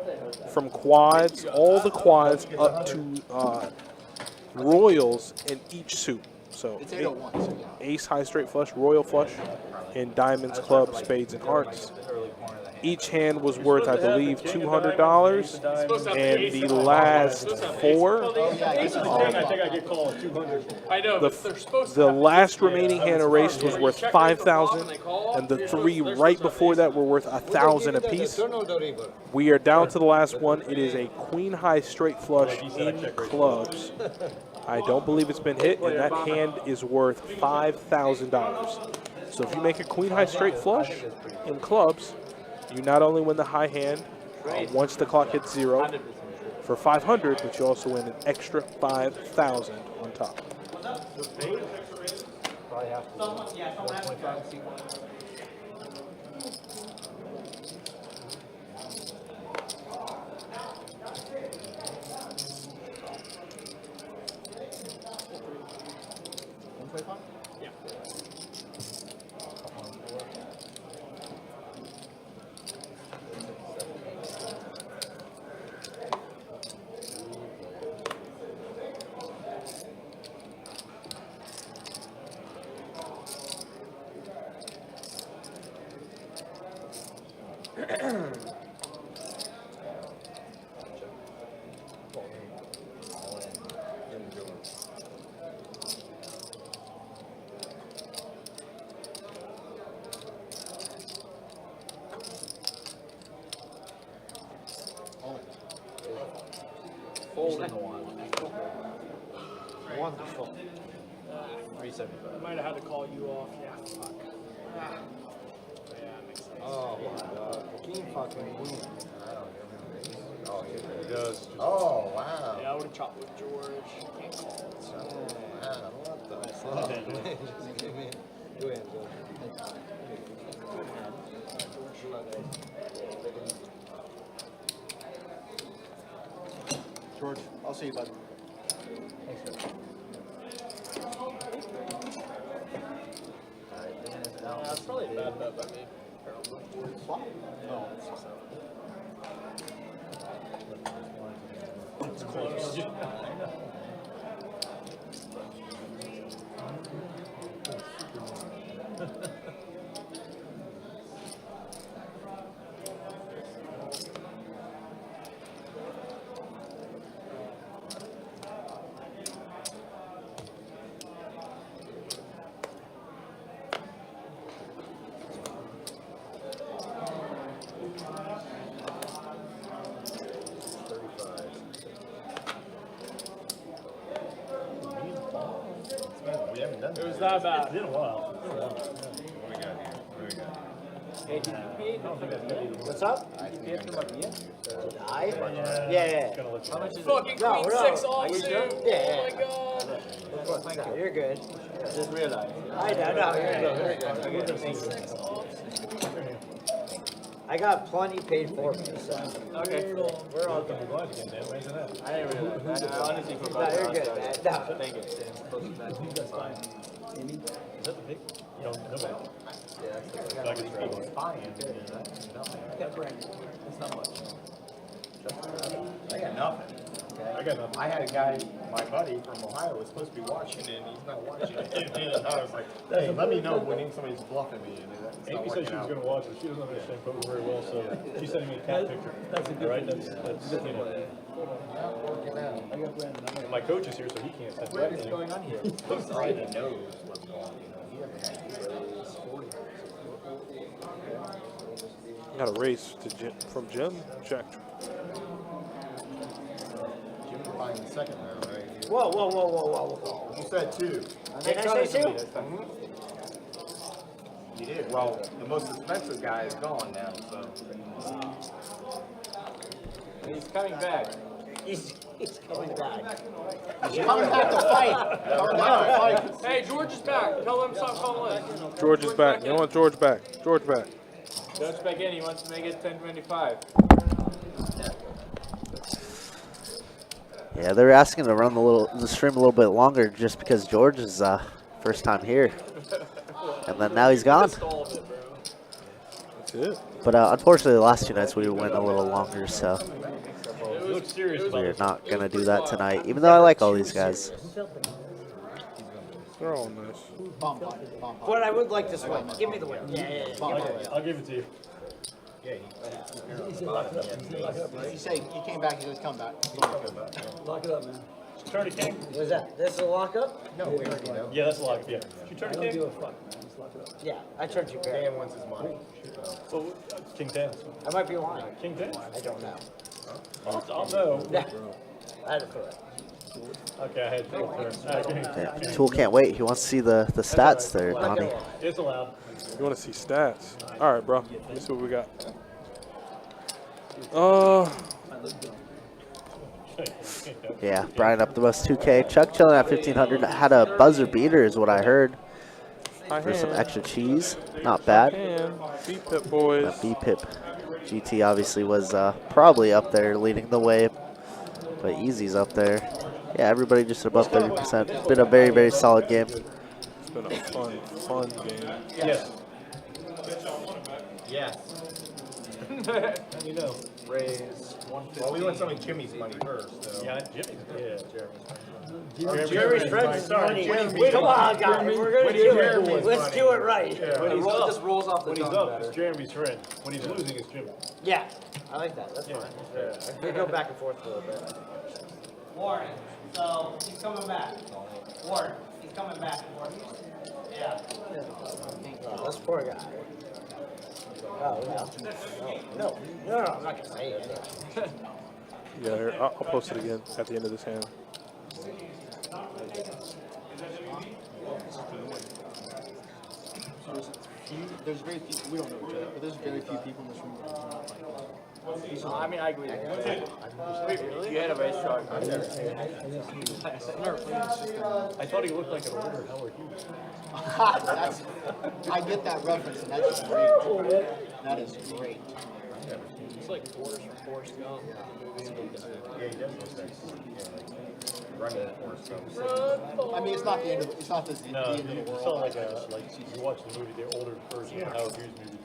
from quads, all the quads up to royals in each suit. So It's 801. So yeah. ace, high straight flush, royal flush, and diamonds, clubs, spades, and hearts. Each hand was worth, I believe, $200, and the last four, I think I get called 200. I know, the, but they're supposed to the have last remaining hand erased was worth $5,000, and the three right before that were worth $1,000 apiece. Turn on the river. We are down to the last one. It is a queen high straight flush in clubs. I don't believe it's been hit, and that hand is worth $5,000. So if you make a queen high straight flush in clubs, you not only win the high hand once the clock hits 0 for $500, but you also win an extra $5,000 on top. Wonderful. 375. I might have had to call you off. Yeah, fuck. Yeah, makes sense. Oh my God. King fucking queen. Oh, yeah, it does. Oh, wow. Yeah, I would have chopped with George. Can't call it. Wow, what the fuck? Go ahead, George, I'll see you, bud. That's probably a bad bet by me. No, it's just It's close. We haven't done It was that bad. It's been a while. What we got here? What do we got? Hey, did you pay for the What's up? Did you pay for the I? Yeah. How much is it? Fucking No, queen no. 6 Are off you suit. sure? Oh Yeah. my god. No, you're good. I just realized. I know, no, you're good. Queen 6 off. I got plenty paid for me, so. Okay. We're all good. I didn't realize. I honestly No, forgot. you're good, man. No. Thank you. That's fine. Is that the big? You don't know about it? I got people spying. That's not much. I got nothing. I got nothing. I had a guy, my buddy from Ohio, was supposed to be watching it, and he's not watching it. And I was like, hey, let me know when somebody's bluffing me. And it's not Amy said working she was out. going to watch it. She doesn't understand poker very well, so she's sending me a cat picture. That's a good right? That's you know. And my coach is here, so he can't send me What is anything. going on here? Looks like he knows what's going on. He hasn't had Got a race to Jim, from Jim. Check. Jim buying the second round, right? Whoa, whoa, whoa, whoa, whoa. You said two. Did I say two? You did. Well, the most expensive guy is gone now, so. He's coming back. He's coming back. He's coming back to fight. Coming back to fight. Hey, George is back. Tell him stop calling. George is back. You want George back? George back. George back in. He wants to make it 10-25. Yeah, they're asking to run the stream a little bit longer just because George is first time here, and then now he's gone. That's it. But unfortunately, the last two nights we went a little longer, so You look serious about we're it. not gonna do that tonight. Even though I like all these guys. They're all nice. But I would like this one. Give me the win. Yeah. I'll give it to you. He said he came back, he says come back. Lock it up, man. Turn a king. What is that? This is a lockup? No, we already know. Yeah, that's a lock. Yeah. You turn a Don't king. give a fuck, man. Just lock it up. Yeah, I turned you pair. Dan wants his money. So, king 10. I might be lying. King 10? I don't know. I'll know. Yeah. I had to put it. Okay, I had to turn. Yeah, Tool can't wait. He wants to see the stats there, Donnie. It's allowed. You want to see stats? All right, bro. Let me see what we got. Yeah, Brian up the most 2K. Chuck chilling at 1500. Had a buzzer beater, is what I heard. For some extra cheese. Not bad. VPIP boys. VPIP. GT obviously was probably up there leading the way, but Easy's up there. Yeah, everybody just above 30%. It's been a very, very solid game. It's been a fun game. Yes. Yes. You know. Raise 150. Well, we want some of Jimmy's money first, so. Yeah, Jimmy's. Yeah, Jeremy's friends money. Jeremy. Come on, guys. We're going to do it. Let's do it right. When he's up, just rolls off the when he's tongue up, it's Jeremy's friend. When he's losing, it's Jimmy. Yeah, I like that. That's fine. We go back and forth a little bit. Warren, so he's coming back. Warren, he's coming back. Yeah. Oh, this poor guy. Oh, no. No, I'm not going to say it. Yeah, here, I'll post it again at the end of this hand. There's very few, we don't know each other, but there's very few people in this room that do not like us. I mean, I agree. Wait, really? You had a race truck. I've never played this system. I thought he looked like an older Howard Hughes. That's, I get that reference, and that's great. That is great. It's like Forrest from Forrest Gump. Yeah, he does look like running Forrest Gump. I mean, it's not the end of it's not the end No, of you the world. saw like you watch the movie, the older version of Howard Hughes movie.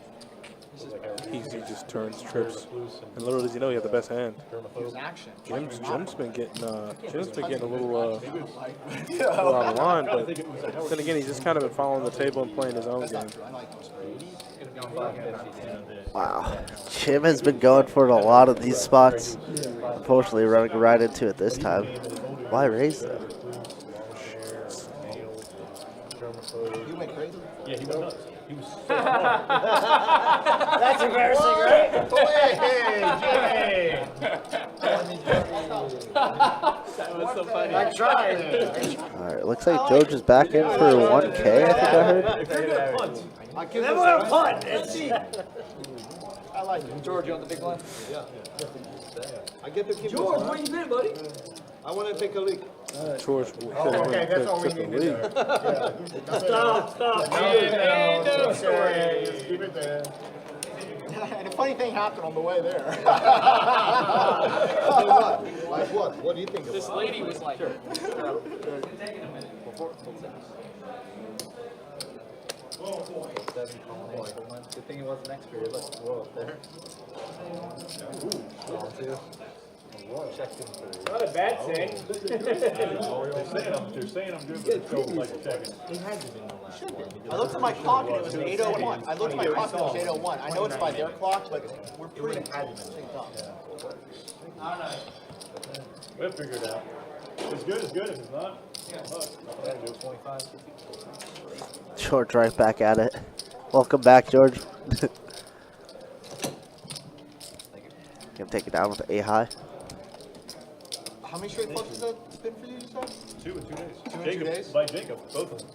Easy just turns, trips, and little does he know he had the best hand. It's action. Jim's been getting a little out of line, but then again, he's just kind of been following the table and playing his own game. Wow. Jim has been going for a lot of these spots. Unfortunately, running right into it this time. Why raise though? You went crazy. Yeah, he went nuts. He was so That's embarrassing, right? That was so funny. I tried. All right, looks like George is back in for 1K, I think I heard. I give Never this want to punt. Let's see. I like it. George, you on the big one? Yeah. I get to keep George, this where you been, buddy? I want to take a leak. George Okay, that's all we took the need to lead. know. Stop. Just keep it there. And a funny thing happened on the way there. Like what? What do you think This about? lady was like, Good thing it wasn't next period. Let's go up there. Not a bad thing. They're saying I'm good, but it's still like checking. I looked at my clock and it was 8:01. I looked at my clock and it was 8:01. I know it's by their clock, but we're pretty synced up. We'll figure it out. If it's good, it's good. If it's not, George right back at it. Welcome back, George. Gonna take it down with the A high. How many straight flushes has that been for you, you said? 2 in 2 days. 2 in 2 Jacob, days? by Jacob, both of them.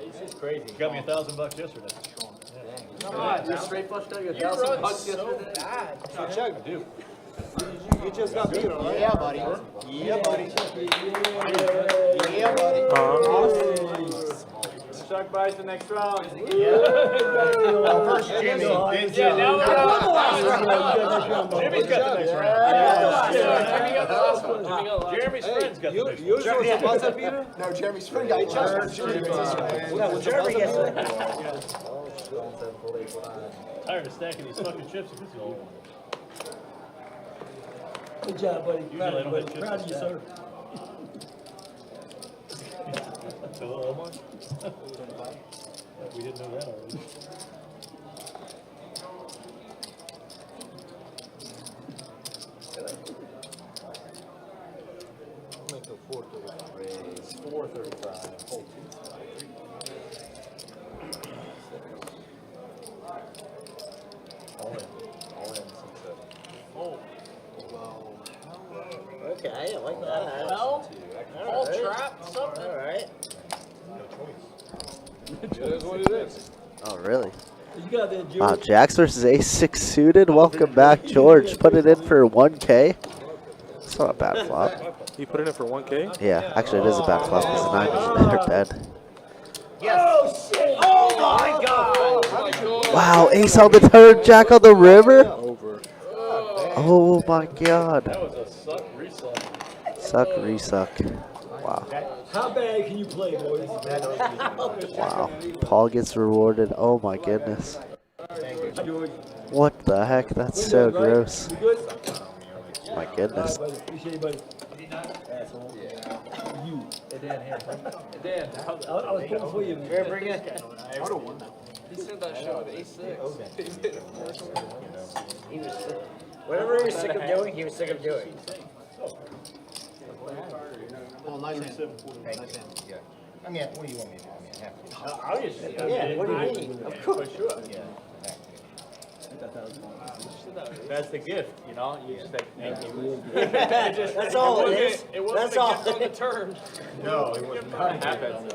It's just crazy. He got me $1,000 yesterday. you straight flushed out your $1,000 yesterday? Check. I do. You just got beat, all right? Yeah, buddy. Yeah, buddy. Yeah, buddy. Shark bites the next round. First Jimmy. Yeah, now we're on. Jimmy's got the next round. Jimmy got the last one. Jeremy's friend's got the next You was a buzzer beater? No, Jeremy's friend got just Jeremy gets it. Tired of stacking these fucking chips. If it's all. Good job, buddy. Usually I Proud don't of hit you, chips Proud of you, like sir. So how much? We didn't know that already. Make a 435. 435. Hold 2. All in. All in. Okay, I like that. Well, all trap, something. All right. It is what it is. Oh, really? You got that, George. Wow, Jax versus A6 suited. Welcome back, George. Put it in for 1K. It's not a bad flop. He put it in for 1K? Yeah, actually, it is a bad flop because the 9 is dead. Oh, shit. Oh, my God. Wow, Ace on the turn, Jack on the river. Over. Oh my God. That was a suck resuck. Suck, resuck. Wow. How bad can you play, boys? Wow. Paul gets rewarded. Oh my goodness. George. What the heck? That's so Good, right? gross. You good? My All goodness. right, buddy. Appreciate you, buddy. You. Dan, I was pulling for you. bring it. I would have won that. He said that shot at A6. He was sick. Whatever he was sick of doing, he was sick of doing. Well, nice hand. Nice hand. Yeah. I mean, what do you want me to do? I mean, I have to. Obviously. Yeah, what do you mean? Of course. Yeah. That's the gift, you know? You just like, thank you. That's all it is. It wasn't That's all. a gift on the turn. No, it was not. It happens.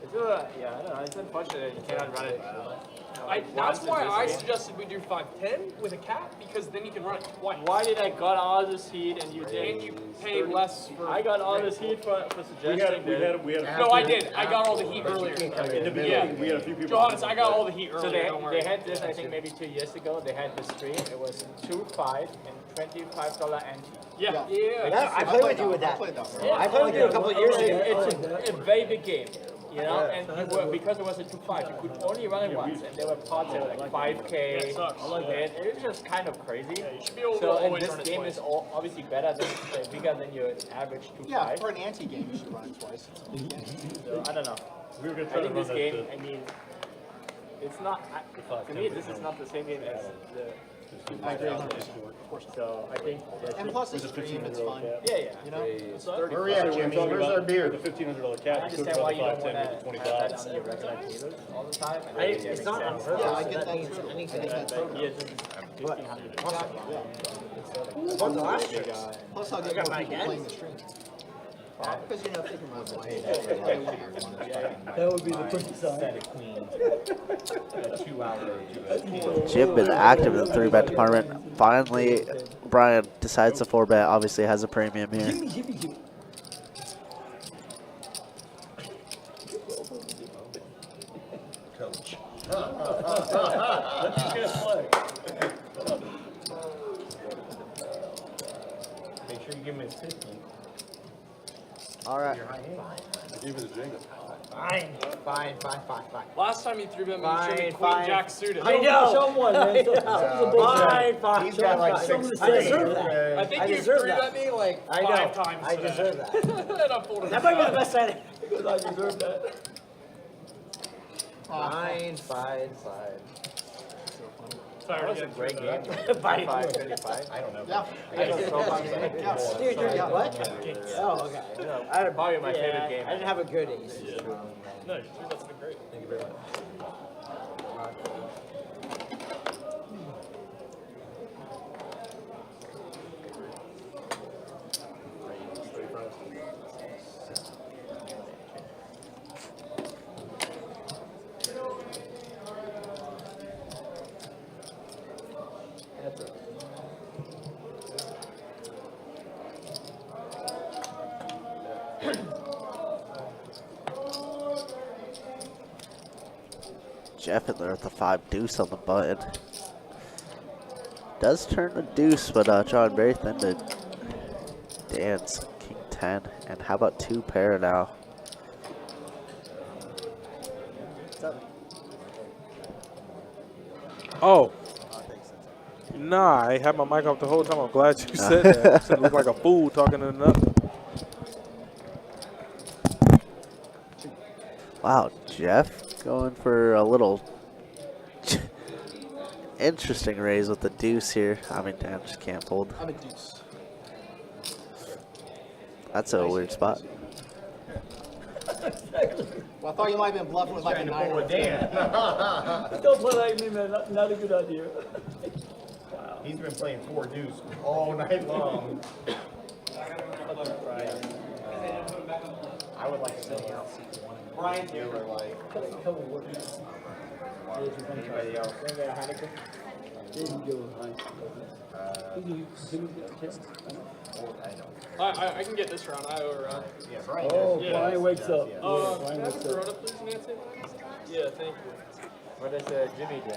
It's, yeah, I don't know. It's unfortunate that you cannot run it. That's why I suggested we do 510 with a cap, because then you can run it twice. Why did I got all this heat and you didn't? And you pay less for. I got all this heat for suggesting that. No, I did. I got all the heat earlier. In the beginning, we had a few people. Johannes, I got all the heat So earlier. Don't worry. they had this, I think maybe 2 years ago. They had this stream. It was 2, 5, and $25 ante. Yeah. I played with you with that. I played with you a couple of years ago. It's a very big game. You know, and you were, because it was a 2-5, you could only run it once, and there were pods that were like 5K, and it was just kind of crazy. So, and this game is obviously better than, bigger than your average 2-5. Yeah, for an anti-game, you should run it twice. So, I don't know. We were gonna I try to think run this that game, I mean, it's not, to me, this is not the same game as the. I agree 100%. Of course not. So I think. And plus it's stream, it's fun. Yeah, yeah. You know? Where we at, Jimmy? Where's our beer? The $1,500 I cap. understand why you don't want to have that on your regular tables all the time. It's not on purpose. Yeah, I get that too. I think that's But yeah, this is 1,500. Plus I'll get more people playing the stream. Because you know, if they can run away. That would be the quick sign. Jim been active in the 3-bet department. Finally, Brian decides to 4-bet. Obviously has a premium here. Gimme, gimme, gimme. Coach. Let's get a flag. Make sure you give him his 50. All right. Even the jingle. Fine. Last time you threw them, you should have Fine. Queen Jack suited. I know. Show 'em one, man. Fine. He's got like 6 I deserve that. I think I you deserve threw that. at me like I know. 5 times. I today. deserve that. And I folded That might be the best side. Because I deserve that. Fine. That was a great game. Fine. 5-35. I don't know. Yeah. Dude, you're what? Oh, okay. I had probably my favorite game. I didn't have a good ace. No, your 3-bet's been great. Thank you very much. Jeff in there with the 5 deuce on the button. Does turn the deuce, but drawing very thin to Dan's king 10. And how about 2 pair now? Oh. Nah, I had my mic off the whole time. I'm glad you said that. You said it looked like a fool talking to nothing. Wow, Jeff going for a little interesting raise with the deuce here. I mean, Dan just can't fold. I'm a deuce. That's a weird spot. Well, I thought you might have been bluffing with like a 9 or a 10. Don't play like me, man. Not a good idea. He's been playing 4 deuce all night long. I would like to sit out seat 1 and Brian, you were like anybody else. There you go. I can get this round. I owe a round. Yeah, Brian. Oh, Yeah. Brian wakes up. Can Brian I have wakes a up. Corona, please, Nancy? Yeah, thank you. What does Jimmy do?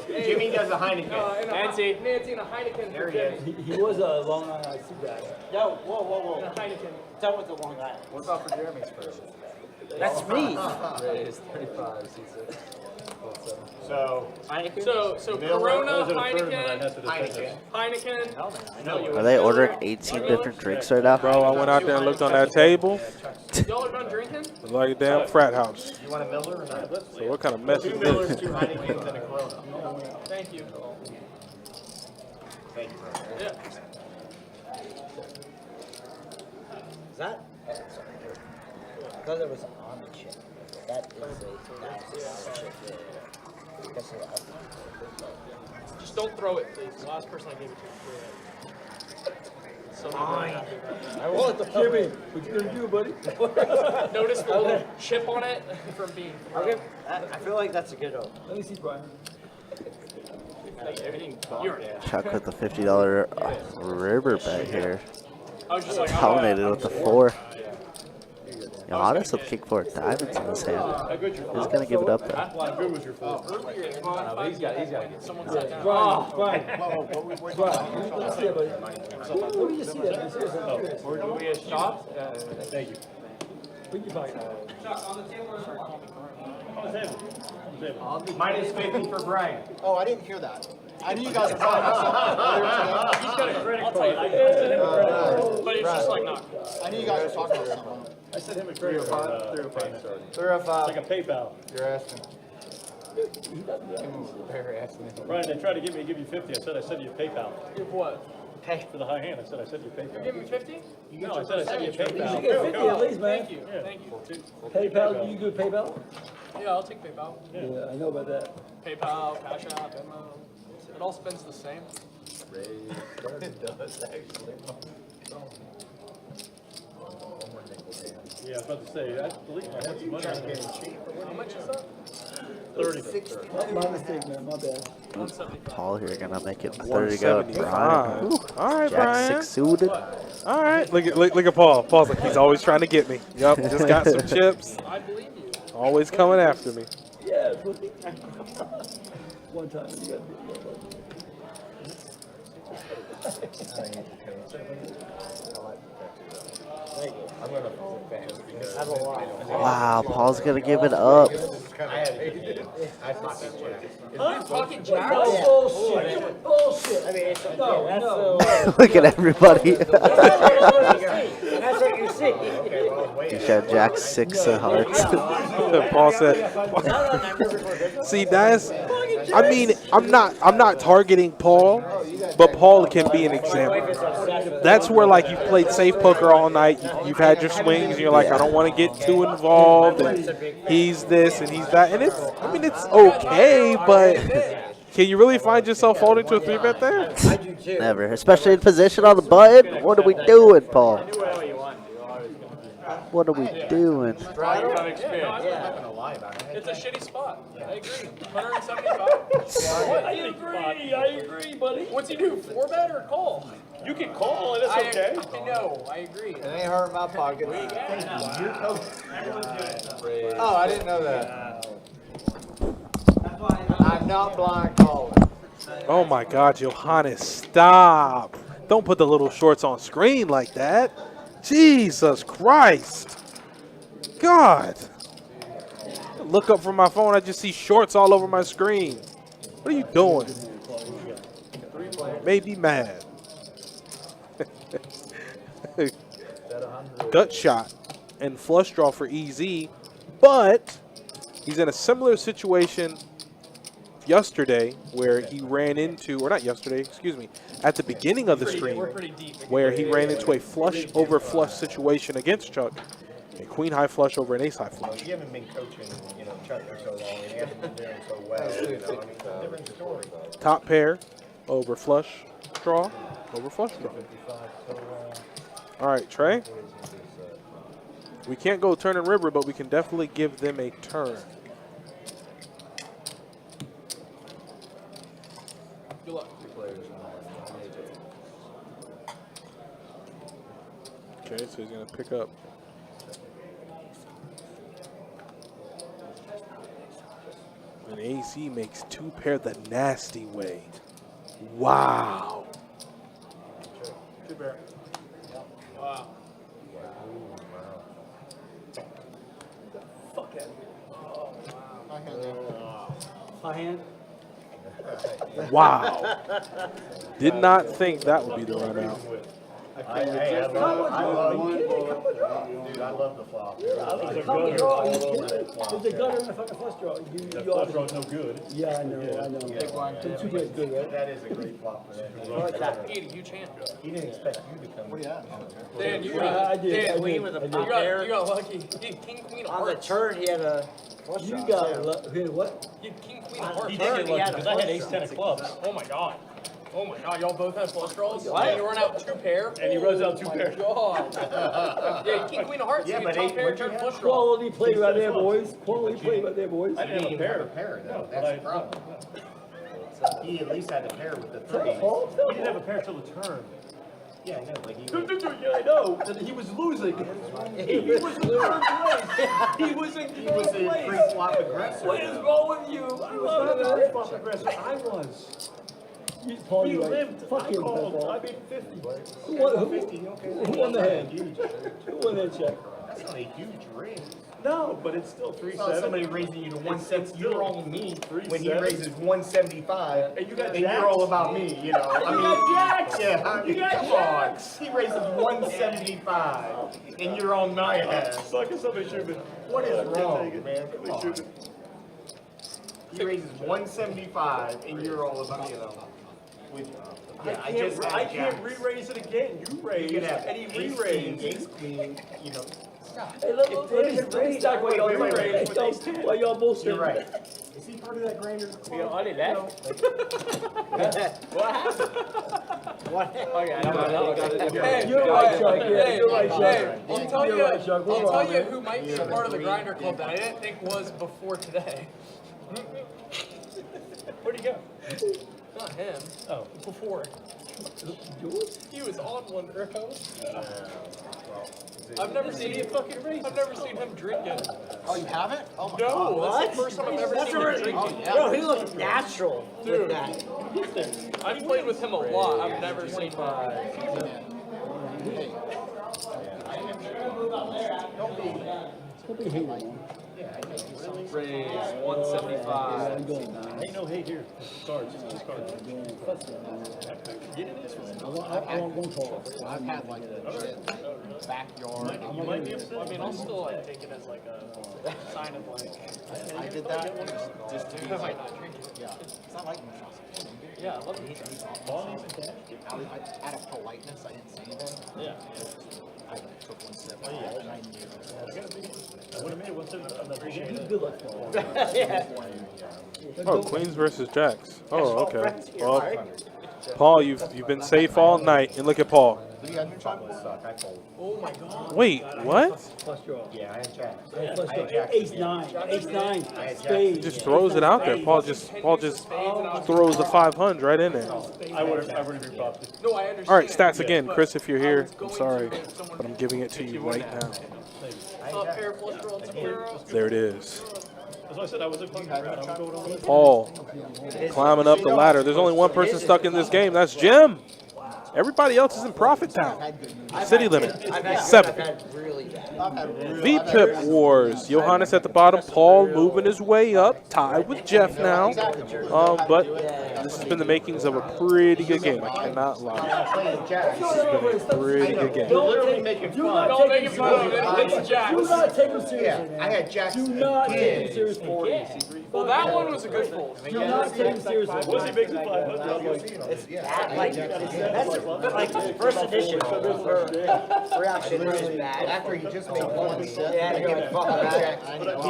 Hey, Jimmy does a Heineken. and Nancy. Nancy and a Heineken There for he is. Jimmy. He was a Long Island IC guy. Yo, whoa. And a Heineken. Tell with the Long Island. What about for Jeremy's first? That's me. So, So Miller, Corona, Those are the first one I Heineken, had to defend it. Heineken. Are they ordering 18 different drinks right now? Bro, I went out there and looked on that table. Y'all are done drinking? It's like a damn frat house. you want a Miller or not? So what kind of mess 2 is Millers, this? 2 Heinekens, and a Corona. Thank you. Thank you. Yeah. Is that? I thought it was on the chip. That is a chip. Just don't throw it, please. The last person I gave it to threw it. So I want the Jimmy. What you gonna do, buddy? notice the little chip on it from being thrown. Okay. I feel like that's a good oath. Let me see, Brian. Like everything. Chuck with the $50 river bet here. I was just like, Dominated with the 4. Johannes with kick 4 diamonds in his hand. He's going to give it up there. How good was your four? He's got to get someone sat down. Brian. Let's see it, buddy. Where do you see that? You see it? I'm curious. Do we get shots? Thank you. Put your pocket. Minus 50 for Brian. Oh, I didn't hear that. I knew you guys were talking about something. He's got a credit card. But it's just like not. I knew you guys were talking about something. I sent him a credit card. 305. Like a PayPal. You're asking. Brian, they tried to give you 50. I said I sent you a PayPal. Give what? For the high hand, I said I sent you a You're PayPal. giving me 50? No, I said I sent you a You should PayPal. get 50 at least, man. Thank you. Yeah. Thank you. PayPal, you do PayPal? Yeah, I'll take PayPal. Yeah, I know about that. PayPal, Cash App, Venmo. It all spends the same. Yeah, I was about to say, I believe I had some money on there. How much is that? 30. My mistake, man. My bad. Paul here going to make it 30 to go. Brian. 175. All right, Jack Brian. 6 suited. All right. Look at Paul. Paul's like, he's always trying to get me. Yup, just got some chips. I believe you. Always coming after me. Yeah, one time. You got I'm going to fans because Wow, Paul's going to give it up. Pocket Jack? bullshit. Bullshit. I mean, no. Look at everybody. That's what you see. You shot Jack 6 of hearts. Paul said, see, that's, I mean, I'm not targeting Paul, but Paul can be an example. That's where, like, you've played safe poker all night, you've had your swings, and you're like, I don't want to get too involved, and he's this and he's that, and it's, I mean, it's okay, but can you really find yourself folding to a 3-bet there? Never. Especially in position on the button. What are we doing, Paul? What are we doing? It's a shitty spot. I agree. 175. I agree, buddy. What's he do? 4-bet or call? You can call it, it's okay. I know. I agree. It ain't hurting my pocket. Oh, I didn't know that. I'm not blind calling. Oh my God, Johannes, stop. Don't put the little shorts on screen like that. Jesus Christ. God. Look up from my phone, I just see shorts all over my screen. What are you doing? Made me mad. Gut shot and flush draw for EZ, but he's in a similar situation yesterday where he ran into, or not yesterday, excuse me, at the beginning of the stream where he ran into a flush over flush situation against Chuck, a queen high flush over an ace high flush. You haven't been coaching, Chuck for so long, and he hasn't been doing so well. I mean, different story. Top pair over flush draw over flush draw. All right, Trey. We can't go turn and river, but we can definitely give them a turn. Good luck. Okay, so he's going to pick up. And AC makes 2 pair the nasty way. Wow. Wow. Fuck it. My hand. Wow. Did not think that would be the run out. I I love the flop. Yeah, I like the cover draw. There's a gutter in the fucking flush draw. That flush draw is no good. Yeah, I know. Two games good, right? That is a great flop for that. He had a huge hand. He didn't expect you to come. What do you have? Dan, you I got, did. Dan, Queen with a you pop got, pair. you got lucky. He had king, queen of On the hearts. turn, he had a flush You draw. got what? He had king, queen of hearts. He did get He lucky had a because I had flush ace 10 of clubs. Oh my god. Oh my god, y'all both had flush draws? What? And you run out 2 pair? And he runs out 2 pair. God. Yeah, king, queen of hearts. Yeah, you but top eight- pair, what'd you turn have? flush draw. Quality play right there, boys. Quality play right there, boys. I didn't have a pair. Pair, though. But That's the problem. He at least had a pair with the Is that three. a fault? He didn't have a pair till the turn. Yeah, I know, but he Yeah, I know. And he was losing. He was in third place. He was in third place. pre-flop aggressor. What is wrong with you? I love the pre-flop aggressor. I was. Paul, He you right. lived. Fuck I him, called. Paul. I made 50. Who won the hand? Who won that check? That's not a huge raise. No, but it's still It's not somebody 3-7. raising you to 170. still You're on me when he 3-7. raises 175, And you got and jacks. you're all about me. You know, I You mean, got jacks. yeah, I You mean, got come jacks. on. He raises 175, and you're on my ass. Fucking somebody should have been. What is I can't wrong, take it. man? Come Somebody on. should have. He raises 175, and you're all about, you know. With, yeah, I can't re-raise it again. You You raised, could have and he ace king, re-raised. ace queen, you know. Hey, let me start while y'all while y'all both You're sitting. right. Is he part of that grinder? We only left. What happened? What? Okay, I don't know. Hey, You're right, hey, Chuck. Yeah, hey, you're right, Chuck. hey, I'll tell you, You're right, Chuck. We're I'll tell wrong, you man. who might be a part of the grinder club that I didn't think was before today. Where'd he go? Not him. Oh. Before. He was on one row. I've never seen him drinking. Oh, you haven't? Oh my No, god. that's the first time I've ever That's seen a him drinking. Bro, he looks natural Dude. with that. I've played with him a lot. I've never seen him. Hey, Don't be hating, man. Raise 175. I'm going now. Ain't no hate here. Cards. Just cards. Get in this one. I want one call. I've had like legit backyard. You might be upset. I mean, I'll still like take it as like a sign of like. I did that just to be I like, might not drink it. yeah. It's not like me. Yeah, I love it. Out of politeness, I didn't say anything. Yeah. I took one sip. I knew. I would have made it 170. I'm not appreciating it. Good luck, Paul. Oh, Queens versus Jacks. Oh, okay. Well, Paul, you've been safe all night, and look at Paul. What do you got in your trunk? I fold. Oh my god. Wait, what? Flush draw. Yeah, I had jacks. Flush I draw. had jacks. Ace nine. Ace nine. I had Spade. jacks. Just throws it out there. Paul just throws the 500 right in there. I would have re-popped it. No, I understand. All right, stats again, Chris. If you're here, I'm sorry, but I'm giving it to you right now. Pair of flush draws, pair of- There it is. That's why I said I wasn't fucking around. I was going over. Paul climbing up the ladder. There's only one person stuck in this game. That's Jim. Everybody else is in Profit Town. City limit, 7. VPIP Wars. Johannes at the bottom. Paul moving his way up. Tied with Jeff now. But this has been the makings of a pretty good game. I cannot lie. This has been a pretty good game. Literally making fun. Don't make it fun of it. It's Jack. Do not take him seriously, Yeah, man. I had jacks. Do not take him seriously. Well, that one was a good fold. Do not take him seriously. Once he makes it 500, I'm like, Bad, like, that's like first edition. Reaction is bad. After he just made one sip, Yeah, I you're gave like, a fuck fuck that. about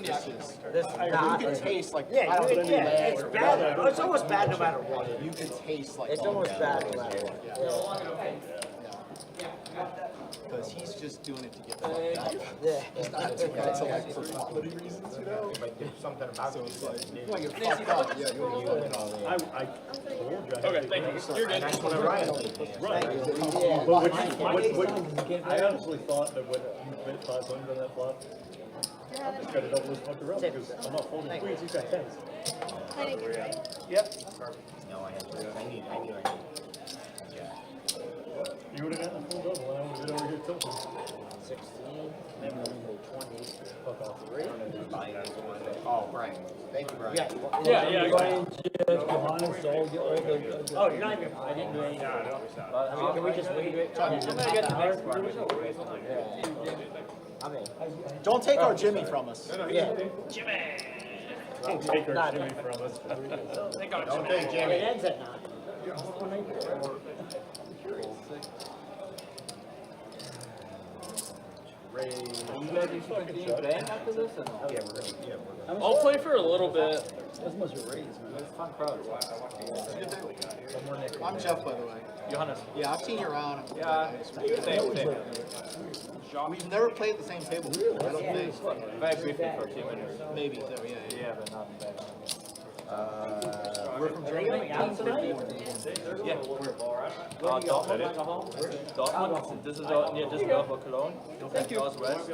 jacks This You not. can taste like Yeah, it's bad. It's almost bad no matter what. you can taste like It's almost bad no matter what. because he's just doing it to get the fuck out. Yeah. He's not doing it to like for quality reasons, you know. But there's something about it. It's like you want to get fucked up, yeah, you want to get fucked up. I told you. Okay, thank you. You're And good. that's when I ride. Right. But I honestly thought that when you bet 500 on that flop, I'm just going to double this fucker up because I'm not folding queens. He's got 10s. No, I had to. I need. You would have gotten a full double, and I would have been over here tilting. 16, maybe 20. Fuck off. Oh, Brian. Thank you, Brian. Yeah, Brian, Jeff, Johannes, all the. Oh, you're not even. I didn't do anything. I mean, can we just wait? I'm gonna get the next one. Don't take our Jimmy from us. Yeah. Don't take our Jimmy from us. Don't take It Jimmy. ends at 9. I'll play for a little bit. That's much a raise, man. I'm Jeff, by the way. Johannes. Yeah, I've seen you around. Yeah, same. We've never played the same table. I don't think. Very briefly for 2 minutes. Maybe so. Yeah. Yeah, but not bad. We're from Germany. Yeah. Dortmund. Dortmund. This is near Düsseldorf or Cologne. Thank you. Northwest. I've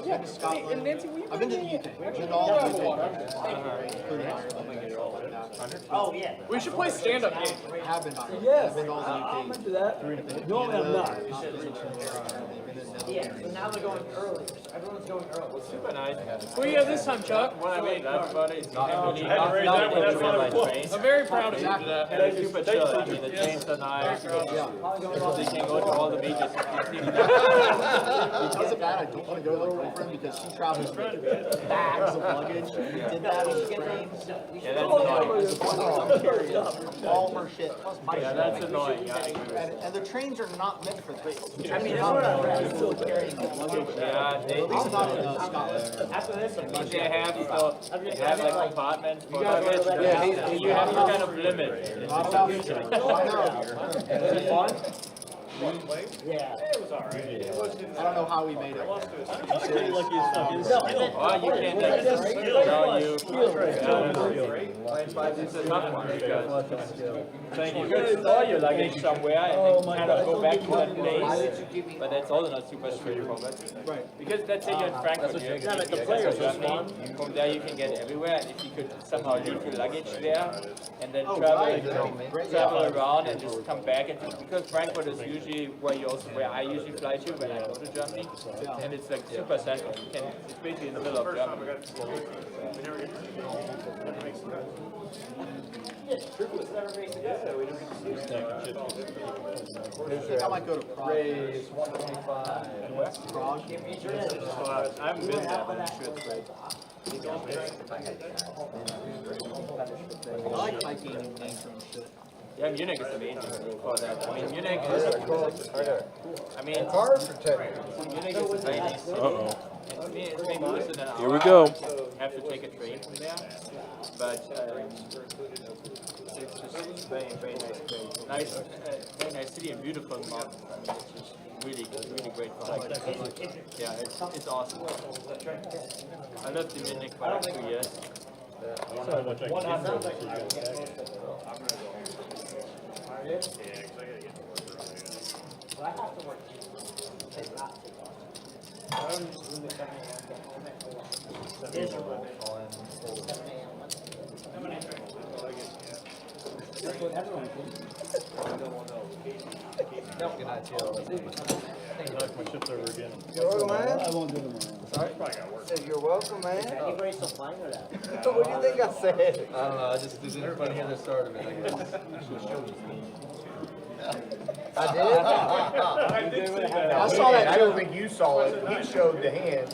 been to Scotland. I've been to the UK. I've been to all the UK. Including Ireland. Oh, yeah. We should play stand-up games. I have been to Ireland. Yes. I've been to all the I'm UK. into that. Normally I'm not. Yeah, so now they're going early. Everyone's going early. Super nice. Well, yeah, this time, Chuck. What I mean, everybody is I'm very proud of you for that. and it's super chill. I mean, the trains are nice. They can go to all the beaches. Because of that, I don't want to go with my girlfriend because she travels with bags of luggage. We did that on the train. Yeah, that's annoying. All her shit, plus my Yeah, shit. that's annoying. Yeah, I agree. And the trains are not meant for that. I mean, that's what I'm ready. Still carrying luggage. Yeah, I'm not in Scotland. After this, But they have like compartments for luggage. Yeah, You have to kind of limit. yeah. I don't know how we made it. Or you can just tell you. This is a tough one because you could store your luggage somewhere and then kind of go back to that place, but that's also not super straightforward. Right. Because let's say you're in Frankfurt, you have the players Germany. From there you can get everywhere, and if you could somehow leave your luggage there and then travel around and just come back, and because Frankfurt is usually where I usually fly to when I go to Germany, and it's like super central. You can, it's basically in the middle of Germany. I think I might go to Prague. Raise 125. Prague. I haven't been there, but I'm sure it's great. I like hiking and nature and shit. Yeah, Munich is amazing for that. I mean, Munich is, Munich is a very nice city. It's maybe less than an hour. Here we go. You have to take a train from there, but it's just very, very nice place. Nice, very nice city and beautiful mountains. I mean, it's just really great for hiking. Yeah, it's awesome. I lived in Munich for like 2 years. You're welcome, man. I won't do them. Said you're welcome, man. Anybody's still playing or that? What do you think I said? I don't know, I just didn't hear the start of it, I guess. I did? I did see that. I saw that I too. don't think you saw it. He showed the hand.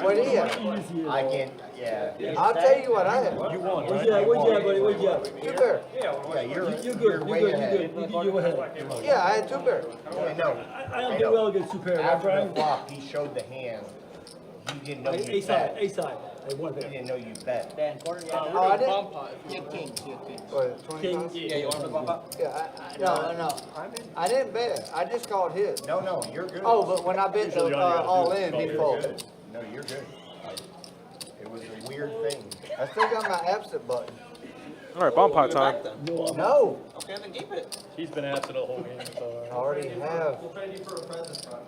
What is it? I can't, yeah. I'll tell you what I have. You won, What'd right? you have, buddy? What'd you have? Two bear. Yeah, you're You're good, you're way ahead. you're ahead. Yeah, I had two bear. No, I don't do well against super, right, after the Brian? flop, he showed the hand. He didn't know you A side, bet. A side. I won He there. didn't know you bet. Dan Porter, yeah. Oh, I didn't. He had kings. He had kings. What, 25? King. Yeah, you want to bump up? Yeah, no. I didn't bet. I just called his. No, you're good. Oh, but when I bet the all in, he You're folded. good. No, you're good. It was a weird thing. I still got my absent button. All right, bomb pot time. No, Okay, then keep it. He's been absent the whole game, so. I already have. We'll trade you for a present, Brian.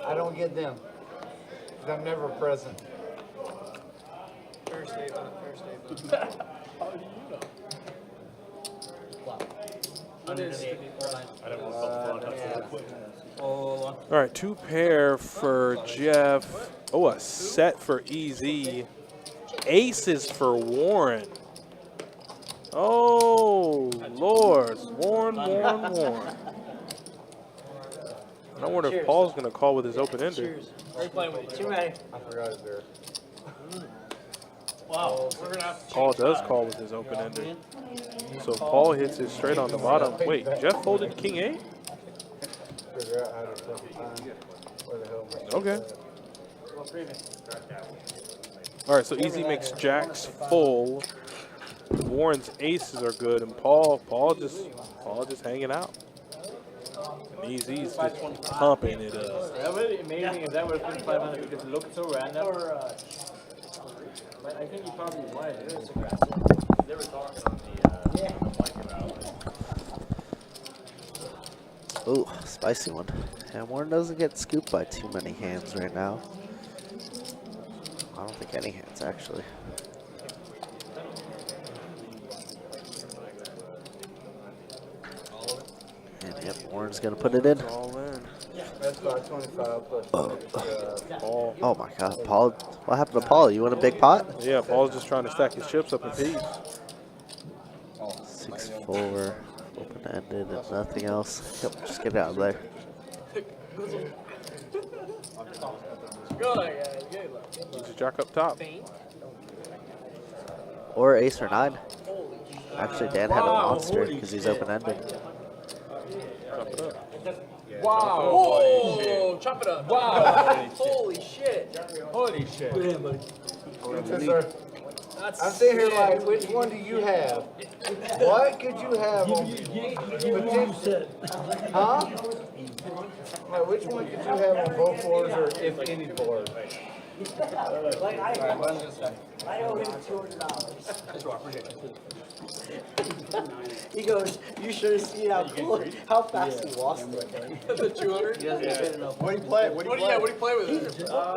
I don't get them. 'Cause I'm never present. Fair statement. Fair statement. How do you know? What is the I don't want to bump the so quick. All right, 2 pair for Jeff. Oh, a set for EZ. Aces for Warren. Oh, Lord. Warren. I wonder if Paul's going to call with his open ender. Are you playing with you? Too many. I forgot his beer. Wow. We're gonna have to Paul change does that. call with his open ender. So Paul hits it straight on the bottom. Wait, Jeff folded King 8? Figure out how to flip the time. Where the hell am I? Okay. All right, so Easy makes jacks full. Warren's aces are good, and Paul just hanging out. And Easy's just pumping it up. That would be amazing if that would have been 500 because it looked so random. But I think he probably might. It was aggressive. They were talking on the mic about it. Ooh, spicy one. And Warren doesn't get scooped by too many hands right now. I don't think any hands, actually. And yep, Warren's going to put it in. All in. That's about 25 plus. Paul. Oh my god, Paul. What happened to Paul? You want a big pot? Yeah, Paul's just trying to stack his chips up in peace. 6-4, open-ended, and nothing else. Yep, just get it out of there. Use your jack up top. Or ace or 9. Actually, Dan had a monster because he's open-ended. Chop it up. Wow. Oh, chop it up. Wow. Holy shit. Holy shit. Good hand, buddy. I'm sitting here like, which one do you have? What could you have on? Give you set. Huh? Like, which one could you have on both boards, or if any board? Like, I owe him $200. He goes, you should have seen how cool, how fast he lost it. The 200? He doesn't get enough. What do you play? What do you play? What do you play with it?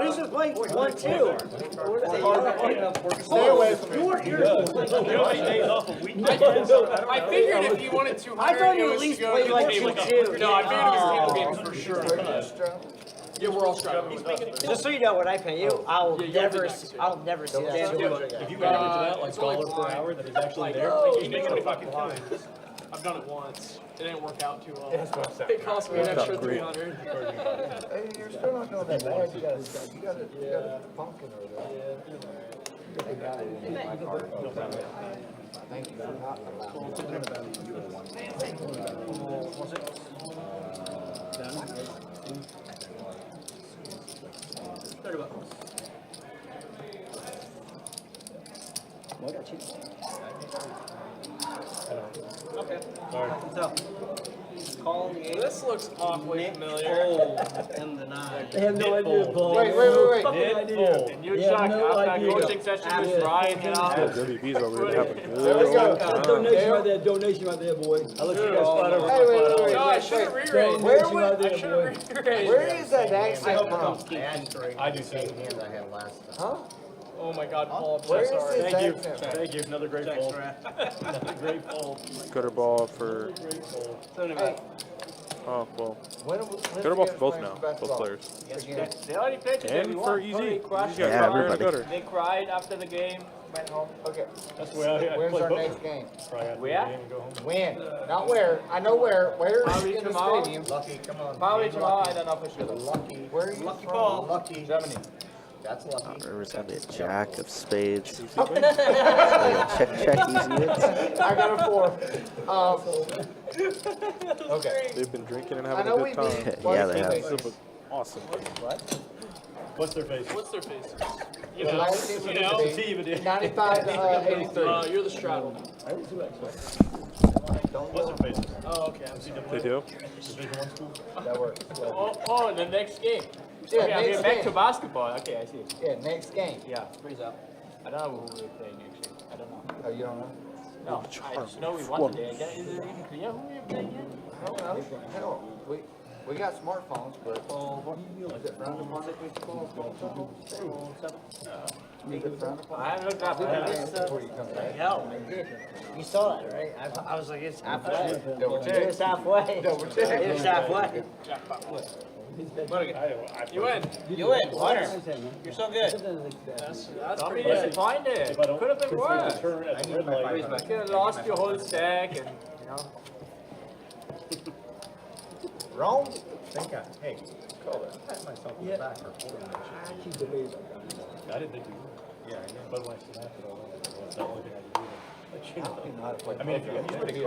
He's just playing 1-2. Stay away from me. I figured if you wanted 200, I thought it you at was least to go played to the like table 2-2. No, I figured it was table games for sure. Yeah, we're all strapping. Just so you know, when I pay you, I'll never see that. If you add into that, like dollar per hour that is actually there, You make it fucking lines. I've done it once. It didn't work out too well. It cost me an extra 300. Hey, you're still not doing that bad. You got a pumpkin over there. Thank you for not Okay. Sorry. What's up? Calling the 8. This looks awfully familiar. And the 9. They have no idea, Paul. Wait. Fucking idea. And you They have chuck no after idea. coaching session was Ryan, you know. WB's over here having a good There we go. old That's time. donation right there, donation right there, boy. I'll let you guys flat over. Hey, wait. No, I should have re-raised. Where Donation right I there, should boy. have re-raised. Where is that accent from? I do too. Huh? Oh my god, Paul, I'm Where so is sorry. this Thank you. accent from? Thank you. Another great fold. Another great fold. Gutter ball for, Great fold. Hey, oh, well, when gutter ball for both now, both players. Again. They already played today. And for Easy. Easy's got Yeah, gutter and everybody. gutter. They cried after the game, went home. Okay. That's the way I Where's play our poker. next game? Probably after Where? the game and go home. When? Not where. I know where. Where Probably in the tomorrow. stadium? Lucky, come on. Probably tomorrow, I don't know for sure. Where are you Lucky from? Paul. Lucky. Germany. That's lucky. River's going to be a jack of spades. Easy So win. yeah, check, easy hits. I got a 4. Okay. They've been drinking and I having know a we good beat. time. Yeah, they have. This is awesome. What's their face? What's their faces? The last team You know? was Team, it is. 95 to 83. You're the straddle. What's their faces? Oh, okay. I'm sorry. They do? Division 1 school? That works. Oh, the next game. Yeah, Okay, I'm next getting back game. to basketball. Okay, I see. Yeah, next game. Yeah, freeze up. I don't know who we're playing actually. I don't know. Oh, you don't know? No, I just know we won today. Is it even clear who we're playing yet? I don't know. Hell, we got smartphones, but is it frowned upon if we call Is it frowned upon? I haven't looked up. Before you come back. Hell, I did. You saw that, right? I was like, it's halfway. Double check. It's halfway. Double check. It's halfway. You win. You win, winner. You're so good. That's Don't be pretty good. disappointed. If I don't Could have been worse. turn at the red light, Could have lost your whole stack and, you know. Wrong? Hey, pat myself on the back for holding that shit. Keep the base. I didn't think you would. Yeah, I know. But when I snapped it all over, that's the only thing I could do. I mean, if you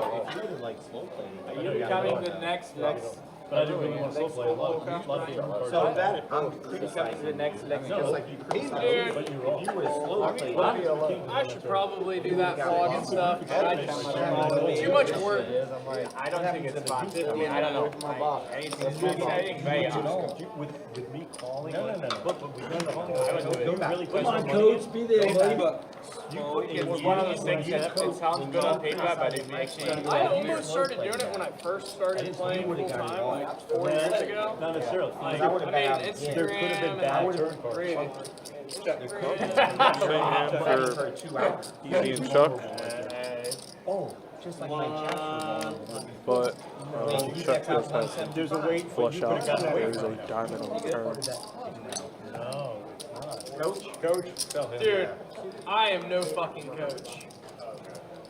would have like slow played, You're coming the next. But I didn't really want to slow play. A lot of people are. so bad. I'm Coming to the criticizing. next Just lecture. like you criticize. Dude. But you're wrong. You would have slow played. I should probably do that vlog and stuff. Too much work. I don't think it's sponsored. I mean, I don't know. Anything very With me calling. No. But we done the whole. I was doing really Come on, coach, be there, buddy. It was one of those things that it sounds good on paper, but it actually. I almost started doing it when I first started playing full time, like 4 years ago. Not necessarily. I made an Instagram. There could have been and bad I turn cards. created. Shanahan for 2 hours. Easy and Chuck, Oh, just like my Jackson. but Chuck just has There's a way. flush out. There's a diamond on the turn. No. Coach? Dude, I am no fucking coach.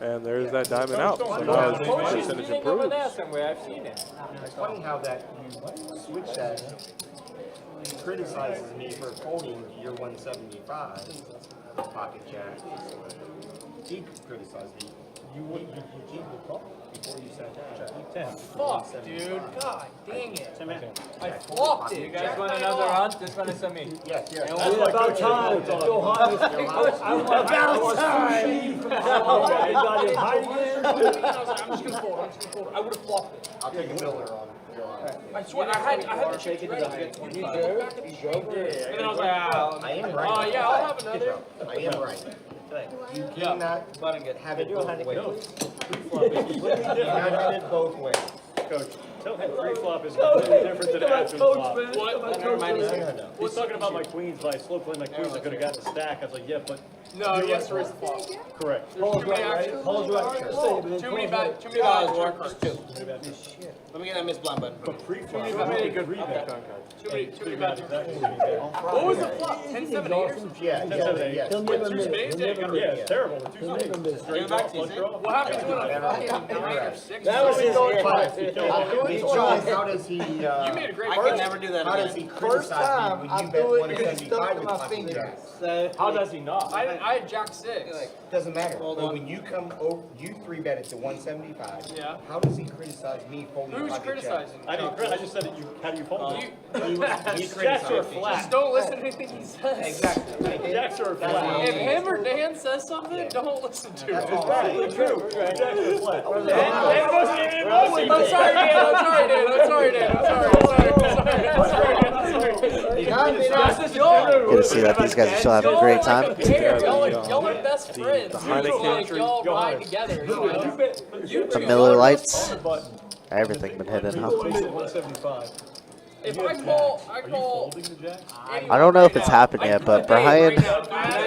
And there's that diamond out. So now his percentage Over improves. there somewhere, I've seen it. It's funny how that you switch that. He criticizes me for folding year 175 pocket jack. He criticized me. You gave the call before you sat down. Fuck, dude. God dang it. I flopped You it. guys Jack want nine another off. round? This one is on me. Yes. It's about time. Johannes. About time. I was like, I'm just gonna fold. I would have flopped it. I'll take a Miller on. I swear, I had the chips ready. And then I was like, I am right. oh yeah, I'll have another. I am right. You cannot have it both ways. You cannot have it both ways. Coach, tell him pre-flop is completely different than after the flop. What? He's talking about my queens, by slow playing my queens, I could have gotten a stack. I was like, yeah, but No, yes, there is a flop. correct. There's too many actions. Too many bad jokers. Let me get that Miss Blind button. But pre-flop, Too I many made a good read. Too many bad jokers. Exactly. What was the flop? 10-7 or something? Yeah, yes. He'll never miss. spades? He'll never Yeah, miss. it's terrible. With two He'll never spades. miss. Straight draw, flush draw. What happens when a fucking 9 or 6? That was his How does he, You made a great I first. can never do that how does again. he criticize me when you bet 175 with pocket jack? How does he not? I had Jack 6. Doesn't matter. But when you come over, you 3-bet it to 175. Yeah. How does he criticize me folding Who's pocket criticizing? I just said that you, how do you fold it? He Jacks are criticized me. flat. Just don't listen to anything he says. Exactly. Jacks are flat. If him or Dan says something, don't listen to That's him. all right. True. Jacks are flat. I'm sorry, Dan. Good to see that these guys are still having a great time. Y'all are best friends. the Heineken Y'all ride together. You The two Miller are Lights. best friends. Everything been hitting, huh? 175. If I call, Folding the jack? I don't know if it's happened yet, but Brian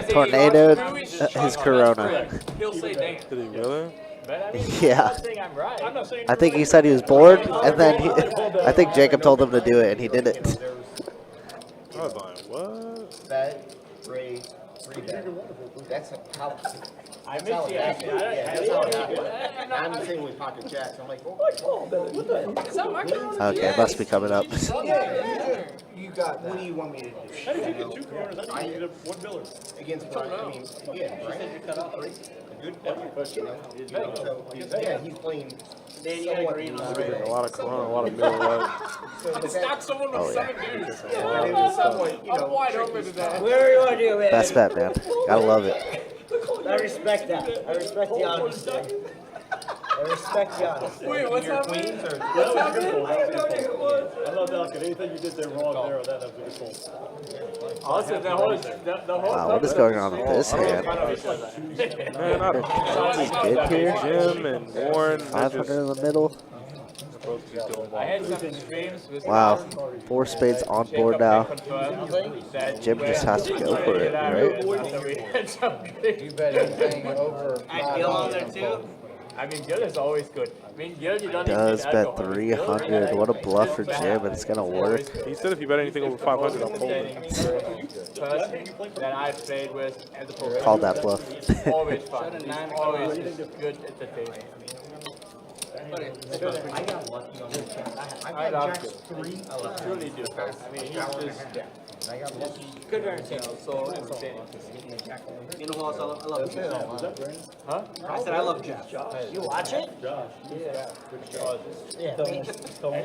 tornadoed his Corona. He'll say Dan. Did he really? Yeah. I'm right. I'm not saying I think he said he was bored, and then I think Jacob told him to do it, and he did it. I was like, what? Bet, raise, 3-bet. That's how. I That's how missed it the action. happens. Yeah, that's how it happens. I'm the same with pocket jacks. I'm like, oh, Is that my Corona? Okay, it must be coming up. you got that. What do you want me to do? How did you get 2 corners? I think you get 1 Miller. Against Brian, I mean, again, Brian. Good player. So, yeah, he's playing somewhat. A lot of Corona, a lot of Miller Lite. Stack someone with Oh, yeah. 7 dudes. But it was somewhat, I'm wide open today. Where you want to do, man? Best bet, man. Gotta love it. I respect that. I respect the honesty. I respect the honesty. Wait, what's happening? That was a good fold. That was a good fold. I'm not knocking anything you did there wrong there or that. That was a good fold. Also, the whole. Wow, what is going on with this hand? Man, I don't Good here. Jim and Warren, they're 500 just in the middle. both just doing I had well. some streams with Wow. 4 spades on board now. Jim just has to go for it, right? You bet anything over And Gil on there too. I mean, Gil is always good. I mean, Gil, you don't Does need bet alcohol. 300. What a bluff for Jim, but it's gonna work. He said if you bet anything over 500, I'm folding. Person that I've played with at the poker. Called that bluff. Always fun. Always good entertainment. I got lucky on this one. I love Jacks 3. I truly do. I mean, he's just I got lucky. good entertainment. So entertaining. You know who else I love Jacks. Huh? I said I love Jacks. You watch it? Josh. Yeah.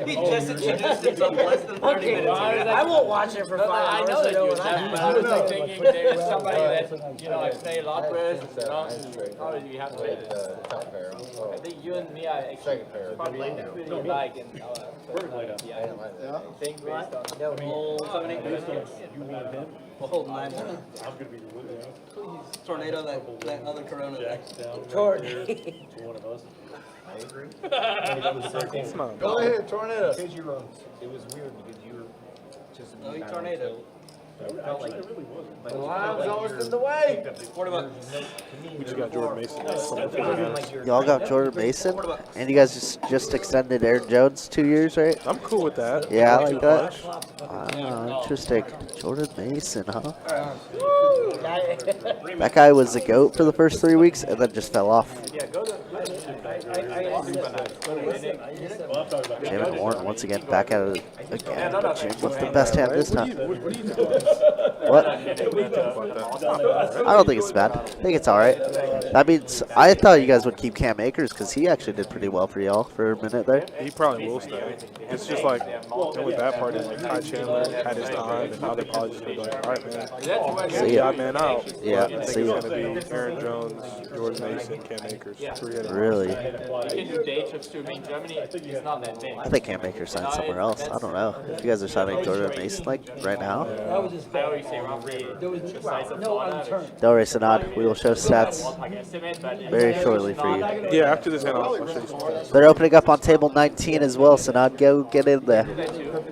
He just introduced himself less than 30 minutes ago. I won't watch it for 5 hours. I know that you have, but I was like thinking there's somebody that, you know, I play a lot with, you know, obviously we have to play this. I think you and me, I probably really like and yeah, I think based on We'll 7-8 minutes. You, me, and him. We'll hold 9 more. I'm gonna be with you. Tornado that other Corona. Jack's down. Tornado. To one of us. Come on. Go ahead, Tornado. Because you were, it was weird because you were just. Oh, you tornado. Actually, it really wasn't. The line's always in the way. We just got Jordan Mason. Y'all got Jordan Mason, and you guys just extended Aaron Jones 2 years, right? I'm cool with that. Yeah, I One-two like that. punch. Wow, interesting. Jordan Mason, huh? That guy was the GOAT for the first 3 weeks, and then just fell off. yeah, go to Jim and Warren once again back at it again. Jim with the best hand this time. What are you doing? What? About that? I don't think it's bad. I think it's all right. That means I thought you guys would keep Cam Akers because he actually did pretty well for y'all for a minute there. He probably will stay. It's just like, and with that part is like Ty Chandler had his time, and now they're probably just gonna be like, all right, man, See ya. odd man out. Yeah, I think see it's ya. gonna be Aaron Jones, Jordan Mason, Cam Akers. Really? you can do day trips too. I mean, Germany is not that big. I think Cam Akers signed somewhere else. I don't know. If you guys are signing Jordan Mason like right now, That was just I always say roughly There was the size of no Florida. unturn. Delray Sanad, we will show stats very shortly for you. Yeah, after this hand, I'll show you some things. They're opening up on table 19 as well, Sanad. Go get in there.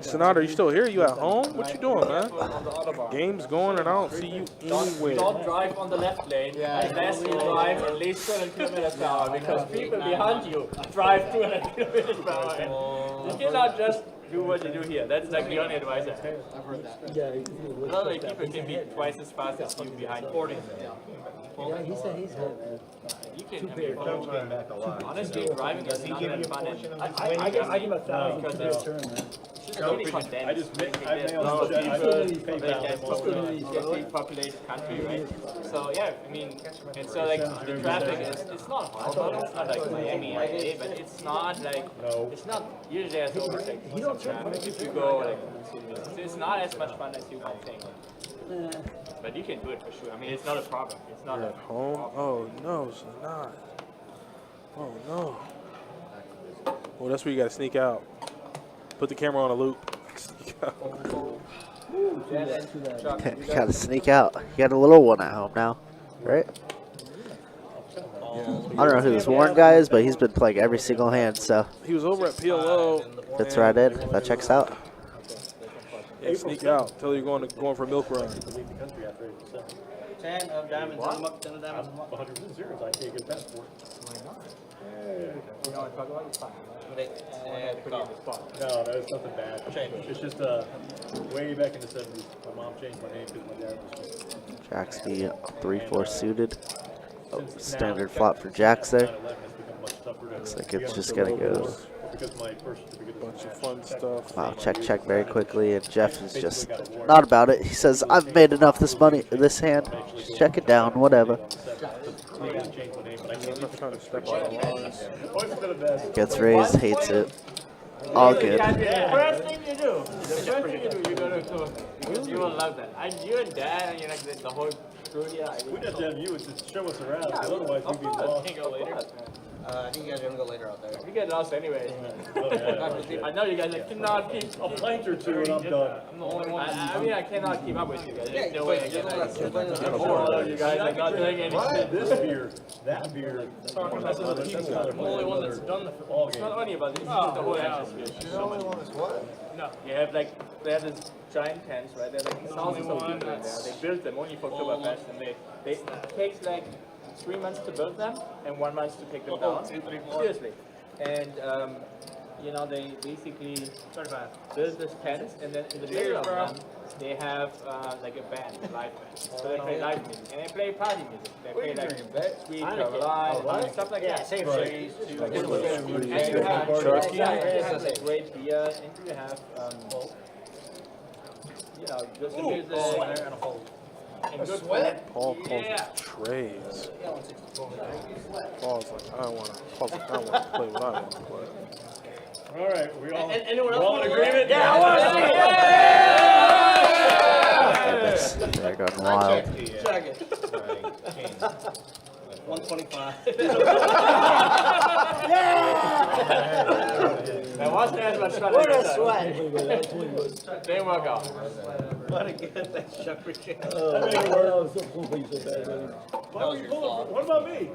Sonata, are you still here? You at home? What you doing, man? Game's going, and I don't see you anywhere. Don't drive on the left lane unless you drive at least 200 kilometers per hour because people behind you drive 200 kilometers per hour. You cannot just do what you do here. That's like the only advice I have. I've heard that. Yeah, Normally people can be twice as fast as you behind 40. yeah, he said he's good. You can, I mean, honestly, driving is not that fun. I give him 1,000 because to it's turn, man. just really condensed. I just Like, I there's mailed lots of Jack. I people, still need like, PayPal. densely populated country, right? So yeah, I mean, and so like the traffic is, it's not horrible. It's not like Miami, LA, but it's not like, it's not, usually there's overtaken some traffic if you go like, so it's not as much fun as you might think. But you can do it for sure. I mean, it's not a problem. It's not You're a at home? Oh, no, it's not. Oh, no. Well, that's where you got to sneak out. Put the camera on a loop. Sneak out. You gotta sneak out. You got a little one at home now, right? I don't know who this Warren guy is, but he's been playing every single hand, so He was over at PLO. fits right in. That checks out. Yeah, sneak out. Tell you you're going for a milk run. 10 of diamonds. 10 of diamonds. 100 and zeros. I take a passport. No, that's nothing bad. It's just way back in the 70s. My mom changed my name because my dad was just. Jacks the 3-4 suited. Oh, standard flop for Jacks there. Looks like it's just gonna go. Bunch of fun stuff. Wow, check very quickly, and Jeff is just not about it. He says, "I've made enough this hand. Just check it down, whatever." I'm not trying to step on the lines. Gets raised, hates it. All good. First thing you do, you go to, you will love that. You and Dad, and you're like the whole crew here. We just have you to show us around, because otherwise we'd be lost. Can go later. I think you guys are gonna go later out there. We get lost anyway. I know you guys cannot keep a pint or two and I'm done. I'm the only one. I mean, I cannot keep up with you guys. There's no way I can. More of you guys are not doing anything. This beer, that beer. I'm the only one that's done the ball game. It's not only about this. It's just the whole atmosphere. You're the only one that's what? No, you have like they have this giant tents, right? They're like thousands of people in there. They built them only for Oktoberfest, and they it takes like 3 months to build them and 1 month to take them down. Seriously, and you know, they basically build this tent, and then in the middle of them, they have like a band, live band. So they play live music, and they play party music. They play like Sweet Caroline, stuff like that. Same And you have, like great beer, and you have, you know, good music and good food. Paul calls it trays. Paul's like, I don't want to play what I want to play. All right, we all, anyone else we're all want in to agreement? Yeah, I want to see it. They're going wild. Check it. 125. That wasn't as much fun What as a I thought. sweat. Didn't work out. What a good that sucker shit. That was so cool, so bad, man. What about me?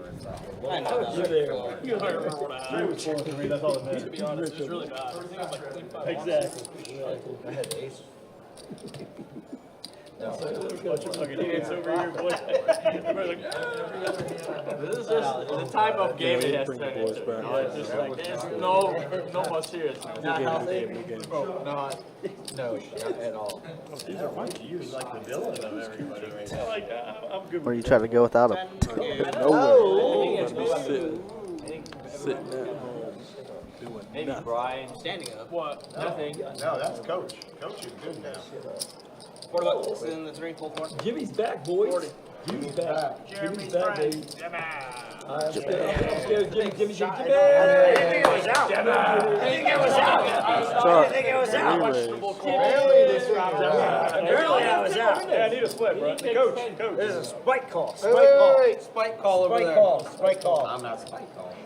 I know You're there. You don't remember what I had. That's all that matters. To be honest, it's really bad. Everything was like 25. Exactly. I had ace. Bunch of fucking idiots over here, boy. Everybody's like, This is just the type of game it has bring the turned boys into. back. You know, it's just like, there's no more seriousness. New game. Not at all. these are my views, like the villain of everybody right now. Like, I'm good Where with you trying to go without him? Nowhere. Sitting at home doing Maybe nothing. Brian. Standing up. What? Nothing. No, that's coach. Coach is good now. What about this in the 3 full court? Jimmy's back, boys. Jimmy's back. Jimmy's back, baby. I'm scared. Jimmy. I didn't think it was out. I didn't think it was out. I didn't think it was out. Barely this round. Apparently I was out. Yeah, I need a split, bro. Coach. There's a spike call. Wait, wait, wait. Spike call over there. Spike call. I'm not spike calling.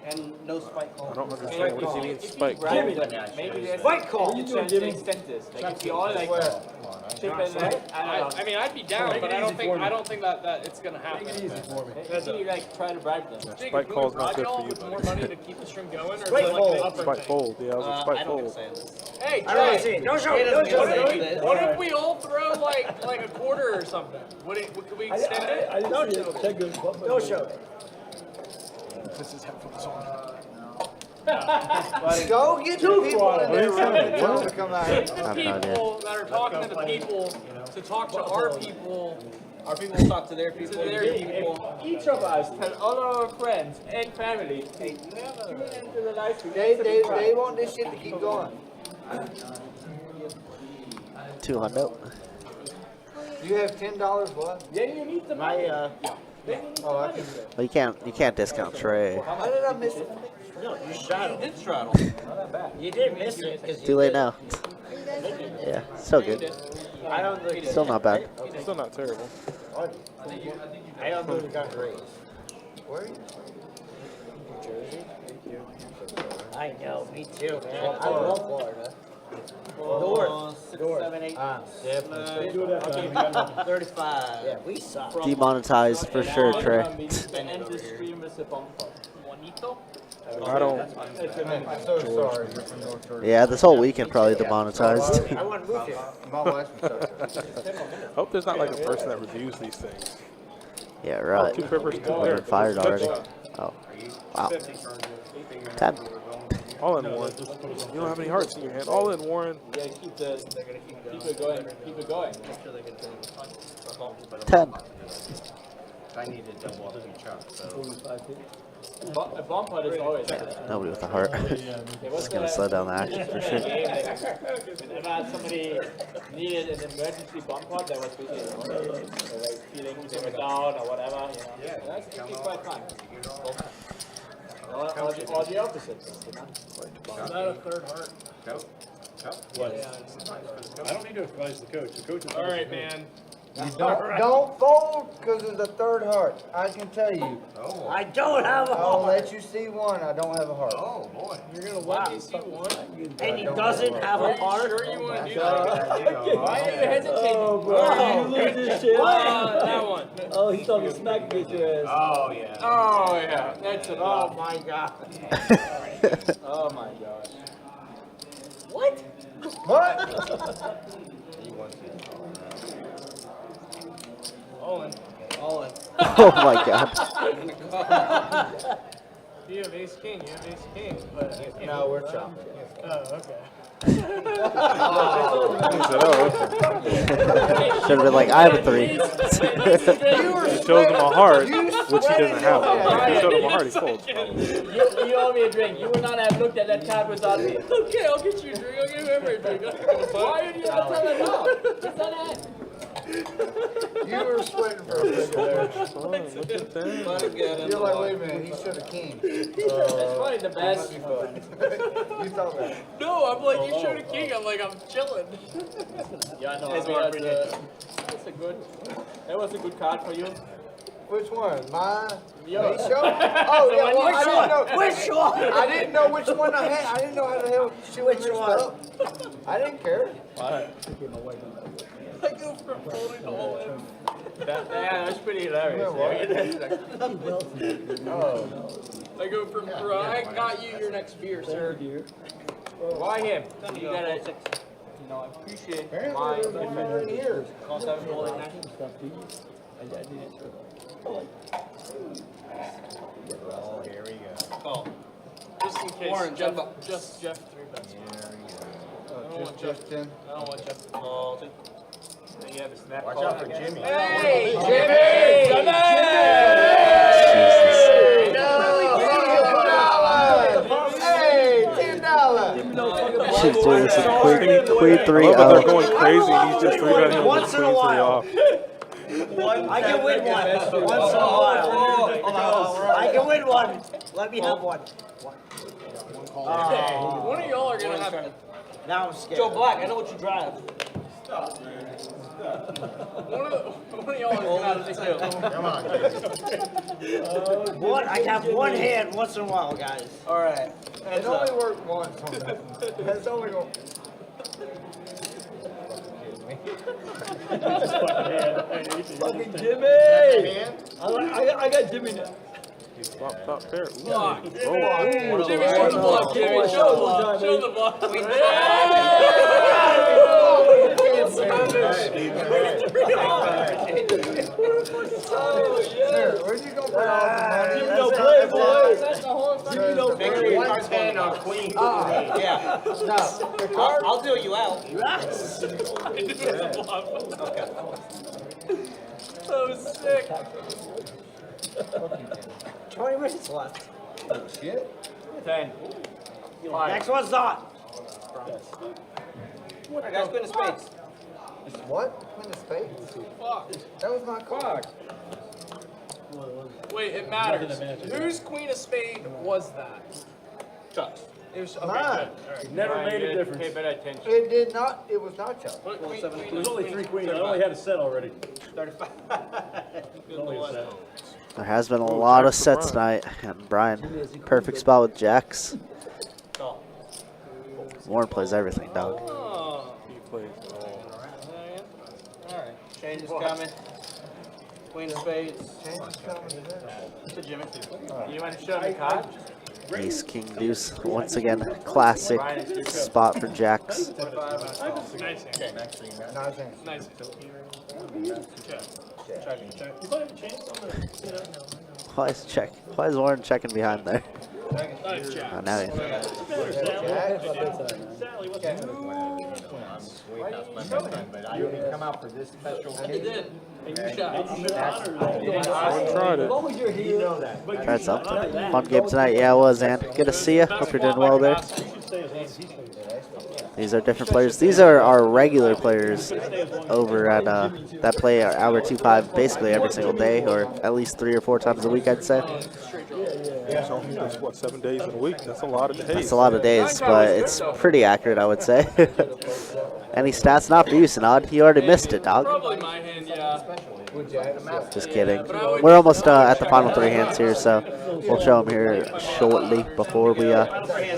And no spike call. I don't understand. What does he mean, spike? Maybe there's Spike call. What are you doing, Jimmy? incentives. Like if you all like chip in there, I don't know. I mean, I'd be down, but I don't think that it's gonna happen. Maybe you like try to bribe them. Spike call's not good for you, with more buddy. money to keep the stream going, or is it Spike like fold. the upper Spike thing? fold. Yeah, I was a I spike don't fold. say this. Hey, I don't Trey, see it. Don't show it. what if we all throw like a quarter or something? Could we extend it? I didn't see it. Check it. No show it. This is headphones on. Go get the people in there room and tell them to come out here. The I have no idea. people that are talking to the people to talk to our people. Our people will talk to their people. To their people. Each of us tell all our friends and family, hey, tune into the live stream. They want this shit to keep going. 200. You have $10 what? Then you need the money. Then you need the money. Well, you can't discount Trey. How did I miss it? No, you straddled. Did straddle. Not that bad. You did miss it. 'Cause Too late now. Yeah, still good. I don't think Still not bad. Still not terrible. I don't think it got raised. Where are you? I know, me too, man. I love Florida. North. 6, 7, 8. Definitely. 35. Yeah, we suck. Demonetized for sure, Trey. And the stream is a bumper. Juanito? I don't. I'm so sorry. You're from North Carolina. Yeah, this whole weekend probably demonetized. I want to move here. My wife's from South Hope there's not like a person that reviews these things. Yeah, right. Two Clippers, two They've there. been fired already. Oh, wow. 10. All in, Warren. You don't have any hearts in your hand. All in, Warren. Yeah, keep it going. Keep it going. 10. I need to double up the chop, so. A bomb pot is always Nobody with a heart. It's gonna slow down the action for sure. Whenever somebody needed an emergency bomb pot, that was basically like feeling they were down or whatever. You know. Yeah, that's actually quite fun. Or the opposite. You know? Not a third heart. What? I don't need to advise the coach. The coach is All right, man. Don't fold because of the third heart. I can tell you. I don't have a I'll heart. let you see one. I don't have a heart. Oh, boy. You're gonna let me see one? And he doesn't have a heart. Sure you want to do that? Why are you hesitating? Oh, bro. You lose this shit. That one. Oh, he's talking smack against your ass. Oh, yeah. Oh yeah, that's a Oh my god. Oh my god. What? What? All in. All in. Oh my god. He you have ace king, you have ace king. But, No, we're chopping. Oh, okay. He said, oh, okay. Should have been like, I have a 3. He shows him a heart, which he doesn't have. If he showed him a heart, he folds. You owe me a drink. You would not have looked at that card without me. Okay, I'll get you a drink. I'll give every drink. Why are you not telling that out? It's not that. You were sweating for a big there. Look at that. You're like, wait a minute, he should have king. That's funny, the best. You thought that. No, I'm like, you showed a king. I'm like, I'm chilling. Yeah, no, I mean, that's a good. That was a good card for you. Which one? My Yo. show? Oh, yeah, well, I didn't know. Which one? I didn't know which one I had. I didn't know how the hell she was mixed up. I didn't care. I go from folding to all in. Yeah, that's pretty hilarious. I go from, bro, I got you your next beer, sir. Why him? You gotta, you know, appreciate my Apparently, years. Oh, here we go. Oh. Just in case. Warren, Jeff, jump just Jeff 3 bets. Just 10. I don't want Jeff to call. Then you have a snap Watch call out for again. Jimmy. Hey, Jimmy! Hey, $10. She's doing this in queen I 3 love that they're of. going crazy, and he's just 3-betting him with Once in a queen 3 while. off. I can win one once in a while. I can win one. Let me have one. One of y'all are going to have to. Now I'm scared. Joe Black, I know what you drive. One of y'all is going to have to take it. Come on. What? I have one hand once in a while, guys. All right. It only worked once on that. That's only going. Fucking Jimmy! I got Jimmy now. Top pair. Ooh. Block. Oh, Jimmy, show the block. Jimmy, show the block. Show the block. Where'd you go for all the money? Jimmy don't play, boys. That's the whole Jimmy don't Make play. sure you start paying on queen. Yeah. No, the card. I'll deal you out. So sick. 20 minutes left. Shit. 10. Next one's on. All right, guys, queen of spades. What? Queen of spades? Fuck. That was my card. Wait, it matters. Whose queen of spade was that? Chuck's. It was okay, Mine. good. Never made a Pay difference. better attention. It did not. It was not Chuck. What queen- It was only 3 queens. I only had a set already. 35. Only a set. There has been a lot of sets tonight. And Brian, perfect spot with jacks. Warren plays everything, dog. Oh. he plays it all. Alright, change is coming. Queen of spades. To Jimmy. You want to show me card? Ace, king, deuce. Once again, classic spot for jacks. Nice hand. Nice. Nice. You might have a chance on the, Why is Warren checking behind there? Nice jack. Oh, now he, Sally, what's that? But I only come out for this special He did. And you shot. Warren tried it. long as you're here. You know that. tried something. Fun game tonight. Yeah, it was, and good to see you. Hope you're doing well there. These are different players. These are our regular players over at that play Hour 2-5 basically every single day, or at least 3 or 4 times a week, I'd say. So that's what, 7 days in a week? That's a lot of days. That's a lot of days, but it's pretty accurate, I would say. Any stats? Not for you, Sanad. You already missed it, dog. Probably my hand, yeah. Just kidding. We're almost at the final 3 hands here, so we'll show them here shortly before we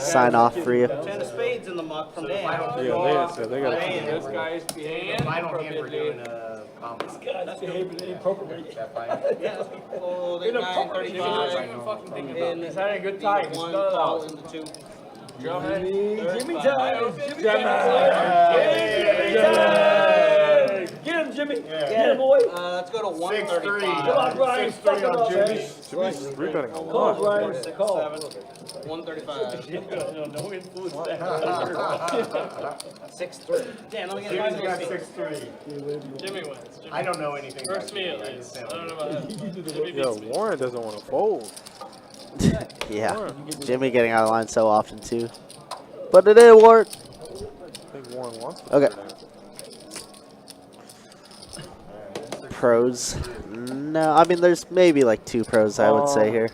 sign off for you. 10 of spades in the muck from Dan. Yeah, they got to. This guy is behaving Final hand we're doing appropriately. combo. That's behaving inappropriately. Yeah. Oh, they 9, 35. And He's having a good time. one Spell it call out. in the 2. Go ahead. Jimmy time. Jimmy Jimmy time. Get him, Jimmy. Jimmy. Yeah, boy. Let's go to 135. 135. Come on, Brian. 6-3 Suck it on up, Jimmy. baby. Jimmy's rebetting a Call, lot. Brian. Call. 135. No influence there. 6-3. Damn, let me get Jimmy's my got feet. 6-3. Jimmy wins. Jimmy I don't know anything. First about me at Jimmy, I least. just I don't know about that. Jimmy Yo, beats me. Warren doesn't want to fold. Yeah. Jimmy getting out of line so often, too. But it did work. I think Warren wants to. Okay. Pros. No, I mean, there's maybe like 2 pros, I would say here.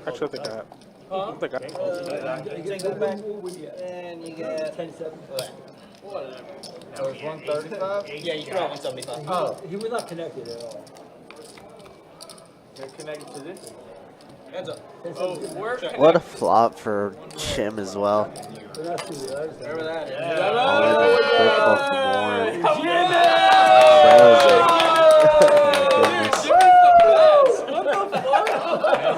Actually, I think I have. And you get 10-7. whatever. So it's 135? Yeah, you throw 175. Oh. He was not connected at all. You're connected to this? Heads up. Oh, we're What a flop for Jim as well. They're not too bad. Wherever that is. Oh,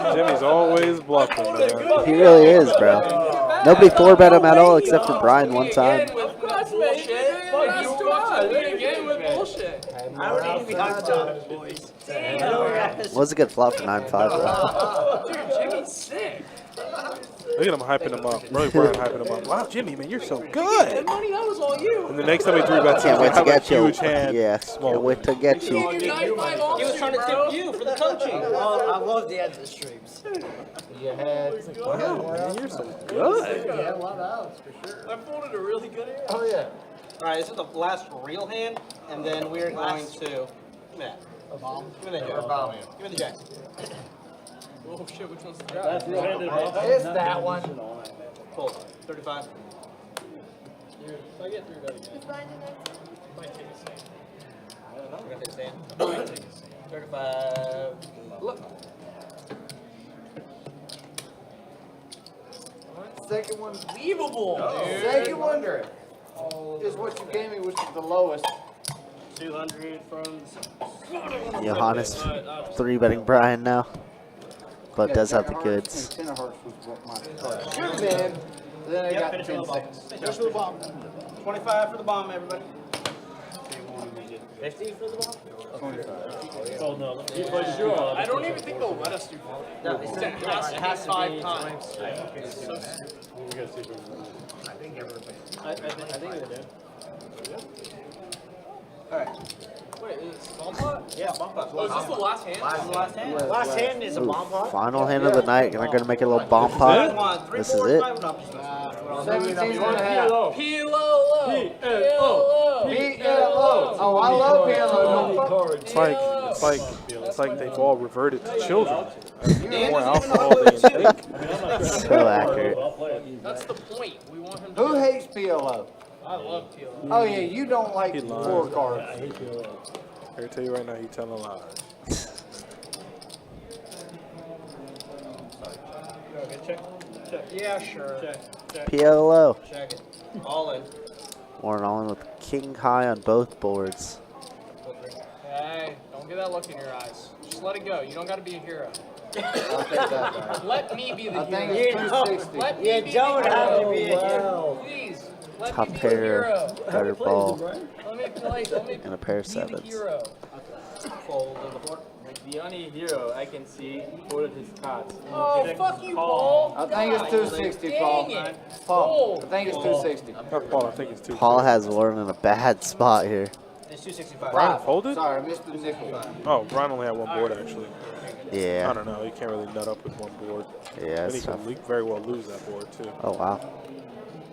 the Jimmy's always bluffing, man. He really is, bro. Nobody 4-bet him at all except for Brian one time. Of course, man. Again with bullshit. I don't need to be hard to boys. Was a good flop for 9-5 though. Dude, Jimmy's sick. Look at him hyping him up. Really Brian hyping him up. Wow, Jimmy, man, you're so good. Money, that was all you. And the next time he 3-bets, Can't wait to get you. huge hand. Yeah, can't wait to get you. He was trying to tip you for the coaching. I love the end of the streams. You had. Wow, man, you're so good. Yeah, a lot of outs for sure. I folded a really good hand. Oh, yeah. All right, this is the last real hand, and then we're going to. Matt. Bomb. Give me that Or jack. bomb. Give me the jack. Oh shit, which one's the That's guy? real-handed. It's that one. Fold. 35. If I get through that again, might take a stand. We're gonna take a stand. 35. Look. Second one. Unbelievable, dude. Second one is what you gave me, which is the lowest. 200 from. Johannes 3-betting Brian now, but does have the goods. Tenor Hearts was what my should have been. Then I got 10-6. Finish for the bomb. 25 for the bomb, everybody. 50 for the bomb? Oh, no. For sure. I don't even think they'll let us do voting. No, It has to be 5 times. We gotta see if we I think everybody. I think they do. Alright. Wait, is it small pot? Yeah, bomb pot. Oh, is this the last hand? Last hand. Last hand is a bomb pot. Final hand of the night, and they're gonna make it a little bomb pot. This is it. 17 and a half. PLO. PLO. Oh, I love PLO. It's like they've all reverted to children. More alcohol than you think. So accurate. That's the point. We want him to. Who hates PLO? I love PLO. Oh, yeah, you don't like He lies. 4 cards. I can tell you right now, he's telling lies. Yeah, sure. PLO. Check it. All in. Warren all in with king high on both boards. Hey, don't get that look in your eyes. Just let it go. You don't got to be a hero. I'll take that back. Let me be the I think hero. it's 260. Let me You be don't the have hero. to be a hero. Please, let Top me be the pair, hero. better ball, Let me play. Let me and a pair of be the sevens. hero. Fold on the board. Like the only hero I can see folded his cards. Oh, fuck you, Paul. I think it's 260, Paul. Dang it. Paul, I think it's 260. Paul, I think it's too. Paul has Warren in a bad spot here. It's 265. Brian folded? Sorry, I missed the nickel. Oh, Brian only had one board actually. I Yeah, don't know. He can't really nut up with one board. yeah, And he it's tough. can very well lose that board too. Oh wow.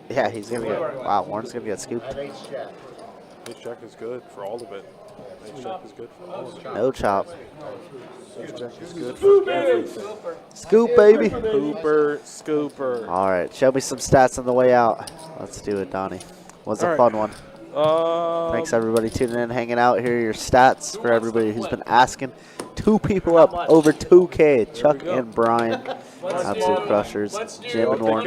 Yeah, he's gonna get. Wow, Warren's gonna get scooped. At H jack. Ace jack is good for all of it. Ace jack is good for all of it. No chop. Ace jack is good for everything. Scoop, baby. Hooper, scooper. All right, show me some stats on the way out. Let's do it, Donnie. Was a All right. fun one. Thanks everybody tuning in, hanging out. Here are your stats for everybody who's been asking. 2 people up over 2K. Chuck and Brian, absolute crushers. Jim and Warren